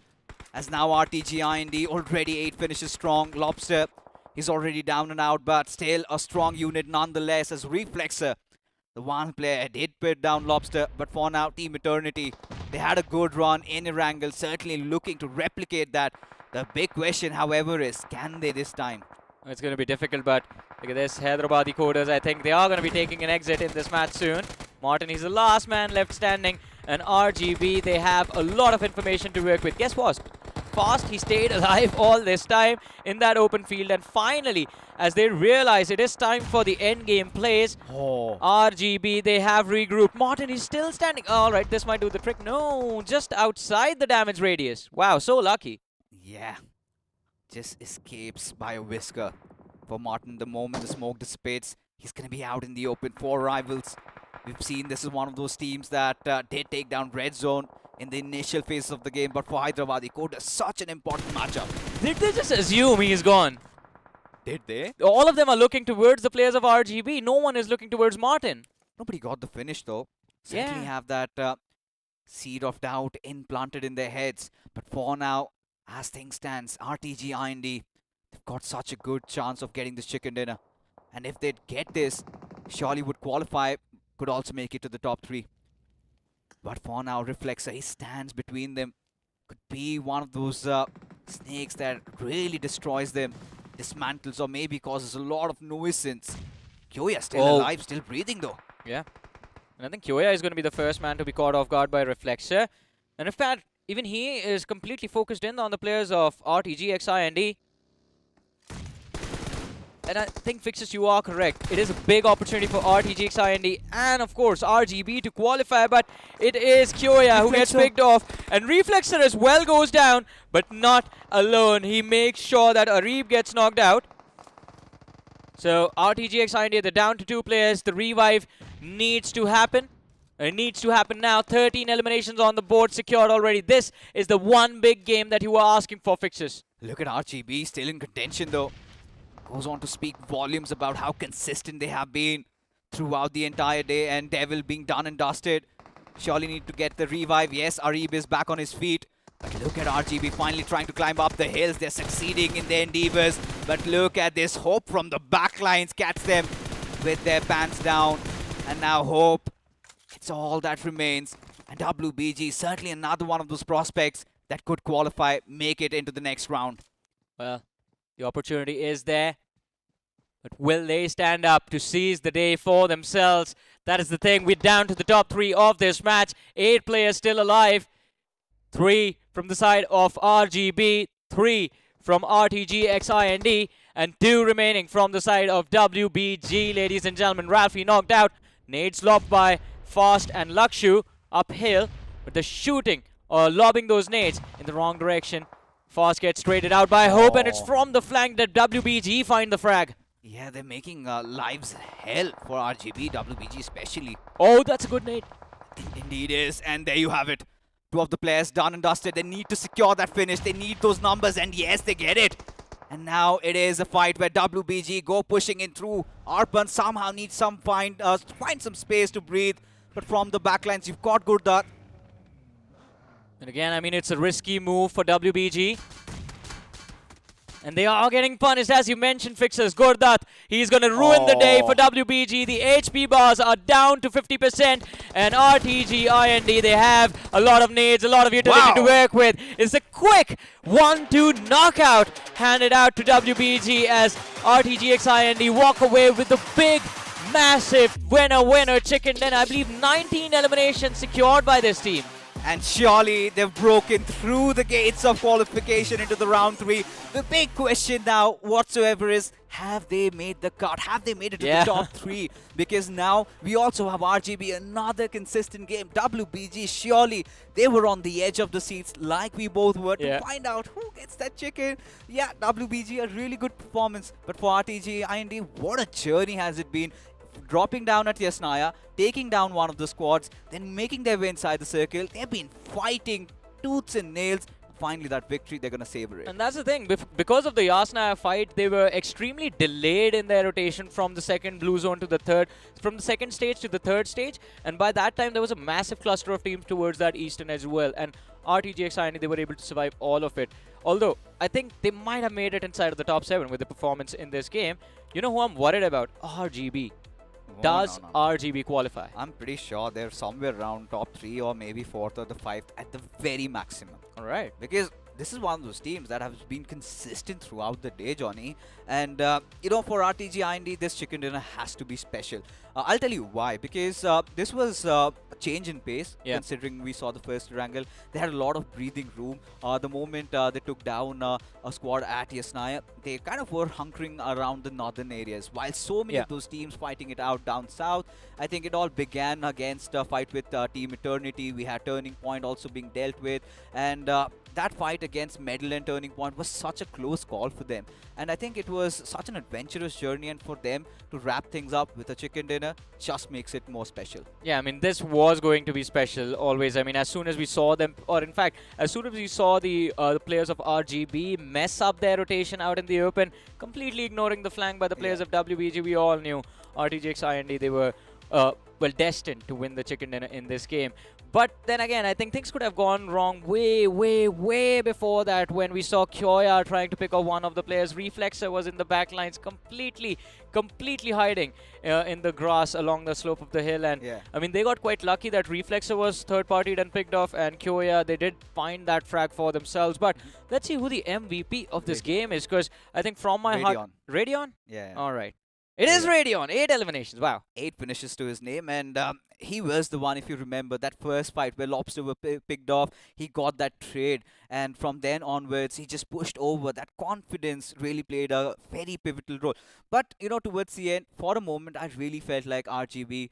As now RTGIND already 8 finishes strong. Lobster, he's already down and out, but still a strong unit nonetheless as Reflexer. The one player did put down Lobster, but for now, Team Eternity, they had a good run in Erangel, certainly looking to replicate that. The big question, however, is can they this time? It's going to be difficult, but look at this. Hyderabadi Coders, I think they are going to be taking an exit in this match soon. Martin, he's the last man left standing. And RGB, they have a lot of information to work with. Guess what? Fast, he stayed alive all this time in that open field. And finally, as they realize it is time for the end game plays, RGB, they have regrouped. Martin, he's still standing. All right, this might do the trick. No, just outside the damage radius. Wow, so lucky. Yeah, just escapes by a whisker. For Martin, the moment the smoke dissipates, he's going to be out in the open. 4 rivals. We've seen this is one of those teams that did take down Red Zone in the initial phases of the game, but for Hyderabad, Code is such an important matchup. Did they just assume he's gone? Did they? All of them are looking towards the players of RGB. No one is looking towards Martin. Nobody got the finish though. Certainly have that seed of doubt implanted in their heads. But for now, as things stands, RTGIND, they've got such a good chance of getting this chicken dinner. And if they'd get this, surely would qualify, could also make it to the top 3. But for now, Reflexer, he stands between them. Could be one of those snakes that really destroys them, dismantles, or maybe causes a lot of nuisance. Kyoya still alive, still breathing though. Yeah. And I think Kyoya is going to be the first man to be caught off guard by Reflexer. And in fact, even he is completely focused in on the players of RTGXIND. And I think, Fixes, you are correct. It is a big opportunity for RTGXIND and, of course, RGB to qualify. But it is Kyoya who gets picked off. And Reflexer as well goes down, but not alone. He makes sure that Arib gets knocked out. So RTGXIND, they're down to 2 players. The revive needs to happen. It needs to happen now. 13 eliminations on the board secured already. This is the one big game that you were asking for, Fixes. Look at RGB, still in contention though. Goes on to speak volumes about how consistent they have been throughout the entire day, and Devil being done and dusted. Surely need to get the revive. Yes, Arib is back on his feet. But look at RGB finally trying to climb up the hills. They're succeeding in their endeavors. But look at this. Hope from the backlines catch them with their pants down. And now Hope, it's all that remains. And WBG, certainly another one of those prospects that could qualify, make it into the next round. Well, the opportunity is there. But will they stand up to seize the day for themselves? That is the thing. We're down to the top 3 of this match. 8 players still alive. 3 from the side of RGB, 3 from RTG XIND, and 2 remaining from the side of WBG. Ladies and gentlemen, Ralphie knocked out. Nades lobbed by Fast and Lakshu uphill, but the shooting or lobbing those nades in the wrong direction. Fast gets traded out by Hope, and it's from the flank that WBG find the frag. Yeah, they're making lives hell for RGB, WBG especially. Oh, that's a good nade. Indeed is, and there you have it. 2 of the players done and dusted. They need to secure that finish. They need those numbers, and yes, they get it. And now it is a fight where WBG go pushing in through. Arpan somehow needs find some space to breathe. But from the backlines, you've got Gurdat. And again, I mean, it's a risky move for WBG. And they are getting punished, as you mentioned, Fixers. Gurdat, he's going to ruin the day for WBG. The HP bars are down to 50%. And RTG, IND, they have a lot of nades, a lot of utility to work with. It's a quick 1-2 knockout handed out to WBG as RTGX IND walk away with the big, massive winner chicken dinner. I believe 19 eliminations secured by this team. And surely they've broken through the gates of qualification into the round 3. The big question now whatsoever is, have they made the cut? Have they made it to the top 3? Because now we also have RGB, another consistent game. WBG, surely they were on the edge of the seats like we both were to find out who gets that chicken. Yeah, WBG, a really good performance. But for RTG, IND, what a journey has it been. Dropping down at Yasnaya, taking down one of the squads, then making their way inside the circle. They've been fighting tooths and nails. Finally, that victory, they're going to savor it. And that's the thing. Because of the Yasnaya fight, they were extremely delayed in their rotation from the second blue zone to the third, from the second stage to the third stage. And by that time, there was a massive cluster of teams towards that eastern edge as well. And RTGX IND, they were able to survive all of it. Although, I think they might have made it inside of the top 7 with the performance in this game. You know who I'm worried about? RGB. Does RGB qualify? I'm pretty sure they're somewhere around top 3 or maybe 4th or the 5th at the very maximum. All right. Because this is one of those teams that has been consistent throughout the day, Johnny. And, you know, for RTG IND, this chicken dinner has to be special. I'll tell you why. Because this was a change in pace, considering we saw the first wrangle. They had a lot of breathing room. The moment they took down a squad at Yasnaya, they kind of were hunkering around the northern areas. While so many of those teams fighting it out down south, I think it all began against a fight with Team Eternity. We had Turning Point also being dealt with. And that fight against Medal and Turning Point was such a close call for them. And I think it was such an adventurous journey, and for them to wrap things up with a chicken dinner just makes it more special. Yeah, I mean, this was going to be special always. I mean, as soon as we saw them, or in fact, as soon as we saw the players of RGB mess up their rotation out in the open, completely ignoring the flank by the players of WBG, we all knew RTGX IND, they were well destined to win the chicken dinner in this game. But then again, I think things could have gone wrong way before that, when we saw Kyoya trying to pick up one of the players. Reflexer was in the back lines, completely hiding in the grass along the slope of the hill. And I mean, they got quite lucky that Reflexer was third-partied and picked off, and Kyoya, they did find that frag for themselves. But let's see who the MVP of this game is, because I think from my heart... Radion? Yeah. All right. It is Radion. 8 eliminations. Wow. 8 finishes to his name, and he was the one, if you remember, that first fight where Lobster were picked off. He got that trade, and from then onwards, he just pushed over. That confidence really played a very pivotal role. But, you know, towards the end, for a moment, I really felt like RGB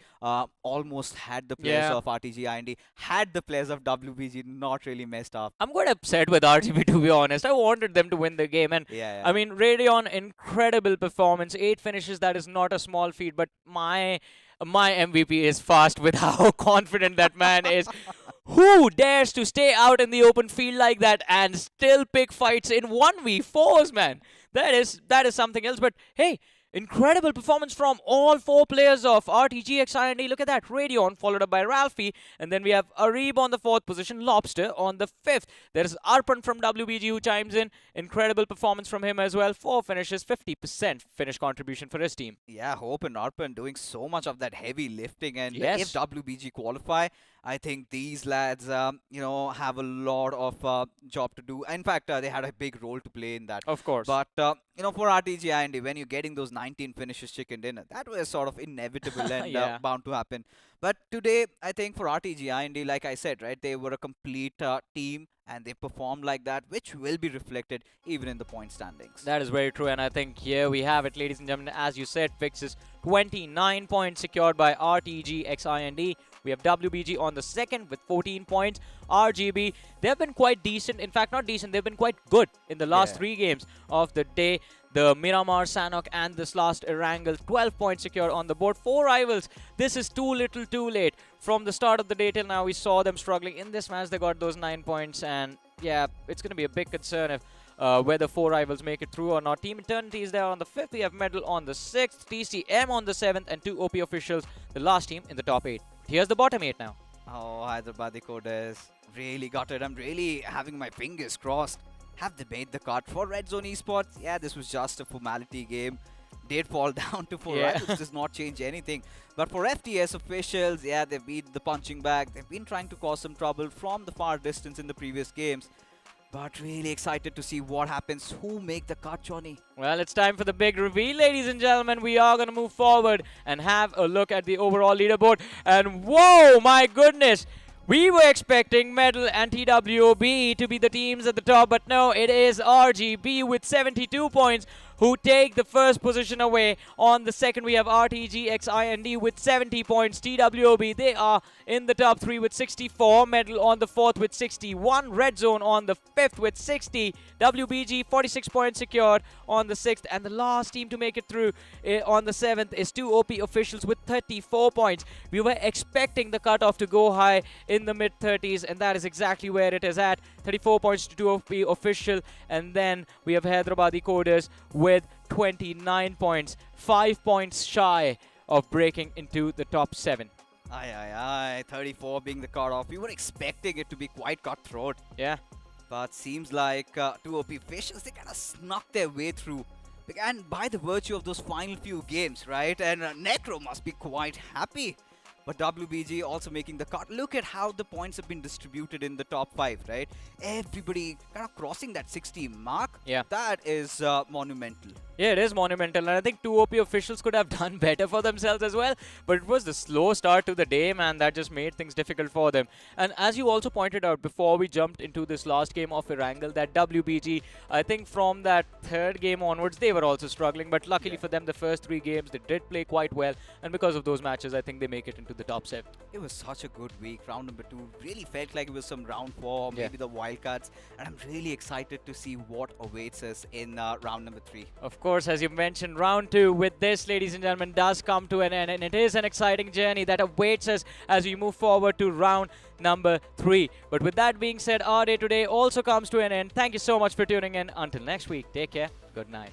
almost had the players of RTG IND, had the players of WBG not really messed up. I'm quite upset with RGB, to be honest. I wanted them to win the game. And I mean, Radion, incredible performance. 8 finishes, that is not a small feat. But my MVP is Fast with how confident that man is. Who dares to stay out in the open field like that and still pick fights in 1v4s, man? That is something else. But hey, Incredible performance from all four players of RTG, XIND. Look at that. Radeon followed up by Ralphie. And then we have Arib on the 4th position. Lobster on the 5th. There's Arpan from WBG who chimes in. Incredible performance from him as well. 4 finishes, 50% finish contribution for his team. Yeah, Hope and Arpan doing so much of that heavy lifting. And Yes. if WBG qualify, I think these lads, have a lot of job to do. In fact, they had a big role to play in that. Of course. But, for RTG IND, when you're getting those 19 finishes chicken dinner, that was sort of inevitable and Yeah. bound to happen. But today, I think for RTG IND, like I said, right, they were a complete team and they performed like that, which will be reflected even in the point standings. That is very true, and I think here we have it, ladies and gentlemen. As you said, Fixes 29 points secured by RTG XIND. We have WBG on the 2nd with 14 points. RGB, they've been quite decent. In fact, not decent, they've been quite good in the last 3 games of the day. The Miramar, Sanok, and this last Erangel, 12 points secured on the board. 4 rivals. This is too little too late. From the start of the day till now, we saw them struggling. In this match, they got those 9 points, and yeah, it's going to be a big concern if whether 4 rivals make it through or not. Team Eternity is there on the 5th. We have Medal on the 6th, TCM on the 7th, and 2 OP officials, the last team in the top 8. Here's the bottom 8 now. Oh, Hyderabadi Coders really got it. I'm really having my fingers crossed. Have they made the cut for Red Zone Esports? Yeah, this was just a formality game. Did fall down to 4 rivals, does not change anything. But for FTS officials, yeah, they've beat the punching bag. They've been trying to cause some trouble from the far distance in the previous games. But really excited to see what happens. Who make the cut, Johnny? Well, it's time for the big reveal, ladies and gentlemen. We are going to move forward and have a look at the overall leaderboard. And whoa, my goodness. We were expecting Medal and TWOB to be the teams at the top, but no, it is RGB with 72 points who take the first position away. On the 2nd, we have RTG XIND with 70 points. TWOB, they are in the top 3 with 64. Medal on the 4th with 61. Red Zone on the 5th with 60. WBG, 46 points secured on the 6th. And the last team to make it through on the 7th is 2 OP officials with 34 points. We were expecting the cutoff to go high in the mid-30s, and that is exactly where it is at. 34 points to 2 OP official. And then we have Hyderabadi Coders with 29 points, 5 points shy of breaking into the top 7. Aye, 34 being the cutoff. We were expecting it to be quite cutthroat. Yeah. But seems like 2 OP officials, they kind of snuck their way through. And by the virtue of those final few games, right? And Necro must be quite happy. But WBG also making the cut. Look at how the points have been distributed in the top 5, right? Everybody kind of crossing that 60 mark. Yeah. That is monumental. Yeah, it is monumental, and I think 2 OP officials could have done better for themselves as well, but it was the slow start to the day, man, that just made things difficult for them. And as you also pointed out before we jumped into this last game of Erangel, that WBG, I think from that 3rd game onwards, they were also struggling, but luckily for them, the first 3 games, they did play quite well, and because of those matches, I think they make it into the top 7. It was such a good week. Round number 2 really felt like it was some round 4, maybe the wildcards, and I'm really excited to see what awaits us in round number 3. Of course, as you mentioned, round 2 with this, ladies and gentlemen, does come to an end, and it is an exciting journey that awaits us as we move forward to round number 3. But with that being said, our day today also comes to an end. Thank you so much for tuning in. Until next week, take care. Good night.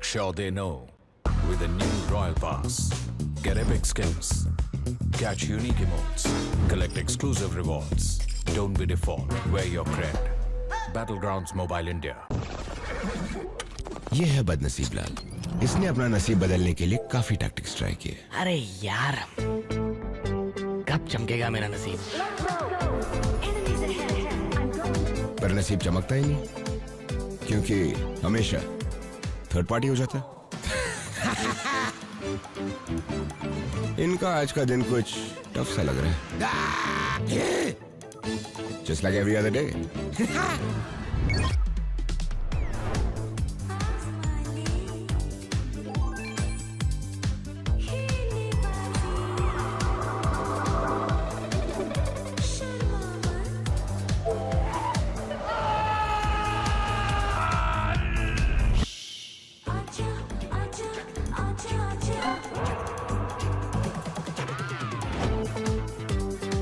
Make sure they know with a new Royal Pass. Get epic skills. Catch unique emotes. Collect exclusive rewards. Don't be default. Wear your cred. Battlegrounds Mobile India. ये है बदनसीब लाल। इसने अपना नसीब बदलने के लिए काफी टैक्टिक्स ट्राई किए। अरे यार, कब चमकेगा मेरा नसीब? पर नसीब चमकता ही नहीं, क्योंकि हमेशा थर्ड पार्टी हो जाता है। इनका आज का दिन कुछ टफ सा लग रहा है। Just like every other day.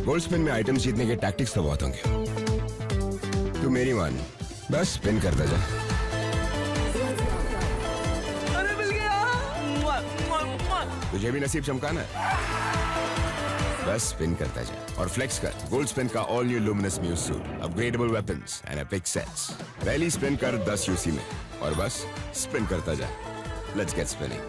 Gold spin में आइटम्स जीतने के टैक्टिक्स तो बहुत होंगे। तू मेरी मान, बस स्पिन करता जा। अरे मिल गया। तुझे भी नसीब चमकाना है, बस स्पिन करता जा और फ्लेक्स कर गोल्ड स्पिन का all new luminous muse suit, upgradeable weapons and epic sets. पहली स्पिन कर 10 यूसी में और बस स्पिन करता जा। Let's get spinning.